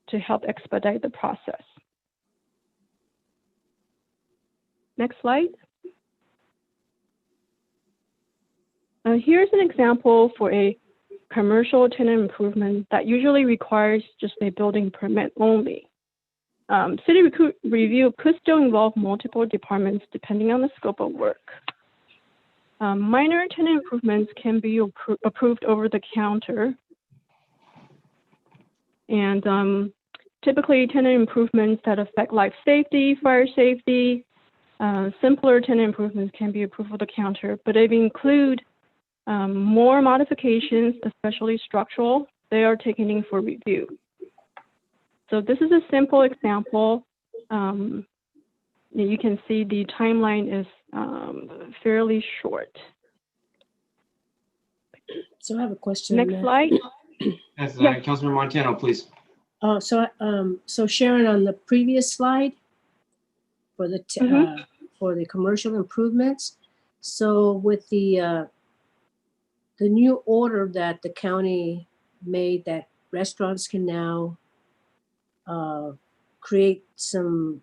to help expedite the process. Next slide. Here's an example for a commercial tenant improvement that usually requires just a building permit only. City review could still involve multiple departments depending on the scope of work. Minor tenant improvements can be approved over the counter. And typically tenant improvements that affect life safety, fire safety. Simpler tenant improvements can be approved for the counter, but if you include more modifications, especially structural, they are taken in for review. So this is a simple example. You can see the timeline is fairly short. So I have a question. Next slide. Yes, Yeah. Councilmember Montano, please. So Sharon, on the previous slide for the commercial improvements, so with the new order that the county made that restaurants can now create some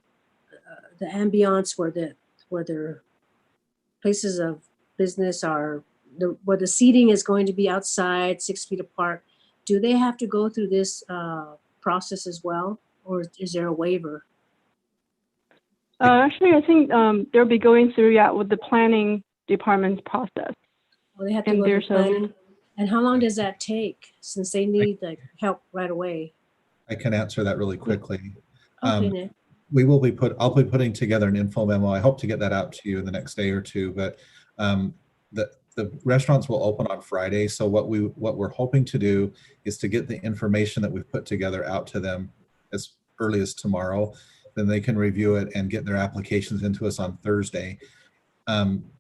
the ambiance where their places of business are where the seating is going to be outside 6 feet apart. Do they have to go through this process as well, or is there a waiver? Actually, I think they'll be going through with the planning department's process. Well, they have to go through planning. And how long does that take, since they need like help right away? I can answer that really quickly. Okay, Nick. I'll be putting together an info memo. I hope to get that out to you in the next day or two, but the restaurants will open on Friday. So what we're hoping to do is to get the information that we've put together out to them as early as tomorrow. Then they can review it and get their applications into us on Thursday.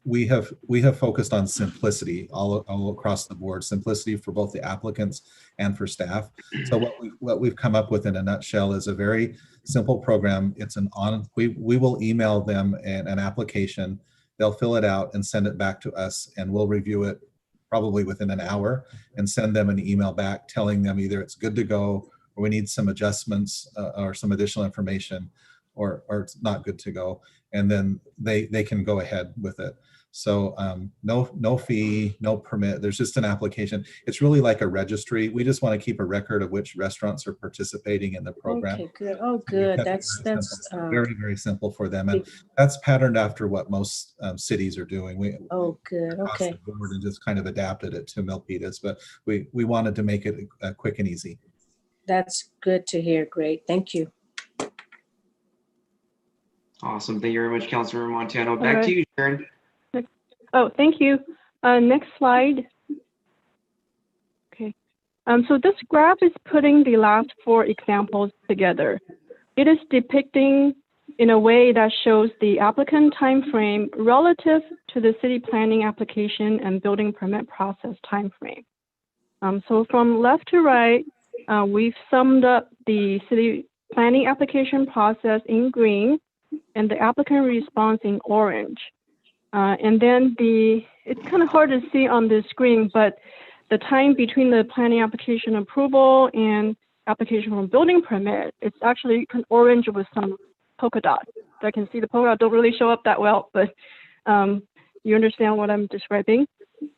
We have focused on simplicity all across the board, simplicity for both the applicants and for staff. So what we've come up with in a nutshell is a very simple program. It's we will email them an application. They'll fill it out and send it back to us, and we'll review it probably within an hour and send them an email back telling them either it's good to go or we need some adjustments or some additional information, or it's not good to go. And then they can go ahead with it. So no fee, no permit. There's just an application. It's really like a registry. We just want to keep a record of which restaurants are participating in the program. Okay, good. Oh, good. That's very, very simple for them. And that's patterned after what most cities are doing. Oh, good. Okay. And just kind of adapted it to Milpitas, but we wanted to make it quick and easy. That's good to hear. Great. Thank you. Awesome. Thank you very much, Councilmember Montano. Back to you, Sharon. Oh, thank you. Next slide. Okay. So this graph is putting the last 4 examples together. It is depicting in a way that shows the applicant time frame relative to the city planning application and building permit process time frame. So from left to right, we've summed up the city planning application process in green and the applicant response in orange. And then it's kind of hard to see on the screen, but the time between the planning application approval and application for building permit, it's actually orange with some polka dots. I can see the polka dots don't really show up that well, but you understand what I'm describing.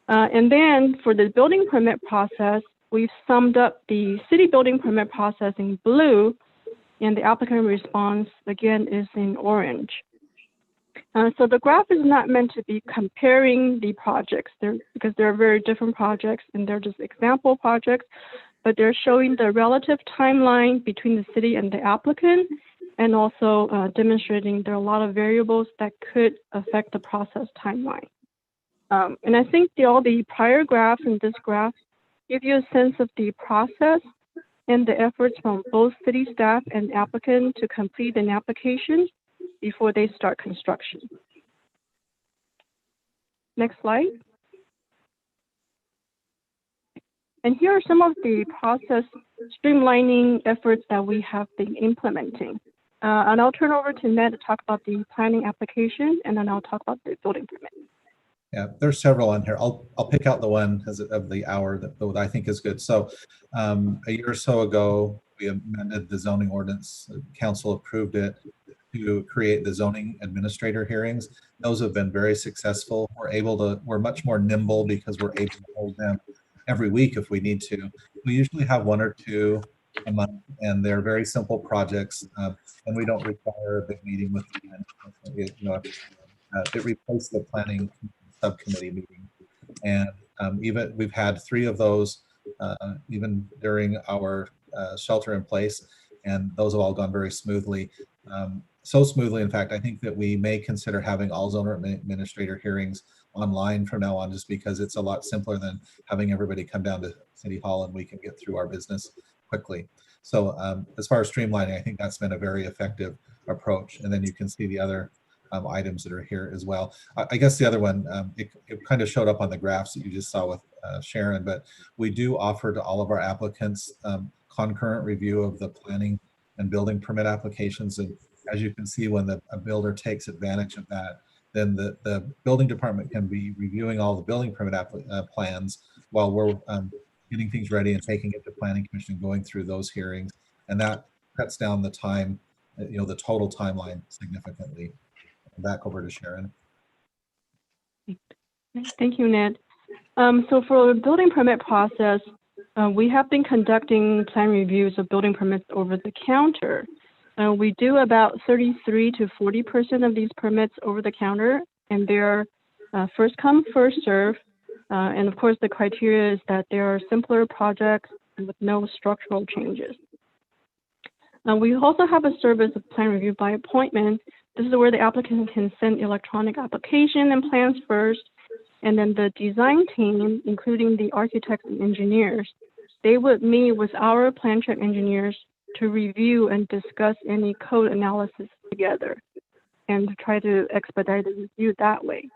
And then for the building permit process, we've summed up the city building permit process in blue, and the applicant response, again, is in orange. So the graph is not meant to be comparing the projects because they're very different projects and they're just example projects, but they're showing the relative timeline between the city and the applicant, and also demonstrating there are a lot of variables that could affect the process timeline. And I think all the prior graphs and this graph give you a sense of the process and the efforts from both city staff and applicant to complete an application before they start construction. Next slide. And here are some of the process streamlining efforts that we have been implementing. And I'll turn over to Ned to talk about the planning application, and then I'll talk about the building permit. Yeah, there's several on here. I'll pick out the one of the hour that I think is good. So a year or so ago, we amended the zoning ordinance. Council approved it to create the zoning administrator hearings. Those have been very successful. We're much more nimble because we're able to hold them every week if we need to. We usually have 1 or 2 a month, and they're very simple projects, and we don't require a big meeting with them. It replaced the planning subcommittee meeting, and even we've had 3 of those even during our shelter in place, and those have all gone very smoothly. So smoothly, in fact, I think that we may consider having all zone administrator hearings online from now on, just because it's a lot simpler than having everybody come down to City Hall and we can get through our business quickly. So as far as streamlining, I think that's been a very effective approach. And then you can see the other items that are here as well. I guess the other one, it kind of showed up on the graphs that you just saw with Sharon, but we do offer to all of our applicants concurrent review of the planning and building permit applications. And as you can see, when a builder takes advantage of that, then the building department can be reviewing all the building permit plans while we're getting things ready and taking it to planning commission and going through those hearings. And that cuts down the time, the total timeline significantly. Back over to Sharon. Thank you, Ned. So for the building permit process, we have been conducting plan reviews of building permits over the counter. We do about 33 to 40% of these permits over the counter, and they're first come, first serve. And of course, the criteria is that there are simpler projects with no structural changes. We also have a service of plan review by appointment. This is where the applicant can send electronic application and plans first, and then the design team, including the architects and engineers, they would meet with our plan check engineers to review and discuss any code analysis together and try to expedite the review that way.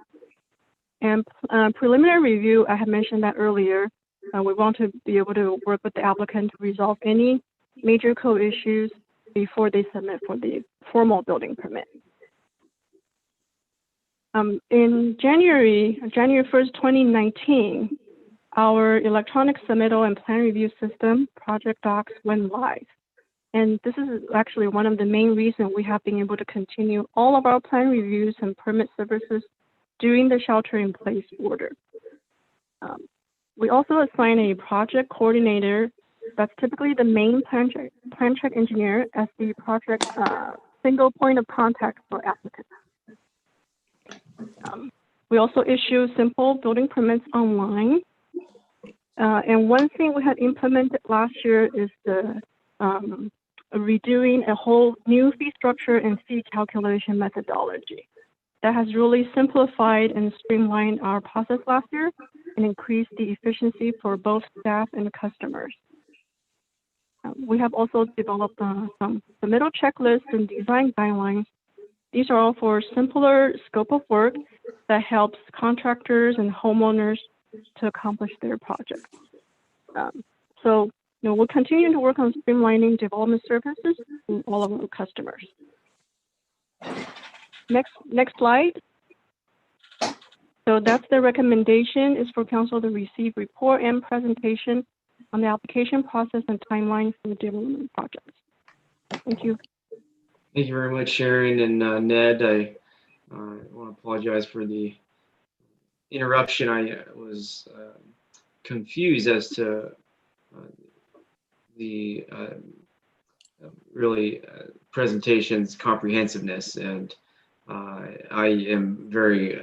And preliminary review, I had mentioned that earlier. We want to be able to work with the applicant to resolve any major code issues before they submit for the formal building permit. In January 1st, 2019, our electronic submittal and plan review system, Project Docs, went live. And this is actually one of the main reasons we have been able to continue all of our plan reviews and permit services during the shelter-in-place order. We also assign a project coordinator that's typically the main plan check engineer as the project single point of contact for applicants. We also issue simple building permits online. And one thing we had implemented last year is the redoing a whole new fee structure and fee calculation methodology. That has really simplified and streamlined our process last year and increased the efficiency for both staff and customers. We have also developed some submittal checklists and design guidelines. These are all for simpler scope of work that helps contractors and homeowners to accomplish their projects. So we'll continue to work on streamlining development services to all of our customers. Next slide. So that's the recommendation is for council to receive report and presentation on the application process and timeline for the development projects. Thank you. Thank you very much, Sharon and Ned. I want to apologize for the interruption. I was confused as to the presentation's comprehensiveness, and I am very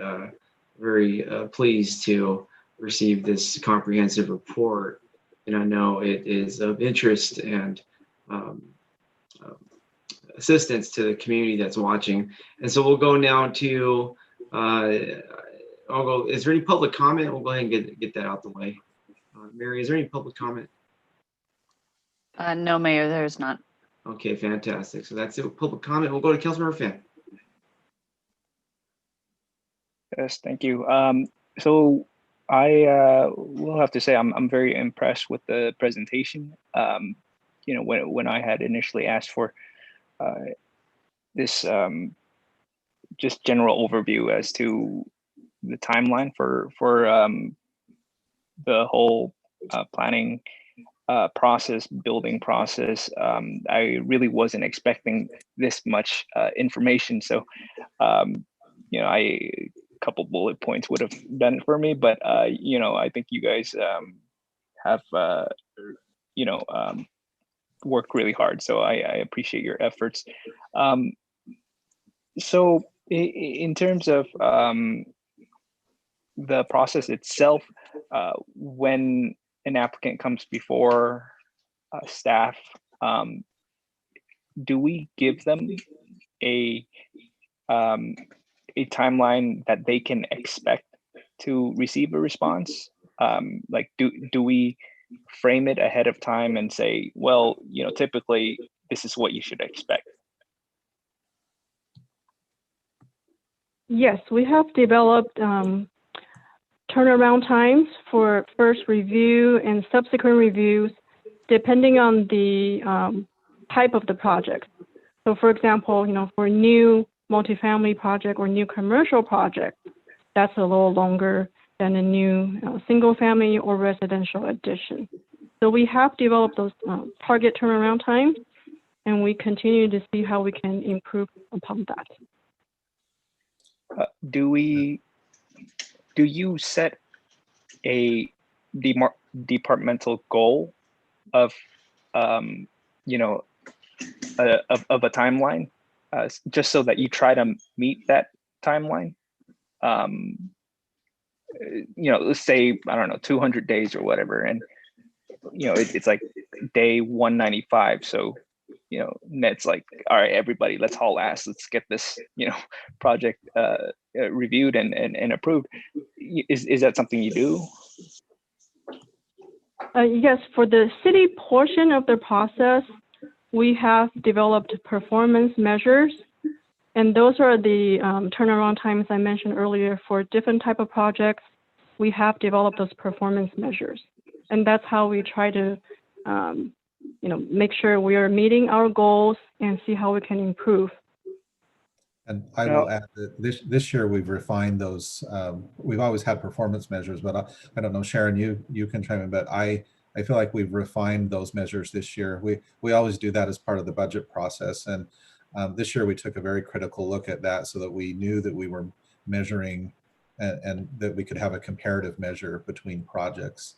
pleased to receive this comprehensive report, and I know it is of interest and assistance to the community that's watching. And so we'll go now to is there any public comment? We'll go ahead and get that out the way. Mary, is there any public comment? No, Mayor, there is not. Okay, fantastic. So that's it with public comment. We'll go to Councilmember Finn. Yes, thank you. So I will have to say I'm very impressed with the presentation. When I had initially asked for this just general overview as to the timeline for the whole planning process, building process, I really wasn't expecting this much information. So, a couple bullet points would have done it for me, but I think you guys have worked really hard. So I appreciate your efforts. So in terms of the process itself, when an applicant comes before staff, do we give them a timeline that they can expect to receive a response? Like, do we frame it ahead of time and say, well, typically this is what you should expect? Yes, we have developed turnaround times for first review and subsequent reviews, depending on the type of the project. So for example, for a new multifamily project or new commercial project, that's a little longer than a new single family or residential addition. So we have developed those target turnaround times, and we continue to see how we can improve upon that. Do you set a departmental goal of of a timeline, just so that you try to meet that timeline? Let's say, I don't know, 200 days or whatever, and it's like day 195. So Ned's like, all right, everybody, let's haul ass. Let's get this, project reviewed and approved. Is that something you do? Yes, for the city portion of the process, we have developed performance measures, and those are the turnaround times I mentioned earlier. For different type of projects, we have developed those performance measures, and that's how we try to make sure we are meeting our goals and see how we can improve. And I will add that this year we've refined those. We've always had performance measures, but I don't know, Sharon, you can chime in, but I feel like we've refined those measures this year. We always do that as part of the budget process. And this year we took a very critical look at that so that we knew that we were measuring and that we could have a comparative measure between projects.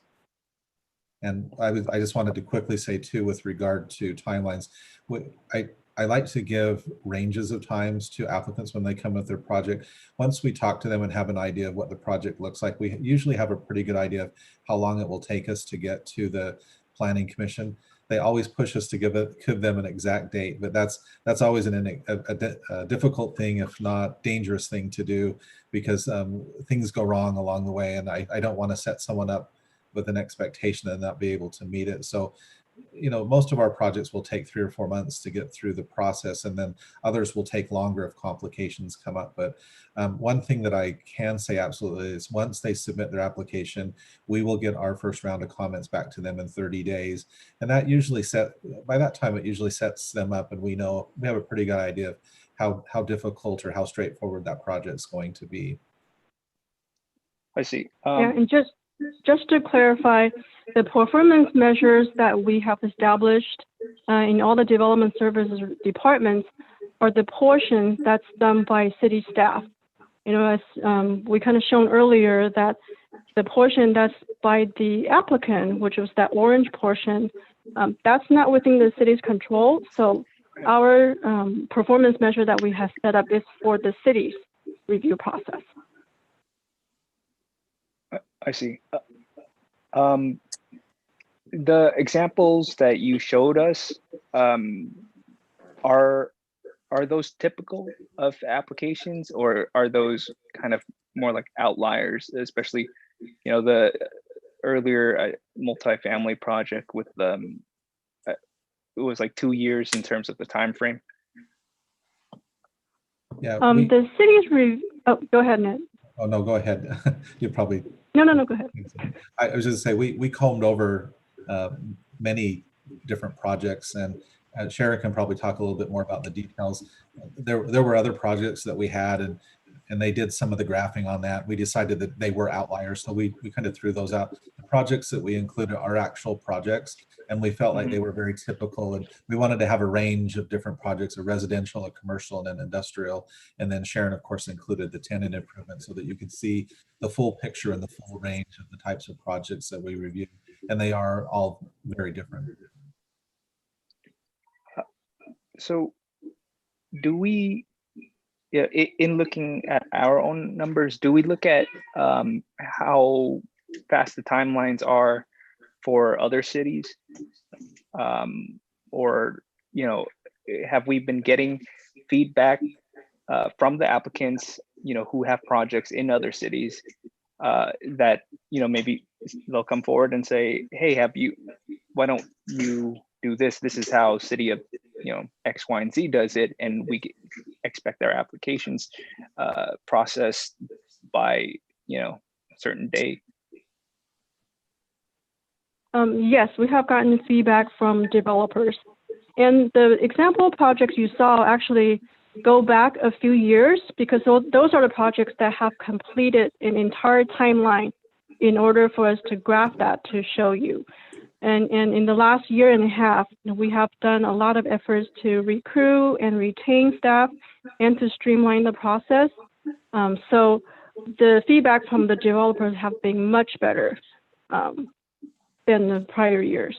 And I just wanted to quickly say too, with regard to timelines, I like to give ranges of times to applicants when they come with their project. Once we talk to them and have an idea of what the project looks like, we usually have a pretty good idea of how long it will take us to get to the Planning Commission. They always push us to give them an exact date, but that's always a difficult thing, if not dangerous thing to do, because things go wrong along the way, and I don't want to set someone up with an expectation and not be able to meet it. So, most of our projects will take 3 or 4 months to get through the process, and then others will take longer if complications come up. But one thing that I can say absolutely is once they submit their application, we will get our first round of comments back to them in 30 days. And that usually by that time, it usually sets them up, and we have a pretty good idea of how difficult or how straightforward that project is going to be. I see. Yeah, and just to clarify, the performance measures that we have established in all the development services departments are the portion that's done by city staff. As we kind of shown earlier, that the portion that's by the applicant, which was that orange portion, that's not within the city's control. So our performance measure that we have set up is for the city's review process. I see. The examples that you showed us, are those typical of applications, or are those kind of more like outliers, especially, the earlier multifamily project with it was like 2 years in terms of the time frame? Yeah. The city's review. Oh, go ahead, Ned. Oh no, go ahead. You probably. No, go ahead. I was just say we combed over many different projects, and Sharon can probably talk a little bit more about the details. There were other projects that we had, and they did some of the graphing on that. We decided that they were outliers, so we kind of threw those out. The projects that we included are actual projects, and we felt like they were very typical, and we wanted to have a range of different projects: a residential, a commercial, and an industrial. And then Sharon, of course, included the tenant improvement so that you could see the full picture and the full range of the types of projects that we reviewed, and they are all very different. So do we, in looking at our own numbers, do we look at how fast the timelines are for other cities? Or, have we been getting feedback from the applicants, who have projects in other cities that, maybe they'll come forward and say, hey, why don't you do this? This is how city of, X, Y, and Z does it. And we expect our applications processed by, a certain day. Yes, we have gotten feedback from developers. And the example projects you saw actually go back a few years, because those are the projects that have completed an entire timeline in order for us to graph that to show you. And in the last year and a half, we have done a lot of efforts to recruit and retain staff and to streamline the process. So the feedback from the developers have been much better than the prior years.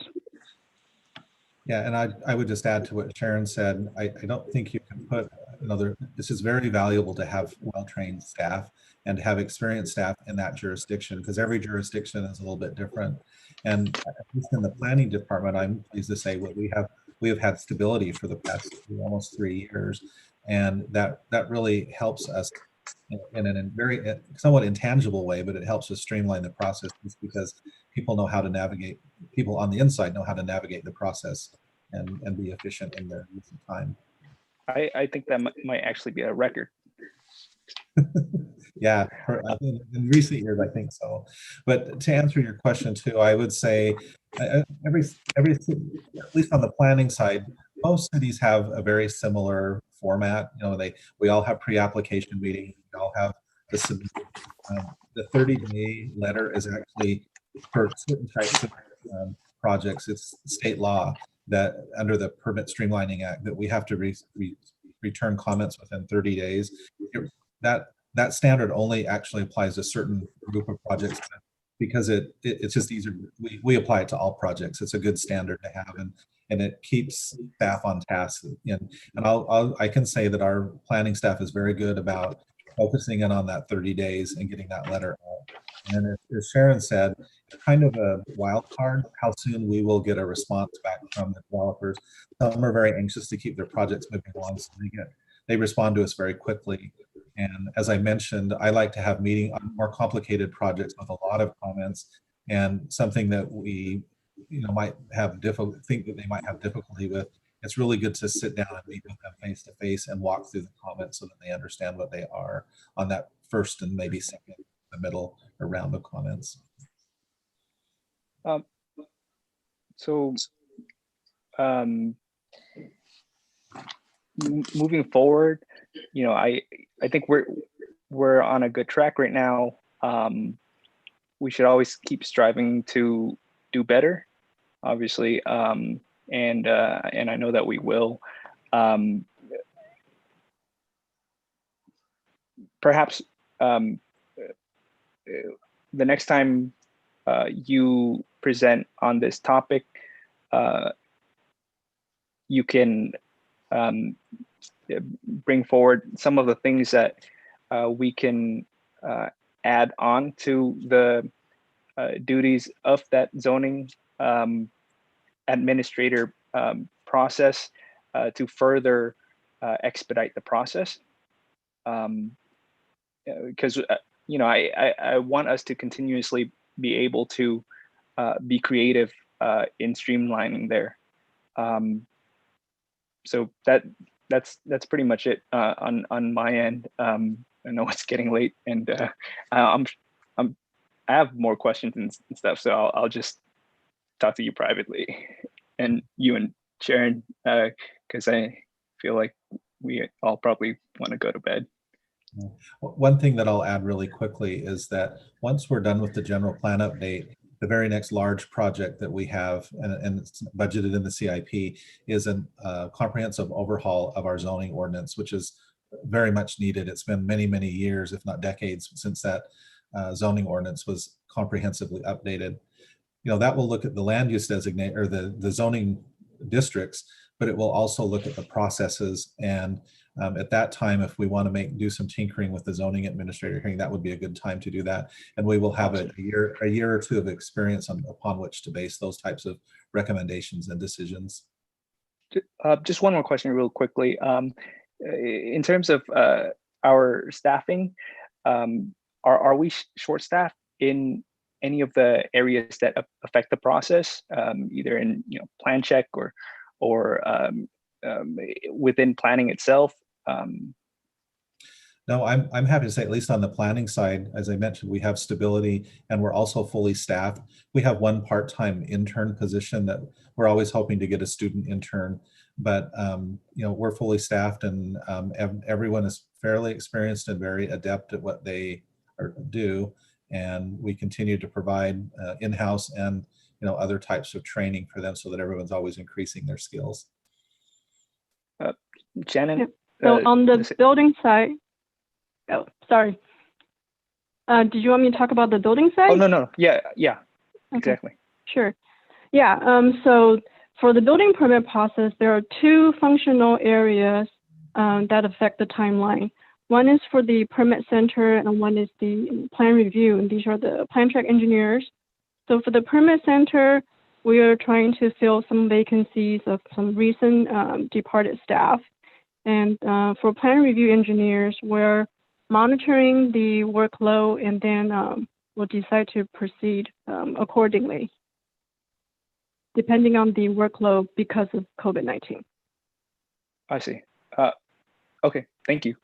Yeah, and I would just add to what Sharon said. I don't think you can put another, this is very valuable to have well-trained staff and to have experienced staff in that jurisdiction, because every jurisdiction is a little bit different. And at least in the planning department, I'm pleased to say we have had stability for the past almost 3 years. And that really helps us in a very somewhat intangible way, but it helps us streamline the process because people know how to navigate, people on the inside know how to navigate the process and be efficient in their use of time. I think that might actually be a record. Yeah, in recent years, I think so. But to answer your question too, I would say every at least on the planning side, most cities have a very similar format. We all have pre-application meetings. We all have the 30-day letter is actually for certain types of projects. It's state law that under the Permit Streamlining Act that we have to return comments within 30 days. That standard only actually applies to a certain group of projects because it's just easier. We apply it to all projects. It's a good standard to have, and it keeps staff on task. And I can say that our planning staff is very good about focusing in on that 30 days and getting that letter out. And as Sharon said, kind of a wild card how soon we will get a response back from the developers. Some are very anxious to keep their projects moving along, so they respond to us very quickly. And as I mentioned, I like to have meeting on more complicated projects with a lot of comments, and something that we might have think that they might have difficulty with. It's really good to sit down and meet with them face to face and walk through the comments so that they understand what they are on that first and maybe second, the middle or round of comments. Moving forward, I think we're on a good track right now. We should always keep striving to do better, obviously, and I know that we will. Perhaps the next time you present on this topic, you can bring forward some of the things that we can add on to the duties of that zoning administrator process to further expedite the process. Because I want us to continuously be able to be creative in streamlining there. So that's pretty much it on my end. I know it's getting late, and I have more questions and stuff, so I'll just talk to you privately, and you and Sharon, because I feel like we all probably want to go to bed. One thing that I'll add really quickly is that once we're done with the general plan update, the very next large project that we have, and it's budgeted in the CIP, is a comprehensive overhaul of our zoning ordinance, which is very much needed. It's been many, many years, if not decades, since that zoning ordinance was comprehensively updated. That will look at the land use designate or the zoning districts, but it will also look at the processes. And at that time, if we want to do some tinkering with the zoning administrator hearing, that would be a good time to do that. And we will have a year or two of experience upon which to base those types of recommendations and decisions. Just one more question real quickly. In terms of our staffing, are we short-staffed in any of the areas that affect the process, either in plan check or within planning itself? No, I'm happy to say, at least on the planning side, as I mentioned, we have stability and we're also fully staffed. We have one part-time intern position that we're always hoping to get a student intern, but we're fully staffed, and everyone is fairly experienced and very adept at what they do. And we continue to provide in-house and other types of training for them so that everyone's always increasing their skills. Shannon? So on the building side, oh, sorry. Did you want me to talk about the building side? Oh, no. Yeah, okay. Exactly. Sure. Yeah, so for the building permit process, there are two functional areas that affect the timeline. One is for the permit center and one is the plan review, and these are the plan track engineers. So for the permit center, we are trying to fill some vacancies of some recent departed staff. And for plan review engineers, we're monitoring the workload, and then we'll decide to proceed accordingly, depending on the workload because of COVID-19. I see. Okay, thank you.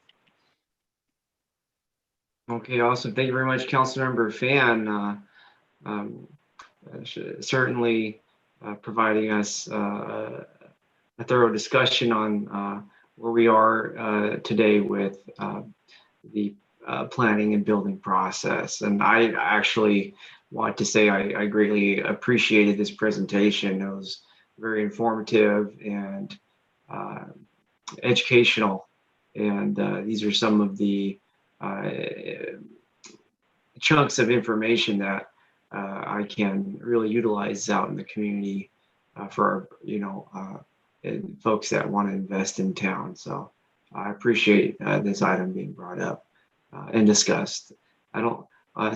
Okay, awesome. Thank you very much, Councilmember Fan. Certainly providing us a thorough discussion on where we are today with the planning and building process. And I actually want to say I greatly appreciated this presentation. It was very informative and educational. And these are some of the chunks of information that I can really utilize out in the community for folks that want to invest in town. So I appreciate this item being brought up and discussed. I don't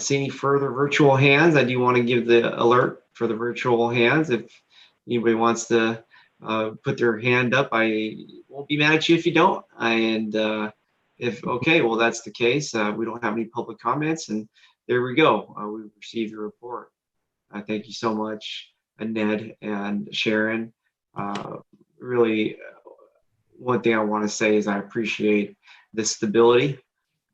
see any further virtual hands. I do want to give the alert for the virtual hands. If anybody wants to put their hand up, I won't be mad at you if you don't. And if okay, well, that's the case. We don't have any public comments, and there we go. We received your report. Thank you so much, Ned and Sharon. Really, one thing I want to say is I appreciate the stability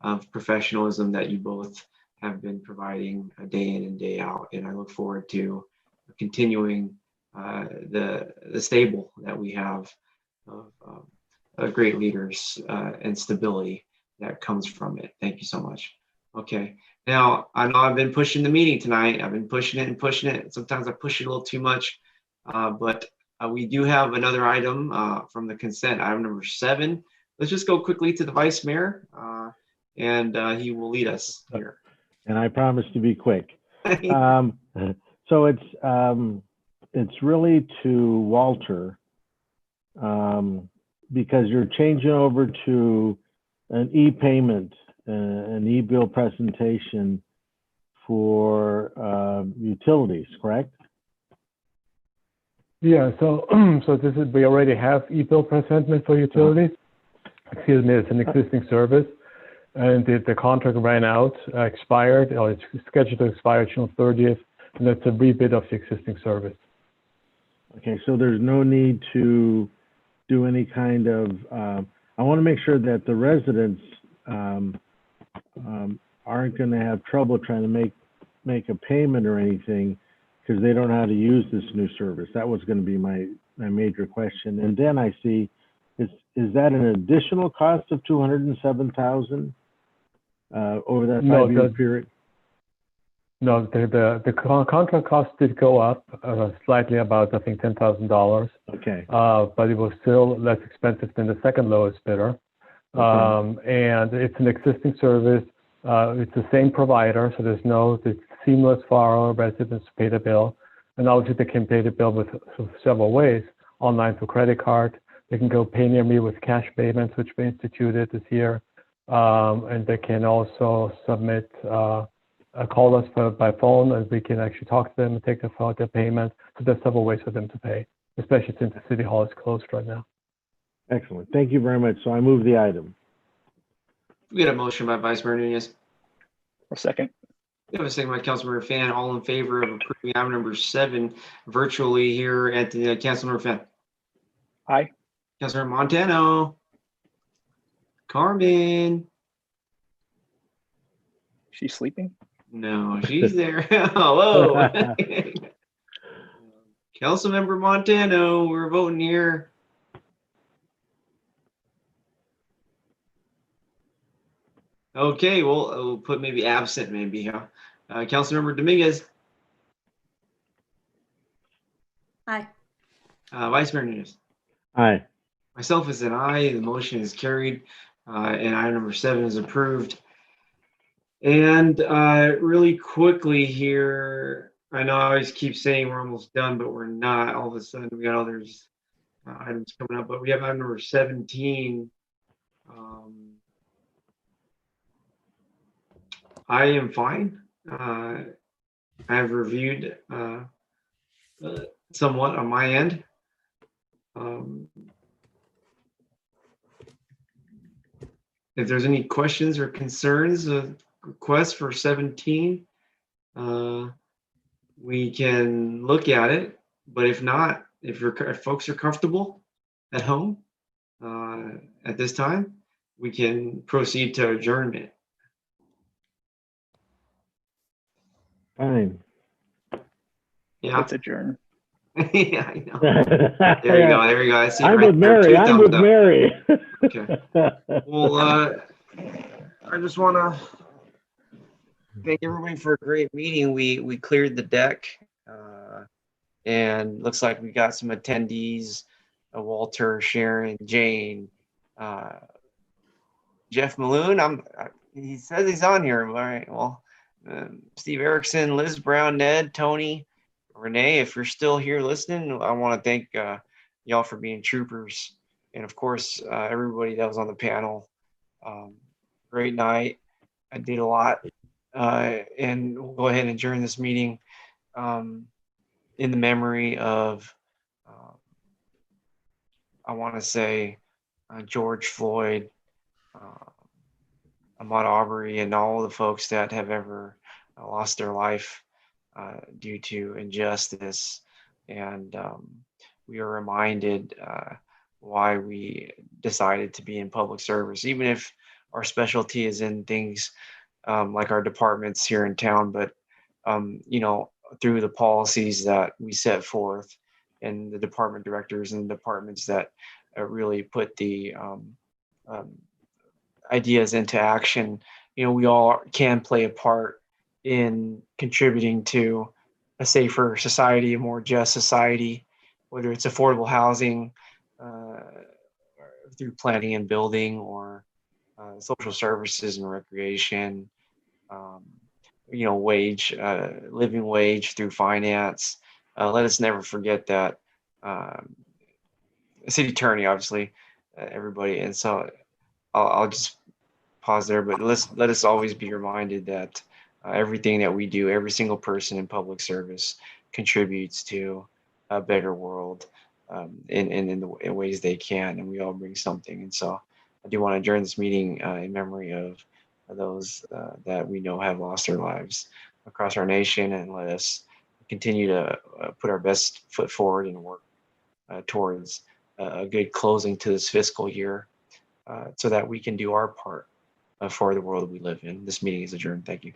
of professionalism that you both have been providing day in and day out, and I look forward to continuing the stable that we have of great leaders and stability that comes from it. Thank you so much. Okay, now I know I've been pushing the meeting tonight. I've been pushing it and pushing it. Sometimes I push it a little too much, but we do have another item from the consent, item number 7. Let's just go quickly to the Vice Mayor, and he will lead us here. And I promise to be quick. So it's really to Walter, because you're changing over to an e-payment, an e-bill presentation for utilities, correct? Yeah, so this is, we already have e-bill presentment for utilities. Excuse me, it's an existing service, and the contract ran out, expired, or it's scheduled to expire June 30th, and that's a rebid of the existing service. Okay, so there's no need to do any kind of, I want to make sure that the residents aren't going to have trouble trying to make a payment or anything because they don't know how to use this new service. That was going to be my major question. And then I see, is that an additional cost of $207,000 over that 5-year period? No, the contract cost did go up slightly, about I think $10,000. Okay. But it was still less expensive than the second lowest bidder. And it's an existing service. It's the same provider, so it's seamless for our residents to pay the bill. And obviously they can pay the bill with several ways: online through credit card. They can go Pay Near Me with cash payments, which we instituted this year, and they can also submit. Call us by phone, and we can actually talk to them and take their payment. So there's several ways for them to pay. especially since the city hall is closed right now. Excellent. Thank you very much. So I move the item. We got a motion by Vice Mayor Nunez. A second. We have a second by Councilmember Fan. All in favor of approving item number 7 virtually here at the Councilmember Fan. Aye. Councilmember Montano. Carmen. She's sleeping? No, she's there. Hello. Councilmember Montano, we're voting here. Okay, well, we'll put maybe absent, maybe, huh? Councilmember Dominguez. Aye. Vice Mayor Nunez. Aye. Myself is an aye. The motion is carried, and item number 7 is approved. And really quickly here, I know I always keep saying we're almost done, but we're not. All of a sudden, we got others items coming up, but we have item number 17. I am fine. I have reviewed somewhat on my end. If there's any questions or concerns, requests for 17, we can look at it. But if not, if folks are comfortable at home at this time, we can proceed to adjournment. Fine. Yeah. Let's adjourn. Yeah, I know. There you go. There you go. I see. I'm right with there. Mary. 2 I'm thumbs with up. Mary. Okay. Well, I just want to thank everybody for a great meeting. We cleared the deck, and looks like we got some attendees: Walter, Sharon, Jane, Jeff Maloon. He says he's on here. All right. Well, Steve Erickson, Liz Brown, Ned, Tony, Renee. If you're still here listening, I want to thank y'all for being troopers, and of course everybody that was on the panel. Great night. I did a lot, and we'll go ahead and adjourn this meeting in the memory of, I want to say, George Floyd, Ahmaud Arbery, and all the folks that have ever lost their life due to injustice. And we are reminded why we decided to be in public service, even if our specialty is in things like our departments here in town, but through the policies that we set forth and the department directors and the departments that really put the ideas into action, we all can play a part in contributing to a safer society, a more just society, whether it's affordable housing through planning and building, or social services and recreation, living wage through finance. Let us never forget that city attorney, obviously, everybody. And so I'll just pause there, but let us always be reminded that everything that we do, every single person in public service contributes to a better world in ways they can, and we all bring something. And so I do want to adjourn this meeting in memory of those that we know have lost their lives across our nation, and let us continue to put our best foot forward and work towards a good closing to this fiscal year so that we can do our part for the world we live in. This meeting is adjourned. Thank you.